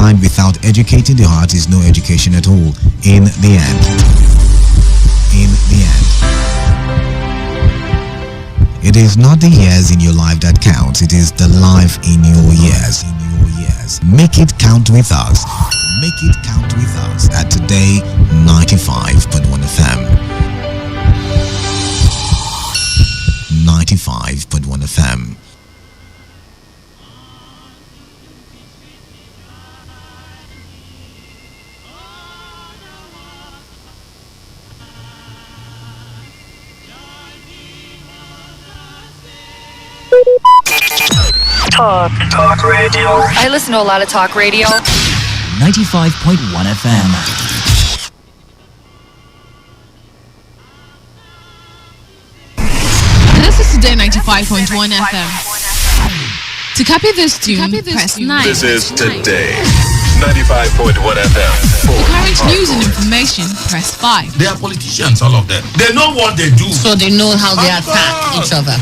mind without educating the heart is no education at all. In the end. It is not the years in your life that counts. It is the life in your years. Make it count with us. Make it count with us at Today 95.1 FM. 95.1 FM. Talk radio. I listen to a lot of talk radio. 95.1 FM. This is Today 95.1 FM. To copy this tune, press 9. This is Today 95.1 FM. For current news and information, press 5. They are politicians, all of them. They know what they do. So they know how they attack each other.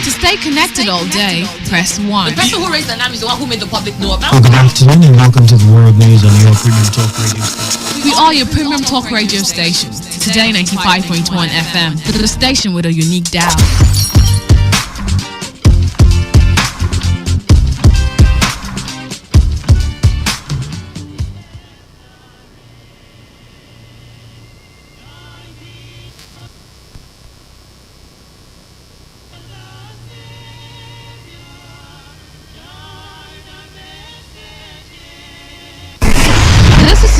To stay connected all day, press 1. The person who raised the name is the one who made the public know about Good afternoon and welcome to the World News on your premium talk radio station. We are your premium talk radio station. Today 95.1 FM, the station with a unique dial.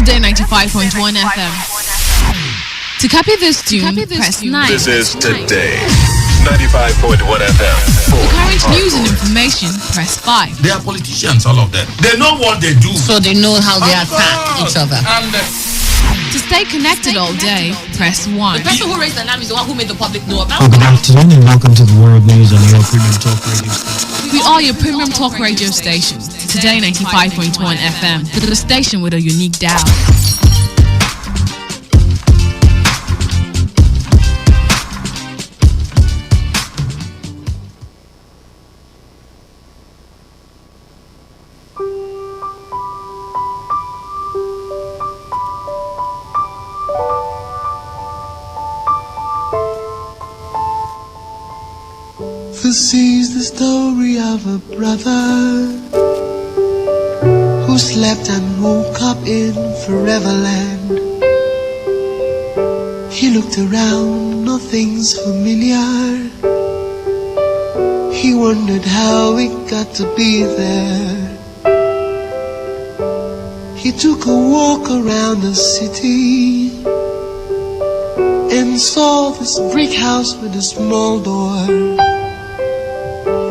Today 95.1 FM. To copy this tune, press 9. This is Today 95.1 FM. For current news and information, press 5. They are politicians, all of them. They know what they do. So they know how they attack each other. To stay connected all day, press 1. The person who raised the name is the one who made the public know about Good afternoon and welcome to the World News on your premium talk radio station. We are your premium talk radio station. Today 95.1 FM, the station with a unique dial. This is the story of a brother who slept and woke up in Foreverland. He looked around, nothing's familiar. He wondered how it got to be there. He took a walk around the city and saw this brick house with a small door.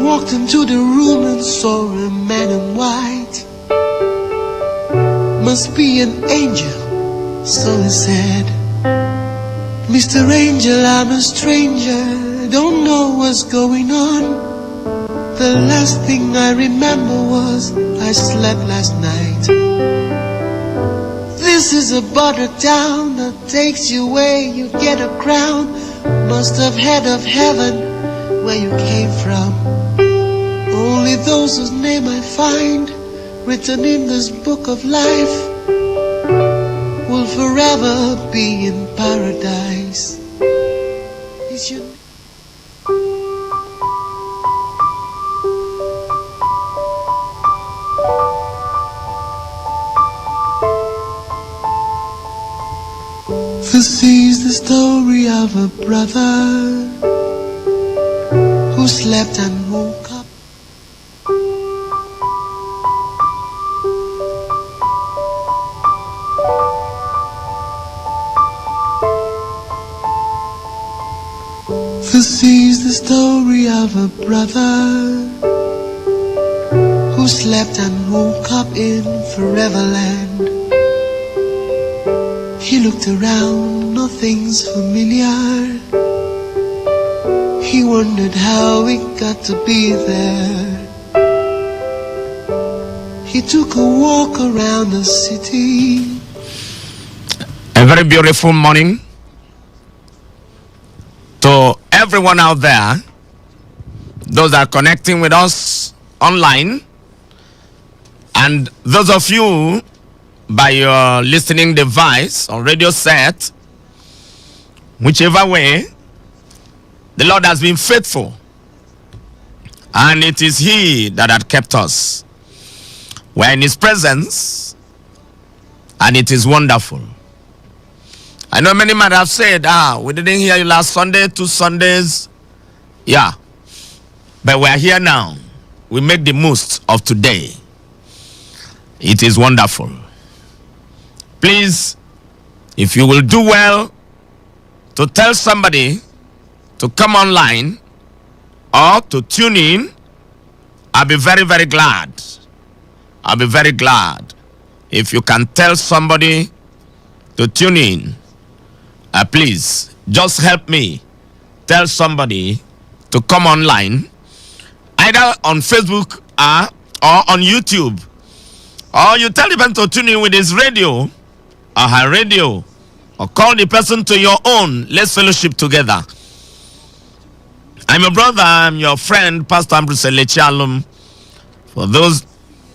Walked into the room and saw a man in white. Must be an angel, so he said. Mr. Angel, I'm a stranger, don't know what's going on. The last thing I remember was I slept last night. This is a border town that takes you where you get a crown. Must have head of heaven where you came from. Only those whose name I find written in this book of life will forever be in paradise. Is your This is the story of a brother who slept and woke up. This is the story of a brother who slept and woke up in Foreverland. He looked around, nothing's familiar. He wondered how it got to be there. He took a walk around the city. A very beautiful morning to everyone out there, those that are connecting with us online And those of you by your listening device or radio set, whichever way, the Lord has been faithful. And it is He that had kept us. We're in His presence, and it is wonderful. I know many might have said, we didn't hear you last Sunday, 2 Sundays. Yeah. But we're here now. We make the most of today. It is wonderful. Please, if you will do well to tell somebody to come online or to tune in, I'll be very, very glad. I'll be very glad if you can tell somebody to tune in. Please, just help me tell somebody to come online, either on Facebook or on YouTube. Or you tell the person to tune in with his radio or her radio, or call the person to your own. Let's fellowship together. I'm your brother, I'm your friend, Pastor Ambrose Lechalum, for those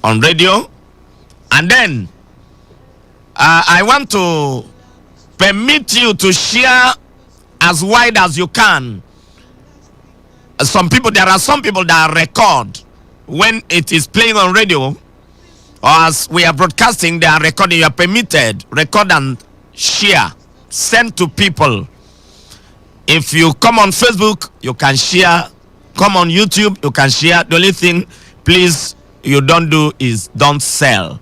on radio. And then I want to permit you to share as wide as you can. There are some people that record when it is playing on radio, or as we are broadcasting, they are recording. You are permitted, record and share, send to people. If you come on Facebook, you can share. Come on YouTube, you can share. The only thing, please, you don't do is don't sell.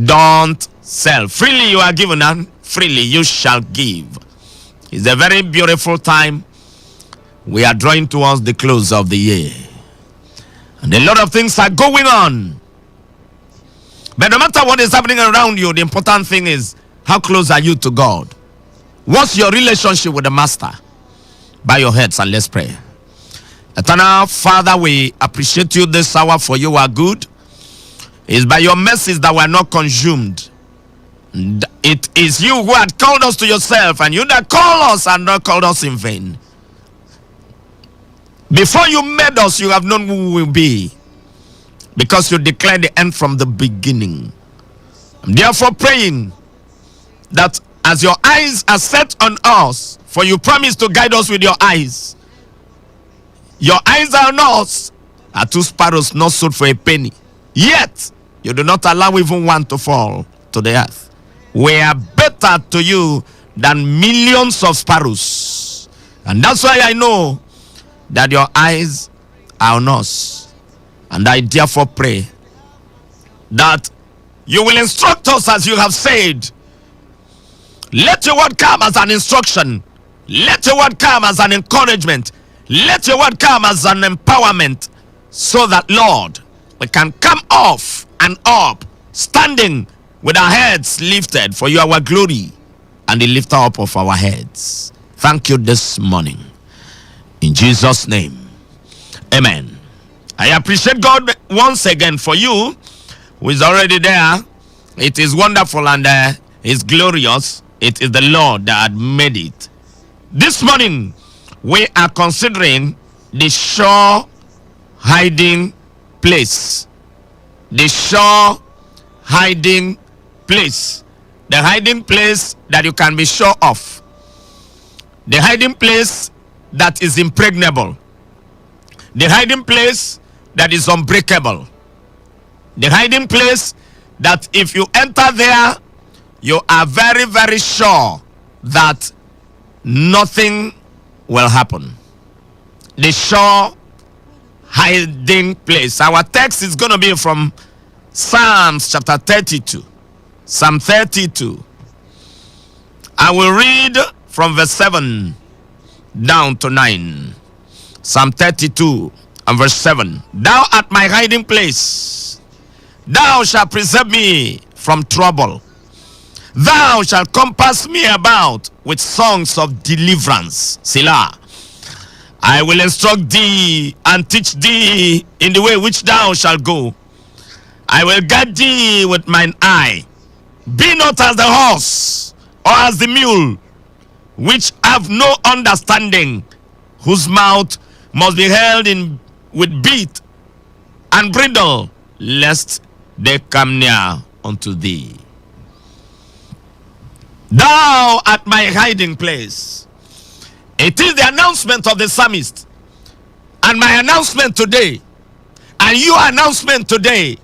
Don't sell. Freely you are given, and freely you shall give. It's a very beautiful time. We are drawing towards the close of the year, and a lot of things are going on. But no matter what is happening around you, the important thing is, how close are you to God? What's your relationship with the Master? Bow your heads and let's pray. Eternal Father, we appreciate you this hour, for you are good. It's by your mercies that we are not consumed. It is you who had called us to yourself, and you that call us and not called us in vain. Before you made us, you have known who we will be, because you declared the end from the beginning. I'm therefore praying that as your eyes are set on us, for you promise to guide us with your eyes. Your eyes are on us. Are 2 sparrows not sold for a penny? Yet you do not allow even one to fall to the earth. We are better to you than millions of sparrows. And that's why I know that your eyes are on us. And I therefore pray that you will instruct us as you have said. Let your word come as an instruction. Let your word come as an encouragement. Let your word come as an empowerment, so that, Lord, we can come off and up, standing with our heads lifted, for you are our glory and the lifter up of our heads. Thank you this morning. In Jesus' name, amen. I appreciate God once again for you who is already there. It is wonderful and it's glorious. It is the Lord that had made it. This morning, we are considering the sure hiding place. The sure hiding place. The hiding place that you can be sure of. The hiding place that is impregnable. The hiding place that is unbreakable. The hiding place that if you enter there, you are very, very sure that nothing will happen. The sure hiding place. Our text is going to be from Psalms chapter 32. Psalm 32. I will read from verse 7 down to 9. Psalm 32 and verse 7. Thou art my hiding place. Thou shalt preserve me from trouble. Thou shalt compass me about with songs of deliverance. Selah. I will instruct thee and teach thee in the way which thou shalt go. I will guide thee with mine eye. Be not as the horse or as the mule, which have no understanding, whose mouth must be held in with bit and bridle, lest they come near unto thee. Thou art my hiding place. It is the announcement of the psalmist. And my announcement today, and your announcement today,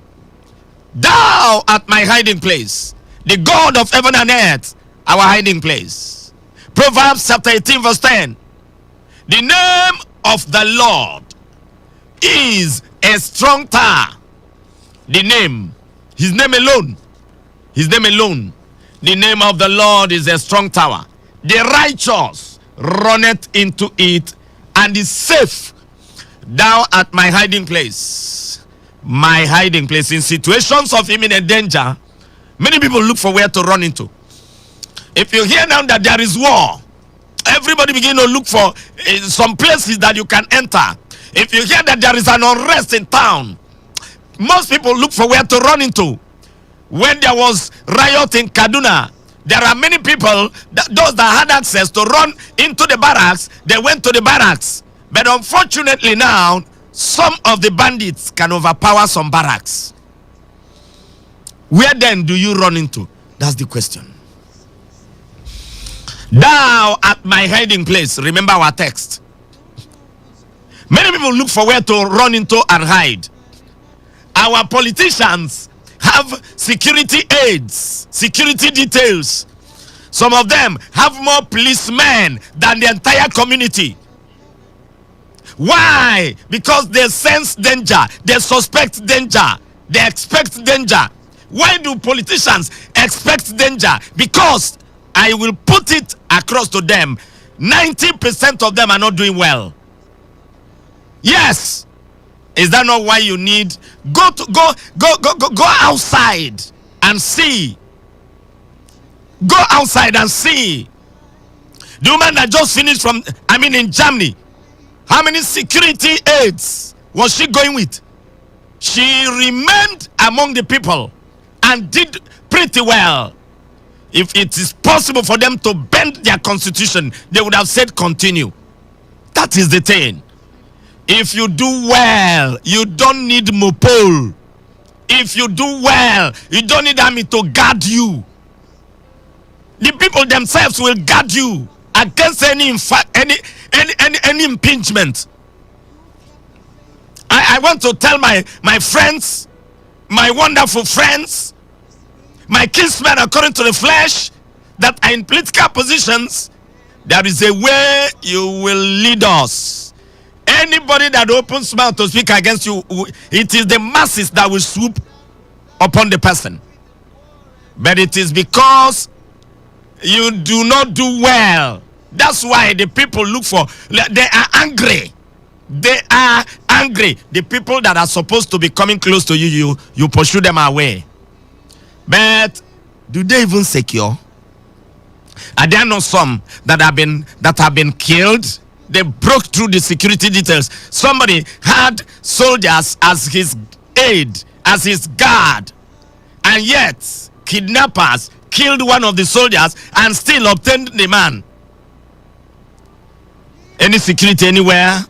thou art my hiding place. The God of heaven and earth, our hiding place. Proverbs chapter 18 verse 10. The name of the Lord is a strong tower. The name, his name alone. His name alone. The name of the Lord is a strong tower. The righteous runneth into it and is safe. Thou art my hiding place. My hiding place. In situations of imminent danger, many people look for where to run into. If you hear now that there is war, everybody begin to look for some places that you can enter. If you hear that there is an unrest in town, most people look for where to run into. When there was riot in Kaduna, there are many people, those that had access to run into the barracks, they went to the barracks. But unfortunately now, some of the bandits can overpower some barracks. Where then do you run into? That's the question. Thou art my hiding place. Remember our text. Many people look for where to run into and hide. Our politicians have security aids, security details. Some of them have more policemen than the entire community. Why? Because they sense danger, they suspect danger, they expect danger. Why do politicians expect danger? Because I will put it across to them, 90% of them are not doing well. Yes. Is that not why you need go outside and see? Go outside and see. The woman that just finished in Germany, how many security aids was she going with? She remained among the people and did pretty well. If it is possible for them to bend their constitution, they would have said continue. That is the thing. If you do well, you don't need Mopol. If you do well, you don't need army to guard you. The people themselves will guard you against any impingement. I want to tell my friends, my wonderful friends, my kinsmen according to the flesh, that are in political positions, there is a way you will lead us. Anybody that opens mouth to speak against you, it is the masses that will swoop upon the person. But it is because you do not do well. That's why the people look for, they are angry. They are angry. The people that are supposed to be coming close to you, you pursue them away. But do they even secure? Are there not some that have been killed? They broke through the security details. Somebody had soldiers as his aid, as his guard, and yet kidnappers killed one of the soldiers and still obtained the man. Any security anywhere?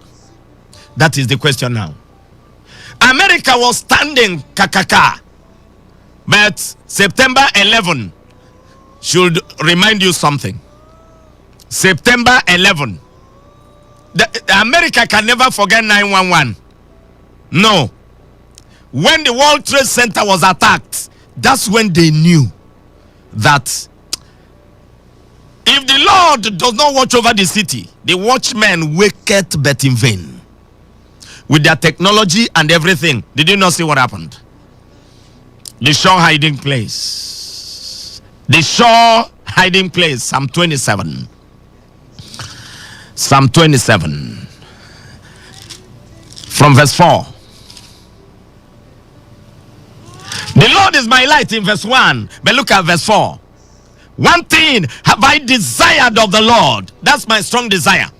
That is the question now. America was standing kakaka, but September 11 should remind you something. September 11. America can never forget 9/11. No. When the World Trade Center was attacked, that's when they knew that if the Lord does not watch over the city, the watchmen waketh but in vain. With their technology and everything, did you not see what happened? The sure hiding place. The sure hiding place. Psalm 27. Psalm 27. From verse 4. The Lord is my light in verse 1. But look at verse 4. One thing have I desired of the Lord. That's my strong desire.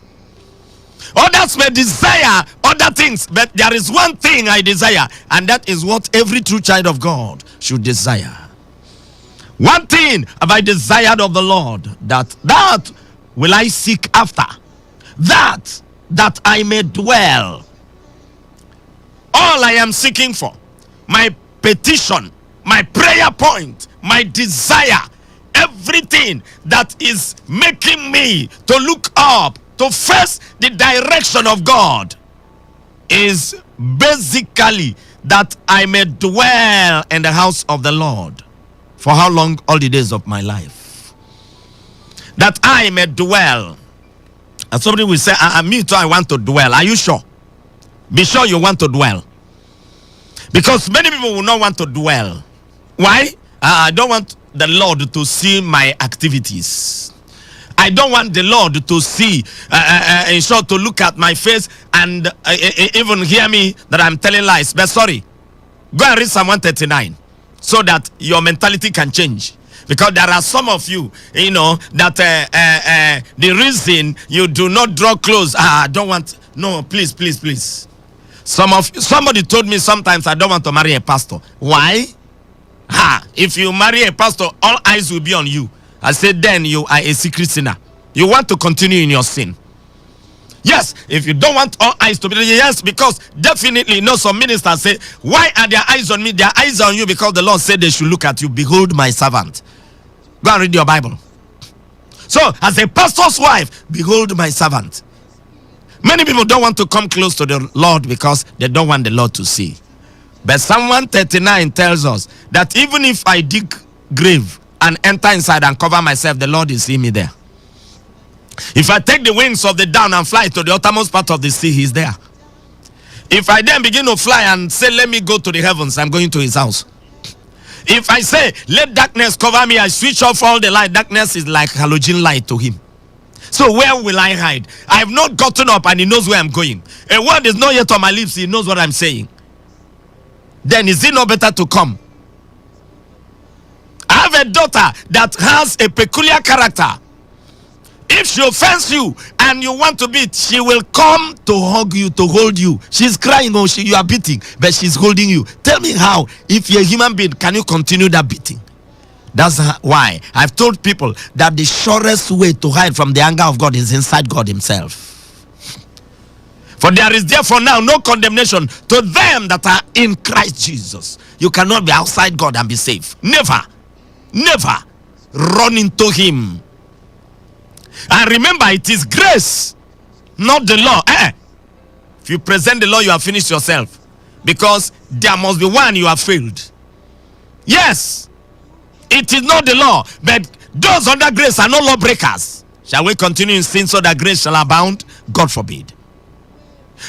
Others may desire other things, but there is one thing I desire, and that is what every true child of God should desire. One thing have I desired of the Lord, that will I seek after, that I may dwell. All I am seeking for, my petition, my prayer point, my desire, everything that is making me to look up, to face the direction of God, is basically that I may dwell in the house of the Lord. For how long? All the days of my life. That I may dwell. And somebody will say, me too, I want to dwell. Are you sure? Be sure you want to dwell. Because many people will not want to dwell. Why? I don't want the Lord to see my activities. I don't want the Lord to see, in short, to look at my face and even hear me that I'm telling lies. But sorry, go and read Psalm 139 so that your mentality can change. Because there are some of you, that the reason you do not draw close, I don't want, no, please. Somebody told me sometimes I don't want to marry a pastor. Why? If you marry a pastor, all eyes will be on you. I said, then you are a secret sinner. You want to continue in your sin. Yes, if you don't want all eyes to be, yes, because definitely, some ministers say, why are their eyes on me? Their eyes are on you because the Lord said they should look at you. Behold my servant. Go and read your Bible. So, as a pastor's wife, behold my servant. Many people don't want to come close to the Lord because they don't want the Lord to see. But Psalm 139 tells us that even if I dig grave and enter inside and cover myself, the Lord is seeing me there. If I take the wings of the down and fly to the uttermost part of the sea, He's there. If I then begin to fly and say, let me go to the heavens, I'm going to His house. If I say, let darkness cover me, I switch off all the light. Darkness is like halogen light to Him. So where will I hide? I have not gotten up and He knows where I'm going. A word is not yet on my lips, He knows what I'm saying. Then is it not better to come? I have a daughter that has a peculiar character. If she offends you and you want to beat, she will come to hug you, to hold you. She's crying, you are beating, but she's holding you. Tell me how, if you're a human being, can you continue that beating? That's why I've told people that the surest way to hide from the anger of God is inside God Himself. For there is therefore now no condemnation to them that are in Christ Jesus. You cannot be outside God and be safe. Never run into Him. And remember, it is grace, not the law. If you present the law, you have finished yourself. Because there must be one you have failed. Yes, it is not the law, but those under grace are no lawbreakers. Shall we continue in sin so that grace shall abound? God forbid.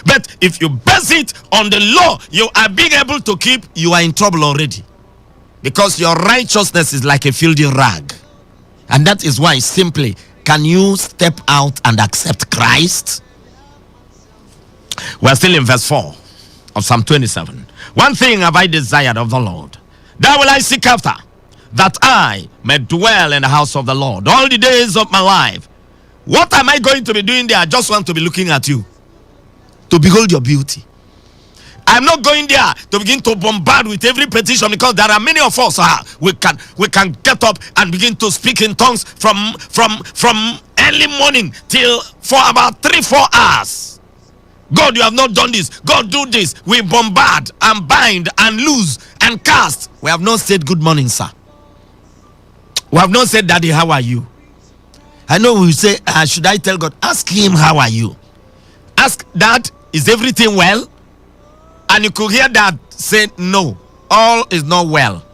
But if you base it on the law you are being able to keep, you are in trouble already. Because your righteousness is like a filthy rag. And that is why simply, can you step out and accept Christ? We're still in verse 4 of Psalm 27. One thing have I desired of the Lord, that will I seek after, that I may dwell in the house of the Lord all the days of my life. What am I going to be doing there? I just want to be looking at you, to behold your beauty. I'm not going there to begin to bombard with every petition, because there are many of us we can get up and begin to speak in tongues from early morning till for about 3-4 hours. God, you have not done this. God, do this. We bombard and bind and loose and cast. We have not said good morning, sir. We have not said, Daddy, how are you? I know we say, should I tell God? Ask Him, how are you? Ask Dad, is everything well? And you could hear Dad say, no, all is not well.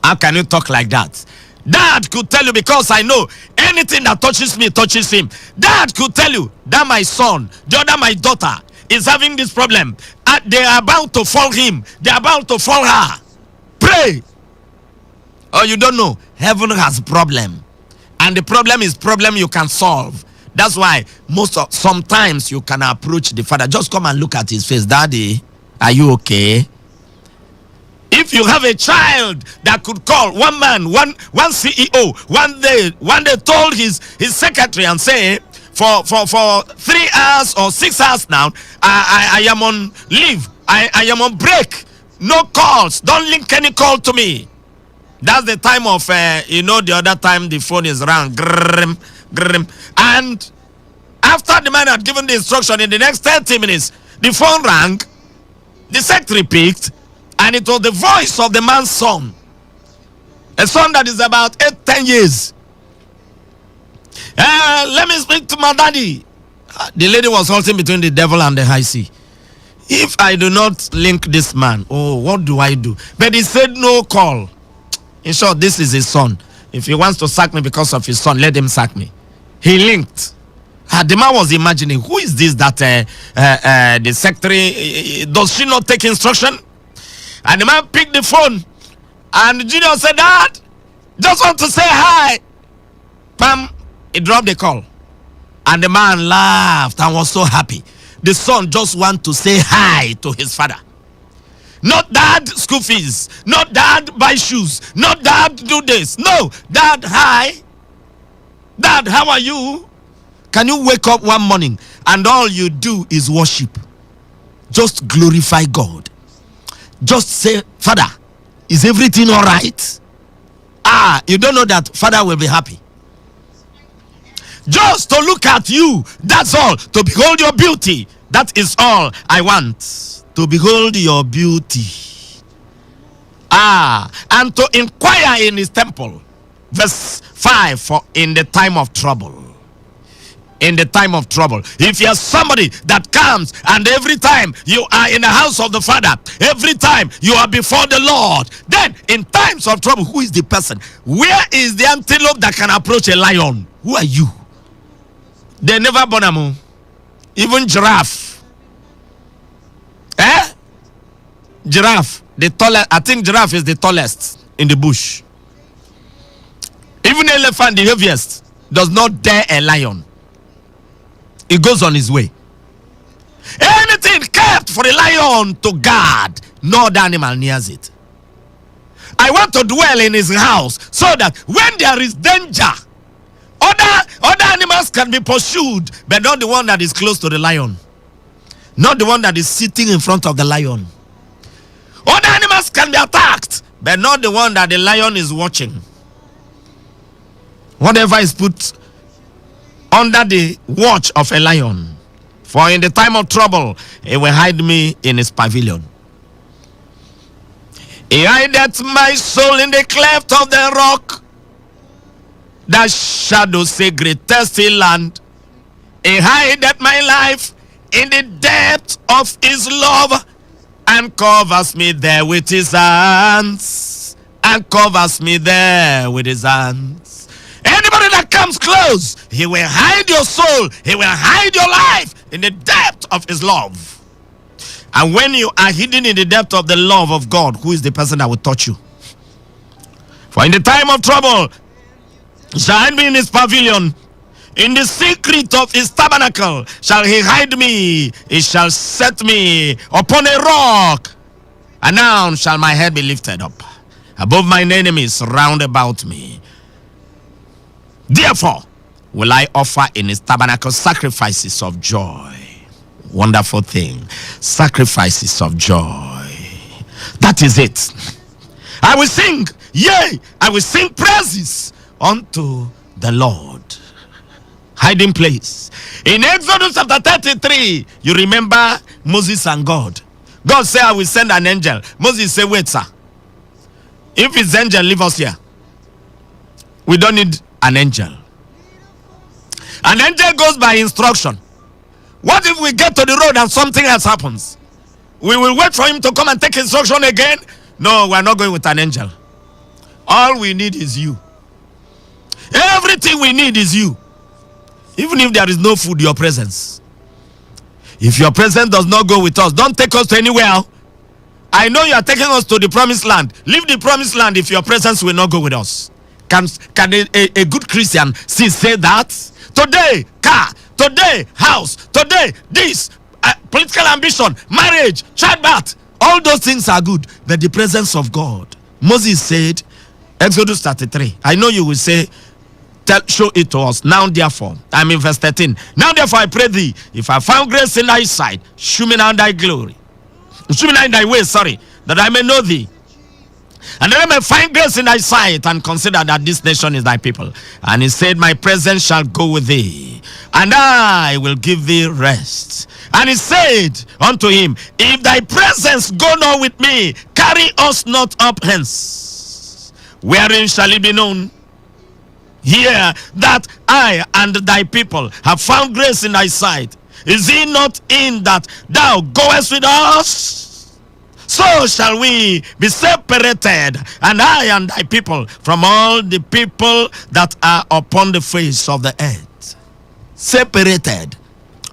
How can you talk like that? Dad could tell you, because I know anything that touches me touches him. Dad could tell you that my son, the other my daughter, is having this problem. They are about to fall him. They are about to fall her. Pray. Oh, you don't know. Heaven has a problem. And the problem is problem you can solve. That's why sometimes you can approach the Father. Just come and look at his face. Daddy, are you okay? If you have a child that could call one man, one CEO, one day told his secretary and say, for 3 hours or 6 hours now, I am on leave. I am on break. No calls. Don't link any call to me. That's the time of, the other time the phone is rang. Grrr, grrr. And after the man had given the instruction, in the next 30 minutes, the phone rang, the secretary picked, And it was the voice of the man's son. A son that is about 8-10 years. Let me speak to my daddy. The lady was halting between the devil and the high sea. If I do not link this man, oh, what do I do? But he said no call. In short, this is his son. If he wants to sack me because of his son, let him sack me. He linked. The man was imagining, who is this that the secretary, does she not take instruction? And the man picked the phone. And the junior said, Dad, just want to say hi. Pam, he dropped the call. And the man laughed and was so happy. The son just want to say hi to his father. Not dad, school fees. Not dad, buy shoes. Not dad, do this. No, dad, hi. Dad, how are you? Can you wake up one morning and all you do is worship? Just glorify God. Just say, Father, is everything all right? You don't know that Father will be happy. Just to look at you, that's all. To behold your beauty, that is all I want. To behold your beauty. And to inquire in his temple. Verse 5, for in the time of trouble. In the time of trouble. If you're somebody that comes and every time you are in the house of the Father, every time you are before the Lord, then in times of trouble, who is the person? Where is the antelope that can approach a lion? Who are you? They never born a even giraffe. Giraffe. The tallest. I think giraffe is the tallest in the bush. Even elephant, the heaviest, does not dare a lion. It goes on his way. Anything kept for a lion to guard, no other animal nears it. I want to dwell in his house so that when there is danger, other animals can be pursued, but not the one that is close to the lion. Not the one that is sitting in front of the lion. Other animals can be attacked, but not the one that the lion is watching. Whatever is put under the watch of a lion. For in the time of trouble, he will hide me in his pavilion. He hideth my soul in the cleft of the rock. That shadow say greatest land. He hideth my life in the depth of his love, and covers me there with his hands. And covers me there with his hands. Anybody that comes close, he will hide your soul. He will hide your life in the depth of his love. And when you are hidden in the depth of the love of God, who is the person that will touch you? For in the time of trouble, shall hide me in his pavilion. In the secret of his tabernacle shall he hide me. He shall set me upon a rock. And now shall my head be lifted up above mine enemies round about me. Therefore will I offer in his tabernacle sacrifices of joy. Wonderful thing. Sacrifices of joy. That is it. I will sing, yea, I will sing praises unto the Lord. Hiding place. In Exodus chapter 33, you remember Moses and God. God said, I will send an angel. Moses said, wait, sir. If it's angel, leave us here. We don't need an angel. An angel goes by instruction. What if we get to the road and something else happens? We will wait for him to come and take instruction again? No, we're not going with an angel. All we need is you. Everything we need is you. Even if there is no food, your presence. If your presence does not go with us, don't take us to anywhere. I know you are taking us to the promised land. Leave the promised land if your presence will not go with us. Can a good Christian say that? Today, car. Today, house. Today, this. Political ambition. Marriage. Childbirth. All those things are good. But the presence of God. Moses said, Exodus 33. I know you will say, show it to us. Now therefore, I'm in verse 13. Now therefore I pray thee, if I found grace in thy sight, shew me now thy glory. Shew me now in thy way, that I may know thee. And that I may find grace in thy sight, and consider that this nation is thy people. And he said, my presence shall go with thee, and I will give thee rest. And he said unto him, if thy presence go not with me, carry us not up hence. Wherein shall it be known here that I and thy people have found grace in thy sight? Is it not in that thou goest with us? So shall we be separated, and I and thy people, from all the people that are upon the face of the earth. Separated.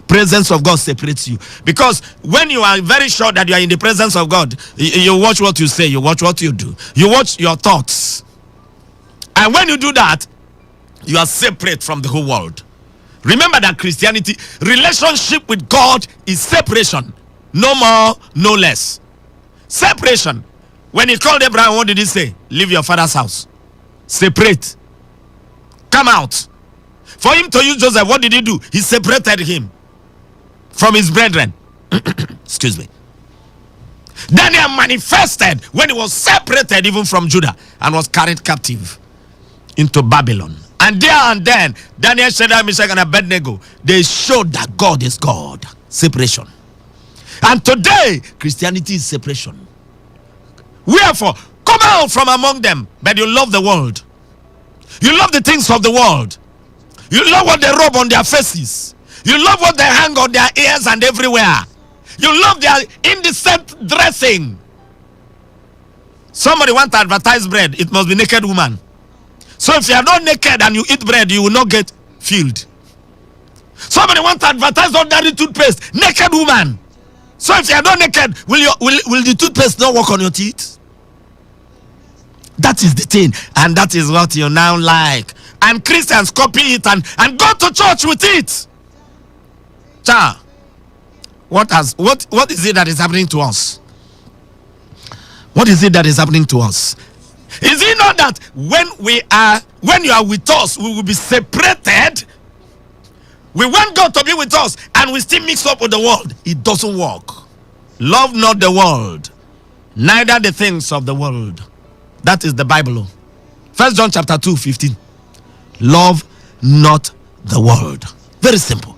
Presence of God separates you, because when you are very sure that you are in the presence of God, you watch what you say, you watch what you do, you watch your thoughts, and when you do that, you are separate from the whole world. Remember that Christianity, relationship with God is separation, no more, no less. Separation. When he called Abraham, what did he say? Leave your father's house, separate, come out. For him to use Joseph, what did he do? He separated him from his brethren. Excuse me. Daniel manifested when he was separated even from Judah and was carried captive into Babylon. And there and then, Daniel, Shadrach, Meshach, and Abednego, they showed that God is God. Separation. And today, Christianity is separation. Wherefore, come out from among them, but you love the world. You love the things of the world. You love what they rub on their faces. You love what they hang on their ears and everywhere. You love their indecent dressing. Somebody wants to advertise bread, it must be naked woman. So if you are not naked and you eat bread, you will not get filled. Somebody wants to advertise ordinary toothpaste, naked woman. So if you are not naked, will the toothpaste not work on your teeth? That is the thing, and that is what you now like. And Christians copy it and go to church with it. Cha, what is it that is happening to us? What is it that is happening to us? Is it not that when you are with us, we will be separated? We want God to be with us and we still mix up with the world. It doesn't work. Love not the world, neither the things of the world. That is the Bible. 1 John chapter 2:15. Love not the world. Very simple.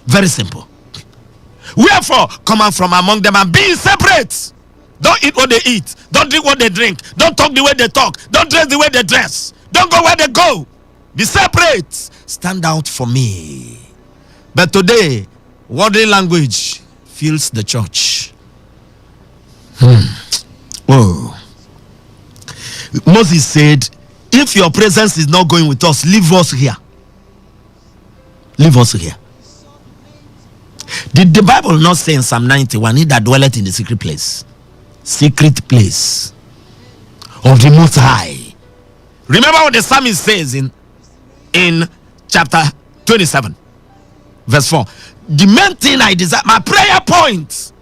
Very simple. Wherefore, come out from among them and be separate. Don't eat what they eat. Don't drink what they drink. Don't talk the way they talk. Don't dress the way they dress. Don't go where they go. Be separate. Stand out for me. But today, worldly language fills the church. Oh. Moses said, if your presence is not going with us, leave us here. Leave us here. Did the Bible not say in Psalm 91, he that dwelleth in the secret place of the Most High? Remember what the psalmist says in chapter 27 verse 4. The main thing I desire, my prayer point,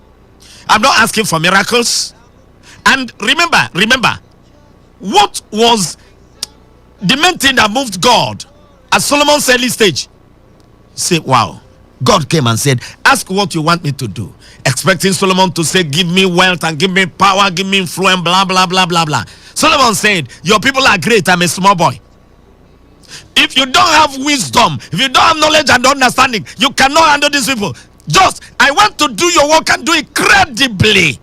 I'm not asking for miracles. And remember what was the main thing that moved God at Solomon's early stage? Say, wow, God came and said, ask what you want me to do, expecting Solomon to say, give me wealth and give me power, give me influence, blah blah blah blah blah. Solomon said, your people are great, I'm a small boy. If you don't have wisdom, if you don't have knowledge and understanding, you cannot handle these people. Just, I want to do your work and do it credibly.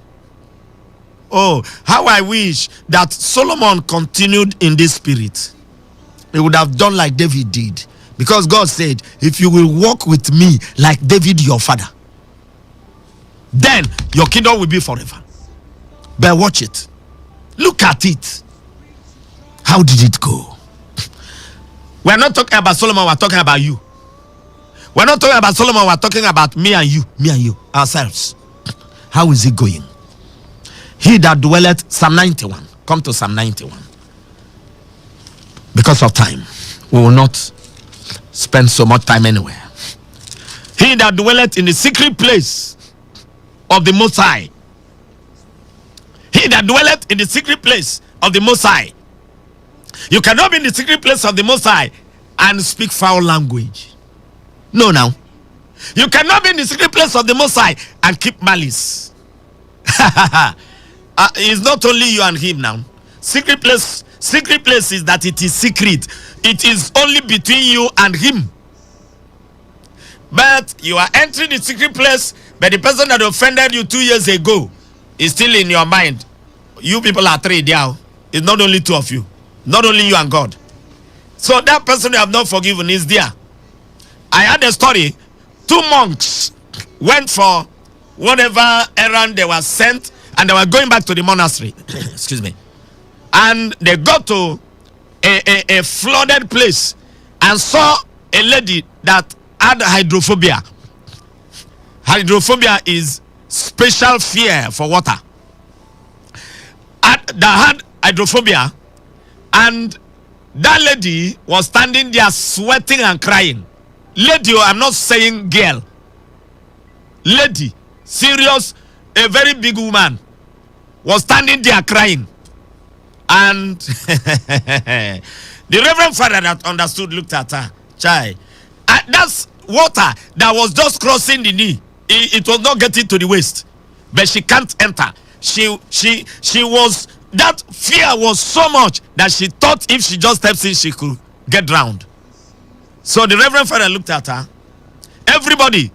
Oh, how I wish that Solomon continued in this spirit. He would have done like David did. Because God said, if you will walk with me like David your father, then your kingdom will be forever. But watch it. Look at it. How did it go? We're not talking about Solomon, we're talking about you. We're not talking about Solomon, we're talking about me and you, ourselves. How is it going? He that dwelleth, Psalm 91. Come to Psalm 91. Because of time, we will not spend so much time anywhere. He that dwelleth in the secret place of the Most High. He that dwelleth in the secret place of the Most High. You cannot be in the secret place of the Most High and speak foul language. No, now. You cannot be in the secret place of the Most High and keep malice. It's not only you and him now. Secret place is that it is secret. It is only between you and him. But you are entering the secret place, but the person that offended you 2 years ago is still in your mind. You people are three there. It's not only two of you. Not only you and God. So that person you have not forgiven is there. I had a story. 2 monks went for whatever errand they were sent, and they were going back to the monastery. Excuse me. And they got to a flooded place and saw a lady that had hydrophobia. Hydrophobia is special fear for water. That had hydrophobia, and that lady was standing there sweating and crying. Lady, I'm not saying girl. Lady, serious, a very big woman, was standing there crying. And the Reverend Father that understood looked at her. Chai, that's water that was just crossing the knee. It was not getting to the waist, but she can't enter. She was, that fear was so much that she thought if she just steps in, she could get drowned. So the Reverend Father looked at her. Everybody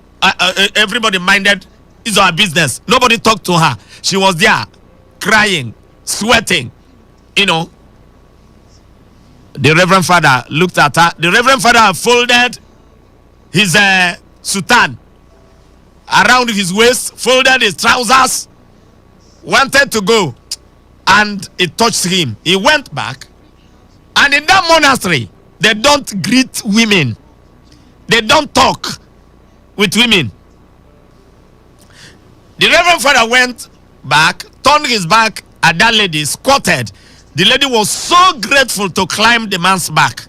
minded his or her business. Nobody talked to her. She was there crying, sweating. You know, the Reverend Father looked at her. The Reverend Father folded his soutane around his waist, folded his trousers, wanted to go, and it touched him. He went back, and in that monastery, they don't greet women. They don't talk with women. The Reverend Father went back, turned his back at that lady, squatted. The lady was so grateful to climb the man's back.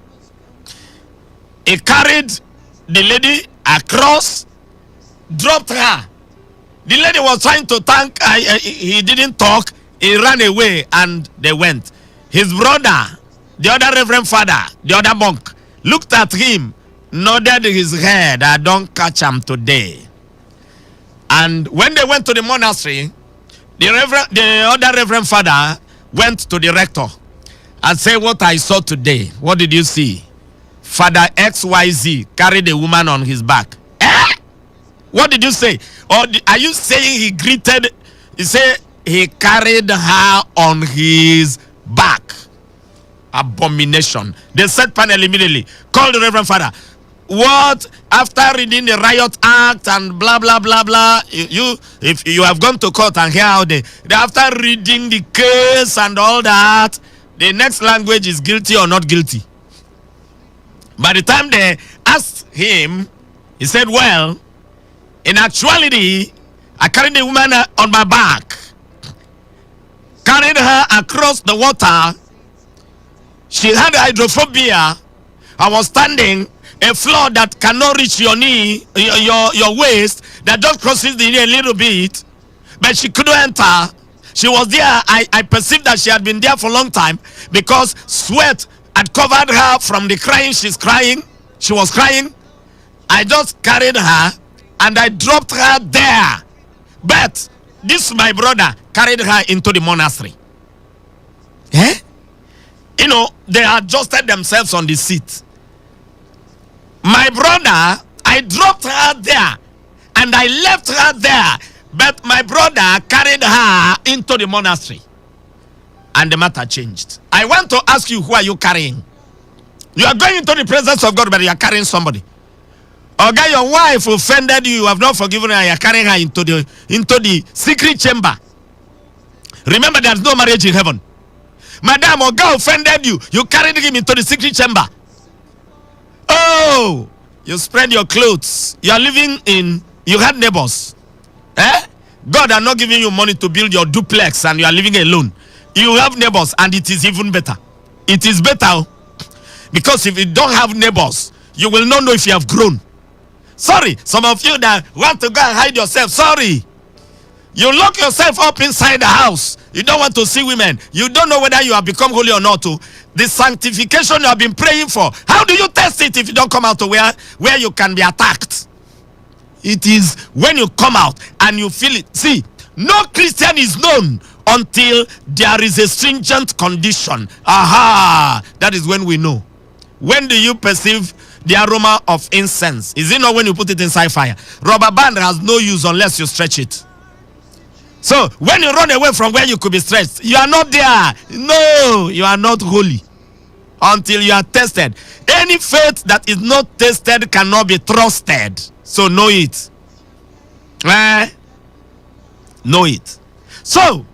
He carried the lady across, dropped her. The lady was trying to thank, he didn't talk, he ran away, and they went. His brother, the other Reverend Father, the other monk, looked at him, nodded his head, I don't catch him today. And when they went to the monastery, the other Reverend Father went to the rector and said, what I saw today, what did you see? Father XYZ carried a woman on his back. What did you say? Or are you saying he greeted? He said he carried her on his back. Abomination. They said panel immediately. Call the Reverend Father. What? After reading the Riot Act and blah blah blah blah, if you have gone to court and hear how they after reading the case and all that, the next language is guilty or not guilty. By the time they asked him, he said, well, in actuality, I carried the woman on my back, carried her across the water. She had hydrophobia. I was standing a floor that cannot reach your knee, your waist, that just crosses the knee a little bit, but she couldn't enter. She was there. I perceived that she had been there for a long time because sweat had covered her from the crying. She's crying. She was crying. I just carried her and I dropped her there. But this my brother carried her into the monastery. Eh? You know, they adjusted themselves on the seat. My brother, I dropped her there and I left her there. But my brother carried her into the monastery. And the matter changed. I want to ask you, who are you carrying? You are going into the presence of God, but you are carrying somebody. Okay, your wife offended you, you have not forgiven her, you are carrying her into the secret chamber. Remember, there's no marriage in heaven. Madam, or God offended you, you carried him into the secret chamber. Oh, you spread your clothes. You are living in, you had neighbors. God are not giving you money to build your duplex and you are living alone. You have neighbors and it is even better. It is better because if you don't have neighbors, you will not know if you have grown. Sorry, some of you that want to go and hide yourself, sorry. You lock yourself up inside the house. You don't want to see women. You don't know whether you have become holy or not. The sanctification you have been praying for. How do you test it if you don't come out to where you can be attacked? It is when you come out and you feel it. See, no Christian is known until there is a stringent condition. Aha! That is when we know. When do you perceive the aroma of incense. Is it not when you put it inside fire? Rubber band has no use unless you stretch it. So when you run away from where you could be stretched, you are not there. No, you are not holy until you are tested. Any faith that is not tested cannot be trusted. So know it. Know it. So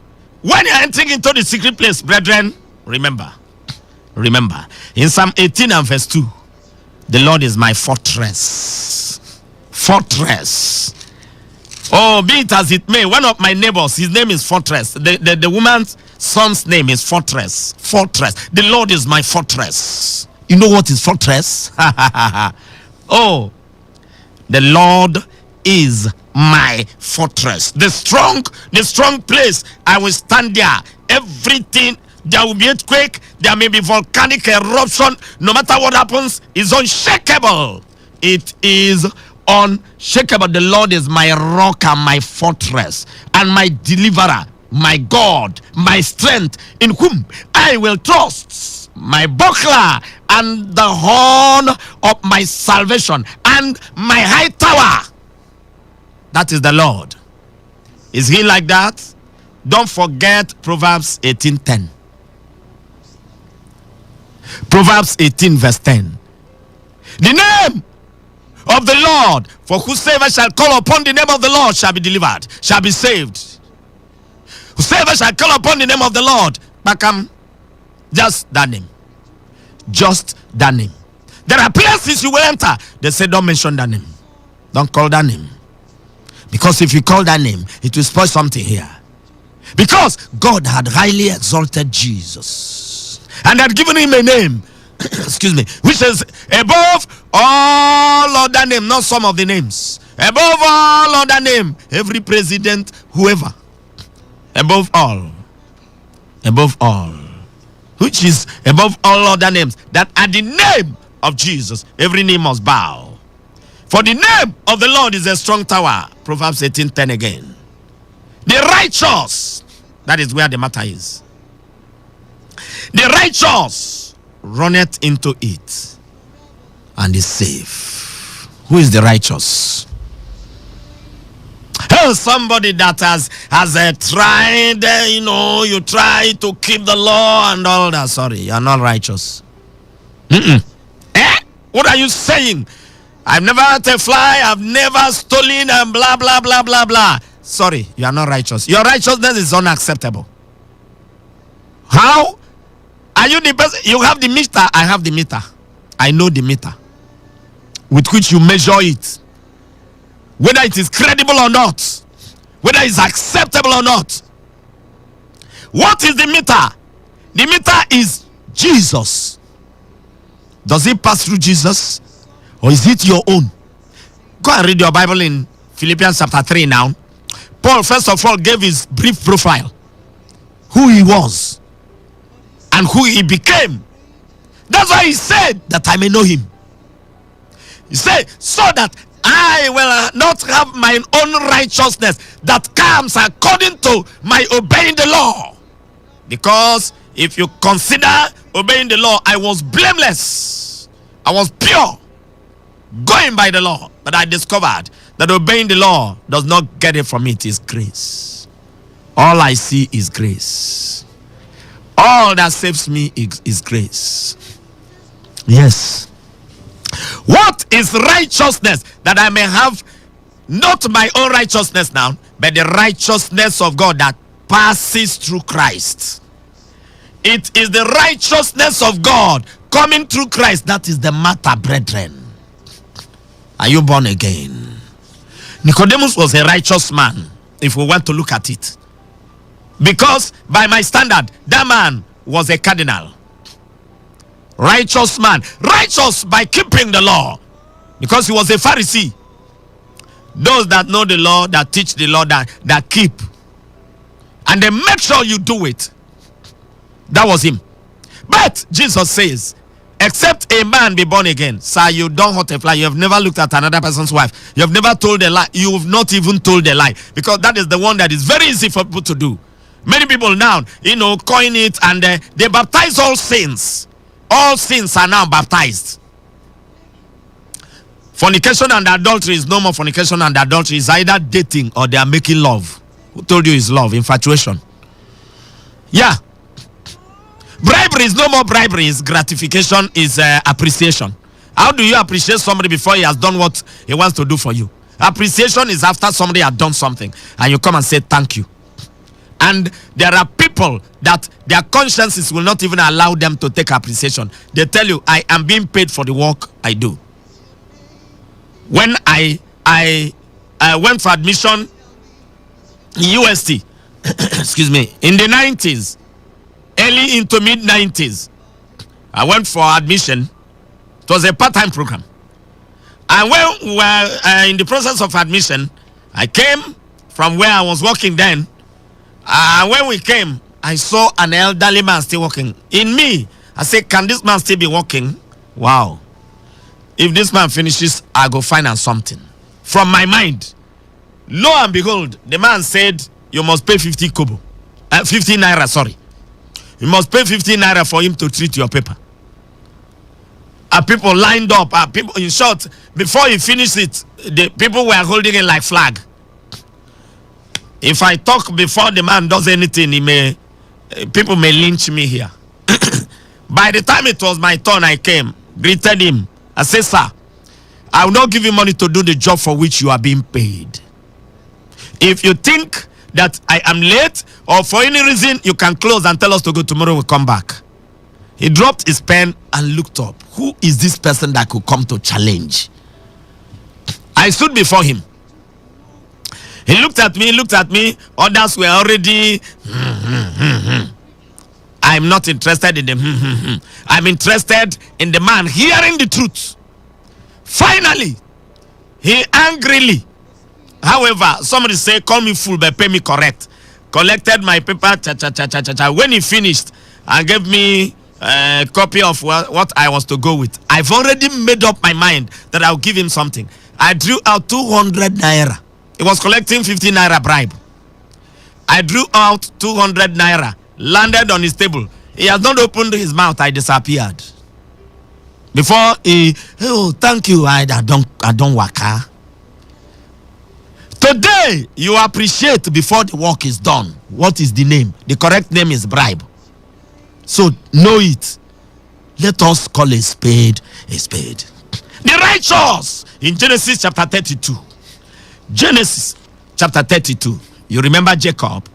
when you are entering into the secret place, brethren, remember, in Psalm 18 and verse 2, the Lord is my fortress. Fortress. Oh, be it as it may, one of my neighbors, his name is Fortress. The woman's son's name is Fortress. Fortress. The Lord is my fortress. You know what is fortress? Oh, the Lord is my fortress. The strong place. I will stand there. Everything, there will be earthquake, there may be volcanic eruption. No matter what happens, is unshakable. It is unshakable. The Lord is my rock and my fortress and my deliverer, my God, my strength, in whom I will trust, my buckler and the horn of my salvation and my high tower. That is the Lord. Is he like that? Don't forget Proverbs 18:10. Proverbs 18 verse 10. The name of the Lord, for whosoever shall call upon the name of the Lord shall be delivered, shall be saved. Whosoever shall call upon the name of the Lord, Bakam, just that name. Just that name. There are places you will enter. They say don't mention that name. Don't call that name. Because if you call that name, it will spoil something here. Because God had highly exalted Jesus and had given him a name, excuse me, which is above all other names, not some of the names. Above all other name, every president, whoever. Above all, which is above all other names, that at the name of Jesus, every knee must bow. For the name of the Lord is a strong tower. Proverbs 18:10 again. The righteous, that is where the matter is. The righteous runneth into it and is safe. Who is the righteous? Oh, somebody that has tried, you try to keep the law and all that. Sorry, you are not righteous. What are you saying? I've never hurt a fly, I've never stolen, and blah blah blah blah blah. Sorry, you are not righteous. Your righteousness is unacceptable. How? Are you the person? You have the meter, I have the meter. I know the meter with which you measure it, whether it is credible or not, whether it's acceptable or not. What is the meter? The meter is Jesus. Does it pass through Jesus? Or is it your own? Go and read your Bible in Philippians chapter 3 now. Paul first of all gave his brief profile. Who he was and who he became. That's why he said that I may know him. He said, so that I will not have my own righteousness that comes according to my obeying the law. Because if you consider obeying the law, I was blameless. I was pure, going by the law. But I discovered that obeying the law does not get it from it. Is grace. All I see is grace. All that saves me is grace. Yes. What is righteousness? That I may have not my own righteousness now, but the righteousness of God that passes through Christ. It is the righteousness of God coming through Christ. That is the matter, brethren. Are you born again? Nicodemus was a righteous man, if we want to look at it. Because by my standard, that man was a cardinal. Righteous man. Righteous by keeping the law. Because he was a Pharisee. Those that know the law, that teach the law, that keep. And they make sure you do it. That was him. But Jesus says, except a man be born again. Sir, you don't hurt a fly. You have never looked at another person's wife. You have never told a lie. You have not even told a lie. Because that is the one that is very easy for people to do. Many people now, coin it and they baptize all sins. All sins are now baptized. Fornication and adultery is no more fornication and adultery. It's either dating or they are making love. Who told you it's love? Infatuation. Yeah. Bribery is no more bribery. It's gratification, is appreciation. How do you appreciate somebody before he has done what he wants to do for you? Appreciation is after somebody has done something and you come and say thank you. And there are people that their consciences will not even allow them to take appreciation. They tell you, I am being paid for the work I do. When I went for admission in UST, excuse me, in the 90s, early into mid-90s, I went for admission. It was a part-time program. And when we were in the process of admission, I came from where I was working then. When we came, I saw an elderly man still working. In me, I said, can this man still be working? Wow. If this man finishes, I go finance something. From my mind, lo and behold, the man said, you must pay 50 kobo. 50 naira, sorry. You must pay 50 naira for him to treat your paper. People lined up. People, in short, before he finished it, the people were holding it like flag. If I talk before the man does anything, people may lynch me here. By the time it was my turn, I came, greeted him. I said, sir, I will not give you money to do the job for which you are being paid. If you think that I am late or for any reason, you can close and tell us to go. Tomorrow we'll come back. He dropped his pen and looked up. Who is this person that could come to challenge? I stood before him. He looked at me. Others were already. I'm not interested in them. I'm interested in the man hearing the truth. Finally, he angrily, however, somebody say, call me fool, but pay me correct. Collected my paper, When he finished and gave me a copy of what I was to go with, I've already made up my mind that I'll give him something. I drew out 200 naira. He was collecting 50 naira bribe. I drew out 200 naira, landed on his table. He has not opened his mouth. I disappeared. Before he, oh, thank you, I don't waka. Today, you appreciate before the work is done. What is the name? The correct name is bribe. So, know it. Let us call a spade a spade. The righteous in Genesis chapter 32. Genesis chapter 32. You remember Jacob?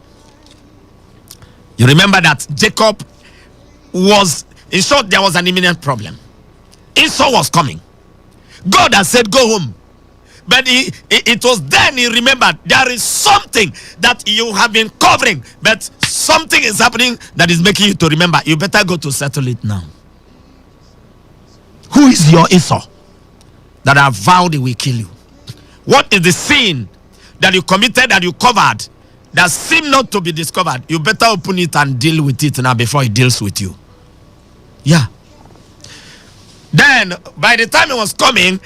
You remember that Jacob was, in short, there was an imminent problem. Esau was coming. God had said, go home. But it was then he remembered there is something that you have been covering, but something is happening that is making you to remember. You better go to settle it now. Who is your Esau that have vowed he will kill you? What is the sin that you committed, that you covered, that seemed not to be discovered? You better open it and deal with it now before he deals with you. Yeah. Then, by the time he was coming,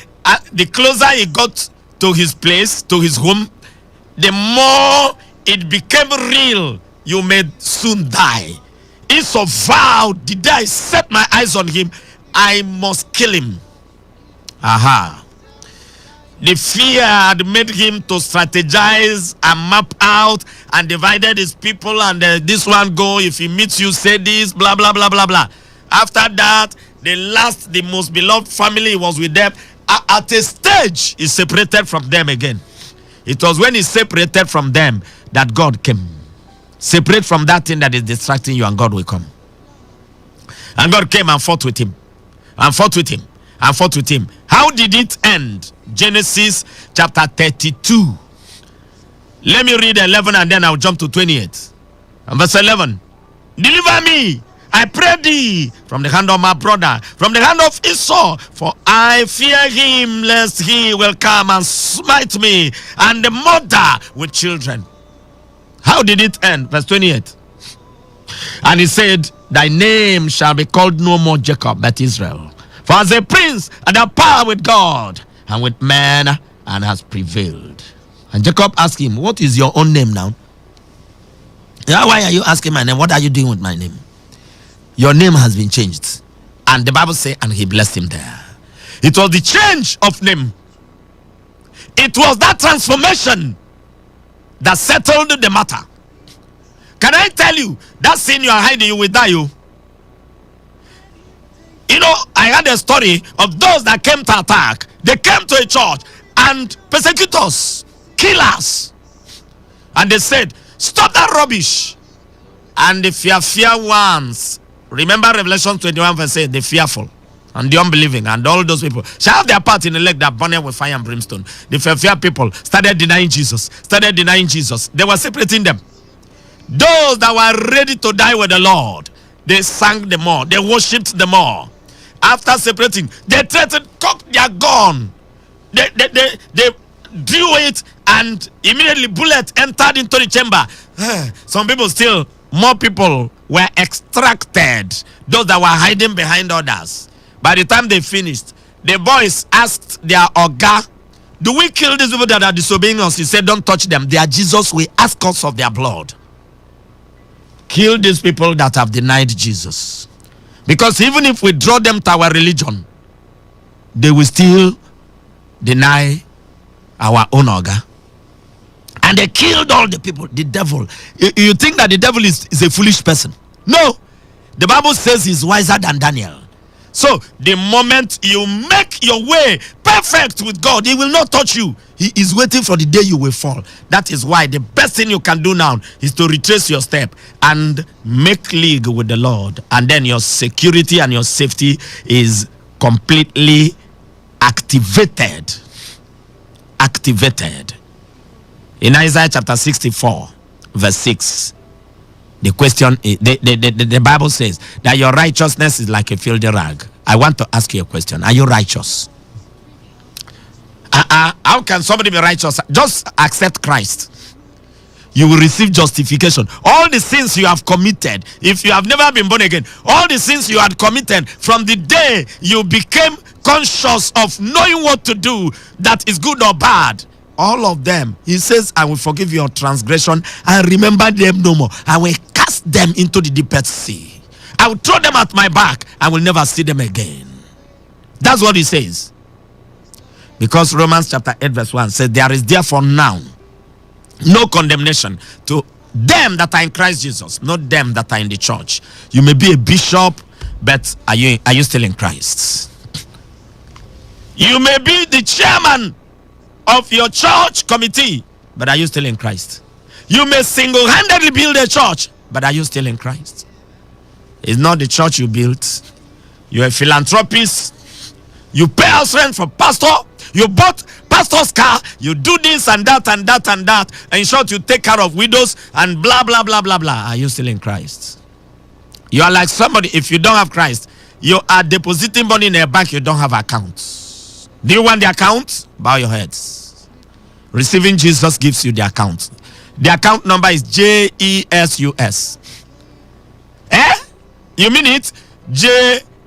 the closer he got to his place, to his home, the more it became real. You may soon die. Esau vowed, the day I set my eyes on him, I must kill him. Aha. The fear had made him to strategize and map out and divided his people, and this one go, if he meets you, say this, blah, blah, blah, blah, blah. After that, the most beloved family was with them. At a stage, he separated from them again. It was when he separated from them that God came. Separate from that thing that is distracting you, and God will come. And God came and fought with him. And fought with him. And fought with him. How did it end? Genesis chapter 32. Let me read 11 and then I'll jump to 28. And verse 11. Deliver me, I pray thee, from the hand of my brother, from the hand of Esau, for I fear him, lest he will come and smite me, and the mother with children. How did it end? Verse 28. And he said, thy name shall be called no more Jacob, but Israel. For as a prince and a power with God and with man, and has prevailed. And Jacob asked him, what is your own name now? Yeah, why are you asking my name? What are you doing with my name? Your name has been changed. And the Bible says, and he blessed him there. It was the change of name It was that transformation that settled the matter. Can I tell you, that sin you are hiding, you will die. You know, I had a story of those that came to attack. They came to a church and persecute us, kill us. And they said, stop that rubbish. And the fear ones, remember Revelation 21 verse 8, the fearful and the unbelieving and all those people shall have their part in the lake that burneth with fire and brimstone. The fear people started denying Jesus. They were separating them. Those that were ready to die with the Lord, they sang them more. They worshipped them more. After separating, they threatened, cocked their gun. They drew it, and immediately bullet entered into the chamber. Some people still, more people were extracted. Those that were hiding behind others. By the time they finished, the boys asked their Oga, do we kill these people that are disobeying us? He said, don't touch them. They are Jesus. We ask us of their blood. Kill these people that have denied Jesus. Because even if we draw them to our religion, they will still deny our own Oga. And they killed all the people. The devil. You think that the devil is a foolish person? No. The Bible says he's wiser than Daniel. So the moment you make your way perfect with God, he will not touch you. He is waiting for the day you will fall. That is why the best thing you can do now is to retrace your step and make league with the Lord. And then your security and your safety is completely activated. In Isaiah chapter 64 verse 6, the question is, the Bible says that your righteousness is like a filthy rag. I want to ask you a question. Are you righteous? How can somebody be righteous? Just accept Christ. You will receive justification. All the sins you have committed, if you have never been born again, all the sins you had committed from the day you became conscious of knowing what to do, that is good or bad, all of them, he says, I will forgive your transgression and remember them no more. I will cast them into the deepest sea. I will throw them at my back. I will never see them again. That's what he says. Because Romans chapter 8 verse 1 says, there is therefore now no condemnation to them that are in Christ Jesus, not them that are in the church. You may be a bishop, but are you still in Christ? You may be the chairman of your church committee, but are you still in Christ? You may single-handedly build a church, but are you still in Christ? It's not the church you built. You're a philanthropist. You pay house rent for pastor. You bought pastor's car. You do this and that and that and that. And in short, you take care of widows and blah, blah, blah, blah, blah. Are you still in Christ? You are like somebody, if you don't have Christ, you are depositing money in a bank, you don't have accounts. Do you want the account? Bow your heads. Receiving Jesus gives you the account. The account number is JESUS. You mean it?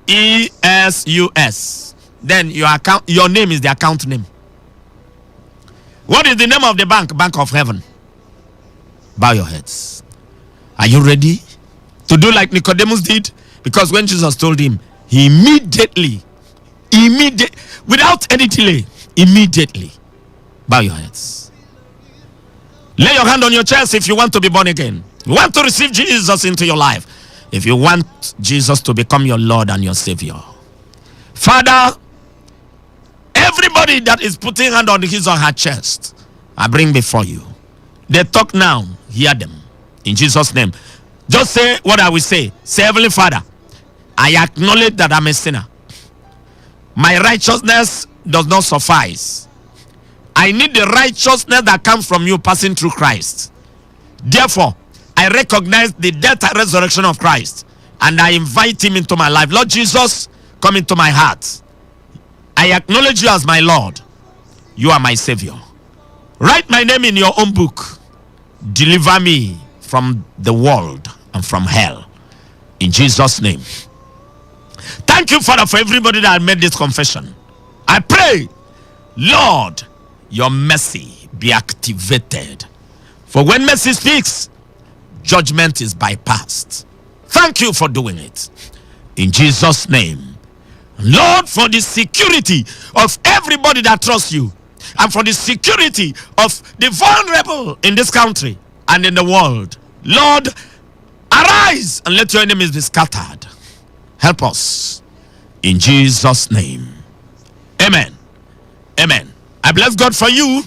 JESUS. Then your name is the account name. What is the name of the bank? Bank of Heaven. Bow your heads. Are you ready to do like Nicodemus did? Because when Jesus told him, he immediately, without any delay, immediately, bow your heads. Lay your hand on your chest if you want to be born again. You want to receive Jesus into your life. If you want Jesus to become your Lord and your Savior. Father, everybody that is putting hand on his or her chest, I bring before you. They talk now, hear them. In Jesus' name. Just say what I will say. Say, Heavenly Father, I acknowledge that I'm a sinner. My righteousness does not suffice. I need the righteousness that comes from you passing through Christ. Therefore, I recognize the death and resurrection of Christ, and I invite him into my life. Lord Jesus, come into my heart. I acknowledge you as my Lord. You are my Savior. Write my name in your own book. Deliver me from the world and from hell. In Jesus' name. Thank you, Father, for everybody that made this confession. I pray, Lord, your mercy be activated. For when mercy speaks, judgment is bypassed. Thank you for doing it. In Jesus' name. Lord, for the security of everybody that trusts you, and for the security of the vulnerable in this country and in the world. Lord, arise and let your enemies be scattered. Help us in Jesus' name. Amen. Amen. I bless God for you.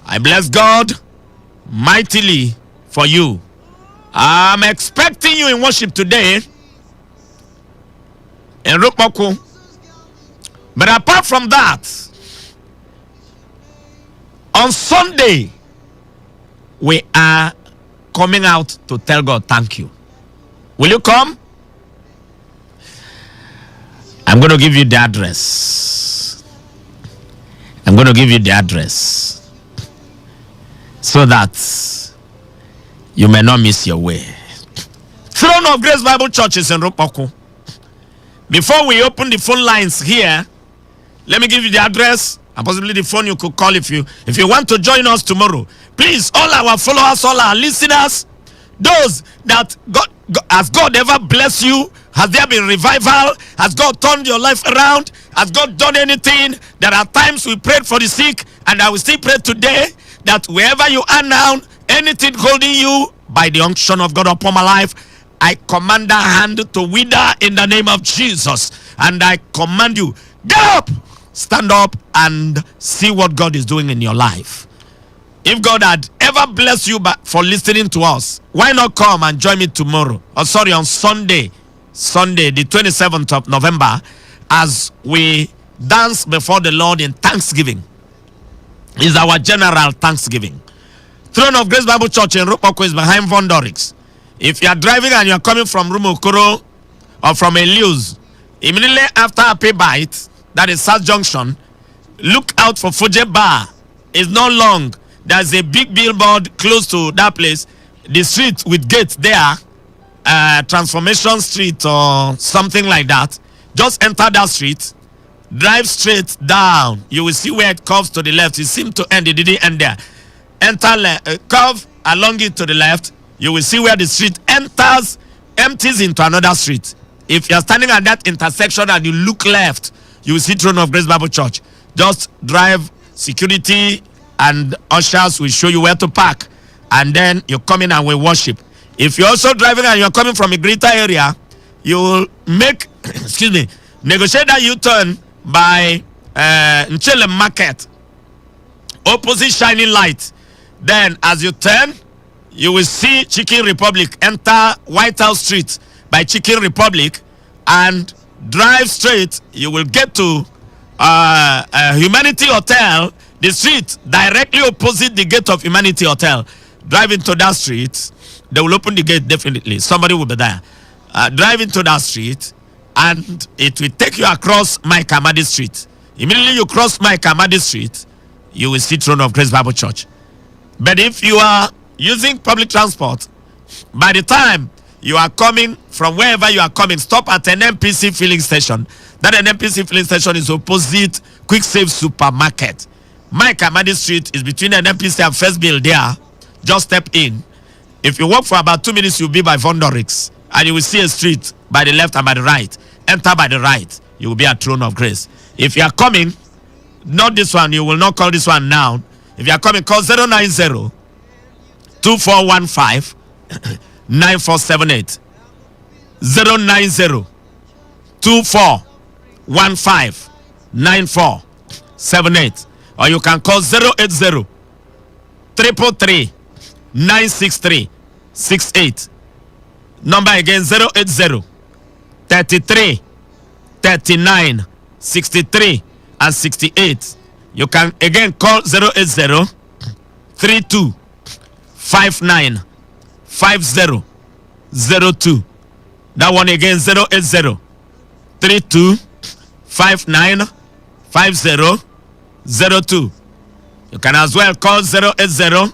I bless God mightily for you. I'm expecting you in worship today in Rukmoku. But apart from that, on Sunday, we are coming out to tell God thank you. Will you come? I'm going to give you the address. I'm going to give you the address so that you may not miss your way. Throne of Grace Bible Church is in Rukmoku. Before we open the phone lines here, let me give you the address and possibly the phone you could call if you want to join us tomorrow. Please, all our followers, all our listeners, those that has God ever blessed you? Has there been revival? Has God turned your life around? Has God done anything? There are times we prayed for the sick, and I will still pray today that wherever you are now, anything holding you by the unction of God upon my life, I command that hand to wither in the name of Jesus. And I command you, get up, stand up, and see what God is doing in your life. If God had ever blessed you for listening to us, why not come and join me tomorrow? On Sunday, the 27th of November, as we dance before the Lord in thanksgiving. Is our general thanksgiving. Throne of Grace Bible Church in Rukmoku is behind Vondorix. If you are driving and you are coming from Rumokoro or from Elius, immediately after Happy Bite, that is South Junction, look out for Fuji Bar. It's not long. There's a big billboard close to that place. The street with gates there, Transformation Street or something like that. Just enter that street, drive straight down. You will see where it curves to the left. It seemed to end. It didn't end there. Curve along it to the left. You will see where the street empties into another street. If you're standing at that intersection and you look left, you will see Throne of Grace Bible Church. Just drive. Security and ushers will show you where to park, and then you come in and we worship. If you're also driving and you're coming from a greater area, you will negotiate that U-turn by Nchele Market, opposite Shining Light. Then as you turn, you will see Chicken Republic. Enter White House Street by Chicken Republic and drive straight. You will get to Humanity Hotel, the street directly opposite the gate of Humanity Hotel. Drive into that street. They will open the gate definitely. Somebody will be there. Drive into that street and it will take you across Mike Amadi Street. Immediately you cross Mike Amadi Street, you will see Throne of Grace Bible Church. But if you are using public transport, by the time you are coming from wherever you are coming, stop at an NPC filling station. That NPC filling station is opposite Quick Save Supermarket. Mike Amadi Street is between an NPC and First Bill there. Just step in. If you walk for about 2 minutes, you'll be by Vondorix. And you will see a street by the left and by the right. Enter by the right. You will be at Throne of Grace. If you are coming, not this one, you will not call this one now. If you are coming, call 090 2415 9478. 090 2415 9478. Or you can call 080 333 963 68. Number again 080 33 39 63 and 68. You can again call 080 32 59 50 02. That one again 080 32 59 50 02. You can as well call 080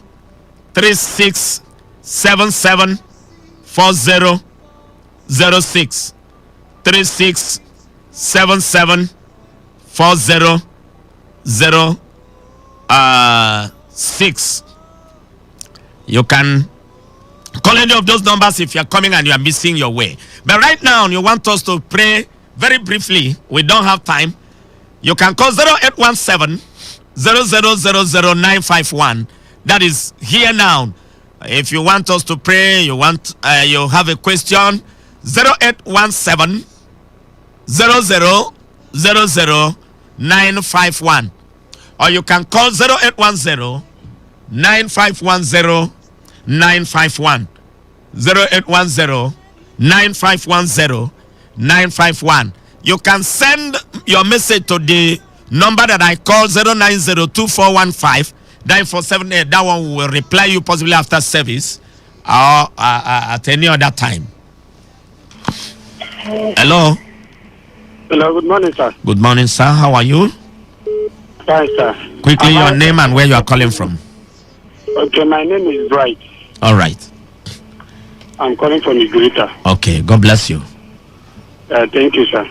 36 77 40 06. 36 77 40 06. You can call any of those numbers if you're coming and you are missing your way. But right now, you want us to pray very briefly. We don't have time. You can call 0817 0000951. That is here now. If you want us to pray, you have a question, 0817 0000951, or you can call 0810 9510 951, 0810 9510 951. You can send your message to the number that I call 09024159478. That one will reply you possibly after service or at any other time. Hello. Hello, good morning, sir. Good morning, sir. How are you? Fine, sir. Quickly, your name and where you are calling from. Okay, my name is Bright. All right. I'm calling from Igorita. Okay, God bless you. Thank you, sir.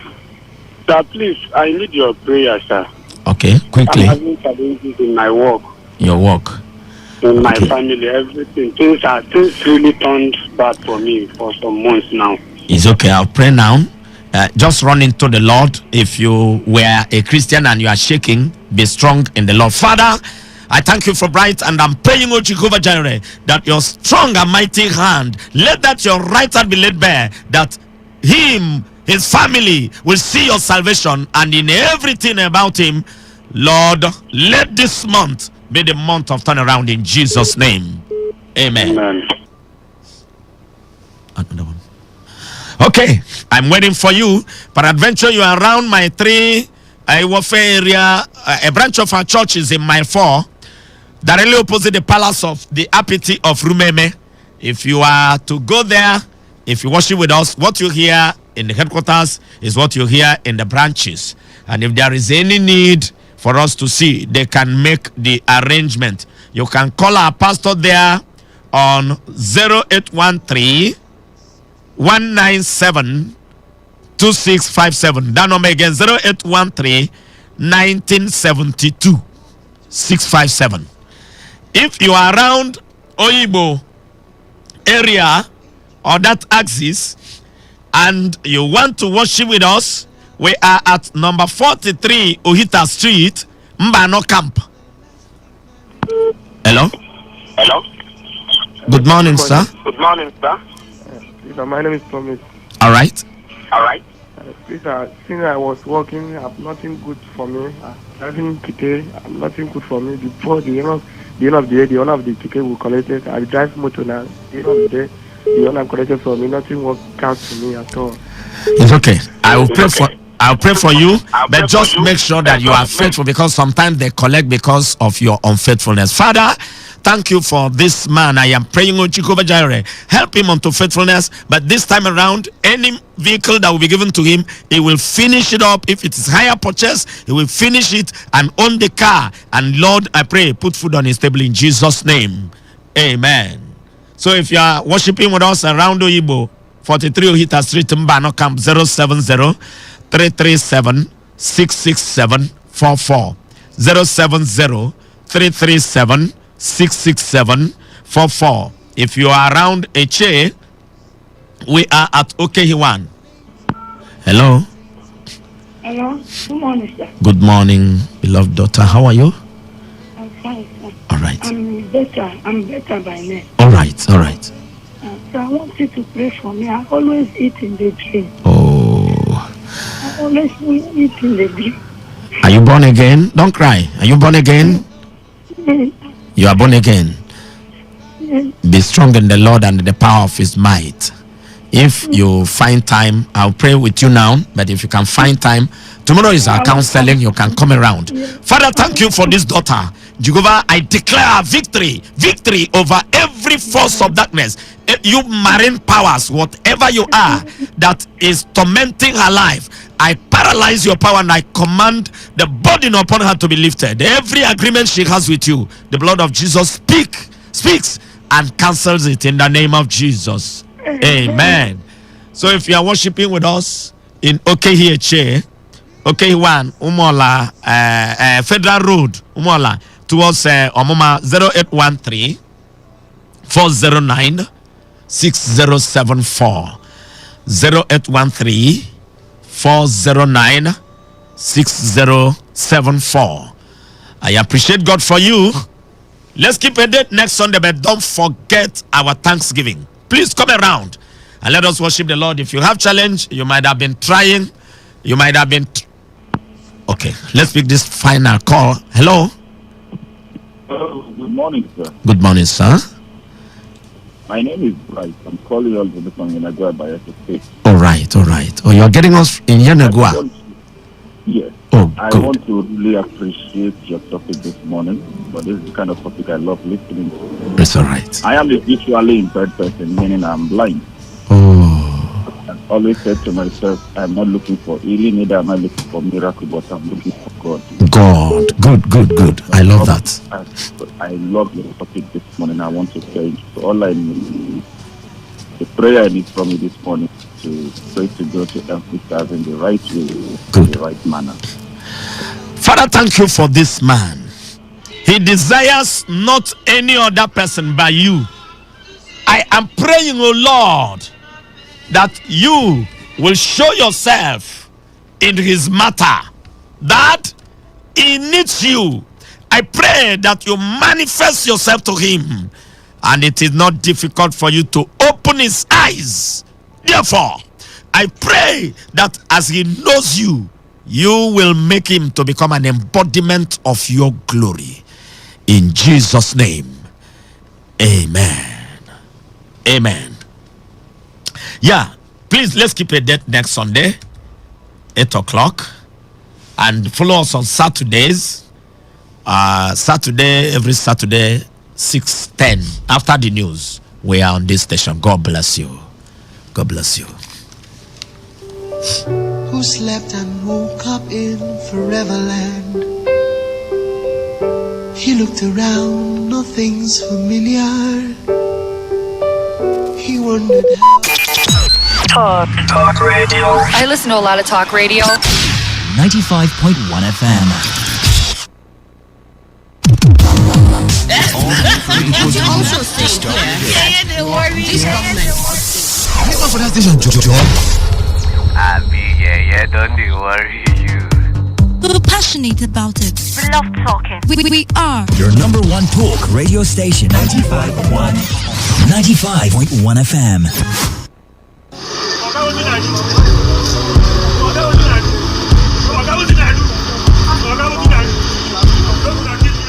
Sir, please, I need your prayer, sir. Okay, quickly. I'm having challenges in my work. Your work. In my family, everything. Things really turned bad for me for some months now. It's okay. I'll pray now. Just run into the Lord. If you were a Christian and you are shaking, be strong in the Lord. Father, I thank you for Bright, and I'm praying, O Jehovah Jireh, that your strong and mighty hand, let that your right hand be laid bare, that his family will see your salvation, and in everything about him, Lord, let this month be the month of turnaround in Jesus' name. Amen. Amen. Another one. Okay, I'm waiting for you. Peradventure, you are around my 3 warfare area. A branch of our church is in mile 4, directly opposite the palace of the Apity of Rumeme. If you are to go there, if you worship with us, what you hear in the headquarters is what you hear in the branches. And if there is any need for us to see, they can make the arrangement. You can call our pastor there on 0813 197 2657. That number again, 0813 1972 657. If you are around Oyibo area or that axis and you want to worship with us, we are at number 43 Ohita Street, Mbano Camp. Hello? Hello? Good morning, sir. Good morning, sir. My name is Thomas. All right. All right. Since I was working, nothing good for me. Having ticket, nothing good for me. Before the end of the day, the owner of the ticket will collect it. I drive motor now. The end of the day, the owner collected for me. Nothing works out to me at all. It's okay. I'll pray for you, but just make sure that you are faithful, because sometimes they collect because of your unfaithfulness. Father, thank you for this man. I am praying on Jehovah Jireh. Help him unto faithfulness. But this time around, any vehicle that will be given to him, he will finish it up. If it is higher purchase, he will finish it and own the car. And Lord, I pray, put food on his table in Jesus' name. Amen. So if you are worshiping with us around Oyibo, 43 Ohita Street, Mbano Camp, 070 337 66744. 070 337 66744. If you are around Eche, we are at Okehiwan. Hello. Hello. Good morning, sir. Good morning, beloved daughter. How are you? I'm fine, sir. All right. I'm better by now. All right. So I want you to pray for me. I always eat in the dream. Oh. I always eat in the dream. Are you born again? Don't cry. Are you born again? Yes. You are born again. Yes. Be strong in the Lord and the power of his might. If you find time, I'll pray with you now. But if you can find time, tomorrow is our counseling. You can come around. Father, thank you for this daughter. Jehovah, I declare victory over every force of darkness. You marine powers, whatever you are that is tormenting her life, I paralyze your power and I command the burden upon her to be lifted. Every agreement she has with you, the blood of Jesus speaks and cancels it in the name of Jesus. Amen. So if you are worshiping with us in OKHA, OK1 Umola, Federal Road, Umola, towards Omoma, 0813 409 6074. 0813 409 6074. I appreciate God for you. Let's keep a date next Sunday, but don't forget our Thanksgiving. Please come around and let us worship the Lord. If you have challenge, you might have been trying. You might have been... Okay, let's pick this final call. Hello? Good morning, sir. Good morning, sir. My name is Bryce. I'm calling you all from Yanagua by SSA. All right. Oh, you're getting us in Yanagua? Yes. Oh, I good. want to really appreciate your topic this morning, but this is the kind of topic I love listening to. It's all right. I am a visually impaired person, meaning I'm blind. Oh. I've always said to myself, I'm not looking for healing, neither am I looking for miracle, but I'm looking for God. God. Good. I love that. I love your topic this morning. I want to thank you. So all I need, the prayer I need from you this morning to pray to God to help me serve in the right way, in the right manner. Father, thank you for this man. He desires not any other person but you. I am praying, oh Lord, that you will show yourself in his matter, that he needs you. I pray that you manifest yourself to him, and it is not difficult for you to open his eyes. Therefore, I pray that as he knows you, you will make him to become an embodiment of your glory. In Jesus' name, amen. Amen. Yeah, please, let's keep a date next Sunday, 8 o'clock. And follow us on Saturdays. Every Saturday, 6:10. After the news, we are on this station. God bless you. God bless you. Who slept and woke up in forever land? He looked around, nothing's familiar. He wondered how. Talk radio. I listen to a lot of talk radio. 95.1 FM. You also sing here. Don't worry. This government. For that station, don't worry you. We're passionate about it. We love talking. We are Your number one talk radio station, 95.1 FM.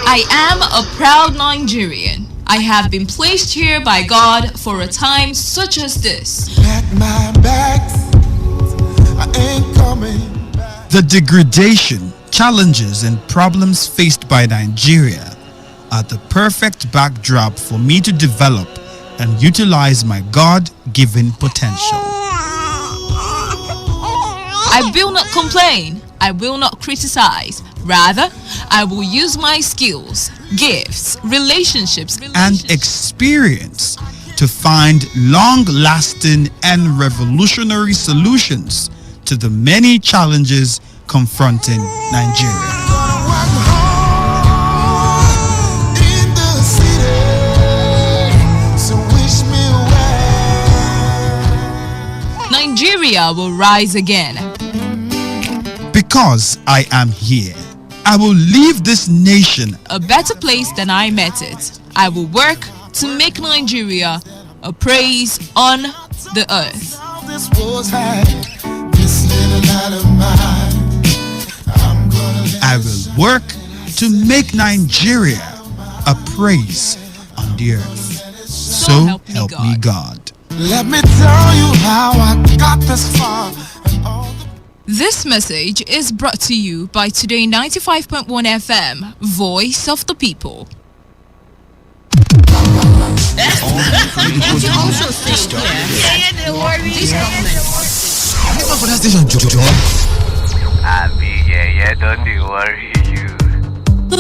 I am a proud Nigerian. I have been placed here by God for a time such as this. The degradation, challenges, and problems faced by Nigeria are the perfect backdrop for me to develop and utilize my God-given potential. I will not complain. I will not criticize. Rather, I will use my skills, gifts, relationships, and experience to find long-lasting and revolutionary solutions to the many challenges confronting Nigeria. Nigeria will rise again. Because I am here, I will leave this nation a better place than I met it. I will work to make Nigeria a praise on the earth. I will work to make Nigeria a praise on the earth. So help me God. Let me tell you how I got this far. This message is brought to you by Today 95.1 FM, Voice of the People. You also sing here. Don't worry. This government. For that station, don't worry you.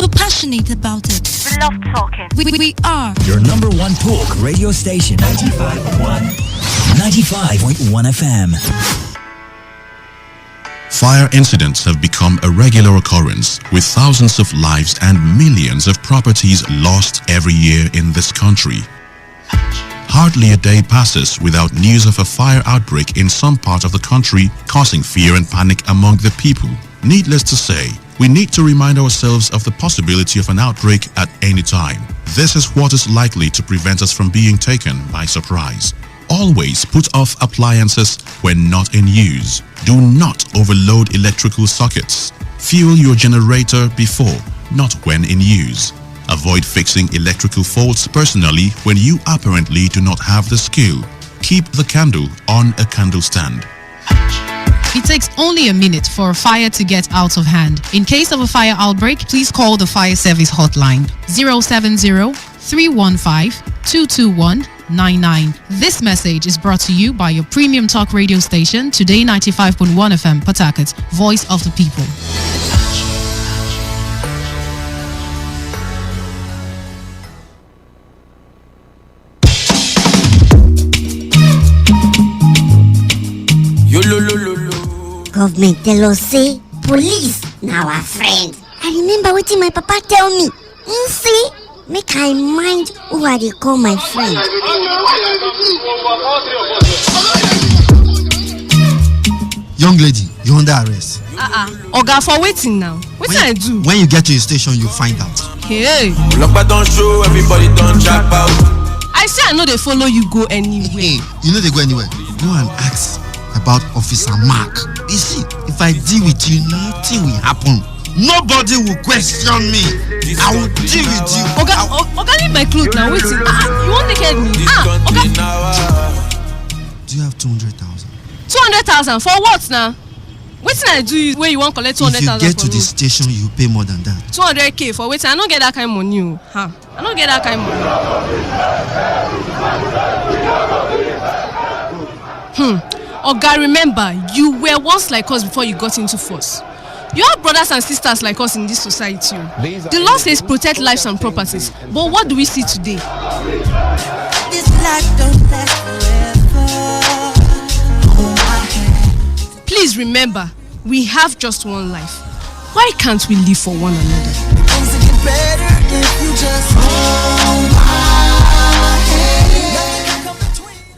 we're passionate about it. We love talking. We are Your number one talk radio station, 95.1 FM. Fire incidents have become a regular occurrence, with thousands of lives and millions of properties lost every year in this country. Hardly a day passes without news of a fire outbreak in some part of the country, causing fear and panic among the people. Needless to say, We need to remind ourselves of the possibility of an outbreak at any time. This is what is likely to prevent us from being taken by surprise. Always put off appliances when not in use. Do not overload electrical sockets. Fuel your generator before, not when in use. Avoid fixing electrical faults personally when you apparently do not have the skill. Keep the candle on a candle stand. It takes only a minute for a fire to get out of hand. In case of a fire outbreak, please call the fire service hotline 070-315-221-99. This message is brought to you by your premium talk radio station, Today 95.1 FM, Port Harcourt, voice of the people. Government tell us say police now our friend. I remember what my papa tell me. He say make I mind who I dey call my friend. Young lady, you under arrest. Oga, for waiting now. What I do? When you get to the station, you find out. Hey. Look, don't show everybody don't drop out. I say I know they follow you go anywhere. Hey, you know they go anywhere. Go and ask about Officer Mark. You see, if I deal with you, nothing will happen. Nobody will question me. I will deal with you. Oga, leave my clothes now. Wait. You won't naked me. Oga. Do you have 200,000? 200,000 for what now? Wetin I do where you want collect 200,000? If you get to the station, you pay more than that. 200k for waiting. I don't get that kind of money. I don't get that kind of money. Oga, remember, you were once like us before you got into force. You have brothers and sisters like us in this society. The law says protect lives and properties. But what do we see today? This life don't last forever. Please remember, we have just one life. Why can't we live for one another? Things will get better if you just hold my hand.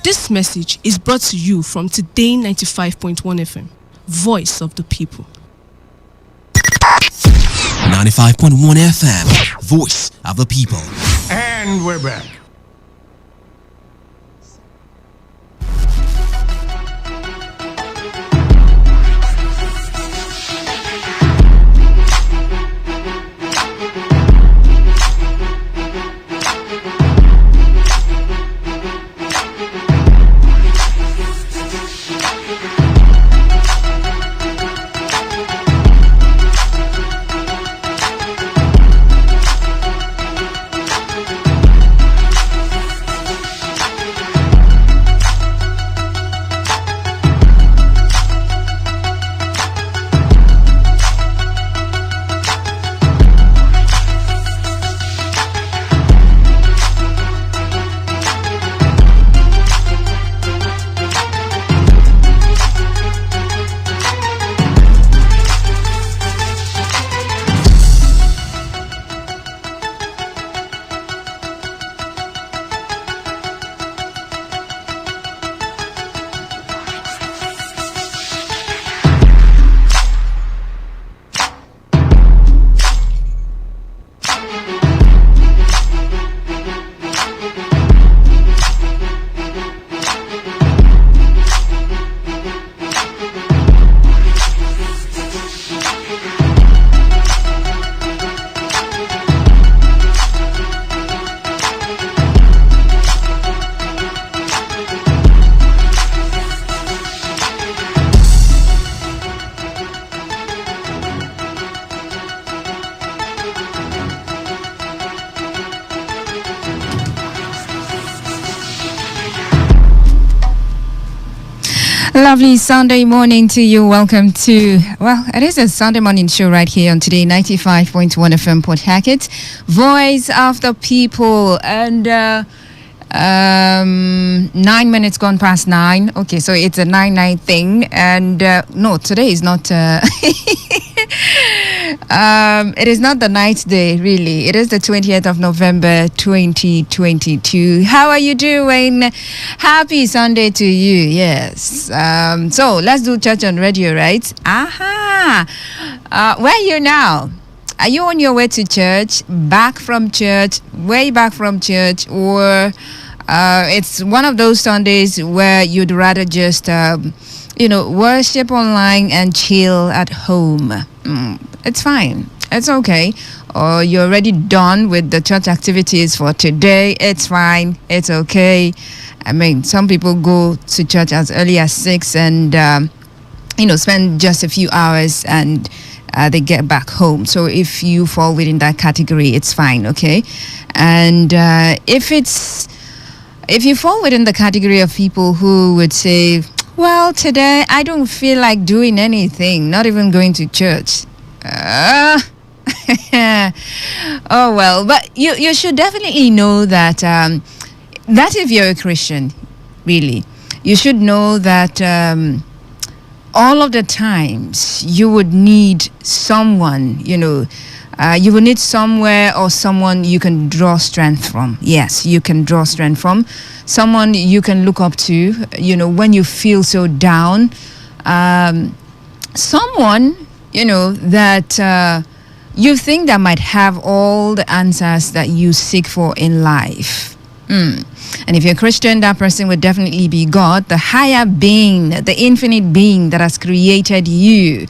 This message is brought to you from Today 95.1 FM, voice of the people. 95.1 FM, voice of the people. And we're back. Lovely Sunday morning to you. Welcome to, well, it is a Sunday morning show right here on Today 95.1 FM Port Harcourt, voice of the people. And 9 minutes gone past 9. Okay, so it's a 9-9 thing. And no, today is not it is not the 9th day, really. It is the 20th of November 2022. How are you doing? Happy Sunday to you. Yes. So let's do church on radio, right? Aha. Where are you now? Are you on your way to church, back from church, way back from church, or it's one of those Sundays where you'd rather just, worship online and chill at home? It's fine. It's okay. Or you're already done with the church activities for today. It's fine. It's okay. I mean, some people go to church as early as 6 and, spend just a few hours and they get back home. So if you fall within that category, it's fine, okay? And if you fall within the category of people who would say, well, today I don't feel like doing anything, not even going to church. Oh, well, but you should definitely know that that if you're a Christian, really, you should know that all of the times you would need someone, you would need somewhere or someone you can draw strength from. Yes, you can draw strength from. Someone you can look up to, when you feel so down. Someone, that you think that might have all the answers that you seek for in life. And if you're a Christian, that person would definitely be God, the higher being, the infinite being that has created you.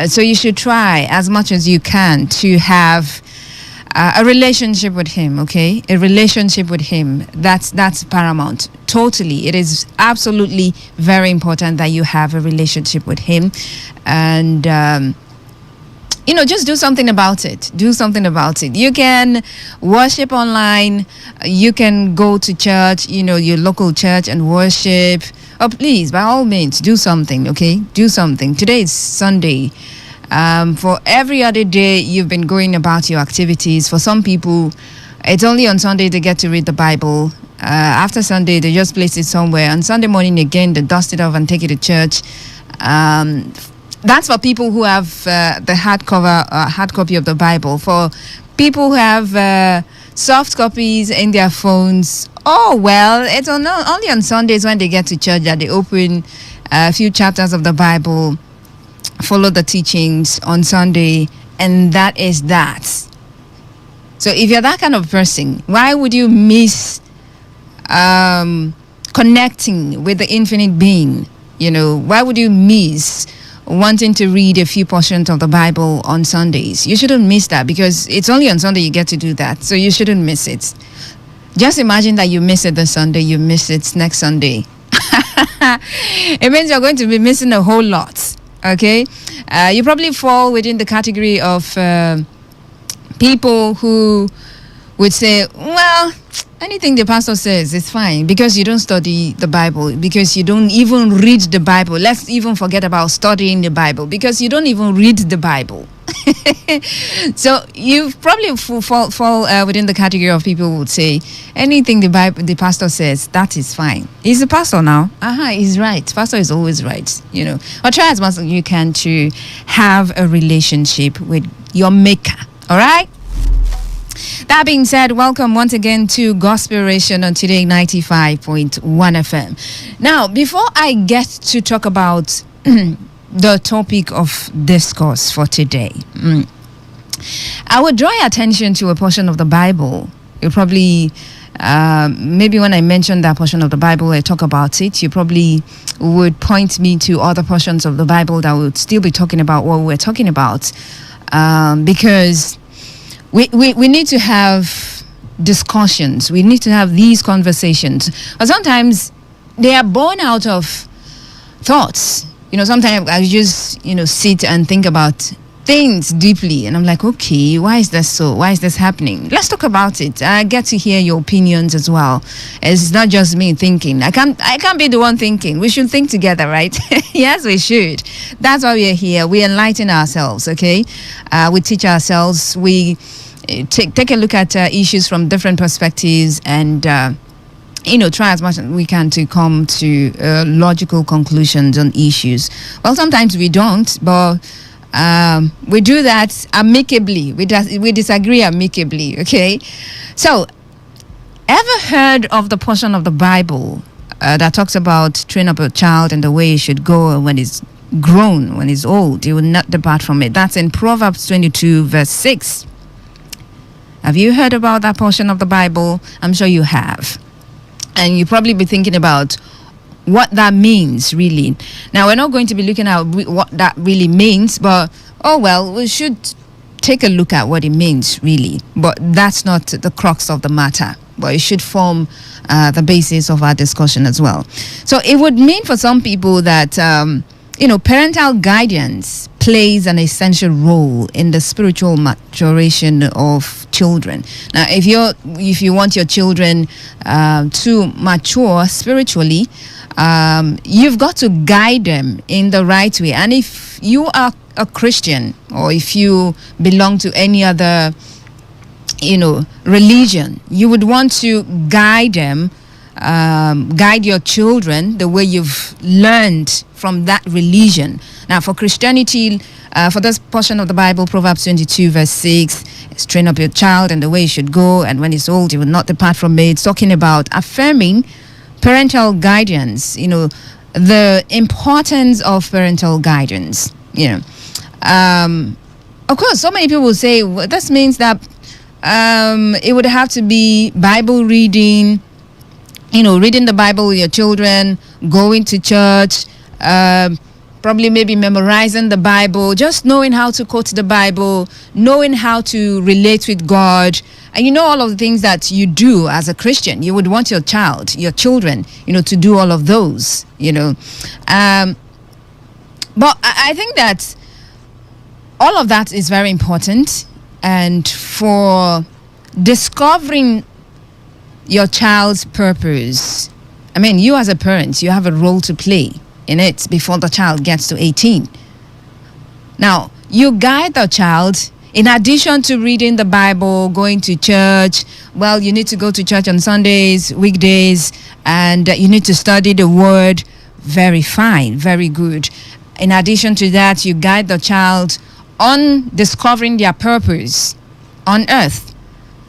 So you should try as much as you can to have a relationship with him, okay? A relationship with him. That's paramount. Totally. It is absolutely very important that you have a relationship with him. And just do something about it. Do something about it. You can worship online. You can go to church, your local church and worship. Oh, please, by all means, do something, okay? Do something. Today is Sunday. For every other day, you've been going about your activities. For some people, it's only on Sunday they get to read the Bible. After Sunday, they just place it somewhere. On Sunday morning, again, they dust it off and take it to church. That's for people who have the hard copy of the Bible. For people who have soft copies in their phones, it's only on Sundays when they get to church that they open a few chapters of the Bible, follow the teachings on Sunday, and that is that. So if you're that kind of person, why would you miss connecting with the infinite being? Why would you miss wanting to read a few portions of the Bible on Sundays? You shouldn't miss that, because it's only on Sunday you get to do that. So you shouldn't miss it. Just imagine that you miss it this Sunday, you miss it next Sunday. It means you're going to be missing a whole lot. Okay? You probably fall within the category of people who would say, well, anything the pastor says is fine, because you don't study the Bible, because you don't even read the Bible. Let's even forget about studying the Bible, because you don't even read the Bible. So you probably fall within the category of people who would say anything the pastor says, that is fine. He's a pastor now. He's right. Pastor is always right. Or try as much as you can to have a relationship with your maker. All right. That being said, welcome once again to Gospiration on Today 95.1 FM. Now, before I get to talk about the topic of discourse for today, I would draw your attention to a portion of the Bible. You probably, maybe when I mention that portion of the Bible, I talk about it, you probably would point me to other portions of the Bible that would still be talking about what we're talking about, because we need to have discussions. We need to have these conversations. But sometimes they are born out of thoughts. Sometimes I just, sit and think about things deeply. And I'm like, okay, why is this so? Why is this happening? Let's talk about it. I get to hear your opinions as well. It's not just me thinking. I can't be the one thinking. We should think together, right? Yes, we should. That's why we are here. We enlighten ourselves, okay? We teach ourselves. We take a look at issues from different perspectives and try as much as we can to come to logical conclusions on issues. Well, sometimes we don't, but we do that amicably. We disagree amicably, okay? So, ever heard of the portion of the Bible that talks about train up a child and the way he should go, and when he's grown, when he's old, he will not depart from it. That's in Proverbs 22 verse 6. Have you heard about that portion of the Bible? I'm sure you have. And you probably be thinking about what that means, really. Now, we're not going to be looking at what that really means, but, oh well, we should take a look at what it means, really. But that's not the crux of the matter. But it should form the basis of our discussion as well. So it would mean for some people that, parental guidance plays an essential role in the spiritual maturation of children. Now, if you want your children to mature spiritually, you've got to guide them in the right way. And if you are a Christian, or if you belong to any other religion, you would want to guide them, guide your children the way you've learned from that religion. Now, for Christianity, for this portion of the Bible, Proverbs 22 verse 6, train up your child in the way he should go, and when he's old, he will not depart from it. It's talking about affirming parental guidance, the importance of parental guidance. Of course, so many people will say, well, this means that it would have to be Bible reading, reading the Bible with your children, going to church, probably maybe memorizing the Bible, just knowing how to quote the Bible, knowing how to relate with God, and all of the things that you do as a Christian. You would want your children, to do all of those, But I think that all of that is very important, and for discovering your child's purpose, you as a parent, you have a role to play in it before the child gets to 18. Now, you guide the child. In addition to reading the Bible, going to church, well, you need to go to church on Sundays, weekdays, and you need to study the Word. Very fine, very good. In addition to that, you guide the child on discovering their purpose on earth,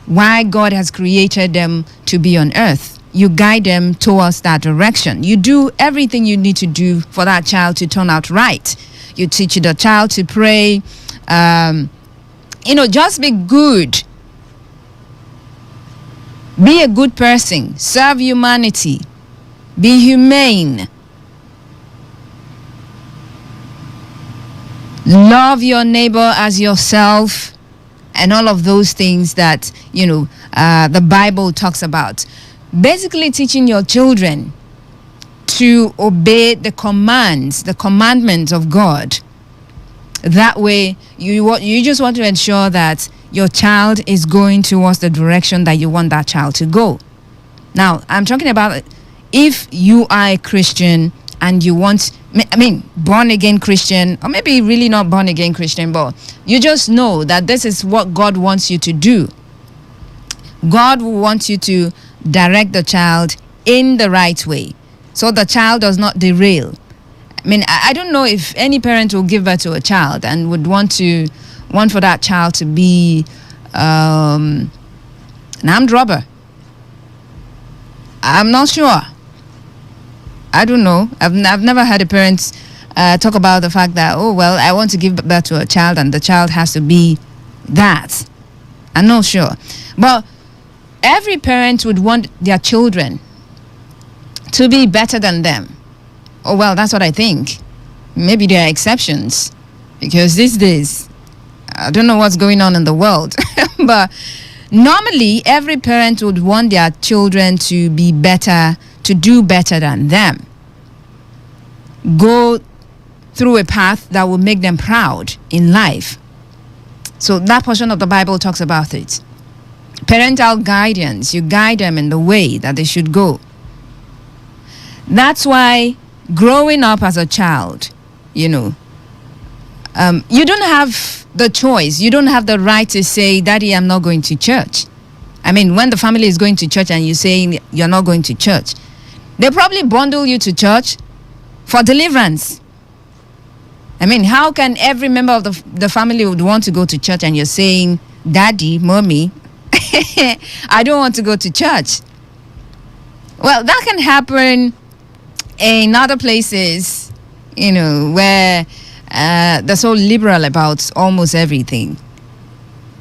why God has created them to be on earth. You guide them towards that direction. You do everything you need to do for that child to turn out right. You teach the child to pray. Just be good. Be a good person. Serve humanity. Be humane. Love your neighbor as yourself. And all of those things that, the Bible talks about. Basically teaching your children to obey the commandments of God. That way, you just want to ensure that your child is going towards the direction that you want that child to go. Now, I'm talking about if you are a Christian and you want, born again Christian, or maybe really not born again Christian, but you just know that this is what God wants you to do. God will want you to direct the child in the right way, so the child does not derail. I don't know if any parent will give birth to a child and would want for that child to be an armed robber. I'm not sure. I don't know. I've never heard a parent talk about the fact that, oh, well, I want to give birth to a child and the child has to be that. I'm not sure. But every parent would want their children to be better than them. Oh, well, that's what I think. Maybe there are exceptions, because these days, I don't know what's going on in the world. But normally, every parent would want their children to be better, to do better than them. Go through a path that will make them proud in life. So that portion of the Bible talks about it. Parental guidance, you guide them in the way that they should go. That's why growing up as a child, you don't have the choice. You don't have the right to say, Daddy, I'm not going to church. When the family is going to church and you're saying you're not going to church, they probably bundle you to church for deliverance. How can every member of the family would want to go to church and you're saying, Daddy, Mommy, I don't want to go to church? Well, that can happen in other places where they're so liberal about almost everything.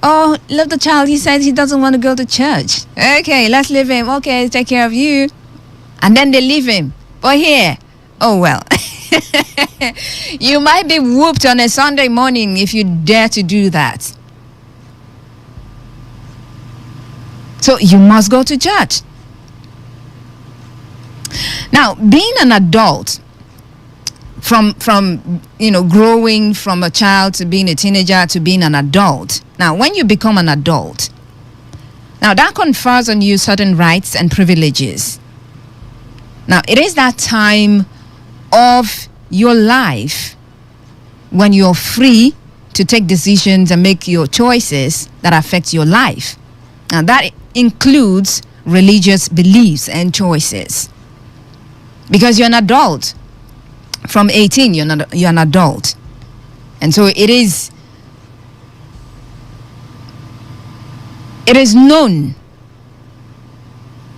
Oh, love the child. He said he doesn't want to go to church. Okay, let's leave him. Okay, take care of you. And then they leave him. But here, oh well. You might be whooped on a Sunday morning if you dare to do that. So you must go to church. Now, being an adult, from growing from a child to being a teenager to being an adult. Now, when you become an adult, now that confers on you certain rights and privileges. Now, it is that time of your life when you're free to take decisions and make your choices that affect your life. Now, that includes religious beliefs and choices. Because you're an adult. From 18, you're an adult. And so it is known,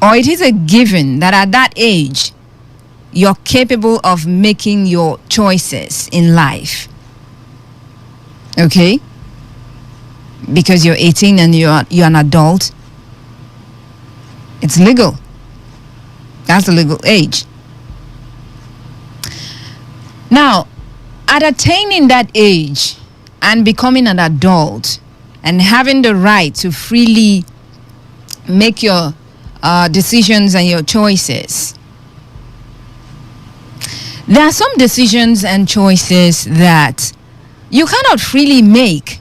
or it is a given, that at that age, you're capable of making your choices in life. Okay? Because you're 18 and you're an adult, it's legal. That's the legal age. Now, at attaining that age and becoming an adult and having the right to freely make your decisions and your choices, there are some decisions and choices that you cannot freely make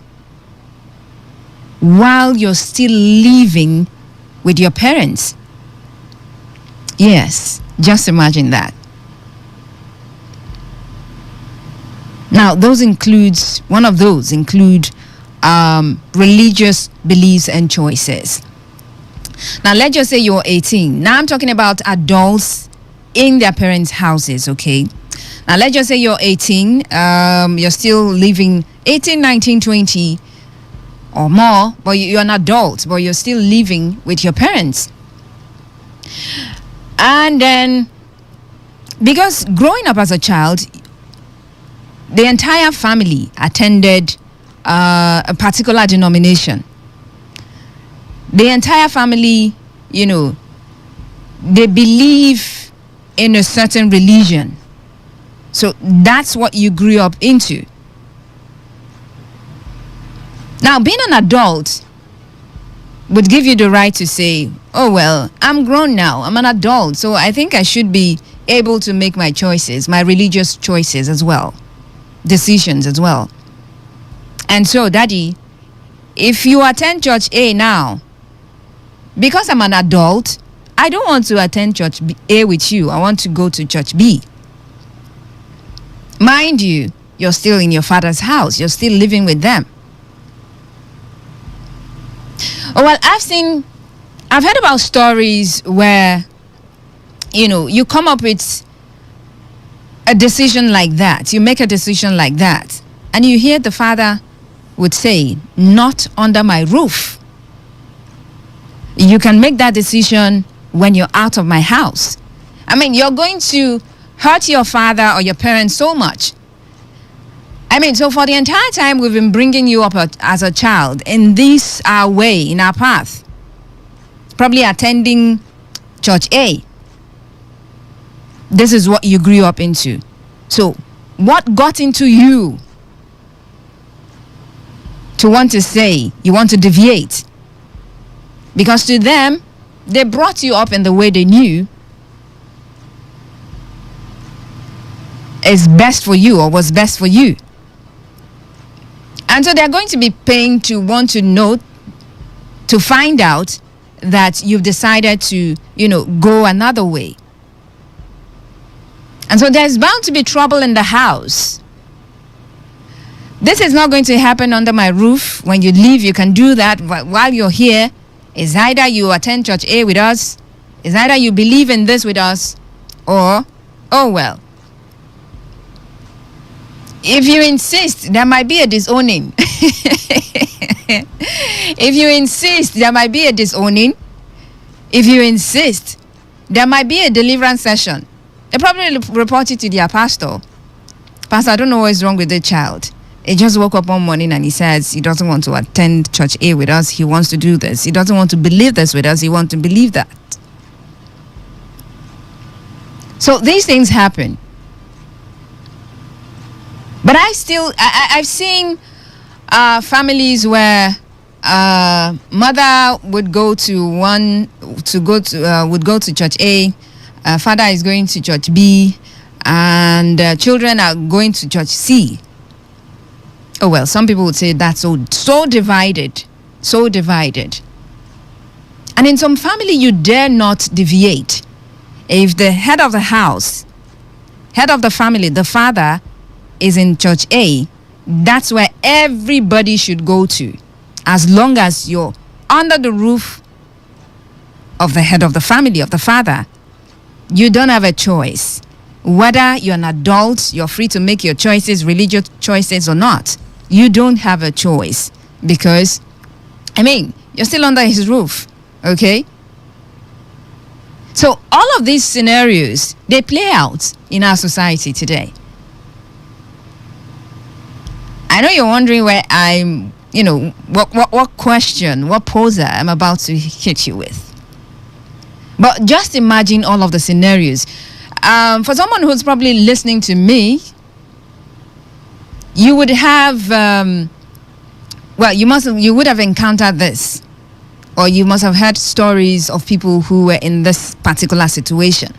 while you're still living with your parents. Yes, just imagine that. Now, one of those include religious beliefs and choices. Now, let's just say you're 18. Now, I'm talking about adults in their parents' houses, okay? Now, let's just say you're 18. You're still living 18, 19, 20 or more, but you're an adult, but you're still living with your parents. And then, because growing up as a child, the entire family attended a particular denomination. The entire family, they believe in a certain religion. So that's what you grew up into. Now, being an adult would give you the right to say, oh, well, I'm grown now. I'm an adult. So I think I should be able to make my choices, my religious choices as well. Decisions as well. And so, Daddy, if you attend church A now, because I'm an adult, I don't want to attend church A with you. I want to go to church B. Mind you, you're still in your father's house. You're still living with them. Oh, well, I've heard about stories where, you come up with a decision like that. You make a decision like that. And you hear the father would say, not under my roof. You can make that decision when you're out of my house. I mean, you're going to hurt your father or your parents so much. I mean, so for the entire time we've been bringing you up as a child in this our way, in our path, probably attending church A. This is what you grew up into. So, what got into you to want to say you want to deviate? Because to them, they brought you up in the way they knew is best for you or was best for you. And so they're going to be paying to want to know, to find out that you've decided to, go another way. And so there's bound to be trouble in the house. This is not going to happen under my roof. When you leave, you can do that. While you're here, it's either you attend church A with us, it's either you believe in this with us, or, oh well. If you insist, there might be a disowning. If you insist, there might be a disowning. If you insist, there might be a deliverance session. They probably report it to their pastor. Pastor, I don't know what is wrong with the child. He just woke up one morning and he says he doesn't want to attend church A with us. He wants to do this. He doesn't want to believe this with us. He wants to believe that. So these things happen. But I've seen families where mother would go to church A, father is going to church B, and children are going to church C. Oh well, some people would say that's so divided. And in some family, you dare not deviate. If the head of the house, head of the family, the father is in church A, that's where everybody should go to. As long as you're under the roof of the head of the family, of the father, you don't have a choice. Whether you're an adult, you're free to make your choices, religious choices or not. You don't have a choice because, you're still under his roof, okay? So all of these scenarios, they play out in our society today. I know you're wondering where I'm, what question, what poser I'm about to hit you with. But just imagine all of the scenarios. For someone who's probably listening to me, you would have, you would have encountered this, or you must have heard stories of people who were in this particular situation.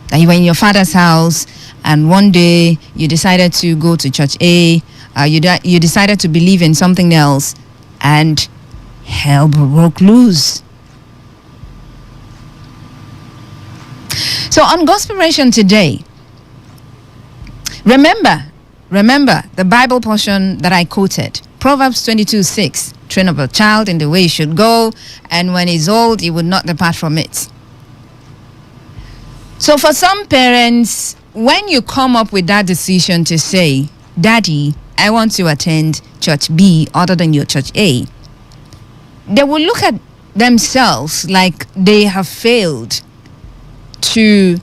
That you were in your father's house, and one day you decided to go to church A, you decided to believe in something else, and hell broke loose. So on Gospelration today, remember the Bible portion that I quoted, Proverbs 22:6, train up a child in the way he should go, and when he's old, he would not depart from it. So for some parents, when you come up with that decision to say, Daddy, I want to attend church B other than your church A, they will look at themselves like they have failed to,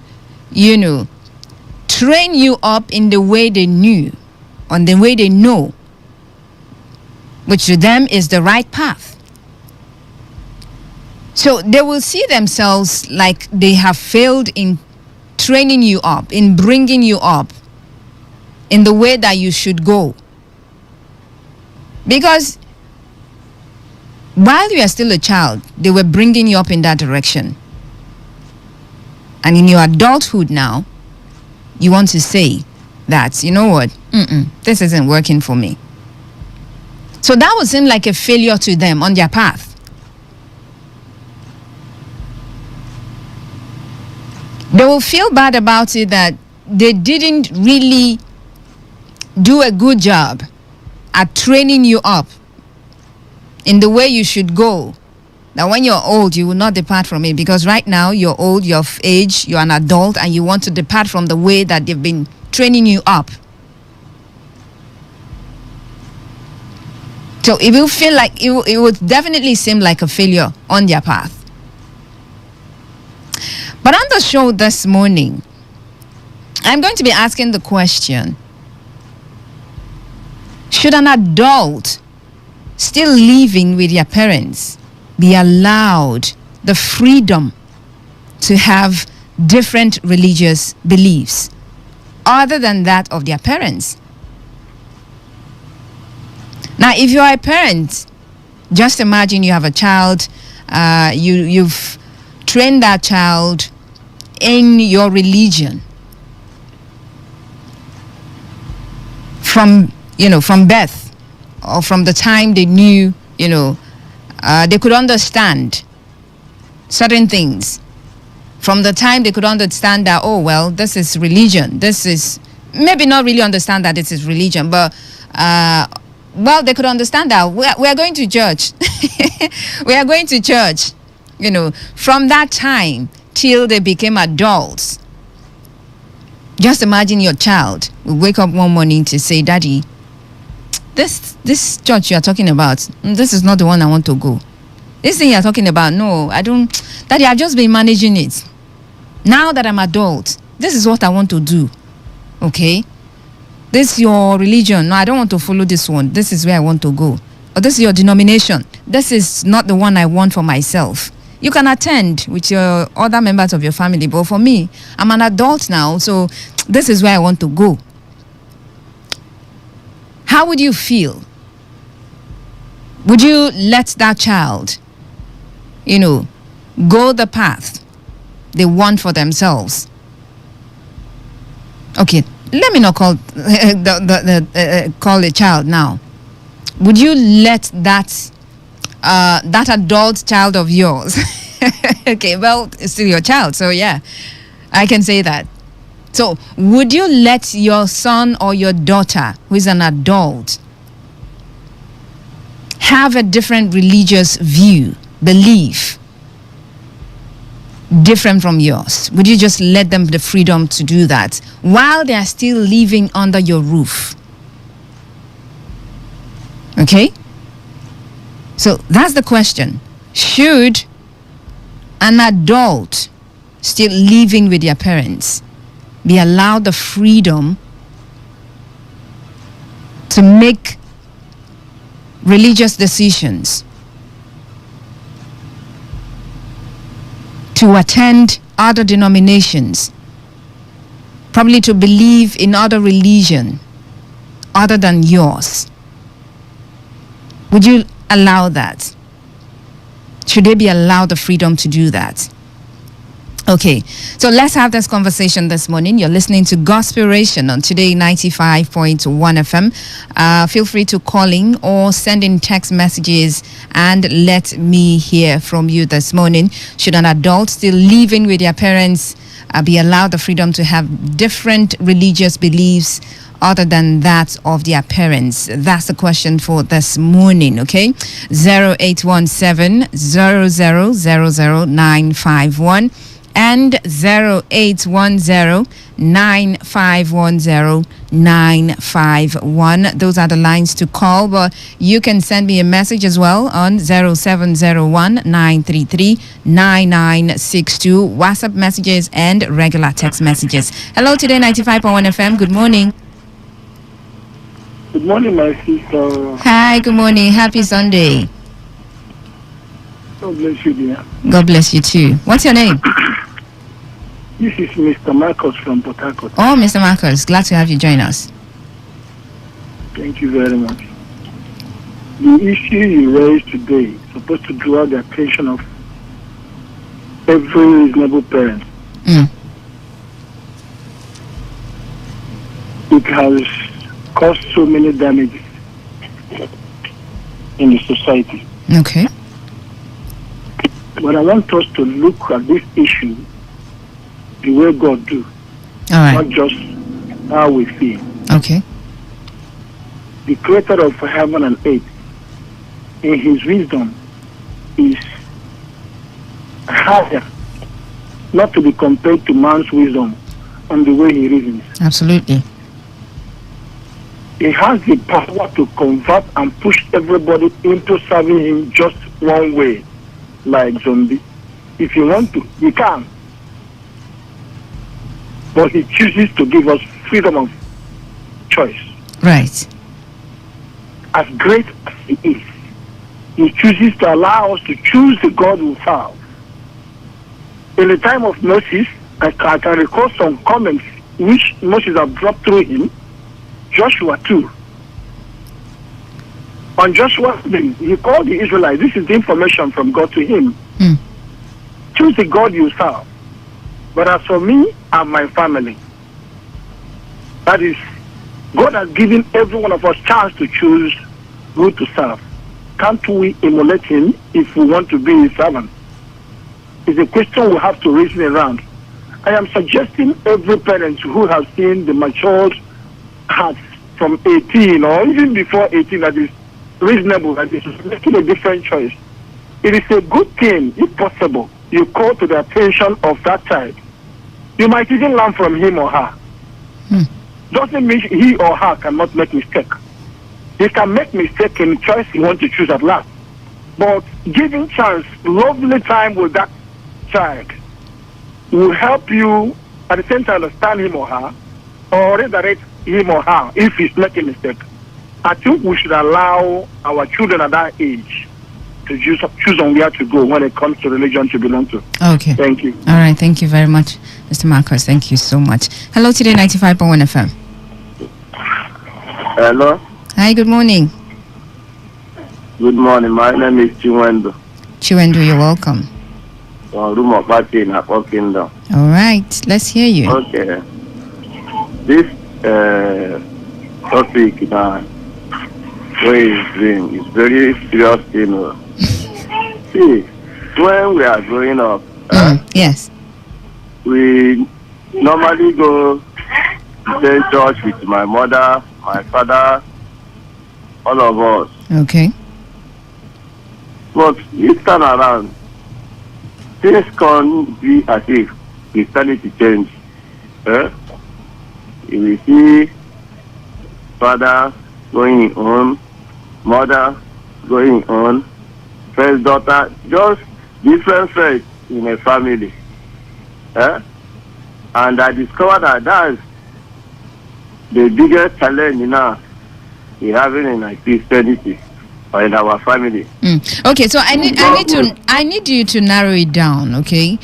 train you up in the way they knew, on the way they know, which to them is the right path. So they will see themselves like they have failed in training you up, in bringing you up in the way that you should go. Because while you are still a child, they were bringing you up in that direction. And in your adulthood now, you want to say that, you know what, this isn't working for me. So that would seem like a failure to them on their path. They will feel bad about it, that they didn't really do a good job at training you up in the way you should go. That when you're old, you will not depart from it, because right now you're old, you're of age, you're an adult, and you want to depart from the way that they've been training you up. So it will feel like, it would definitely seem like a failure on their path. But on the show this morning, I'm going to be asking the question, should an adult still living with their parents be allowed the freedom to have different religious beliefs other than that of their parents? Now, if you are a parent, just imagine you have a child, you've trained that child in your religion from birth, or from the time they knew, they could understand certain things. From the time they could understand that, oh, well, this is religion. This is, maybe not really understand that this is religion, but, they could understand that we are going to church. We are going to church, from that time till they became adults. Just imagine your child will wake up one morning to say, Daddy, this church you are talking about, this is not the one I want to go. This thing you are talking about, no, I don't. Daddy, I've just been managing it. Now that I'm adult, this is what I want to do. Okay? This is your religion. No, I don't want to follow this one. This is where I want to go. Or this is your denomination. This is not the one I want for myself. You can attend with your other members of your family, but for me, I'm an adult now, so this is where I want to go. How would you feel? Would you let that child, go the path they want for themselves? Okay, let me not call call a child now. Would you let that adult child of yours? Okay, well, it's still your child, so yeah, I can say that. So, would you let your son or your daughter, who is an adult, have a different religious view, belief, different from yours? Would you just let them the freedom to do that while they are still living under your roof? Okay? So that's the question. Should an adult still living with their parents be allowed the freedom to make religious decisions, to attend other denominations, probably to believe in other religion other than yours? Would you allow that? Should they be allowed the freedom to do that? Okay, so let's have this conversation this morning. You're listening to Gospiration on Today 95.1 FM. Feel free to call in or send in text messages and let me hear from you this morning. Should an adult still living with their parents be allowed the freedom to have different religious beliefs other than that of their parents? That's the question for this morning, okay? 0817 0000951 and 0810 9510 951. Those are the lines to call, but you can send me a message as well on 0701 933 9962. WhatsApp messages and regular text messages. Hello, Today 95.1 FM. Good morning. Good morning, my sister. Hi, good morning. Happy Sunday. God bless you, dear. God bless you too. What's your name? This is Mr. Marcus from Port Harcourt. Oh, Mr. Marcus, glad to have you join us. Thank you very much. The issue you raised today is supposed to draw the attention of every reasonable parent. It has caused so many damages in the society. Okay. But I want us to look at this issue the way God do. All right. Not just how we feel. Okay. The creator of heaven and earth, in his wisdom, is higher, not to be compared to man's wisdom on the way he reasons. Absolutely. He has the power to convert and push everybody into serving him just one way, like zombie. If you want to, he can. But he chooses to give us freedom of choice. Right. As great as he is, he chooses to allow us to choose the God we serve. In the time of Moses, I can recall some comments which Moses have dropped through him. Joshua 2. On Joshua, he called the Israelites. This is the information from God to him. Choose the God you serve. But as for me and my family, that is, God has given every one of us chance to choose who to serve. Can't we emulate him if we want to be his servant? It's a question we have to reason around. I am suggesting every parent who has seen the matured heart from 18 or even before 18 that is reasonable, that is making a different choice. It is a good thing, if possible, you call to the attention of that child. You might even learn from him or her. Doesn't mean he or her cannot make mistake. He can make mistake in the choice he wants to choose at last. But giving chance, lovely time with that child will help you at the same time understand him or her, or redirect him or her if he's making a mistake. I think we should allow our children at that age to choose on where to go when it comes to religion to belong to. Okay. Thank you. All right. Thank you very much, Mr. Marcus. Thank you so much. Hello, Today 95.1 FM. Hello. Hi, good morning. Good morning. My name is Chiwendo. Chiwendo, you're welcome. Room of party in Akwa Kingdom. All right. Let's hear you. Okay. This topic now, where is doing is very serious, you know. See, when we are growing up, yes, we normally go to the church with my mother, my father, all of us. Okay. But this time around, things can't be as if Christianity change. You will see father going on, mother going on, first daughter, just different faith in a family. And I discovered that that's the biggest challenge now we're having in our Christianity or in our family. Okay, so I need you to narrow it down, okay?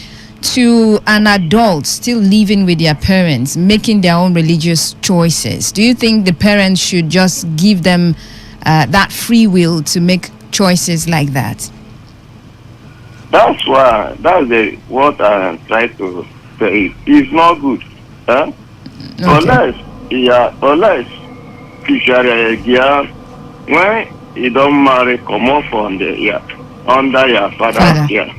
To an adult still living with their parents, making their own religious choices. Do you think the parents should just give them that free will to make choices like that? That's what I'm trying to say. It's not good. Okay. Unless when you don't marry, come off from under your father's care.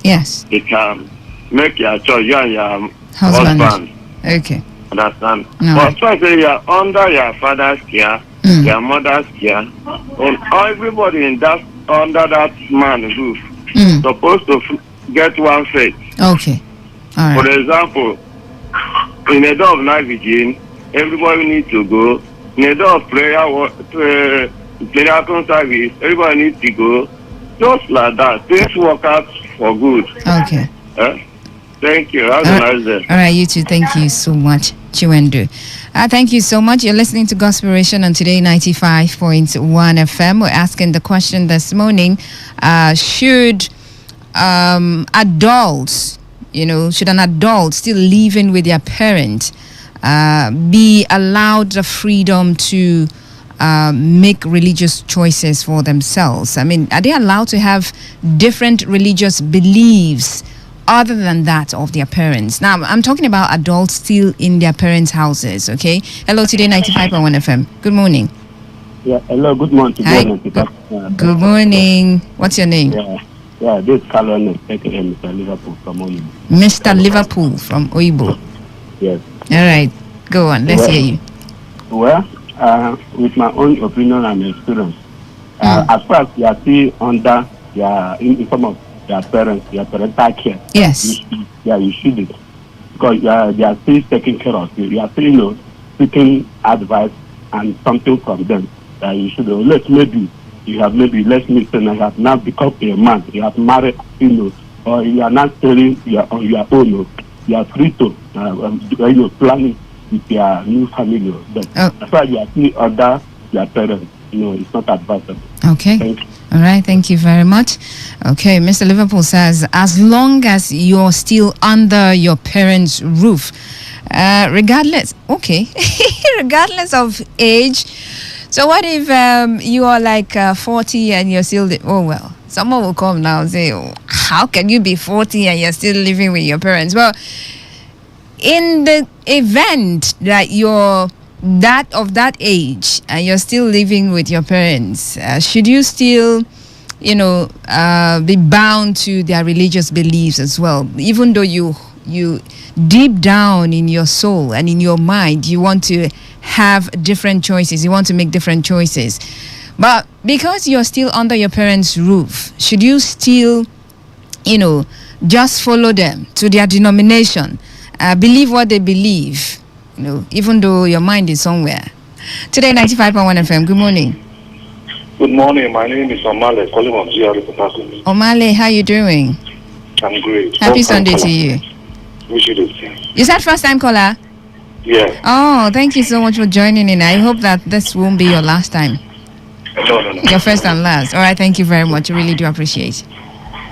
Yes. You can make your choice, you and your husband. Okay. Understand? No. But so you're under your father's care, your mother's care, and everybody in that under that man's roof supposed to get one faith. Okay. All right. For example, in a day of night vigil, everybody needs to go. In a day of prayer service, everybody needs to go. Just like that, things work out for good. Okay. Thank you. Have a nice day. All right, you too. Thank you so much, Chiwendu. Thank you so much. You're listening to Gospiration on Today 95.1 FM. We're asking the question this morning, should adults, should an adult still living with their parent be allowed the freedom to make religious choices for themselves? I mean, are they allowed to have different religious beliefs other than that of their parents? Now, I'm talking about adults still in their parents' houses, okay? Hello, Today 95.1 FM. Good morning. Yeah, hello, good morning. Hi. Good morning. What's your name? Yeah, this is Carlo, Mr. Liverpool from Oyibo. Mr. Liverpool from Oyibo. Yes. All right, go on. Let's hear you. Well, with my own opinion and experience, as far as you are still under in form of their parents, their parental care. Yes. You shouldn't, because they are still taking care of you. You are still, seeking advice and something from them. You should, maybe you have let's say you have now become a man. You have married, or you are not staying on your own. You are free to, planning with your new family. But as far as you are still under your parents, it's not advisable. Okay. Thank you. All right, thank you very much. Okay, Mr. Liverpool says, as long as you're still under your parents' roof, regardless regardless of age. So what if you are like 40 and you're still, someone will come now and say, how can you be 40 and you're still living with your parents? Well, in the event that you're that age and you're still living with your parents, should you still be bound to their religious beliefs as well, even though you deep down in your soul and in your mind you want to have different choices, you want to make different choices, but because you're still under your parents' roof, should you still just follow them to their denomination, believe what they believe, even though your mind is somewhere? Today 95.1 FM. Good morning. Good morning. My name is Omale, calling from GRA Port. Omale, how you doing? I'm great. Happy Sunday to you. Wish you the same. You said first time caller? Yeah. Oh, thank you so much for joining in. I hope that this won't be your last time. No. Your first and last. All right, thank you very much. I really do appreciate it.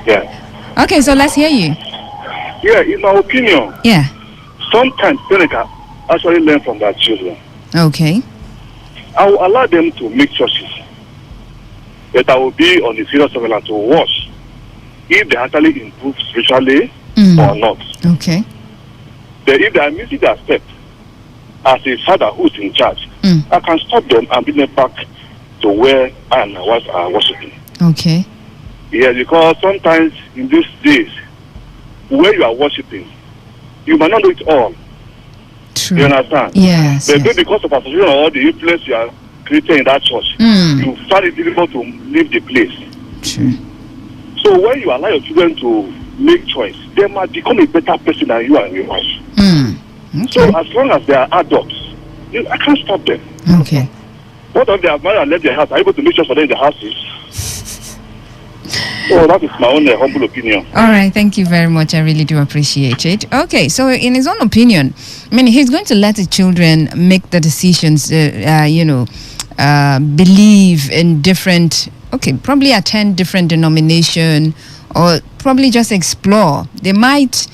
Yeah. Okay, so let's hear you. Yeah, in my opinion, Yeah. sometimes parents can actually learn from their children. Okay. I will allow them to make choices. But I will be on the serious level and to watch if they actually improve spiritually or not. Okay. But if they are missing their step, as a father who's in charge, I can stop them and bring them back to where I and my wife are worshiping. Okay. Yeah, because sometimes in these days, where you are worshiping, you might not know it all. True. You understand? Yes. But maybe because of association or the influence you are creating in that church, you find it difficult to leave the place. True. So when you allow your children to make choice, they might become a better person than you and your wife. Okay. So as long as they are adults, I can't stop them. Okay. What if they have married and left their house? Are you able to make sure for them in the houses? So that is my own humble opinion. All right, thank you very much. I really do appreciate it. Okay, so in his own opinion, I mean, he's going to let the children make the decisions, believe in different, probably attend different denomination or probably just explore. They might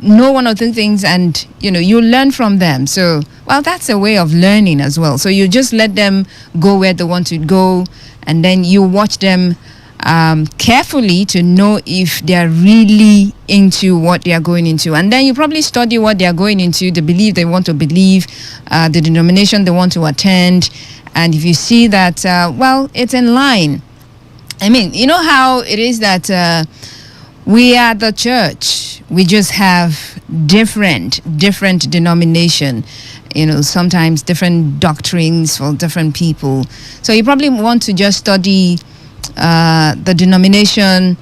know one or two things and, you learn from them. So, well, that's a way of learning as well. So you just let them go where they want to go and then you watch them carefully to know if they are really into what they are going into, and then you probably study what they are going into, the belief they want to believe, the denomination they want to attend, and if you see that it's in line. I mean, you know how it is that we are the church, we just have different denomination, sometimes different doctrines for different people. So you probably want to just study the denomination,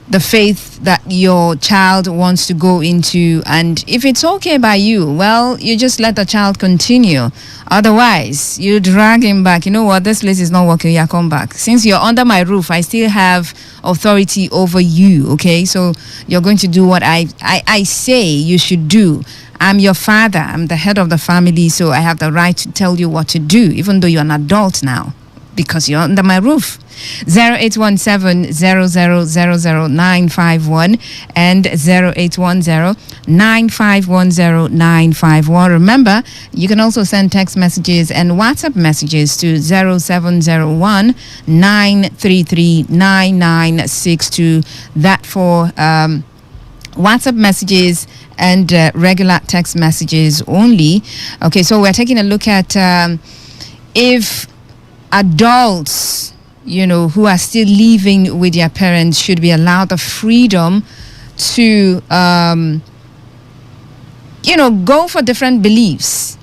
the faith that your child wants to go into, and if it's okay by you, well, you just let the child continue. Otherwise, you drag him back. You know what, this place is not working, yeah, come back. Since you're under my roof, I still have authority over you, okay? So you're going to do what I say you should do. I'm your father, I'm the head of the family, so I have the right to tell you what to do, even though you're an adult now, because you're under my roof. 0817-0000-951 and 0810-9510951. Remember, you can also send text messages and WhatsApp messages to 0701-933-9962. That for WhatsApp messages and regular text messages only. Okay, so we're taking a look at if adults, who are still living with their parents should be allowed the freedom to, go for different beliefs.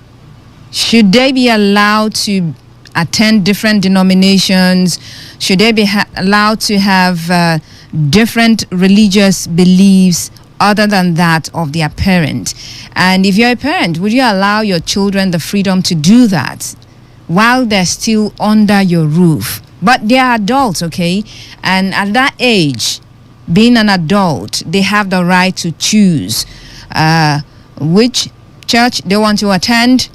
Should they be allowed to attend different denominations? Should they be allowed to have different religious beliefs other than that of their parent? And if you're a parent, would you allow your children the freedom to do that while they're still under your roof? But they are adults, okay? And at that age, being an adult, they have the right to choose which church they want to attend,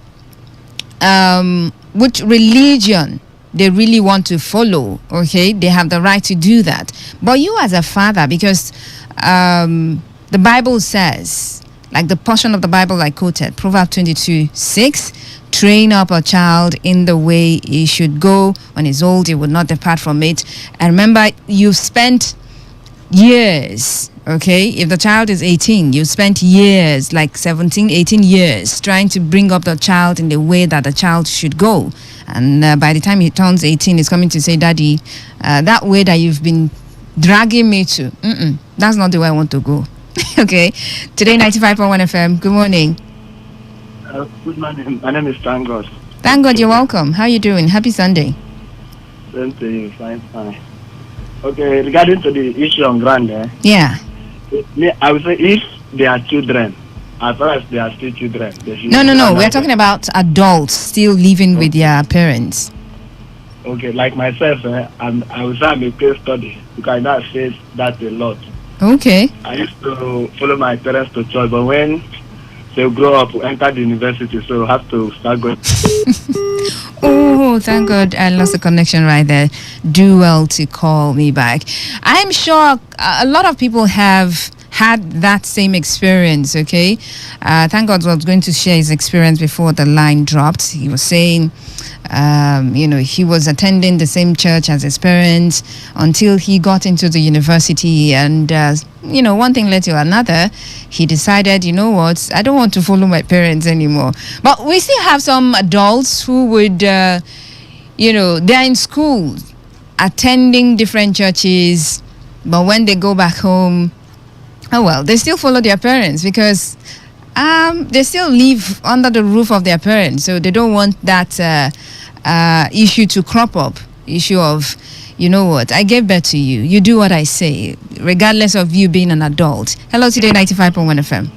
which religion they really want to follow, okay? They have the right to do that. But you as a father, because the Bible says, like the portion of the Bible I quoted, Proverbs 22:6, train up a child in the way he should go. When he's old, he would not depart from it. And remember, you've spent years, okay? If the child is 18, you spent years, like 17, 18 years, trying to bring up the child in the way that the child should go. And by the time he turns 18, he's coming to say, Daddy, that way that you've been dragging me to, that's not the way I want to go. Okay, Today 95.1 FM. Good morning. Good morning. My name is Thank God. Thank God, you're welcome. How are you doing? Happy Sunday. Same to you. Fine. Okay, regarding to the issue on ground, yeah, I would say if they are children, as far as they are still children, they should. No. We're talking about adults still living with their parents. Okay, like myself, I would say I'm a case study because that says that a lot. Okay. I used to follow my parents to church, but when they'll grow up, enter the university, so have to start going. Oh, thank God I lost the connection right there. Do well to call me back. I'm sure a lot of people have had that same experience, okay? Thank God was going to share his experience before the line dropped. He was saying, he was attending the same church as his parents until he got into the university. And, one thing led to another. He decided, you know what, I don't want to follow my parents anymore. But we still have some adults who would, they're in school, attending different churches. But when they go back home, they still follow their parents because they still live under the roof of their parents. So they don't want that issue to crop up. Issue of, you know what, I gave birth to you. You do what I say, regardless of you being an adult. Hello, Today95.1 FM.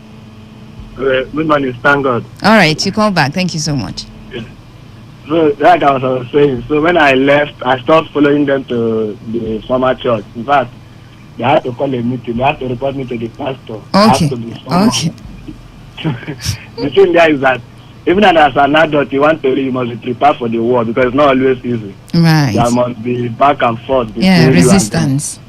Good morning, thank God. All right, you call back. Thank you so much. Yeah. So, like I was saying, so when I left, I stopped following them to the former church. In fact, they had to call a meeting. They had to report me to the pastor. Okay. The thing there is that even as an adult, you want to read, you must be prepared for the war because it's not always easy. Right. There must be back and forth. Yeah, resistance.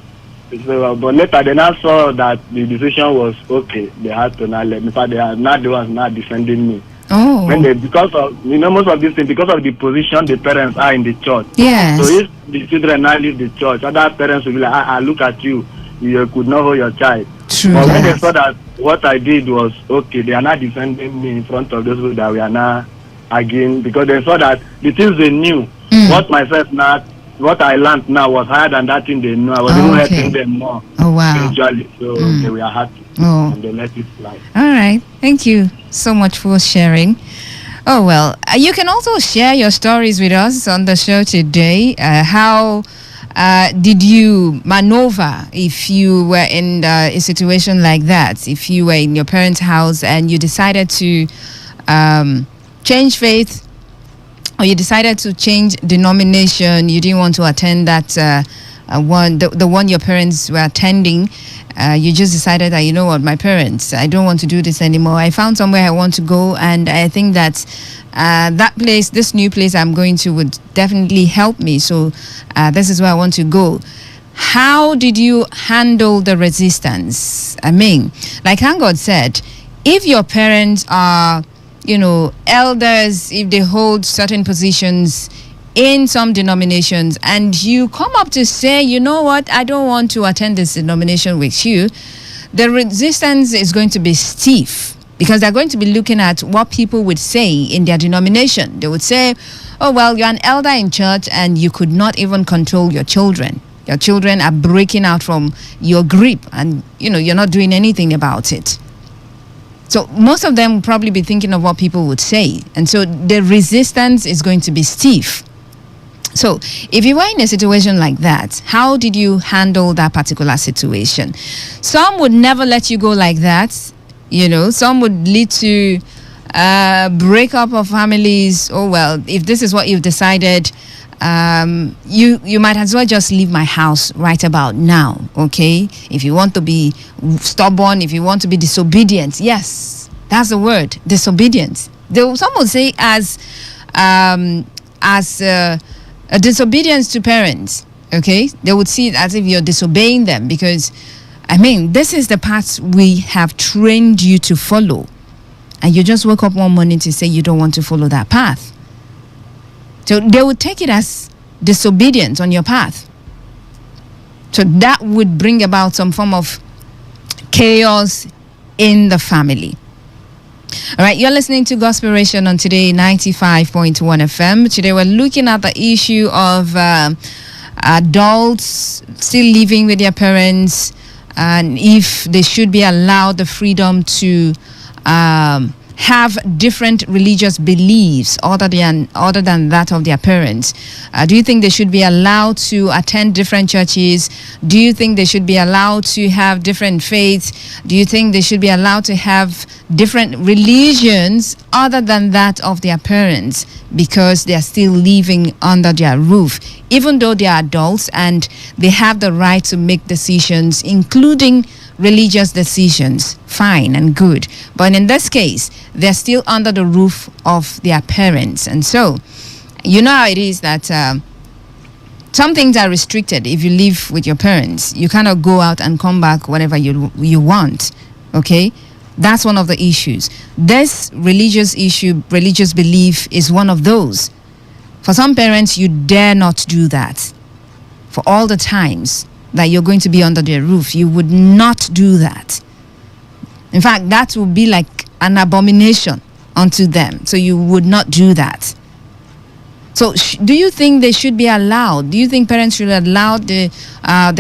So, but later they now saw that the decision was okay. They had to now let me. In fact, they are not the ones now defending me. Oh. When because of most of these things, because of the position the parents are in the church. Yes. So if the children now leave the church, other parents will be like, I look at you, you could not hold your child. True. But when they saw that what I did was okay, they are not defending me in front of those people that we are now arguing because they saw that the things they knew, what I learned now was higher than that thing they knew. I was even helping them more. Oh, wow. Eventually. So they were happy. Oh. And they let it fly. All right. Thank you so much for sharing. Oh, well, you can also share your stories with us on the show today. How did you maneuver if you were in a situation like that? If you were in your parents' house and you decided to change faith, or you decided to change denomination, you didn't want to attend that the one your parents were attending, you just decided that, you know what, my parents, I don't want to do this anymore. I found somewhere I want to go, and I think that this new place I'm going to would definitely help me. So this is where I want to go. How did you handle the resistance? I mean, like Hangod said, if your parents are, elders, if they hold certain positions in some denominations and you come up to say, you know what, I don't want to attend this denomination with you, the resistance is going to be stiff because they're going to be looking at what people would say in their denomination. They would say, oh, well, you're an elder in church and you could not even control your children. Your children are breaking out from your grip and, you're not doing anything about it. So most of them will probably be thinking of what people would say. And so the resistance is going to be stiff. So if you were in a situation like that, how did you handle that particular situation? Some would never let you go like that. Some would lead to breakup of families. Oh, well, if this is what you've decided, you might as well just leave my house right about now, okay? If you want to be stubborn, if you want to be disobedient, yes, that's the word, disobedience. Some would say as a disobedience to parents, okay? They would see it as if you're disobeying them because, this is the path we have trained you to follow. And you just woke up one morning to say you don't want to follow that path. So they would take it as disobedience on your path. So that would bring about some form of chaos in the family. All right, you're listening to Gospiration on Today 95.1 FM. Today we're looking at the issue of adults still living with their parents and if they should be allowed the freedom to have different religious beliefs other than that of their parents. Do you think they should be allowed to attend different churches? Do you think they should be allowed to have different faiths? Do you think they should be allowed to have different religions other than that of their parents because they are still living under their roof, even though they are adults and they have the right to make decisions, including religious decisions, fine and good. But in this case, they're still under the roof of their parents. And so, you know how it is that some things are restricted if you live with your parents. You cannot go out and come back whenever you want, okay? That's one of the issues. This religious issue, religious belief is one of those. For some parents, you dare not do that. For all the times that you're going to be under their roof, you would not do that. In fact, that would be like an abomination unto them. So you would not do that. So do you think they should be allowed? Do you think parents should allow their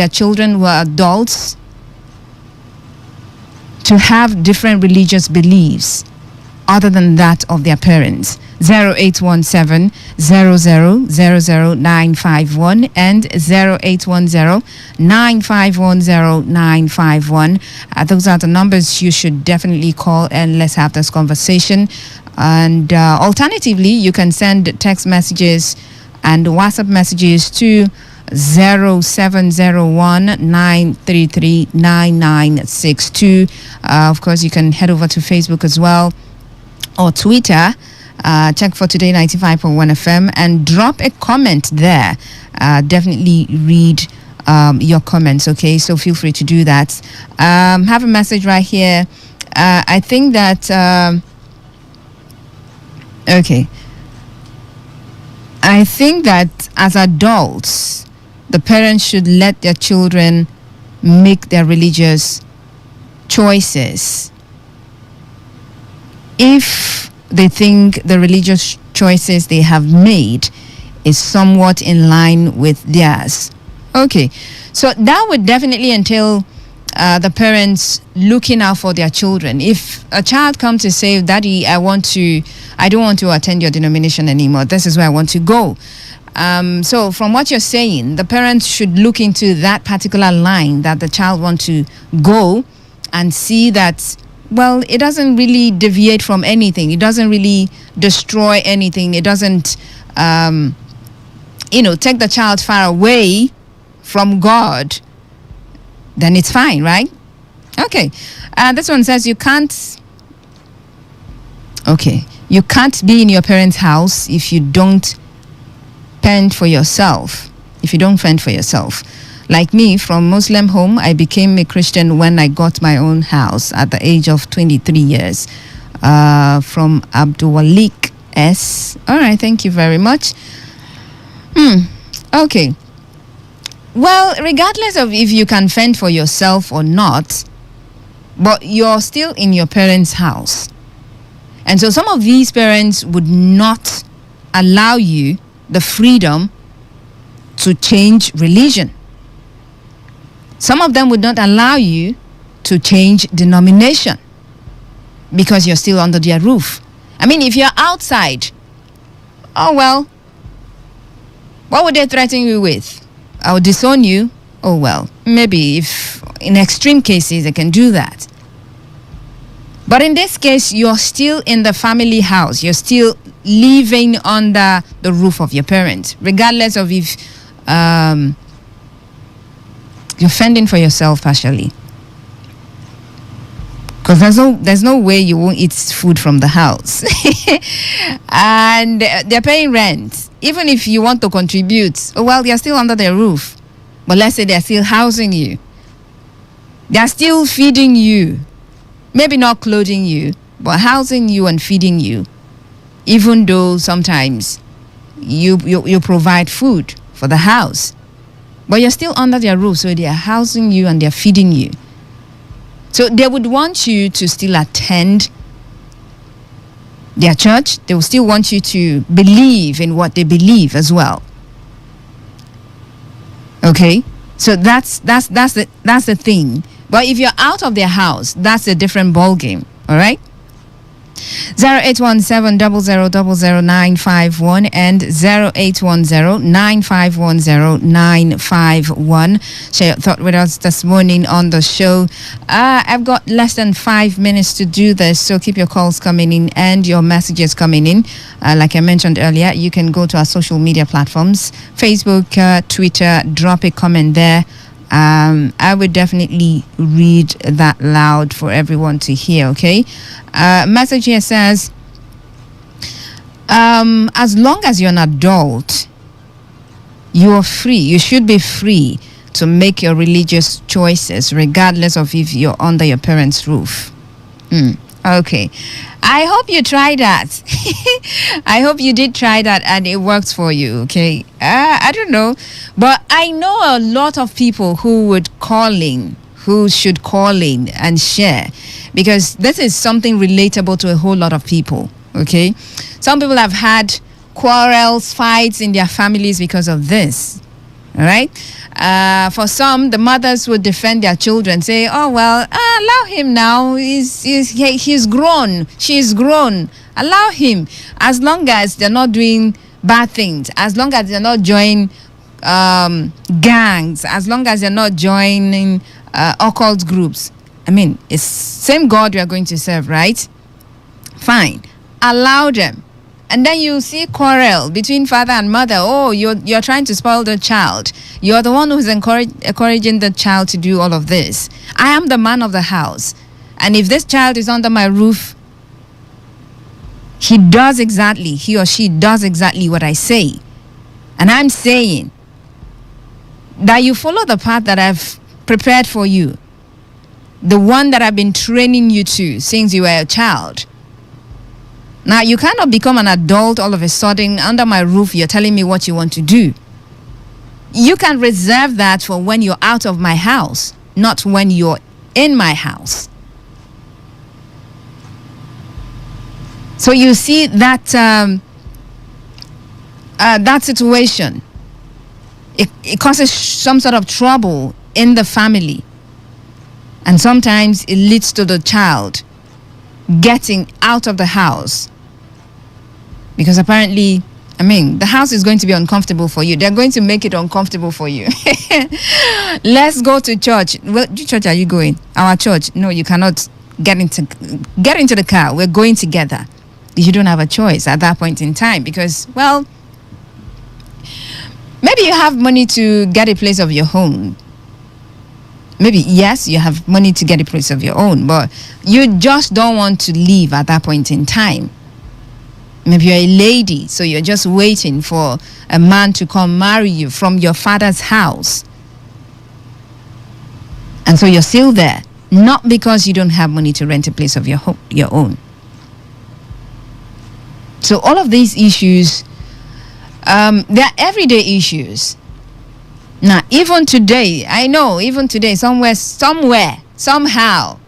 children who are adults to have different religious beliefs other than that of their parents? 0817 0000951 and 0810 9510951. Those are the numbers you should definitely call, and let's have this conversation. And alternatively, you can send text messages and WhatsApp messages to 0701-933-9962. Of course, you can head over to Facebook as well, or Twitter. Check for Today 95.1 FM and drop a comment there. Definitely read your comments, okay? So feel free to do that. Have a message right here. I think that okay, I think that as adults, the parents should let their children make their religious choices if they think the religious choices they have made is somewhat in line with theirs. Okay, so that would definitely entail the parents looking out for their children. If a child comes to say, Daddy, I don't want to attend your denomination anymore, this is where I want to go. So from what you're saying, the parents should look into that particular line that the child wants to go and see that, well, it doesn't really deviate from anything. It doesn't really destroy anything. It doesn't, take the child far away from God. Then it's fine, right? Okay. This one says you can't be in your parents' house if you don't fend for yourself. Like me, from Muslim home, I became a Christian when I got my own house at the age of 23 years. From Abdulwalik S. All right, thank you very much. Okay. Well, regardless of if you can fend for yourself or not, but you're still in your parents' house. And so some of these parents would not allow you the freedom to change religion. Some of them would not allow you to change denomination because you're still under their roof. I mean, if you're outside, oh well, what would they threaten you with? I will disown you. Oh well, maybe if in extreme cases they can do that. But in this case, you're still in the family house. You're still living under the roof of your parents, regardless of if you're fending for yourself partially. Because there's no way you won't eat food from the house. And they're paying rent. Even if you want to contribute, oh well, you're still under their roof. But let's say they're still housing you. They're still feeding you. Maybe not clothing you, but housing you and feeding you. Even though sometimes you provide food for the house. But you're still under their roof, so they're housing you and they're feeding you. So they would want you to still attend their church. They will still want you to believe in what they believe as well. Okay? So that's the thing. But if you're out of their house, that's a different ball game. All right? 0817-0000-951 and 0810-9510951. Share your thought with us this morning on the show. I've got less than 5 minutes to do this, so keep your calls coming in and your messages coming in. Like I mentioned earlier, you can go to our social media platforms, Facebook, Twitter, drop a comment there. I would definitely read that loud for everyone to hear, okay? Message here says, as long as you're an adult, you are free. You should be free to make your religious choices, regardless of if you're under your parents' roof. Okay. I hope you tried that. I hope you did try that and it worked for you, okay? I don't know. But I know a lot of people who should call in and share, because this is something relatable to a whole lot of people, okay? Some people have had quarrels, fights in their families because of this, all right? For some, the mothers would defend their children, say, oh, well, allow him now. He's grown. She's grown. Allow him. As long as they're not doing bad things, as long as they're not joining gangs, as long as they're not joining occult groups. I mean, it's same God we are going to serve, right? Fine. Allow them. And then you see quarrel between father and mother. Oh, you're trying to spoil the child. You're the one who's encouraging the child to do all of this. I am the man of the house. And if this child is under my roof, he or she does exactly what I say. And I'm saying that you follow the path that I've prepared for you. The one that I've been training you to since you were a child. Now, you cannot become an adult all of a sudden. Under my roof, you're telling me what you want to do. You can reserve that for when you're out of my house, not when you're in my house. So you see that that situation, it causes some sort of trouble in the family. And sometimes it leads to the child getting out of the house. Because apparently, I mean, the house is going to be uncomfortable for you. They're going to make it uncomfortable for you. Let's go to church. Well, which church are you going? Our church. No, you cannot get into the car. We're going together. You don't have a choice at that point in time because, well, maybe you have money to get a place of your own. Maybe, yes, you have money to get a place of your own, but you just don't want to leave at that point in time. Maybe you're a lady, so you're just waiting for a man to come marry you from your father's house. And so you're still there, not because you don't have money to rent a place of your own. So all of these issues, they're everyday issues. Now, even today, I know, even today, somewhere, somehow,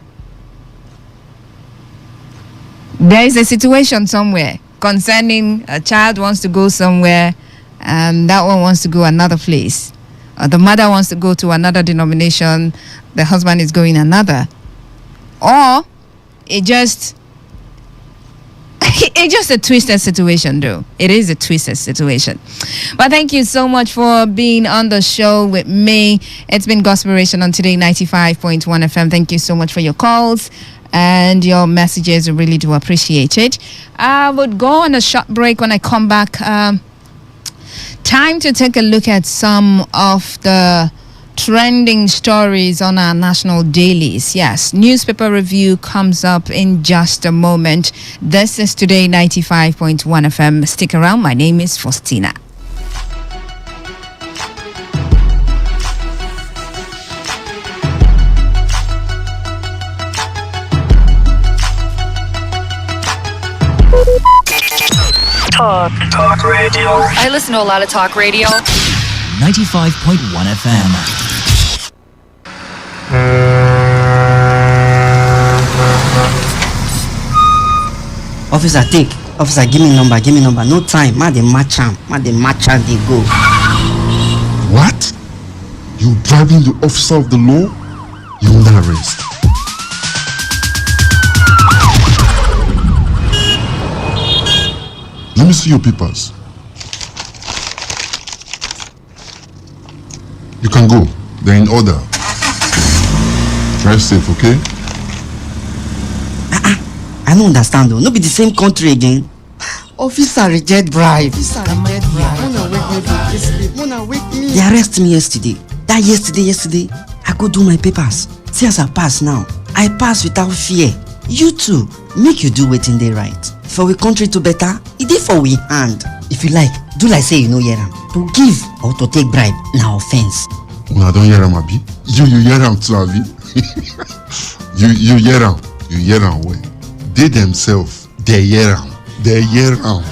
there is a situation somewhere concerning a child wants to go somewhere and that one wants to go another place. The mother wants to go to another denomination, the husband is going another. Or it's just a twisted situation though. It is a twisted situation. But thank you so much for being on the show with me. It's been Gospiration on Today 95.1 FM. Thank you so much for your calls and your messages. I really do appreciate it. I would go on a short break. When I come back, time to take a look at some of the trending stories on our national dailies. Yes, newspaper review comes up in just a moment. This is Today 95.1 FM. Stick around. My name is Faustina. Talk radio. I listen to a lot of talk radio. 95.1 FM. Officer, take. Officer, give me number. No time. Ma, they match am. They go. What? You driving the officer of the law? You under arrest. Let me see your papers. You can go. They're in order. Drive safe, okay? I don't understand though. No be the same country again. Officer reject bribe. They arrested me yesterday. That yesterday, I go do my papers. See as I pass now. I pass without fear. You too, make you do wetin dey right. For we country to better, e dey for we hand. If you like, do like say you no hear am. To give or to take bribe na offense. Una don hear am, abi? You hear am too, abi? you hear am. You hear am well. They themselves, they hear am. They hear am.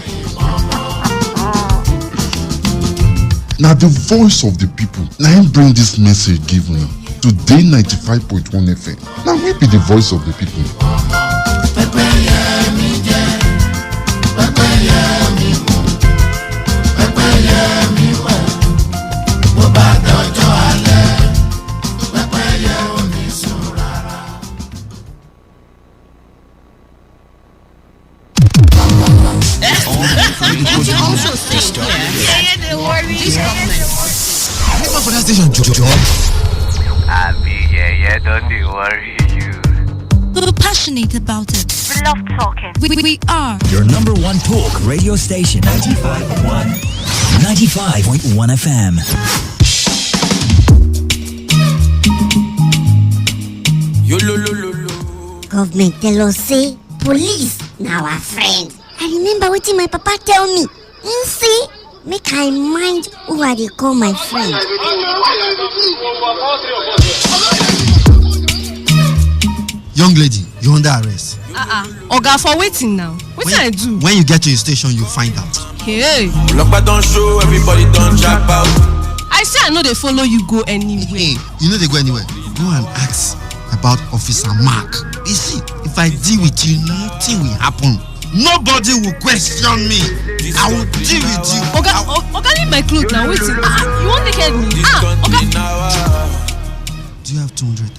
Now the voice of the people. Now him bring this message give una. Today 95.1 FM. Now we be the voice of the people. For that station, John. Yeah, don't you worry, We're passionate about it. We love talking. We are Your number one talk radio station, 95.1 FM. Government tell us say police na our friend. I remember wetin my papa tell me. Say make I mind who I dey call my friend. Young lady, you're under arrest. Oga, for waiting now. What I do? When you get to the station, you find out. Hey. Look, don't show, everybody don't drop out. I say I know they follow you go anywhere. Hey, you know they go anywhere. Go and ask about Officer Mark. You see, if I deal with you, nothing will happen. Nobody will question me. I will deal with you. Oga, leave my clothes now. Wait. You won't naked me. Oga. Do you have 200,000?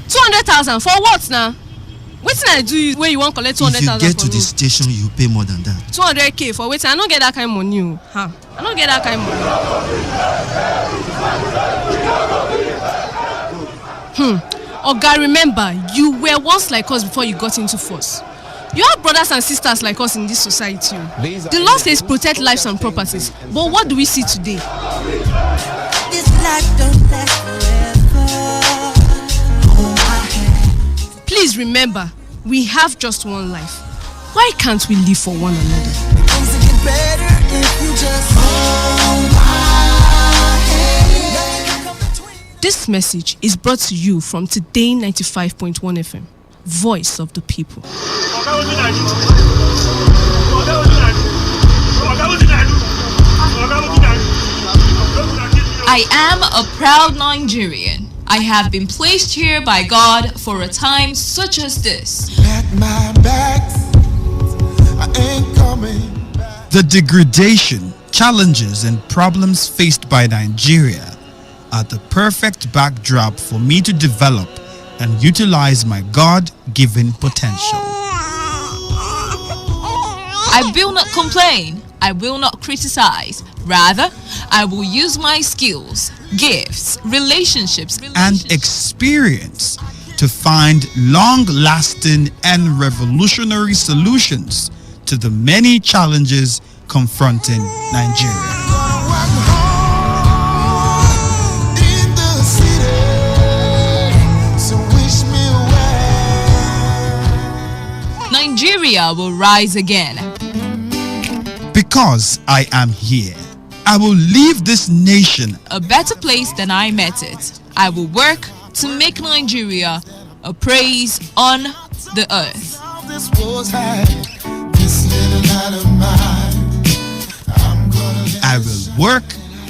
200,000 for what now? Wetin I do where you want collect 200,000? If you get to the station, you pay more than that. 200k for waiting. I don't get that kind of money. I don't get that kind of money. Oga, remember, you were once like us before you got into force. You have brothers and sisters like us in this society. The law says protect lives and properties. But what do we see today? This life don't last forever. Please remember, we have just one life. Why can't we live for one another? Things will get better if you just hold my hand. This message is brought to you from Today 95.1 FM, Voice of the People. I am a proud Nigerian. I have been placed here by God for a time such as this. At my back, I ain't coming. The degradation, challenges, and problems faced by Nigeria are the perfect backdrop for me to develop and utilize my God-given potential. I will not complain. I will not criticize. Rather, I will use my skills, gifts, relationships, and experience to find long-lasting and revolutionary solutions to the many challenges confronting Nigeria. Nigeria will rise again. Because I am here, I will leave this nation a better place than I met it. I will work to make Nigeria a praise on the earth. I will work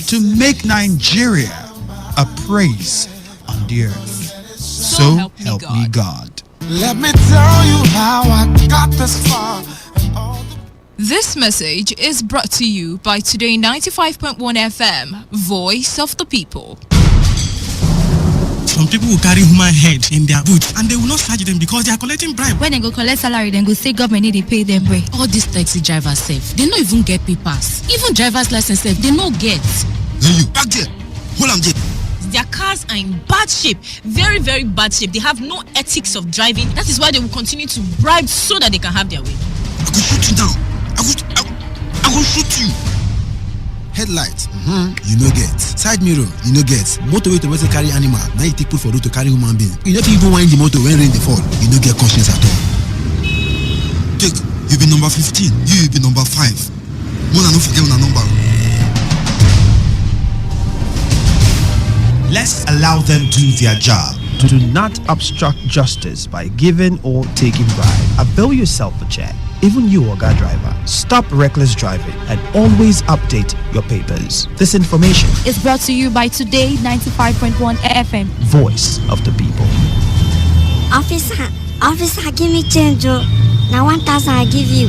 to make Nigeria a praise on the earth. So help me God. Let me tell you how I got this far. This message is brought to you by Today 95.1 FM, Voice of the People. Some people will carry human head in their boots and they will not charge them because they are collecting bribe. When they go collect salary, then go say government need to pay them break. All these taxi drivers safe. They don't even get papers. Even driver's license safe, they no get. Hey, you back there. Hold on there. Their cars are in bad shape, very, very bad shape. They have no ethics of driving. That is why they will continue to bribe so that they can have their way. I will shoot you down. I will shoot you. Headlight, you no get. Side mirror, you no get. Motor wey to carry animal, now you take put for road to carry human being. You don't even wind the motor when rain dey fall. You no get conscience at all. Take, you be number 15, you be number 5. Mona no forget una number. Let's allow them do their job. Do not obstruct justice by giving or taking bribe. Avail yourself a check. Even you, Oga driver, stop reckless driving and always update your papers. This information is brought to you by Today95.1 FM. Voice of the people. Officer, give me change. Now 1,000 I give you.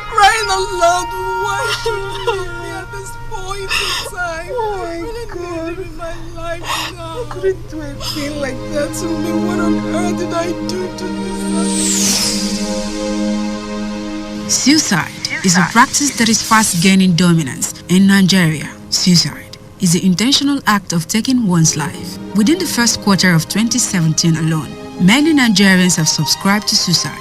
Crying out loud, why should you leave me at this point in time? Oh my God, in my life now. I couldn't do a thing like that to me. What on earth did I do to this? Suicide is a practice that is fast gaining dominance in Nigeria. Suicide is the intentional act of taking one's life. Within the first quarter of 2017 alone, many Nigerians have subscribed to suicide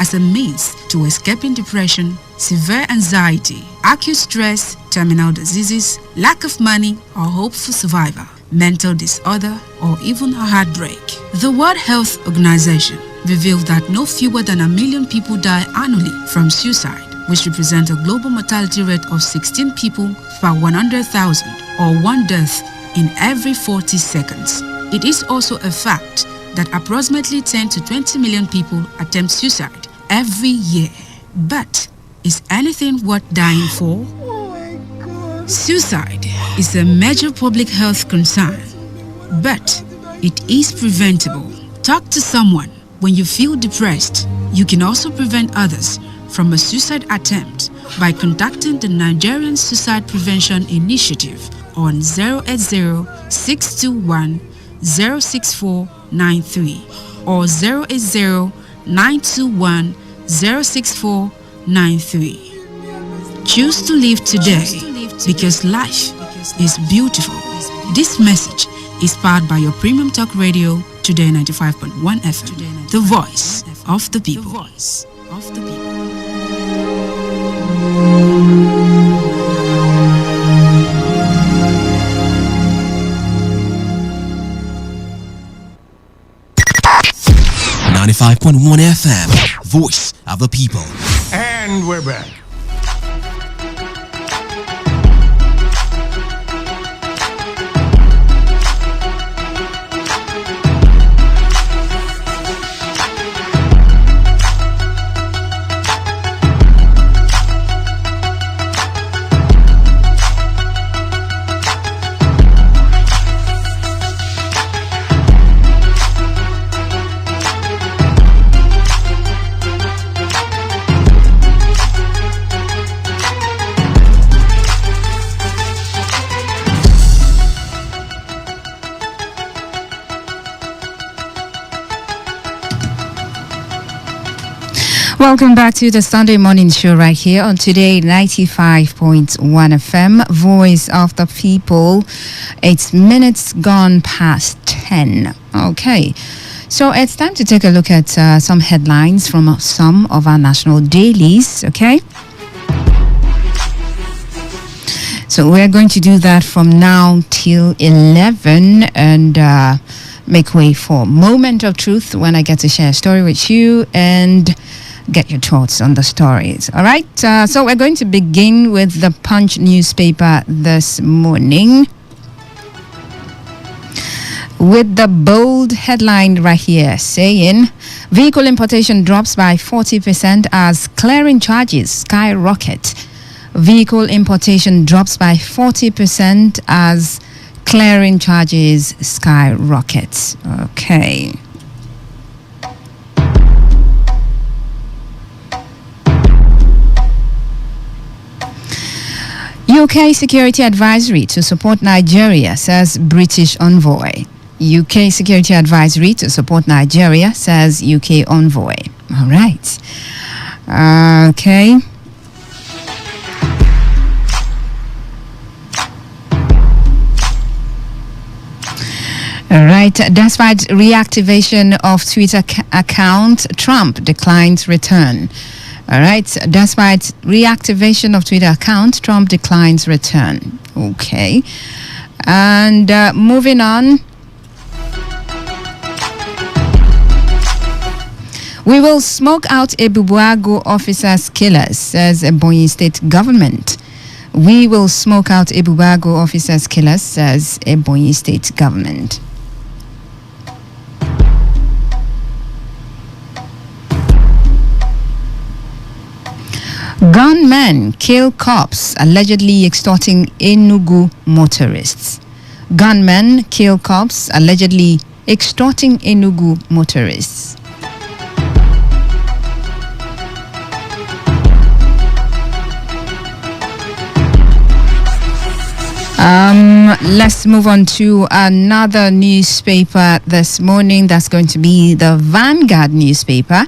as a means to escaping depression, severe anxiety, acute stress, terminal diseases, lack of money or hope for survival, mental disorder, or even a heartbreak. The World Health Organization revealed that no fewer than 1 million people die annually from suicide, which represents a global mortality rate of 16 people per 100,000 or 1 death in every 40 seconds. It is also a fact that approximately 10 to 20 million people attempt suicide every year. But is anything worth dying for? Oh my God. Suicide is a major public health concern, but it is preventable. Talk to someone when you feel depressed. You can also prevent others from a suicide attempt by contacting the Nigerian Suicide Prevention Initiative on 080-621-06493 or 080-921-06493. Choose to live today because life is beautiful. This message is powered by your premium talk radio, Today95.1 FM, the voice of the people. The voice of the people. 95.1 FM, voice of the people. And we're back. Welcome back to the Sunday morning show right here on Today 95.1 FM, Voice of the People. It's minutes gone past 10. Okay, so it's time to take a look at some headlines from some of our national dailies, okay? So we're going to do that from now till 11 and make way for Moment of Truth when I get to share a story with you and get your thoughts on the stories. All right, so we're going to begin with the Punch newspaper this morning with the bold headline right here saying vehicle importation drops by 40% as clearing charges skyrocket. Vehicle importation drops by 40% as clearing charges skyrocket. Okay. UK security advisory to support Nigeria, says British envoy. UK security advisory to support Nigeria, says UK envoy. All right. Okay. All right. Despite reactivation of Twitter account, Trump declines return. All right. Despite reactivation of Twitter account, Trump declines return. Okay. And moving on. We will smoke out Ebubuago officers' killers, says Ebonyi State government. We will smoke out Ebubuago officers' killers, says Ebonyi State government. Gunmen kill cops allegedly extorting Enugu motorists. Gunmen kill cops allegedly extorting Enugu motorists. Let's move on to another newspaper this morning. That's going to be the Vanguard newspaper.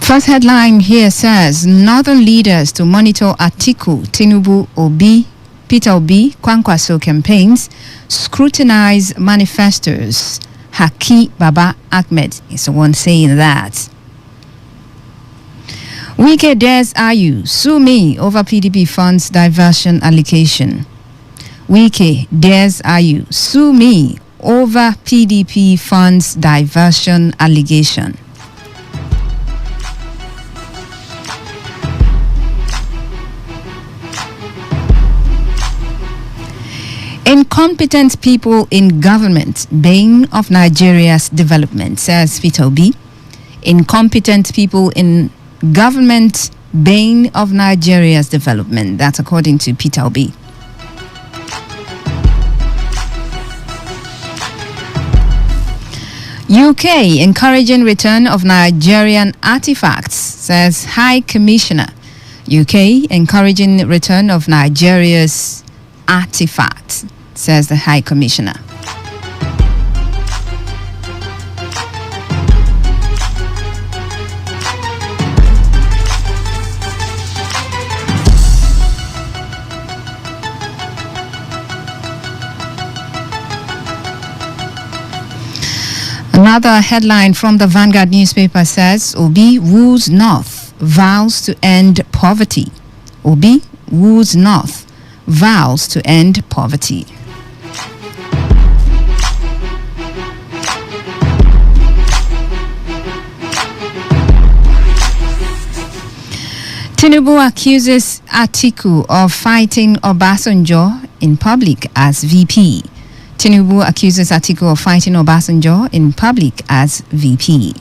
First headline here says, Northern leaders to monitor Atiku, Tinubu, Obi, Peter Obi, Kwankwaso campaigns, scrutinize manifestos. Haki Baba Ahmed is the one saying that. Wike dares Ayu, sue me over PDP funds diversion allegation. Wike dares Ayu, sue me over PDP funds diversion allegation. Incompetent people in government, bane of Nigeria's development, says Peter Obi. Incompetent people in government, bane of Nigeria's development. That's according to Peter Obi. UK encouraging return of Nigerian artifacts, says High Commissioner. UK encouraging return of Nigeria's artifacts, says the High Commissioner. Another headline from the Vanguard newspaper says, Obi woos North, vows to end poverty. Obi woos North, vows to end poverty. Tinubu accuses Atiku of fighting Obasanjo in public as VP. Tinubu accuses Atiku of fighting Obasanjo in public as VP.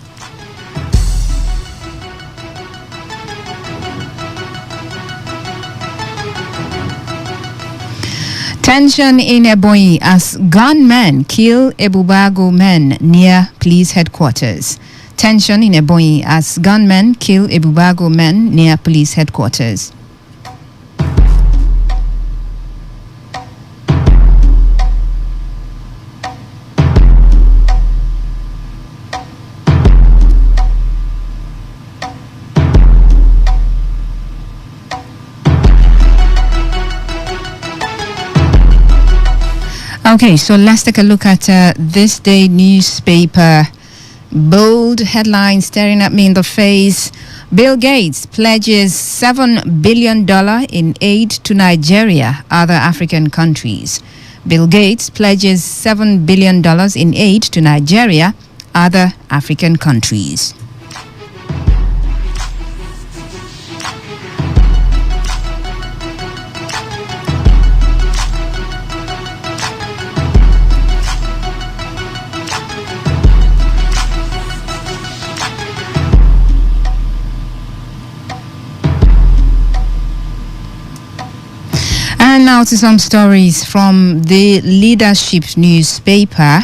Tension in Ebonyi as gunmen kill Ebubuago men near police headquarters. Tension in Ebonyi as gunmen kill Ebubuago men near police headquarters. Okay, so let's take a look at this day newspaper. Bold headline staring at me in the face. Bill Gates pledges $7 billion in aid to Nigeria, other African countries. Bill Gates pledges $7 billion in aid to Nigeria, other African countries. And now to some stories from the Leadership newspaper.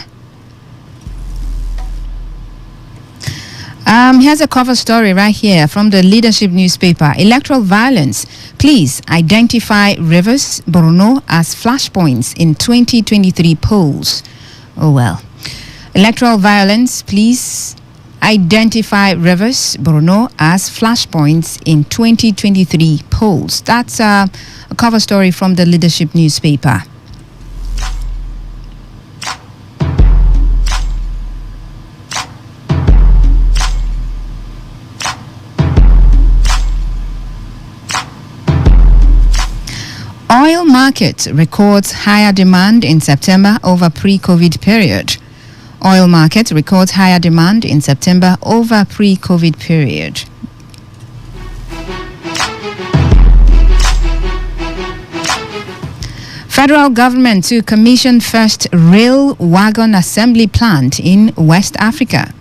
Here's a cover story right here from the Leadership newspaper. Electoral violence. Please identify Rivers, Borno as flashpoints in 2023 polls. Oh well. Electoral violence. Please identify Rivers, Borno as flashpoints in 2023 polls. That's a cover story from the Leadership newspaper. Oil market records higher demand in September over pre-COVID period. Oil market records higher demand in September over pre-COVID period. Federal government to commission first rail wagon assembly plant in West Africa.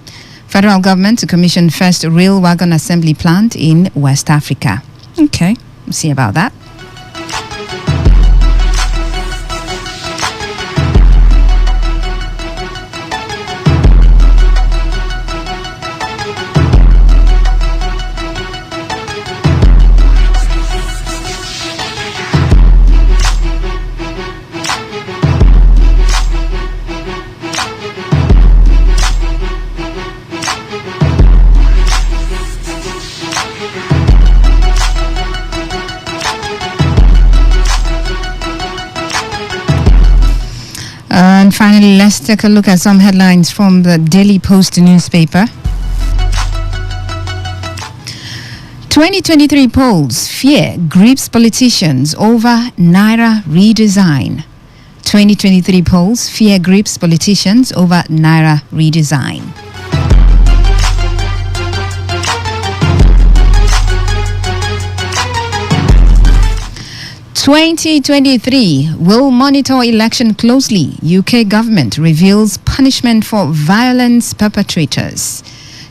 Federal government to commission first rail wagon assembly plant in West Africa. Okay, we'll see about that. And finally, let's take a look at some headlines from the Daily Post newspaper. 2023 polls, fear grips politicians over Naira redesign. 2023 polls, fear grips politicians over Naira redesign. 2023 will monitor election closely. UK government reveals punishment for violence perpetrators.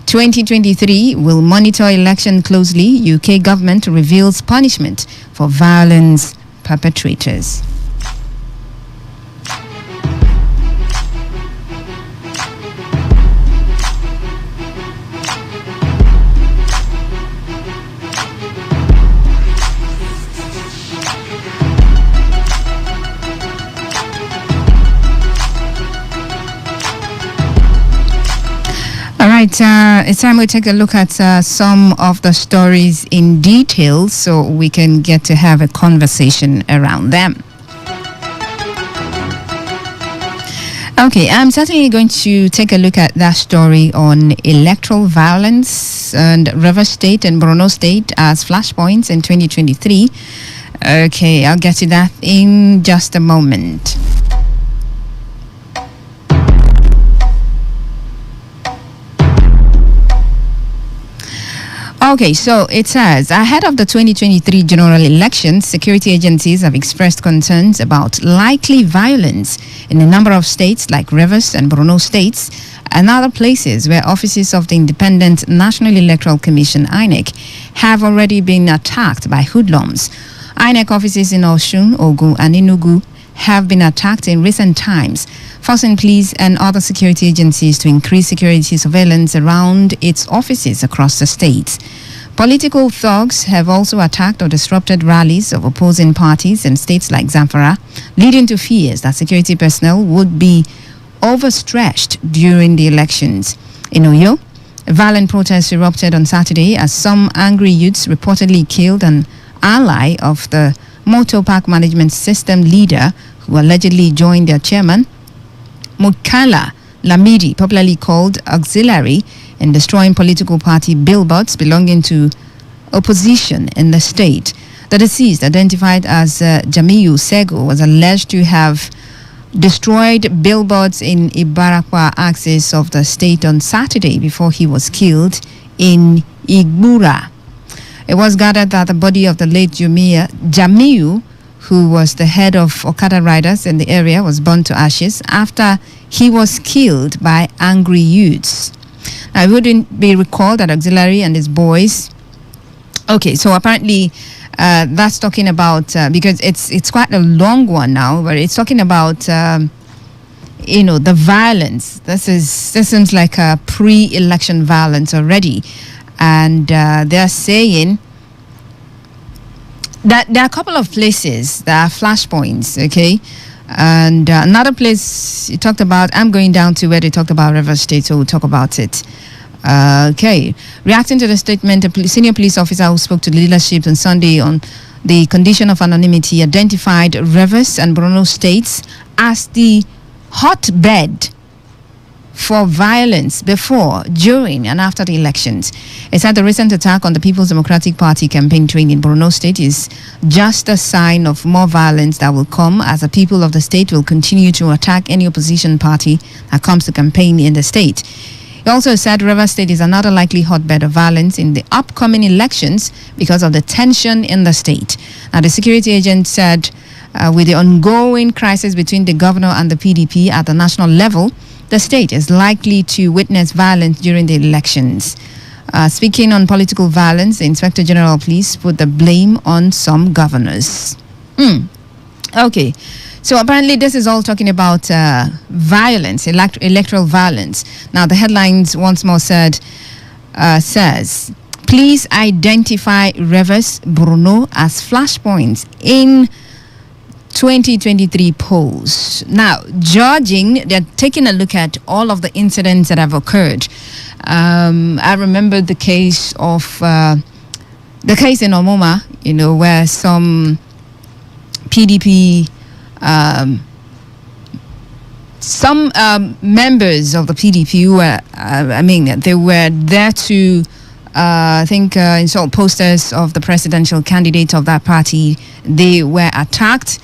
2023 will monitor election closely. UK government reveals punishment for violence perpetrators. All right, it's time we take a look at some of the stories in detail so we can get to have a conversation around them. Okay, I'm certainly going to take a look at that story on electoral violence and Rivers State and Borno State as flashpoints in 2023. Okay, I'll get to that in just a moment. Okay, so it says, ahead of the 2023 general elections, security agencies have expressed concerns about likely violence in a number of states like Rivers and Borno states and other places where offices of the Independent National Electoral Commission, INEC, have already been attacked by hoodlums. INEC offices in Osun, Ogun and Enugu have been attacked in recent times, forcing police and other security agencies to increase security surveillance around its offices across the states. Political thugs have also attacked or disrupted rallies of opposing parties in states like Zamfara, leading to fears that security personnel would be overstretched during the elections. In Oyo, violent protests erupted on Saturday as some angry youths reportedly killed an ally of the Motor Park Management System leader who allegedly joined their chairman, Mukala Lamidi, popularly called Auxiliary, in destroying political party billboards belonging to opposition in the state. The deceased, identified as Jamiu Sego, was alleged to have destroyed billboards in Ibarakwa axis of the state on Saturday before he was killed in Igbura. It was gathered that the body of the late Jamiu, who was the head of Okada riders in the area, was burned to ashes after he was killed by angry youths. Now, it wouldn't be recalled that Auxiliary and his boys... Okay, so apparently that's talking about... because it's quite a long one now, but it's talking about... the violence. This seems like a pre-election violence already. And they're saying that there are a couple of places that are flashpoints, okay? And another place you talked about, I'm going down to where they talked about River State, so we'll talk about it. Okay. Reacting to the statement, a senior police officer who spoke to the leadership on Sunday on the condition of anonymity identified Rivers and Borno states as the hotbed for violence before, during, and after the elections. It said the recent attack on the People's Democratic Party campaign train in Borno State is just a sign of more violence that will come as the people of the state will continue to attack any opposition party that comes to campaign in the state. He also said Rivers State is another likely hotbed of violence in the upcoming elections because of the tension in the state. Now, the security agent said with the ongoing crisis between the governor and the PDP at the national level, the state is likely to witness violence during the elections. Speaking on political violence, the Inspector General of Police put the blame on some governors. Okay. So apparently this is all talking about violence, electoral violence. Now the headlines once more says, please identify Rivers, Borno as flashpoints in 2023 polls. Now, they're taking a look at all of the incidents that have occurred. I remember the case in Omoma, where some PDP, members of the PDP who were, they were there to, install posters of the presidential candidate of that party. They were attacked.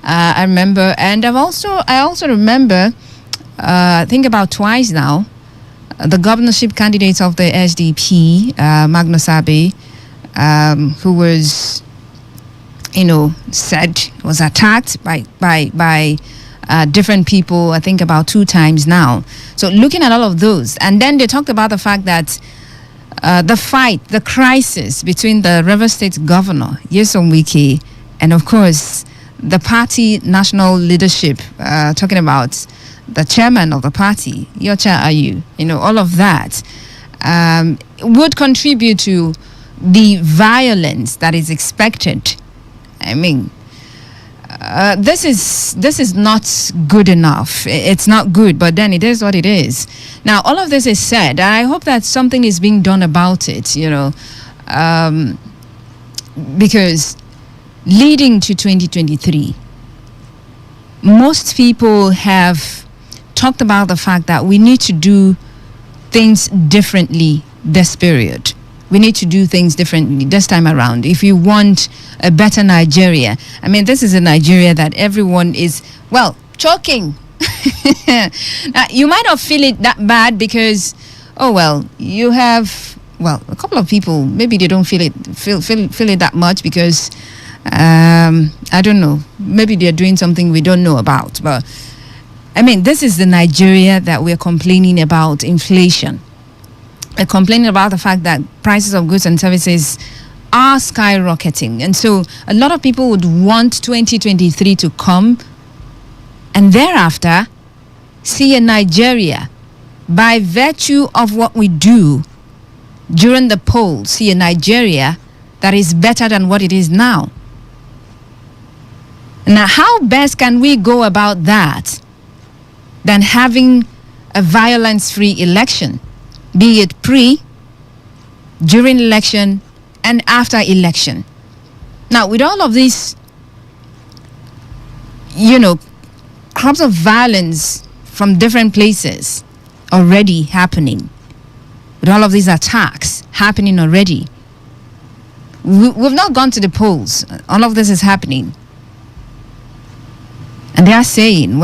I remember, and I also remember, I think about twice now, the governorship candidate of the SDP, Magnus Abe, who was, said was attacked by different people, I think about 2 times now. So looking at all of those, and then they talked about the fact that the crisis between the Rivers State governor, Nyesom Wike, and of course, the party national leadership, talking about the chairman of the party, Yocha Ayu, all of that would contribute to the violence that is expected. This is not good enough. It's not good, but then it is what it is. Now, all of this is said, and I hope that something is being done about it, because leading to 2023, most people have talked about the fact that we need to do things differently this period. We need to do things differently this time around if you want a better Nigeria. This is a Nigeria that everyone is, choking. Now, you might not feel it that bad because, you have, a couple of people, maybe they don't feel it that much because, I don't know, maybe they're doing something we don't know about. But, this is the Nigeria that we're complaining about, inflation. We're complaining about the fact that prices of goods and services are skyrocketing. And so a lot of people would want 2023 to come and thereafter see a Nigeria, by virtue of what we do during the polls, see a Nigeria that is better than what it is now. Now, how best can we go about that than having a violence-free election, be it pre, during election, and after election? Now, with all of these, crops of violence from different places already happening, with all of these attacks happening already, we've not gone to the polls. All of this is happening. And they are saying,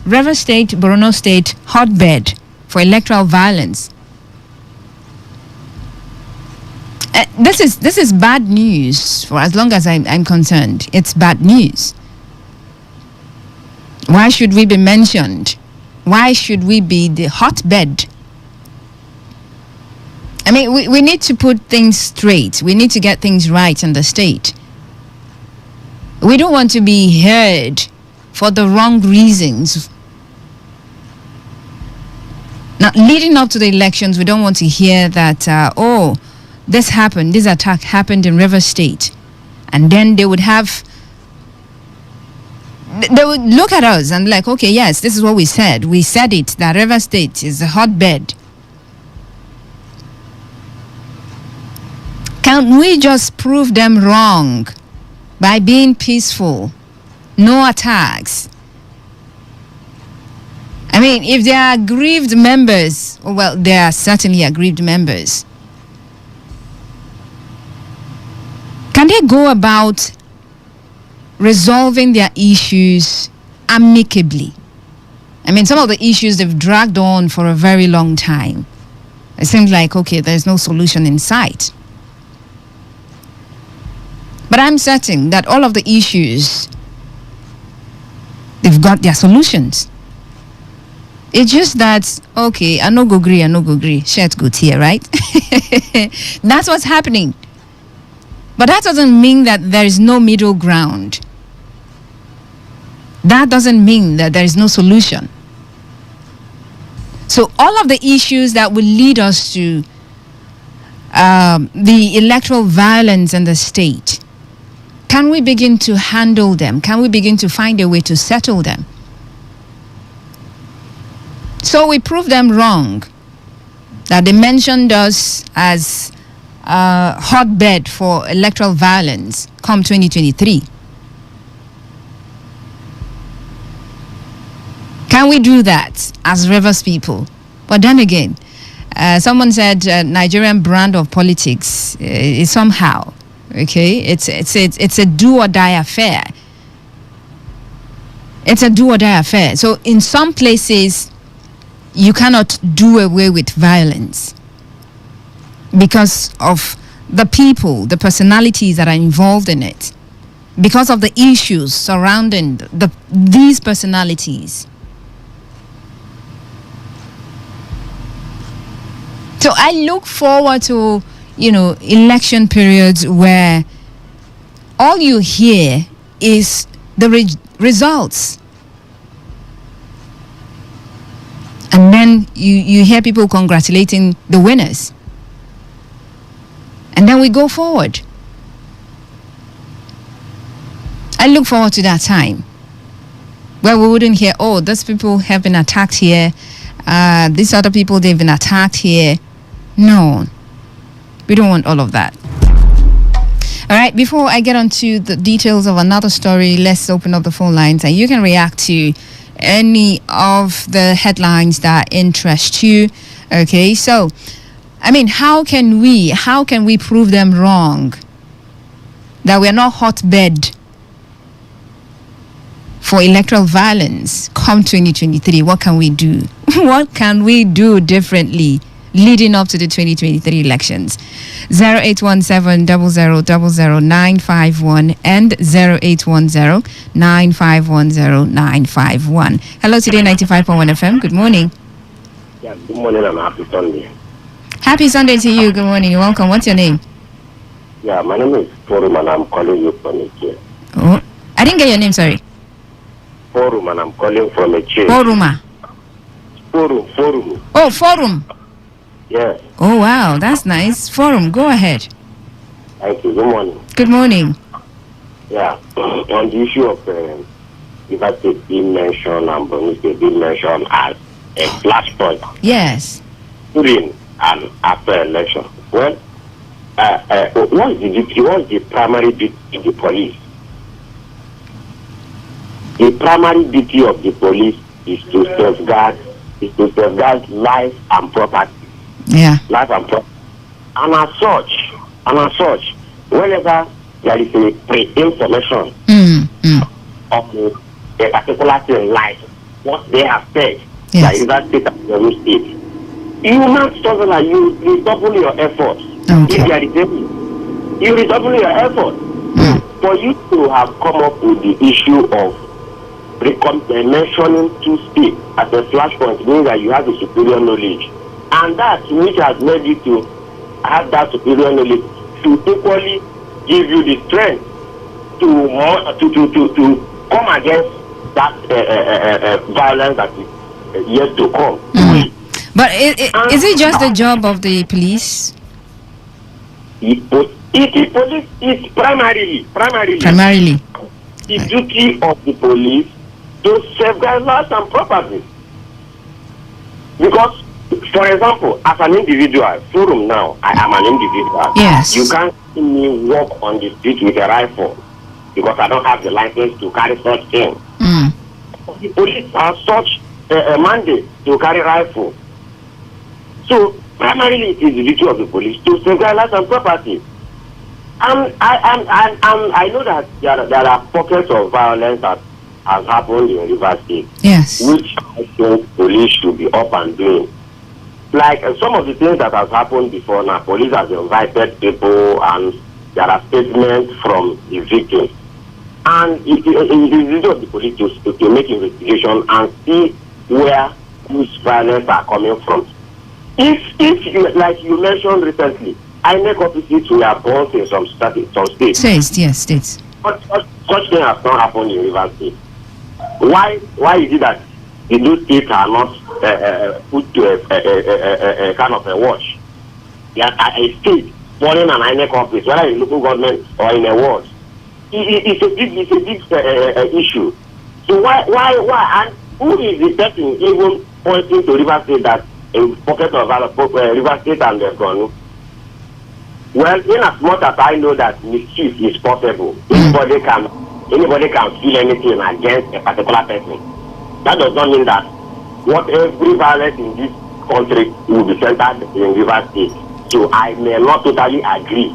Rivers State, Borno State, hotbed for electoral violence. This is bad news for as long as I'm concerned. It's bad news. Why should we be mentioned? Why should we be the hotbed? We need to put things straight. We need to get things right in the state. We don't want to be heard for the wrong reasons. Now, leading up to the elections, we don't want to hear that, this happened, this attack happened in Rivers State. And then they would look at us and like, okay, yes, this is what we said. We said it, that Rivers State is a hotbed. Can we just prove them wrong by being peaceful? No attacks. I mean, if they are aggrieved members, well, they are certainly aggrieved members. Can they go about resolving their issues amicably? I mean, some of the issues they've dragged on for a very long time. It seems like, okay, there's no solution in sight. But I'm certain that all of the issues, they've got their solutions. It's just that, okay, I no go agree, shirt good here, right? That's what's happening. But that doesn't mean that there is no middle ground. That doesn't mean that there is no solution. So all of the issues that will lead us to the electoral violence in the state, can we begin to handle them? Can we begin to find a way to settle them? So we proved them wrong, that they mentioned us as a hotbed for electoral violence come 2023. Can we do that as Rivers people? But then again, someone said Nigerian brand of politics is somehow, okay, it's a do or die affair. It's a do or die affair. So in some places, you cannot do away with violence because of the people, the personalities that are involved in it, because of the issues surrounding these personalities. So I look forward to, election periods where all you hear is the results. And then you hear people congratulating the winners. And then we go forward. I look forward to that time where we wouldn't hear, oh, those people have been attacked here. These other people, they've been attacked here. No, we don't want all of that. All right, before I get on to the details of another story, let's open up the phone lines and you can react to any of the headlines that interest you. Okay, so, I mean, how can we prove them wrong? That we're not hotbed for electoral violence come 2023. What can we do? What can we do differently leading up to the 2023 elections? 0817-0000-951 and 0810-9510951. Hello, Today 95.1 FM. Good morning. Yeah, good morning and happy Sunday. Happy Sunday to you. Good morning. You're welcome. What's your name? Yeah, my name is Forum and I'm calling you from Echie. Oh, I didn't get your name, sorry. Forum and I'm calling from Echie. Foruma. Forum. Oh, Forum. Yes. Oh, wow. That's nice. Forum. Go ahead. Thank you. Good morning. Good morning. Yeah. On the issue of River State being mentioned and Borno State being mentioned as a flashpoint. Yes. During and after election. Well, what's the primary duty of the police? The primary duty of the police is to safeguard life and property. Yeah. Life and property. And as such, whenever there is a pre-information of a particular thing, like what they have said, yes, that is that state and Borno State, you must you redouble your efforts. Okay. If there is you redouble your efforts. For you to have come up with the issue of mentioning two states as a flashpoint means that you have a superior knowledge, and that which has led you to have that superior knowledge should equally give you the strength to come against that violence that is yet to come. But is it just the job of the police? Police is primarily the duty of the police to safeguard lives and property. Because, for example, as an individual, Forum now, I am an individual. Yes. You can't see me walk on the street with a rifle because I don't have the license to carry such thing. The police have such a mandate to carry rifle. So primarily it is the duty of the police to safeguard life and property. I know that there are pockets of violence that has happened in Rivers State. Yes. Which I think police should be up and doing. Like some of the things that has happened before now, police has invited people and there are statements from the victims. And it is the duty of the police to make investigation and see where these violence are coming from. If you, like you mentioned recently, INEC offices were burnt in some states. States. Such thing has not happened in Rivers State. Why is it that those states are not put to a kind of a watch? A state burning an INEC office, whether in local government or in a ward, it's a big issue. So why? And who is the person even pointing to Rivers State that a pocket of Rivers State and they've gone? Well, in as much as I know that mischief is possible, anybody can feel anything against a particular person. That does not mean that every violence in this country will be centered in Rivers State. So I may not totally agree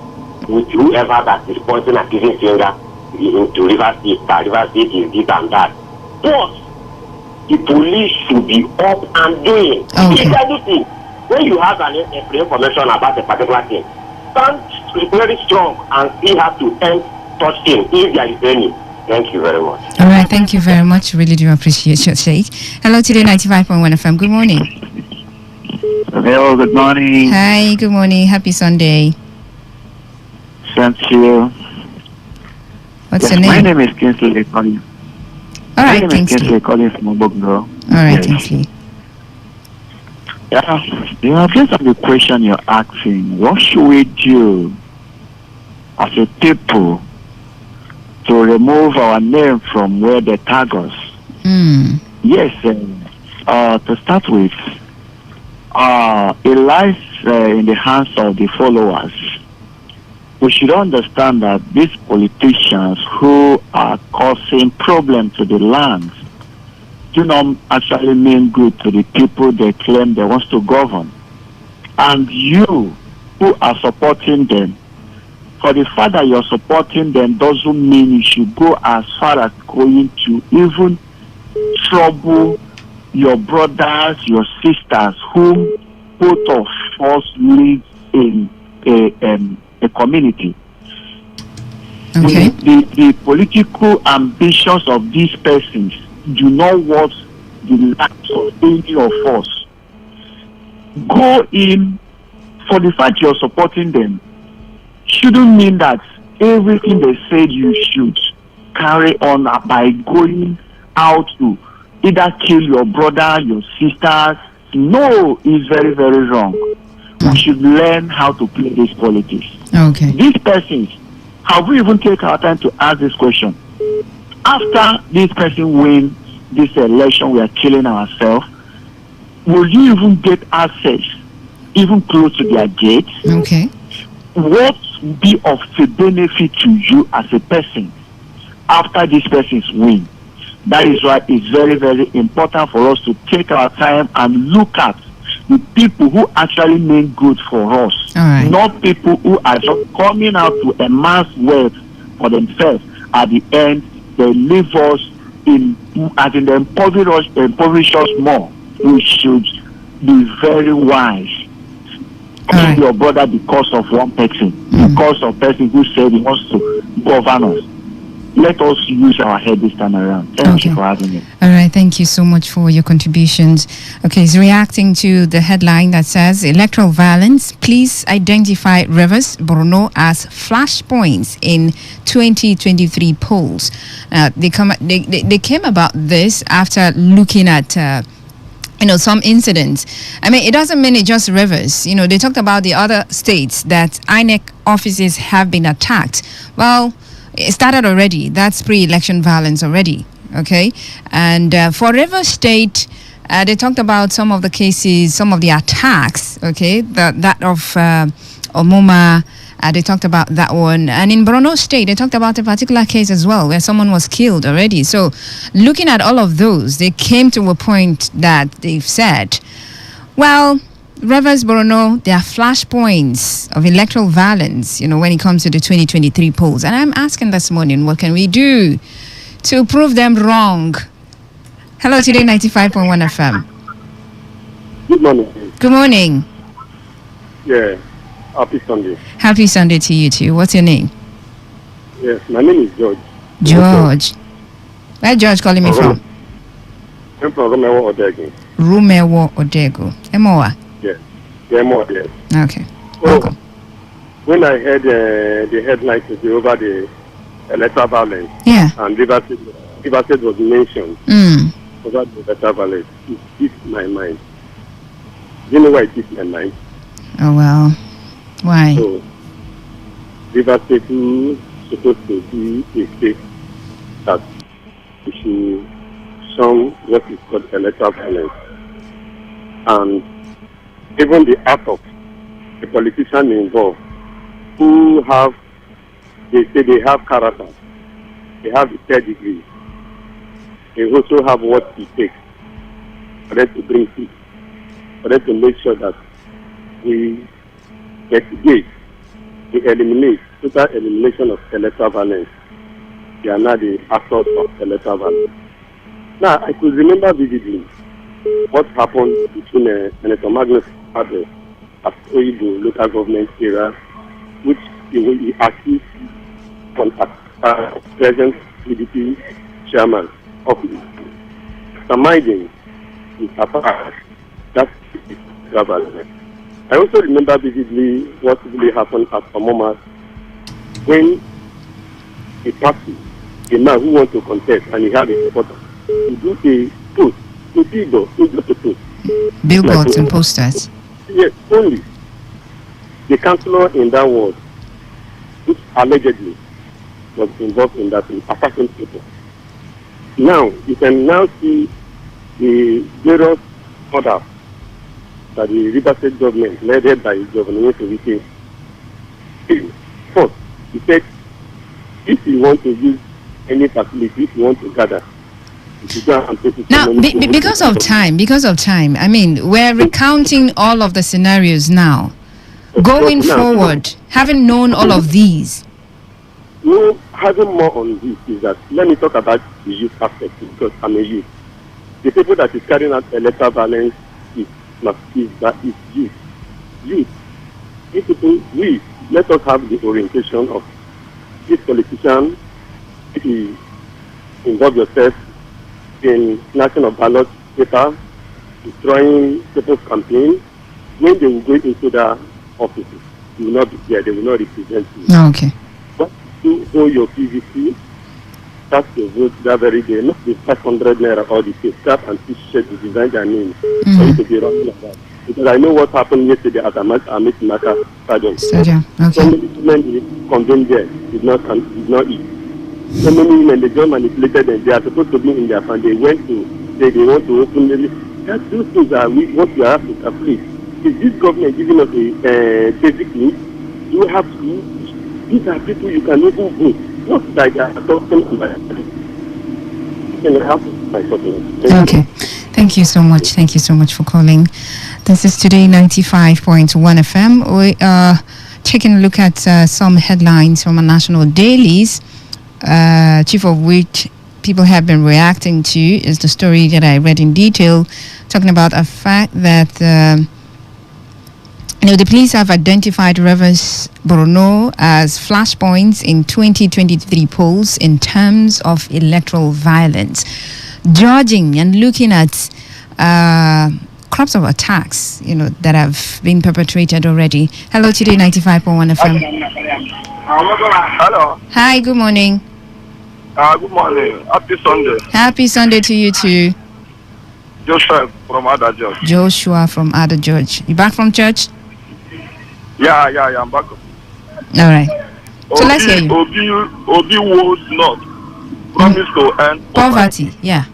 with whoever that is pointing a accusing finger into Rivers State, that Rivers State is this and that. But the police should be up and doing. Okay. When you have an information about a particular thing, stand very strong and see how to end such thing if there is any. Thank you very much. All right, thank you very much. Really do appreciate your take. Hello, Today 95.1 FM. Good morning. Hello, good morning. Hi, good morning. Happy Sunday. Thank you. What's your name? My name is Kingsley calling. All right, Kingsley calling from Obogno. All right, Kingsley. Yeah, based on the question you're asking, what should we do as a people to remove our name from where they tag us? Yes, to start with, it lies in the hands of the followers. We should understand that these politicians who are causing problems to the land do not actually mean good to the people they claim they want to govern. And you who are supporting them, for the fact that you're supporting them doesn't mean you should go as far as going to even trouble your brothers, your sisters, whom both of us live in a community. Okay. The political ambitions of these persons do not want the lives of any of us. Go in, for the fact you're supporting them shouldn't mean that everything they said you should carry on by going out to either kill your brother, your sisters. No, it's very, very wrong. We should learn how to play this politics. Okay. These persons, have we even taken our time to ask this question? After this person wins this election, we are killing ourselves. Will you even get access, even close to their gate? Okay. What will be of the benefit to you as a person after these persons win? That is why it's very, very important for us to take our time and look at the people who actually mean good for us. All right. Not people who are just coming out to amass wealth for themselves. At the end, they leave us in they impoverish us more. We should be very wise. Kill your brother because of one person, because of person who said he wants to govern us. Let us use our head this time around. Thank you for having me. All right, thank you so much for your contributions. Okay, he's reacting to the headline that says electoral violence. Please identify Rivers, Borno as flashpoints in 2023 polls. They came about this after looking at some incidents. I mean, it doesn't mean it just Rivers. They talked about the other states that INEC offices have been attacked. Well, it started already. That's pre-election violence already. Okay. And for Rivers State, they talked about some of the cases, some of the attacks. Okay. That of Omoma They talked about that one. And in Borno State, they talked about a particular case as well where someone was killed already. So looking at all of those, they came to a point that they've said, well, Rivers Borno, there are flashpoints of electoral violence, when it comes to the 2023 polls. And I'm asking this morning, what can we do to prove them wrong? Hello, Today 95.1 FM. Good morning. Good morning. Yeah, happy Sunday. Happy Sunday to you too. What's your name? Yes, my name is George. George. Where George calling me from? I'm from Rumewo Odego. Rumewo Odego. Emoa? Yes. Emoa, yes. Okay. So, when I heard the headlines today over the electoral violence, and River State was mentioned over the electoral violence, it hit my mind. Do you know why it hit my mind? Oh, well. Why? So, River State is supposed to be a state that we should shun what is called electoral violence. And even the act of the politician involved who have, they say they have character, they have the third degree, they also have what it takes for them to bring peace, for them to make sure that we mitigate, we eliminate, total elimination of electoral violence. They are now the actors of electoral violence. Now, I could remember vividly what happened between Senator Magnus Abe at Oyibo local government era, which he accused from present PDP chairman of surmising his apart. That's government. I also remember vividly what really happened at Omoma when a party, a man who wants to contest and he had a supporter, to do a post, a billboard, not just a post. Billboards and posters. Yes, only. The councillor in that ward, which allegedly was involved in that, attacking people. Now, you can now see the various orders that the River State government, led by Governor Wike, first, he said, if you want to use any facility, if you want to gather, now, because of time, I mean, we're recounting all of the scenarios now. Going forward, having known all of these. Having more on this is that, let me talk about the youth aspect, because I'm a youth. The people that is carrying out electoral violence is youth. Youth. These people, let us have the orientation of this politician. If you involve yourself in snatching of ballot paper, destroying people's campaign, when they will go into their offices, you will not be there, they will not represent you. Okay. But to hold your PVC, that's your vote that very day, not the 500 naira or the cap and t-shirt to design their names for you to be running like that. Because I know what happened yesterday at Amit Maka Stadium. Okay. So many women convened there did not eat. So many women, they just manipulated them. They are supposed to be in their family. They went to say they want to open the that those things are what we have to calculate. Is this government giving us a basic needs? Do we have schools? These are people you can even vote. Not like they are talking about it. Okay. Thank you so much. Thank you so much for calling. This is Today 95.1 FM. We are taking a look at some headlines from our national dailies. Chief of which people have been reacting to is the story that I read in detail, talking about a fact that the police have identified Rivers Borno as flashpoints in 2023 polls in terms of electoral violence, judging and looking at crops of attacks, that have been perpetrated already. Hello, Today 95.1 FM. Hello. Hi, good morning. Good morning. Happy Sunday. Happy Sunday to you too. Joshua from Ada George. Joshua from Ada George. You back from church? Yeah, I'm back. All right. So let's hear you. Obi would not promise to end poverty. Yeah.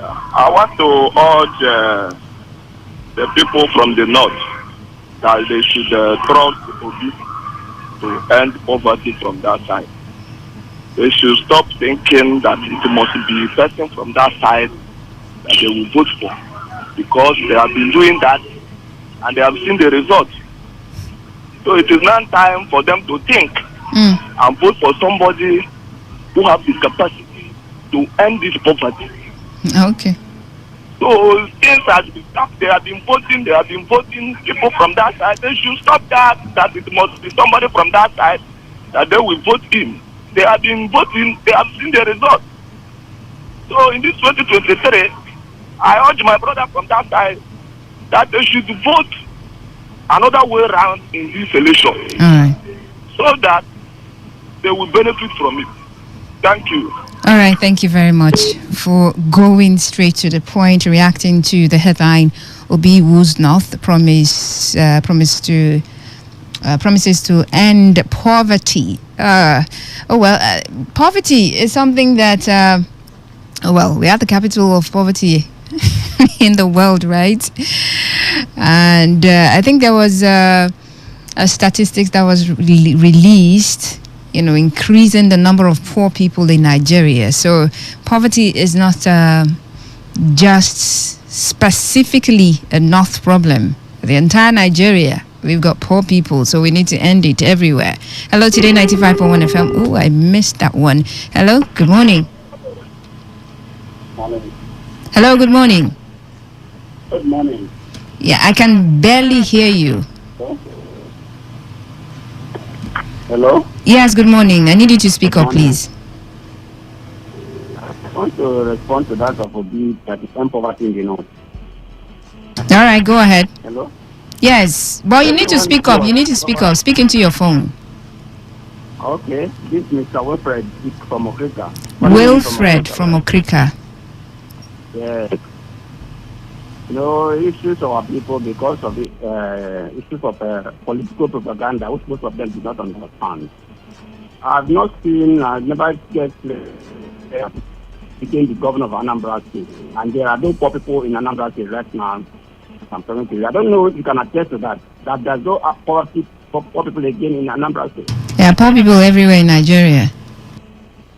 I want to urge the people from the north that they should trust Obi to end poverty from that side. They should stop thinking that it must be a person from that side that they will vote for, because they have been doing that and they have seen the result. So it is now time for them to think and vote for somebody who have the capacity to end this poverty. Okay. So since they have been voting people from that side, they should stop that it must be somebody from that side that they will vote him. They have been voting, they have seen the result. So in this 2023, I urge my brother from that side that they should vote another way around in this election. So that they will benefit from it. Thank you. All right, thank you very much for going straight to the point, reacting to the headline. Obi Woos North promises to end poverty. Poverty is something that we are the capital of poverty in the world, right? And I think there was a statistics that was released, increasing the number of poor people in Nigeria. So poverty is not just specifically a North problem. The entire Nigeria, we've got poor people, so we need to end it everywhere. Hello, Today 95.1 FM. Oh, I missed that one. Hello, good morning. Morning. Hello, good morning. Good morning. Yeah, I can barely hear you. Hello? Yes, good morning. I need you to speak up, please. I want to respond to that of Obi that is poverty in the North. All right, go ahead. Hello? Yes, but you need to speak up. You need to speak up. Speak into your phone. Okay, this is Mr. Wilfred from Okrika. Wilfred from Okrika. Yes. Issues of our people because of the issues of political propaganda, which most of them do not understand. I've never get became the governor of Anambra State, and there are no poor people in Anambra State right now. I don't know if you can attest to that there's no poor people again in Anambra State. There are poor people everywhere in Nigeria.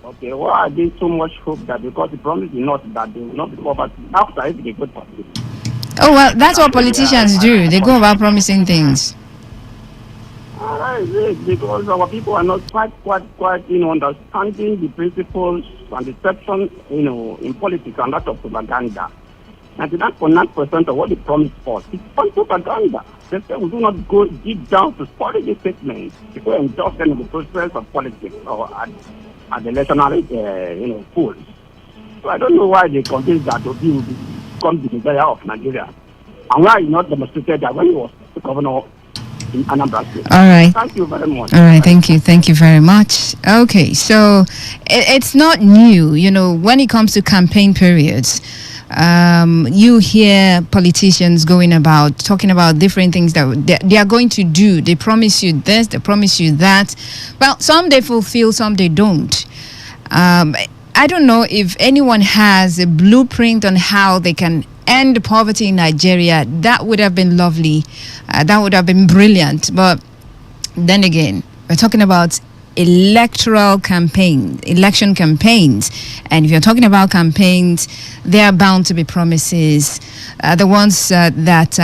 Okay, why are there so much hope that because the promise is not that they will not be poverty after it be good for you? Oh, well, that's what politicians do. They go about promising things. Because our people are not quite, understanding the principles and the section, in politics and that of propaganda. 99.9% of what they promise for is propaganda. They say we do not go deep down to study these statements before endorse them in the process of politics or at the electoral, polls. So I don't know why they convince that Obi will become the desire of Nigeria, and why he not demonstrated that when he was the governor in Anambra State. All right. Thank you very much. All right. Thank you very much. Okay, so it's not new. When it comes to campaign periods, you hear politicians talking about different things that they are going to do. They promise you this, they promise you that. Well, some they fulfill, some they don't. I don't know if anyone has a blueprint on how they can end poverty in Nigeria. That would have been lovely. That would have been brilliant. But then again, we're talking about election campaigns, and if you're talking about campaigns, there are bound to be promises, the ones that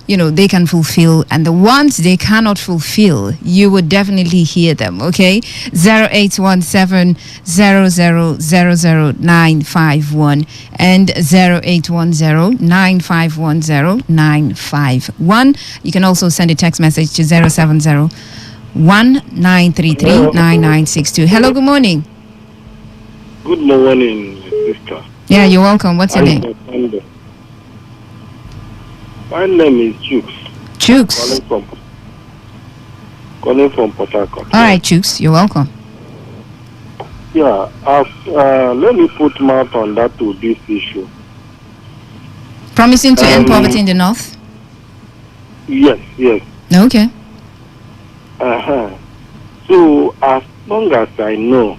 they can fulfill, and the ones they cannot fulfill, you would definitely hear them. Okay, 0817-0000951 and 0810-9510951. You can also send a text message to 070-1933-9962. Hello, good morning. Good morning, sister. Yeah, you're welcome. What's your name? My name is Jukes. Jukes. Calling from Port Harcourt. All right, Jukes, you're welcome. Yeah, let me put mouth on that to this issue. Promising to end poverty in the North? Yes. Okay. So, as long as I know,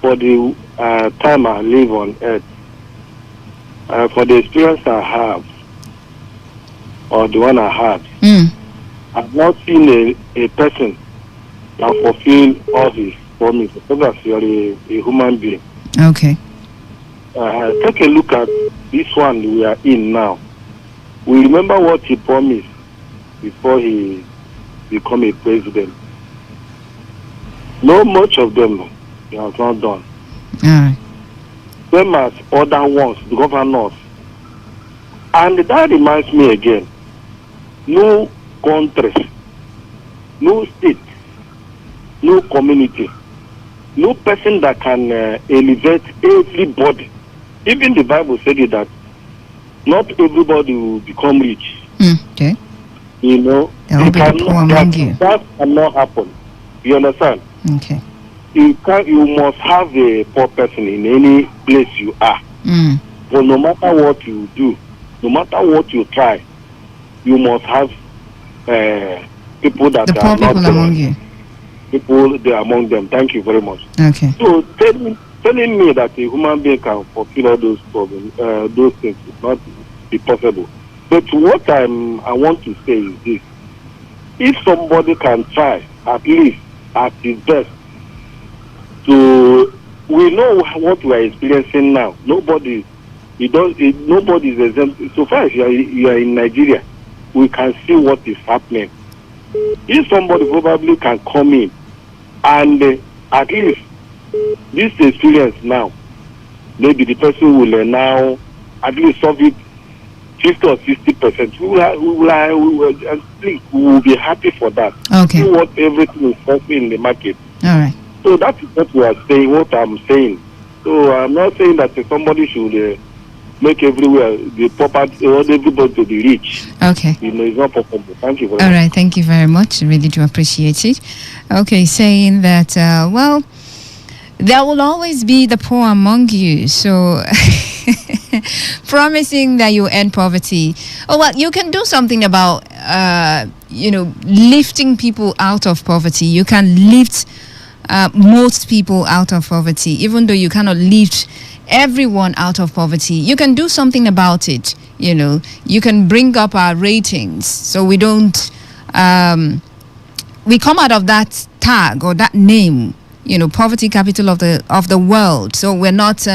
for the time I live on earth, for the experience I have, or the one I had, I've not seen a person and fulfill all his promises. So that you are a human being. Okay. Take a look at this one we are in now. We remember what he promised before he become a president. No much of them he has not done. Same as other ones, the governors. And that reminds me again, no country, no state, no community, no person that can elevate everybody. Even the Bible said it that not everybody will become rich. Okay. You know, That cannot happen. You understand? Okay. You must have a poor person in any place you are. But no matter what you do, no matter what you try, you must have people that the are poor people not among you. People there among them. Thank you very much. Okay. So telling me that a human being can fulfill all those problems, those things, is not be possible. But what I want to say is this: if somebody can try at least at his best to, we know what we are experiencing now. Nobody is exempt. So far as you are in Nigeria, we can see what is happening. If somebody probably can come in and at least this experience now, maybe the person will now at least solve it 50 or 60%. We will be happy for that. Okay. See what everything is happening in the market. All right. So that is what we are saying, what I'm saying. So I'm not saying that somebody should make everywhere the property or everybody to be rich. Okay. You know, it's not possible. Thank you very much. All right. Thank you very much. Really do appreciate it. Okay. Saying that, well, there will always be the poor among you. So promising that you end poverty. Oh, well, you can do something about, lifting people out of poverty. You can lift most people out of poverty, even though you cannot lift everyone out of poverty. You can do something about it. You can bring up our ratings so we don't we come out of that tag or that name, poverty capital of the world. So we're not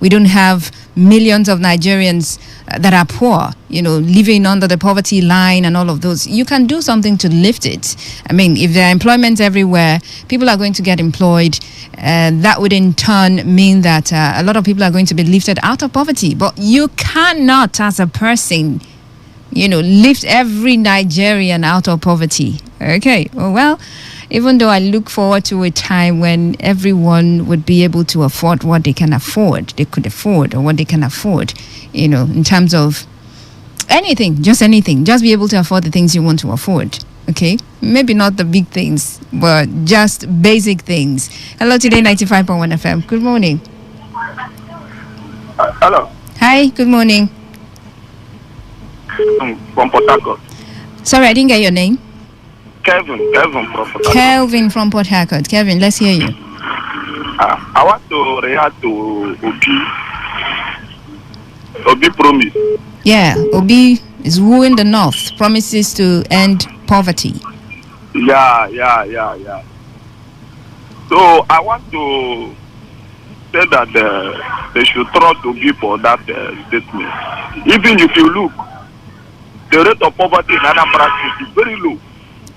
we don't have millions of Nigerians that are poor, living under the poverty line and all of those. You can do something to lift it. I mean, if there are employments everywhere, people are going to get employed. That would in turn mean that a lot of people are going to be lifted out of poverty. But you cannot, as a person, lift every Nigerian out of poverty. Okay, well, even though I look forward to a time when everyone would be able to afford what they can afford, they could afford, or what they can afford, in terms of anything, just be able to afford the things you want to afford. Okay, maybe not the big things, but just basic things. Hello, Today 95.1 FM. Good morning. Hello. Hi, good morning. From Port Harcourt. Sorry, I didn't get your name. Kevin from Port Harcourt. Kelvin from Port Harcourt. Kevin, let's hear you. I want to react to Obi promise. Yeah, Obi is wooing the North, promises to end poverty. Yeah. So I want to say that they should trust Obi for that statement. Even if you look, the rate of poverty in Anambra State is very low.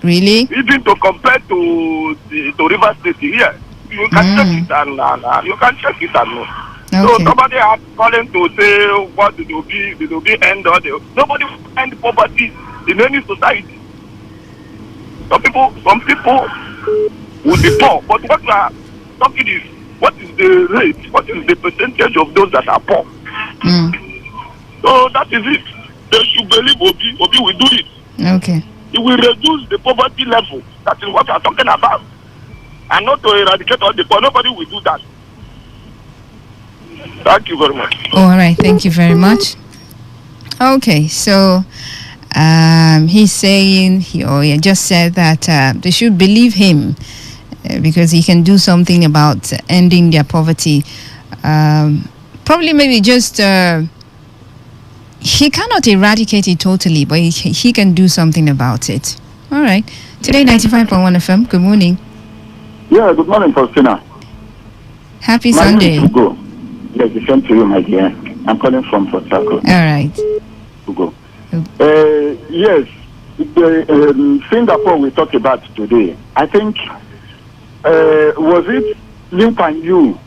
Really? Even to compare to River State here, you can check it and you can check it and know. Okay. So somebody has calling to say what did Obi end or nobody will end poverty in any society. Some people will be poor, but what we are talking is what is the rate, what is the percentage of those that are poor. So that is it. They should believe Obi will do it. Okay. It will reduce the poverty level. That is what we are talking about. And not to eradicate all the poor. Nobody will do that. Thank you very much. All right. Thank you very much. Okay. So he's saying, he just said that they should believe him because he can do something about ending their poverty. Probably maybe just... he cannot eradicate it totally, but he can do something about it. All right. Today 95.1 FM. Good morning. Yeah, good morning, Faustina. Happy Sunday. Ugo. Yes, the same to you, my dear. I'm calling from Port Harcourt. All right. Ugo. Yes, Singapore we talked about today. I think, was it Lee Kuan Yew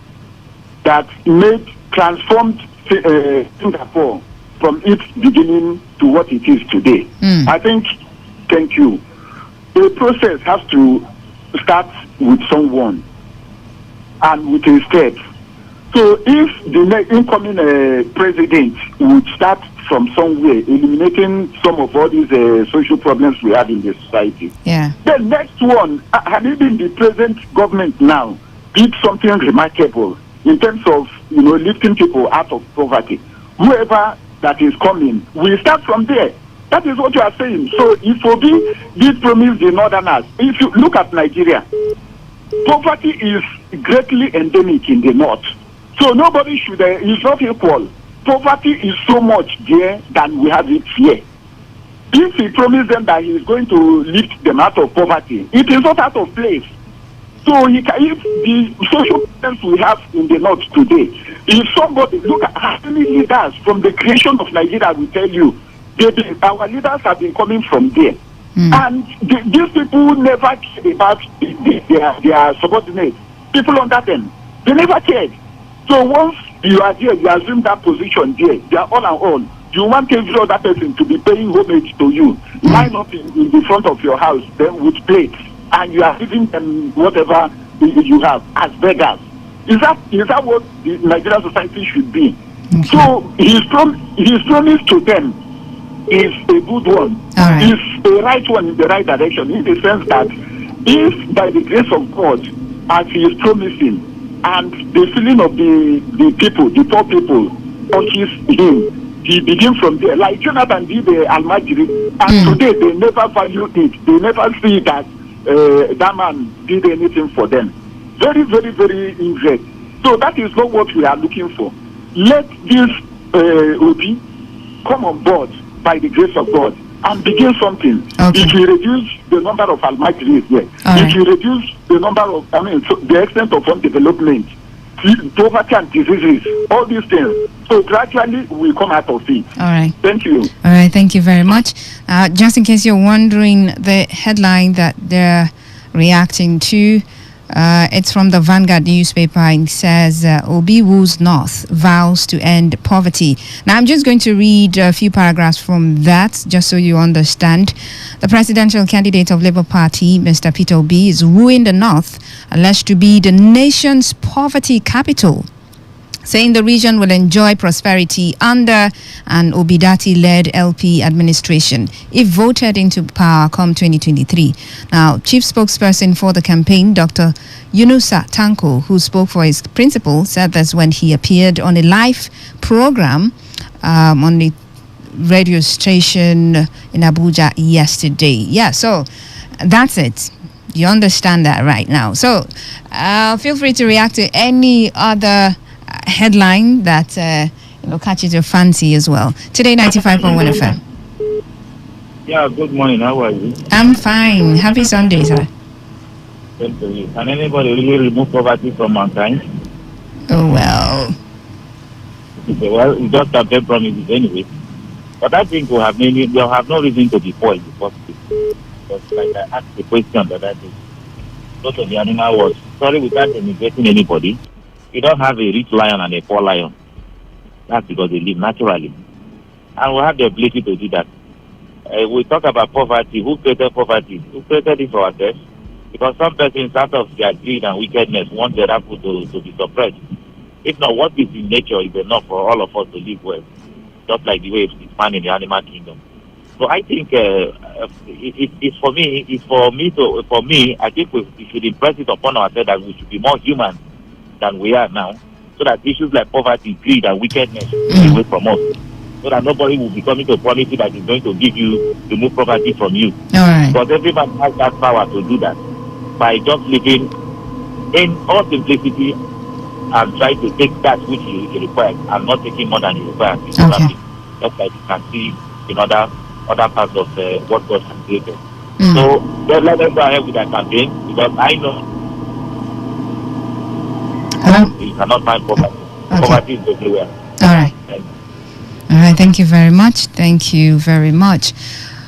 that transformed Singapore from its beginning to what it is today? I think, thank you. The process has to start with someone and with a step. So if the incoming president would start from somewhere, eliminating some of all these social problems we have in the society, the next one, and even the present government now, did something remarkable in terms of lifting people out of poverty. Whoever that is coming, we start from there. That is what you are saying. So if Obi did promise the northerners, if you look at Nigeria, poverty is greatly endemic in the north. So nobody should, it's not equal. Poverty is so much there than we have it here. If he promised them that he is going to lift them out of poverty, it is not out of place. So if the social problems we have in the north today, if somebody, look at how many leaders from the creation of Nigeria will tell you, our leaders have been coming from there. And these people never cared about their subordinates, people under them. They never cared. So once you are there, you assume that position there, they are all and all. You want every other person to be paying homage to you, line up in the front of your house, then with plates, and you are giving them whatever you have as beggars. Is that what the Nigerian society should be? So his promise to them is a good one. It's a right one in the right direction, in the sense that if by the grace of God, as he is promising, and the feeling of the people, the poor people, touches him, he begins from there. Like Jonathan did the Almajiri, and today they never value it. They never see that that man did anything for them. Very, very, very injured. So that is not what we are looking for. Let this Obi come on board by the grace of God and begin something. If you reduce the number of Almajiris here, if you reduce the number of, the extent of underdevelopment, poverty and diseases, all these things, so gradually we come out of it. All right. Thank you. All right, thank you very much. Just in case you're wondering, the headline that they're reacting to, it's from the Vanguard newspaper. It says, Obi woos North, vows to end poverty. Now, I'm just going to read a few paragraphs from that, just so you understand. The presidential candidate of Labour Party, Mr. Peter Obi, is wooing the North, alleged to be the nation's poverty capital, saying the region will enjoy prosperity under an Obidati-led LP administration if voted into power come 2023. Now, chief spokesperson for the campaign, Dr. Yunusa Tanko, who spoke for his principal, said this when he appeared on a live program on the radio station in Abuja yesterday. Yeah, so that's it. You understand that right now. So feel free to react to any other headline that catches your fancy as well. Today 95.1 FM. Yeah, good morning. How are you? I'm fine. Happy Sunday, sir. Thank you. Can anybody really remove poverty from mankind? Oh, well. Well, it's just a bad promises anyway. But I think they'll have no reason to be poor in the first place. Because like I asked the question that I did, most of the animal was, sorry, without denigrating anybody, you don't have a rich lion and a poor lion. That's because they live naturally. And we have the ability to do that. We talk about poverty. Who created poverty? Who created it for ourselves? Because some persons, out of their greed and wickedness, want their people to be suppressed. If not, what is in nature is enough for all of us to live well. Just like the way it's found in the animal kingdom. So I think for me, I think we should impress it upon ourselves that we should be more human than we are now, so that issues like poverty, greed, and wickedness will away from us, so that nobody will be coming to promise you that he's going to remove poverty from you. All right. Because everyone has that power to do that by just living in all simplicity and try to take that which you require and not taking more than you require. Okay. Just like you can see in other parts of what God has created. So let them go ahead with that campaign, because I know you cannot find poverty. Poverty is everywhere. All right. All right. Thank you very much. Thank you very much.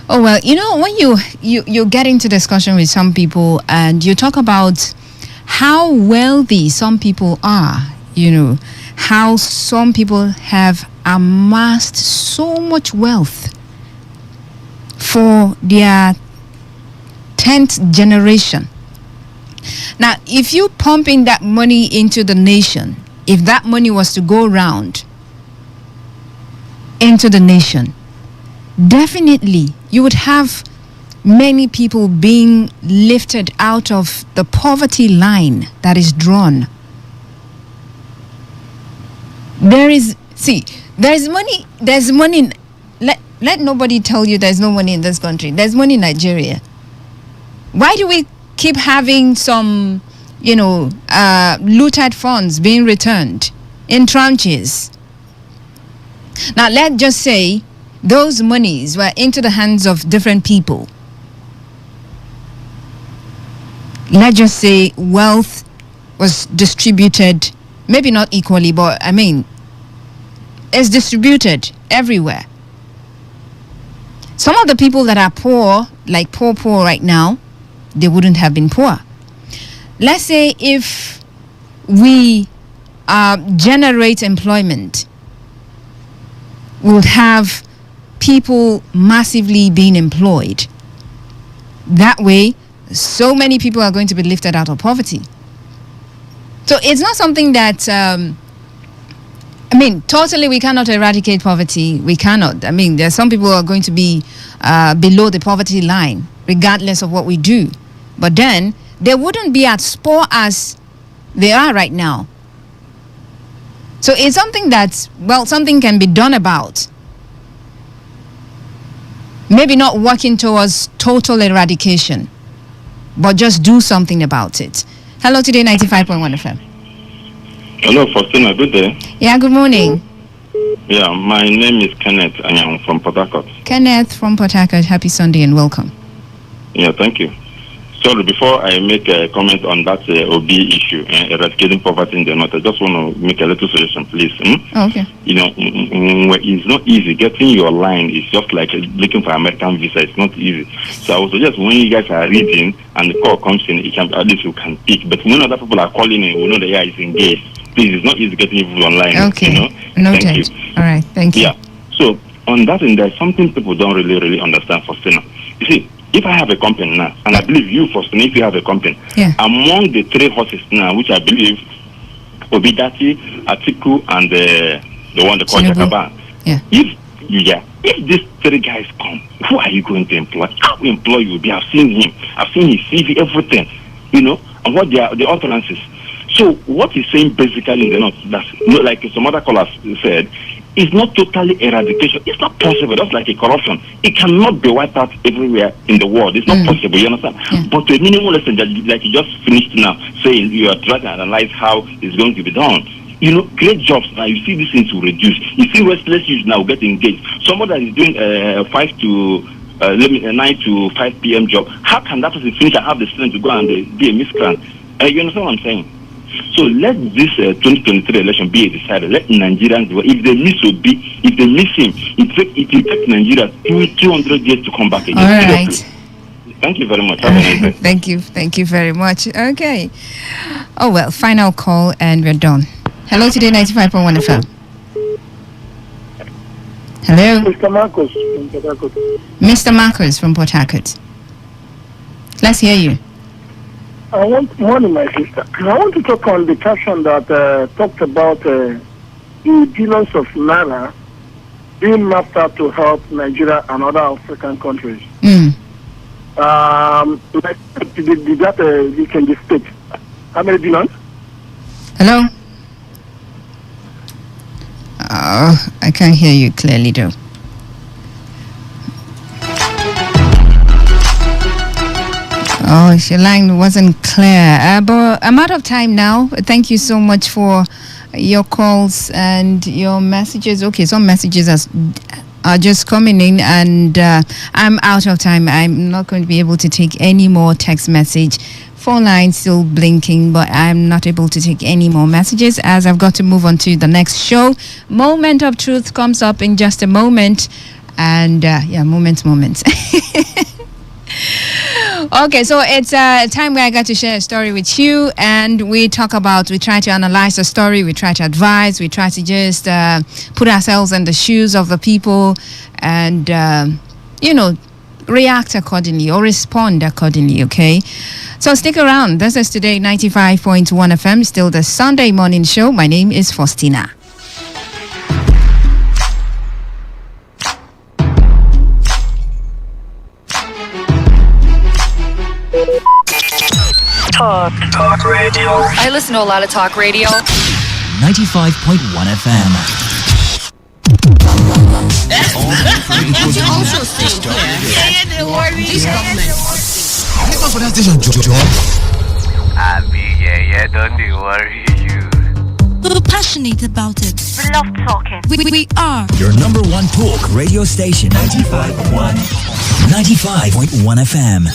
Oh, well, when you get into discussion with some people and you talk about how wealthy some people are, how some people have amassed so much wealth for their 10th generation. Now, if you pump in that money into the nation, if that money was to go round into the nation, definitely you would have many people being lifted out of the poverty line that is drawn. There's money. Let nobody tell you there's no money in this country. There's money in Nigeria. Why do we keep having some, looted funds being returned in tranches? Now, let's just say those monies were into the hands of different people. Let's just say wealth was distributed, maybe not equally, but it's distributed everywhere. Some of the people that are poor, like poor right now, they wouldn't have been poor. Let's say if we generate employment, we would have people massively being employed. That way, so many people are going to be lifted out of poverty. So it's not something that, totally we cannot eradicate poverty. We cannot. There are some people who are going to be below the poverty line, regardless of what we do. But then, they wouldn't be as poor as they are right now. So it's something that, something can be done about. Maybe not working towards total eradication, but just do something about it. Hello, Today 95.1 FM. Hello, Faustina. Good day. Yeah, good morning. Yeah, my name is Kenneth and I'm from Port Harcourt. Kenneth from Port Harcourt. Happy Sunday and welcome. Yeah, thank you. Sorry, before I make a comment on that OB issue, eradicating poverty in the north, I just want to make a little suggestion, please. Oh, okay. It's not easy. Getting your line is just like looking for American visa. It's not easy. So I would suggest when you guys are reading and the call comes in, at least you can pick. But when other people are calling in, we know the AI is engaged. Please, it's not easy getting people online. Okay. Noted. Thank you. All right. Thank you. Yeah. So on that end, there's something people don't really understand, Faustina. You see, if I have a company now, and I believe you, Faustina, if you have a company, among the three horses now, which I believe Obidati, Atiku, and the one they call Jakaban, if these three guys come, who are you going to employ? How employ you? I've seen him. I've seen his CV, everything, and what the utterances. So what he's saying basically in the north, that's like some other callers said, is not totally eradication. It's not possible. That's like a corruption. It cannot be wiped out everywhere in the world. It's not possible. You understand? But a minimum lesson that like you just finished now, saying you are trying to analyze how it's going to be done. Great jobs now. You see these things will reduce. You see restless youth now get engaged. Someone that is doing 9 to 5 p.m. job. How can that person finish and have the strength to go and be a miscreant? You understand what I'm saying? So let this 2023 election be decided. Let Nigerians do it. If they miss Obi, if they miss him, it will take Nigeria 200 years to come back again. All right. Thank you very much. Have a nice day. Thank you very much. Okay. Oh well, final call and we're done. Hello, Today 95.1 FM. Hello. Mr. Marcos from Port Harcourt. Mr. Marcos from Port Harcourt. Let's hear you. Morning, my sister. I want to talk on the caption that talked about the billions of naira being mapped out to help Nigeria and other African countries. Did that you can just state how many billions? Hello. I can't hear you clearly, though. Oh, your line wasn't clear. But I'm out of time now. Thank you so much for your calls and your messages. Okay, some messages are just coming in, and I'm out of time. I'm not going to be able to take any more text message Phone line still blinking, but I'm not able to take any more messages as I've got to move on to the next show. Moment of Truth comes up in just a moment. And moment. Okay, so it's a time where I got to share a story with you, and we try to analyze the story, we try to advise, we try to just put ourselves in the shoes of the people and, react accordingly or respond accordingly, okay? So stick around. This is Today 95.1 FM, still the Sunday morning show. My name is Faustina. Talk radio. I listen to a lot of talk radio. 95.1 FM. You also sing here. Don't worry. This government. Listen for that station, Jojo. Don't worry you. We're passionate about it. We love talking. We are. Your number one talk radio station, 95.1 FM.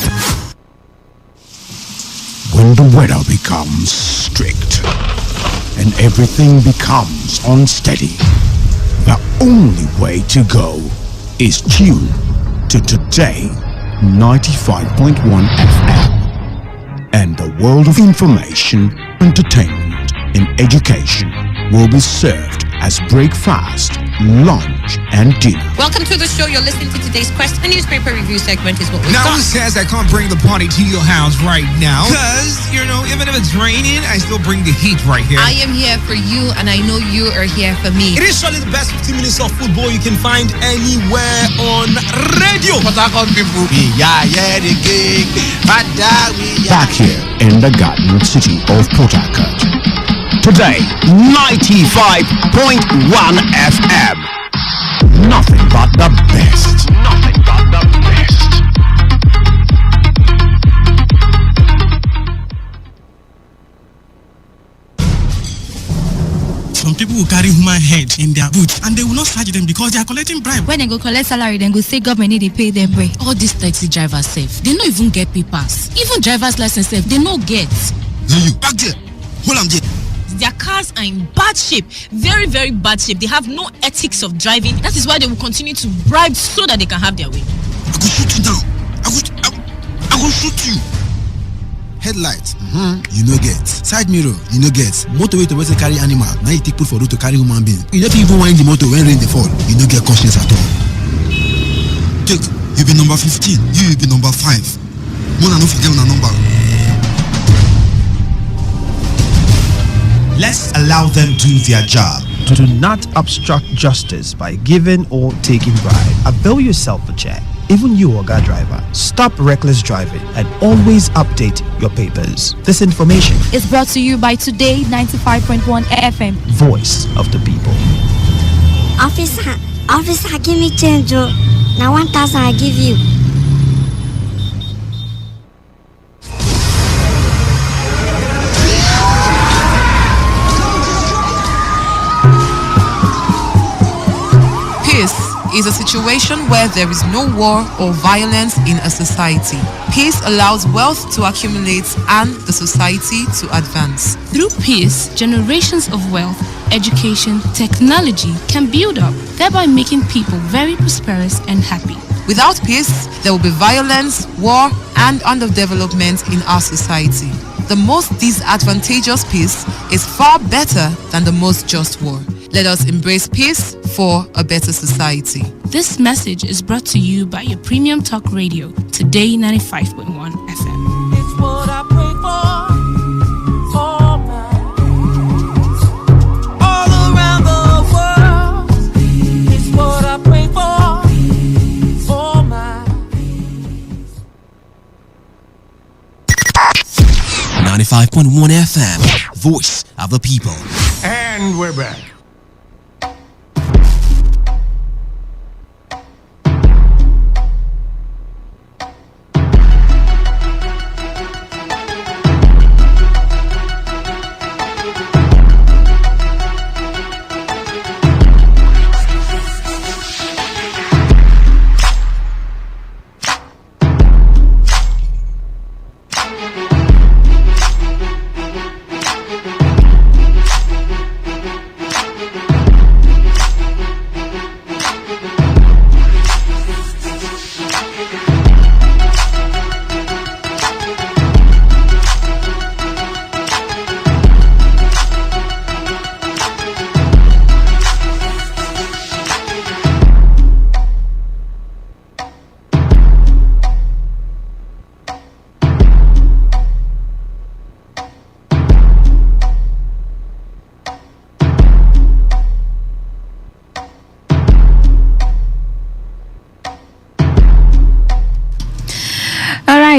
When the weather becomes strict and everything becomes unsteady, the only way to go is tune to Today 95.1 FM. And the world of information, entertainment, and education will be served as breakfast, lunch, and dinner. Welcome to the show. You're listening to today's Quest. The newspaper review segment is what we've now got. who says I can't bring the party to your house right now? Because, even if it's raining, I still bring the heat right here. I am here for you, and I know you are here for me. It is surely the best 15 minutes of football you can find anywhere on radio. But I got people. the gig. Back here in the Garden City of Port Harcourt. Today, 95.1 FM. Nothing but the best. Nothing but the best. Some people will carry human head in their boots and they will not charge them because they are collecting bribe. When they go collect salary, then go say government need to pay them break. All these taxi drivers safe. They don't even get papers. Even driver's license safe, they no get. You back there. Hold on there. Their cars are in bad shape, very, very bad shape. They have no ethics of driving. That is why they will continue to bribe so that they can have their way. I will shoot you down. I will shoot you. Headlight, you no get. Side mirror, you no get. Motorway to where carry animal. Now you take put for road to carry human being. You never even wind the motor when rain they fall. You no get conscience at all. Take, you be number 15. You be number 5. One and off them na number. Let's allow them do their job. Do not obstruct justice by giving or taking bribe. Avail yourself a check. Even you, Oga driver, stop reckless driving and always update your papers. This information is brought to you by Today 95.1 FM. Voice of the people. Officer, give me change. Now 1,000 I give you. Peace is a situation where there is no war or violence in a society. Peace allows wealth to accumulate and the society to advance. Through peace, generations of wealth, education, technology can build up, thereby making people very prosperous and happy. Without peace, there will be violence, war, and underdevelopment in our society. The most disadvantageous peace is far better than the most just war. Let us embrace peace for a better society. This message is brought to you by your premium talk radio, Today 95.1 FM. It's what I pray for my all around the world. It's what I pray for my 95.1 FM, voice of the people. And we're back.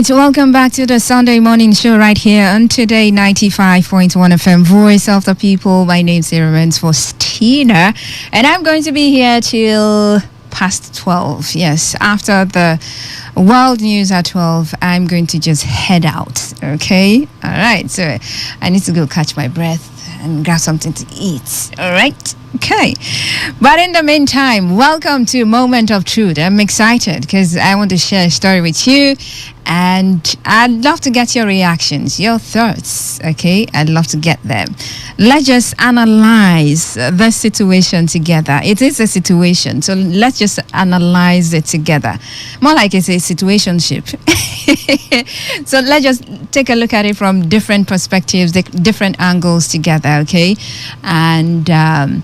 right, welcome back to the Sunday morning show right here on Today 95.1 FM, Voice of the People. My name's Sarah for Stina, and I'm going to be here till past 12. Yes, after the world news at 12, I'm going to just head out. Okay, all right, so I need to go catch my breath and grab something to eat. All right. Okay, but in the meantime, welcome to Moment of Truth. I'm excited because I want to share a story with you, and I'd love to get your reactions, your thoughts. Okay, I'd love to get them. Let's just analyze the situation together. It is a situation, so let's just analyze it together. More like it's a situationship. So let's just take a look at it from different perspectives, different angles together. Okay, and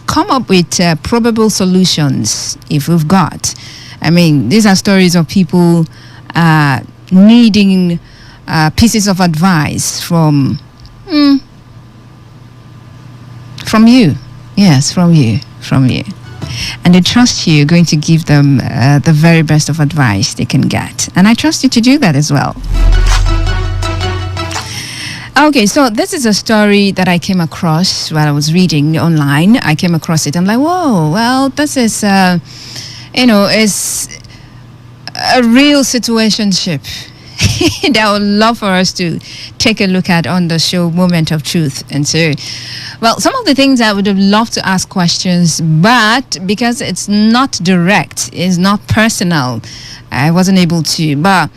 come up with probable solutions if we've got. I mean, these are stories of people needing pieces of advice from you. Yes, from you. And they trust you're going to give them the very best of advice they can get. And I trust you to do that as well. Okay, so this is a story that I came across while I was reading online. I came across it. I'm like, whoa, well, this is, it's a real situationship that I would love for us to take a look at on the show Moment of Truth. And so, well, some of the things I would have loved to ask questions, but because it's not direct, it's not personal, I wasn't able to. But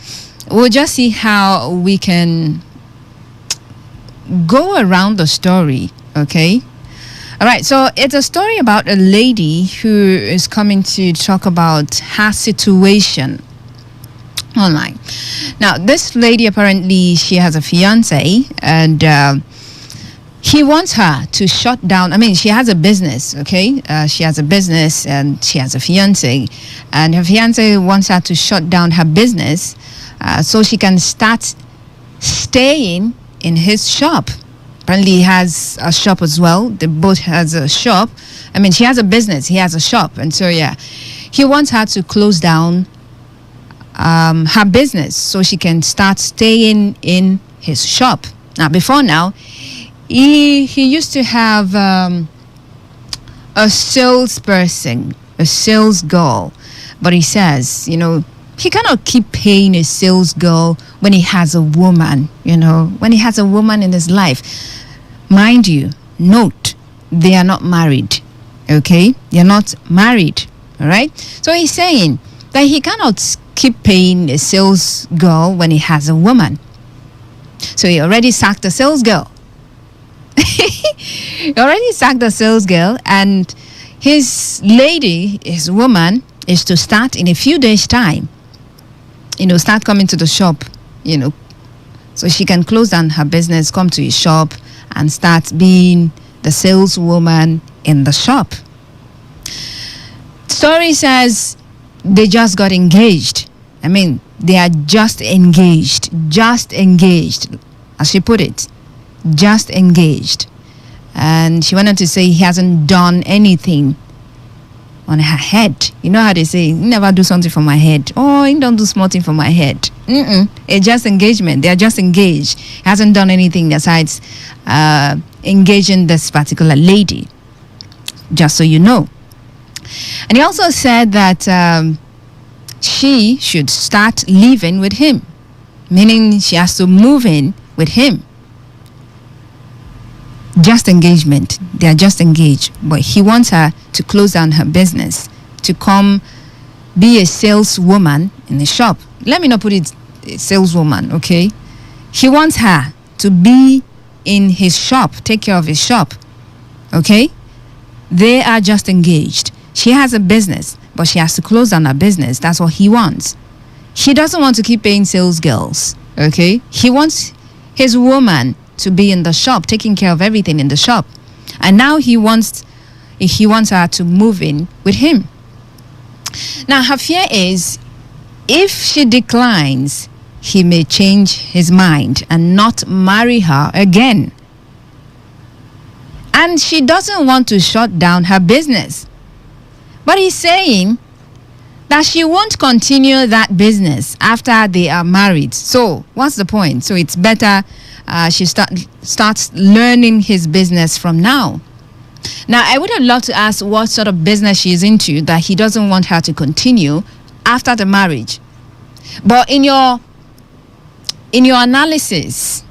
we'll just see how we can go around the story. Okay, all right, so it's a story about a lady who is coming to talk about her situation online. Now, this lady, apparently she has a fiance, and he wants her to shut down. I mean, she has a business. Okay, she has a business and she has a fiance, and her fiance wants her to shut down her business so she can start staying in his shop. Apparently he has a shop as well. They both has a shop. I mean, she has a business, he has a shop. And so, yeah, he wants her to close down her business so she can start staying in his shop. Now, before now, he used to have a salesperson, a sales girl. But he says, he cannot keep paying a sales girl when he has a woman, when he has a woman in his life. Mind you, note, they are not married, okay? They're not married, all right? So he's saying that he cannot keep paying a sales girl when he has a woman. So he already sacked the sales girl. He already sacked the sales girl, and his lady, his woman, is to start in a few days' time. Start coming to the shop, so she can close down her business, come to his shop, and start being the saleswoman in the shop. Story says they just got engaged. I mean, they are just engaged, as she put it, just engaged. And she went on to say he hasn't done anything on her head. You know how they say, never do something for my head. Oh, you don't do small thing for my head. It's just engagement. They are just engaged. He hasn't done anything besides engaging this particular lady, just so you know. And he also said that she should start living with him, meaning she has to move in with him. Just engagement. They are just engaged. But he wants her to close down her business, to come be a saleswoman in the shop. Let me not put it a saleswoman, okay? He wants her to be in his shop, take care of his shop, okay? They are just engaged. She has a business, but she has to close down her business. That's what he wants. He doesn't want to keep paying sales girls, okay? He wants his woman to be in the shop, taking care of everything in the shop. And now he wants her to move in with him. Now, her fear is if she declines, he may change his mind and not marry her again. And she doesn't want to shut down her business. But he's saying that she won't continue that business after they are married. So what's the point? So it's better she starts learning his business from now. Now, I would have loved to ask what sort of business she is into that he doesn't want her to continue after the marriage. But in your analysis,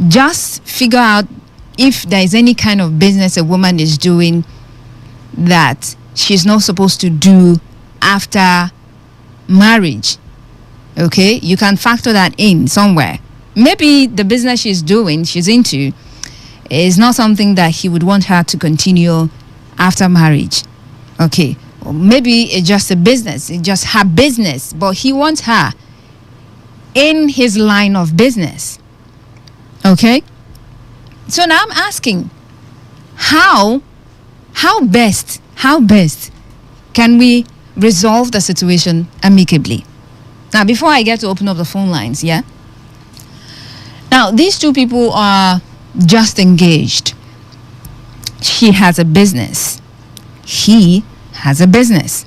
just figure out if there is any kind of business a woman is doing that she's not supposed to do after marriage. Okay, you can factor that in somewhere. Maybe the business she's into is not something that he would want her to continue after marriage. Okay, or maybe it's just a business, it's just her business, but he wants her in his line of business. Okay, so now I'm asking, how best can we resolve the situation amicably? Now, before I get to open up the phone lines, yeah. Now, these two people are just engaged. She has a business. He has a business.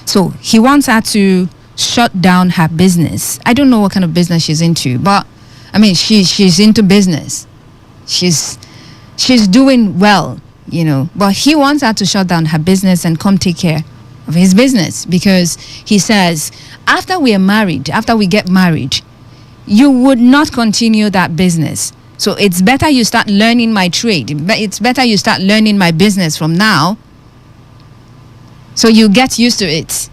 So he wants her to shut down her business. I don't know what kind of business she's into, but I mean, she's into business. She's doing well, you know. But he wants her to shut down her business and come take care of his business, because he says after we get married, you would not continue that business. So it's better you start learning my trade. It's better you start learning my business from now, so you get used to it.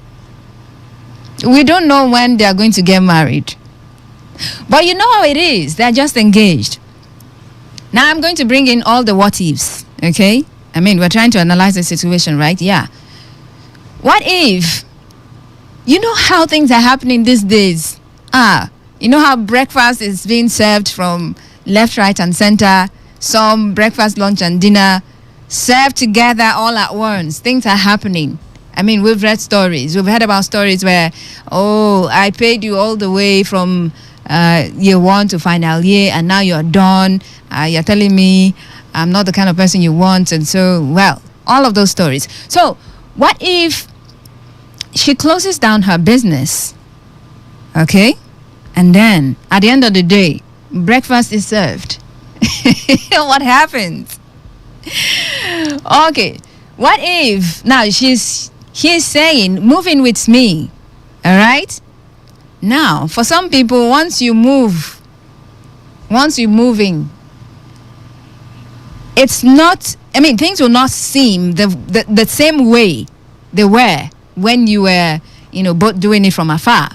We don't know when they are going to get married, but you know how it is. They're just engaged. Now I'm going to bring in all the what ifs. Okay, I mean, we're trying to analyze the situation, right? Yeah. What if, you know how things are happening these days? You know how breakfast is being served from left, right, and center. Some breakfast, lunch, and dinner served together all at once. Things are happening. I mean, we've read stories. We've heard about stories where, I paid you all the way from year one to final year, and now you're done. You're telling me I'm not the kind of person you want. And so, well, all of those stories. So what if she closes down her business, okay? And then at the end of the day, breakfast is served. What happens? Okay, what if now he's saying, move in with me, all right? Now, for some people, once you move in, it's not, I mean, things will not seem the same way they were when you were, both doing it from afar,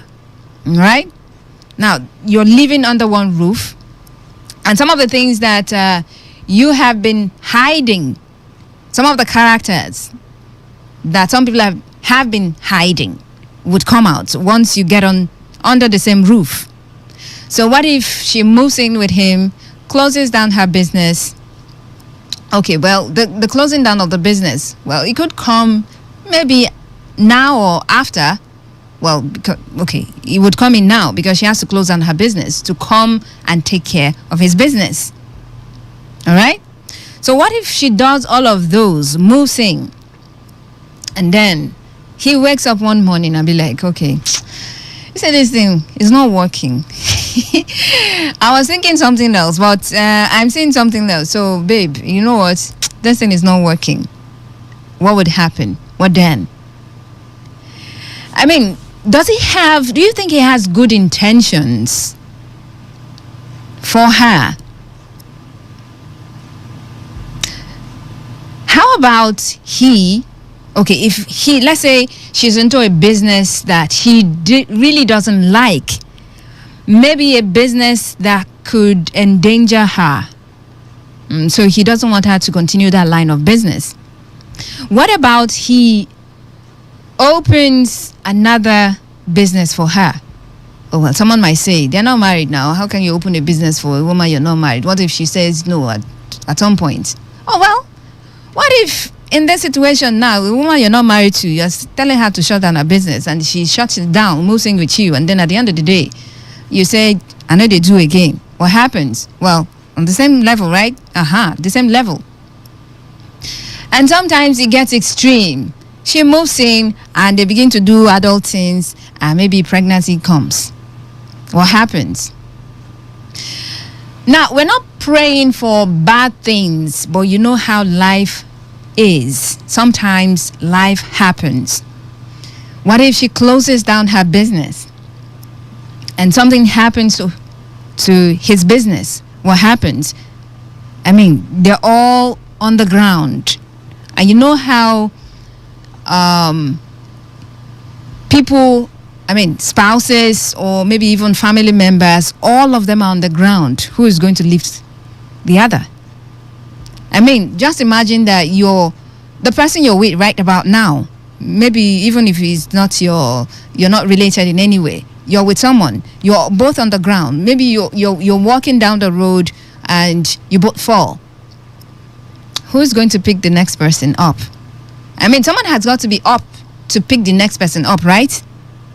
right? Now, you're living under one roof, and some of the things that you have been hiding, some of the characters that some people have been hiding would come out once you get under the same roof. So what if she moves in with him, closes down her business? Okay, well, the closing down of the business, well, it could come maybe now or after. Well, it would come in now because she has to close down her business to come and take care of his business. All right? So what if she does all of those, moves in, and then he wakes up one morning and be like, okay, you said this thing is not working. I was thinking something else, but I'm seeing something else. So, babe, you know what? This thing is not working. What would happen? What then? I mean, do you think he has good intentions for her? How about if let's say she's into a business that he really doesn't like, maybe a business that could endanger her, so he doesn't want her to continue that line of business. What about he opens another business for her? Oh, well, someone might say, they're not married now. How can you open a business for a woman you're not married? What if she says no at some point? Oh, well, what if in this situation now, a woman you're not married to, you're telling her to shut down her business, and she shuts it down, moves in with you, and then at the end of the day, you say, I know they do again. What happens? Well, on the same level, right? The same level. And sometimes it gets extreme. She moves in and they begin to do adult things, and maybe pregnancy comes. What happens? Now, we're not praying for bad things, but you know how life is. Sometimes life happens. What if she closes down her business and something happens to his business? What happens? I mean, they're all on the ground. And you know how people, I mean, spouses or maybe even family members, all of them are on the ground. Who is going to lift the other? I mean, just imagine that the person you're with right about now, maybe even if he's not you're not related in any way, you're with someone, you're both on the ground. Maybe you're walking down the road and you both fall. Who's going to pick the next person up? I mean, someone has got to be up to pick the next person up, right?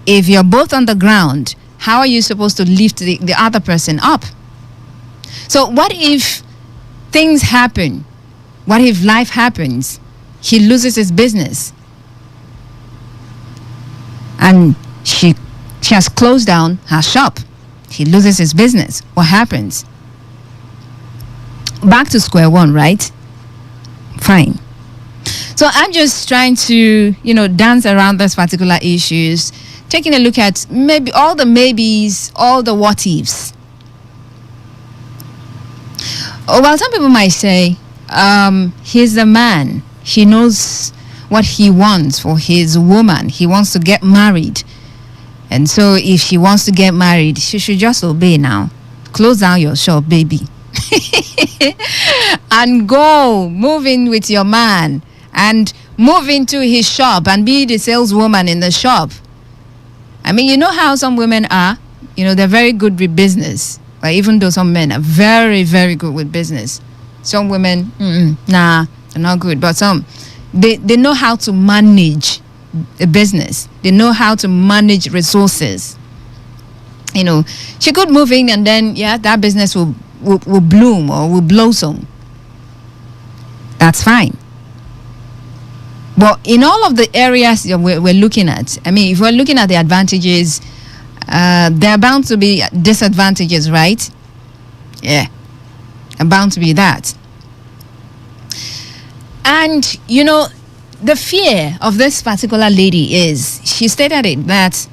If you're both on the ground, how are you supposed to lift the other person up? So what if things happen? What if life happens? He loses his business. And she has closed down her shop. He loses his business. What happens? Back to square one, right? Fine. So I'm just trying to, dance around those particular issues, taking a look at maybe all the maybes, all the what ifs. Oh, well, some people might say, he's the man. He knows what he wants for his woman. He wants to get married. And so if she wants to get married, she should just obey now. Close down your shop, baby. And go, move in with your man. And move into his shop and be the saleswoman in the shop. I mean, you know how some women are? They're very good with business. But even though some men are very, very good with business. Some women, they're not good. But some, they know how to manage a business. They know how to manage resources. She could move in and then, that business will bloom or will blossom. That's fine. But in all of the areas that we're looking at, I mean, if we're looking at the advantages, there are bound to be disadvantages, right? Yeah, bound to be that. And, the fear of this particular lady is, she stated it, that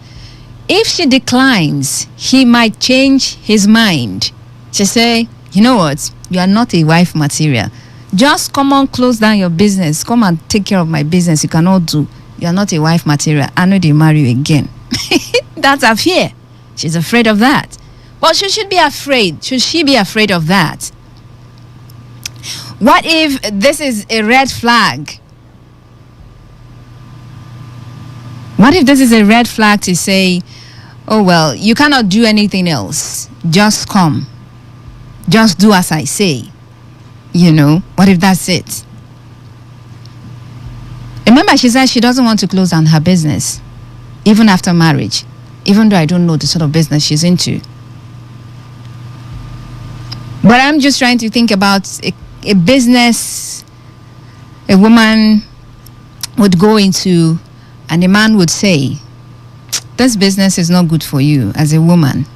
if she declines, he might change his mind. She say, you know what, you are not a wife material. Just come on, close down your business. Come and take care of my business. You cannot do. You are not a wife material. I know they marry you again. That's her fear. She's afraid of that. But she should be afraid. Should she be afraid of that? What if this is a red flag? What if this is a red flag to say, oh, well, you cannot do anything else. Just come. Just do as I say. What if that's it? Remember, she said she doesn't want to close down her business, even after marriage, even though I don't know the sort of business she's into. But I'm just trying to think about a business a woman would go into and a man would say, this business is not good for you as a woman.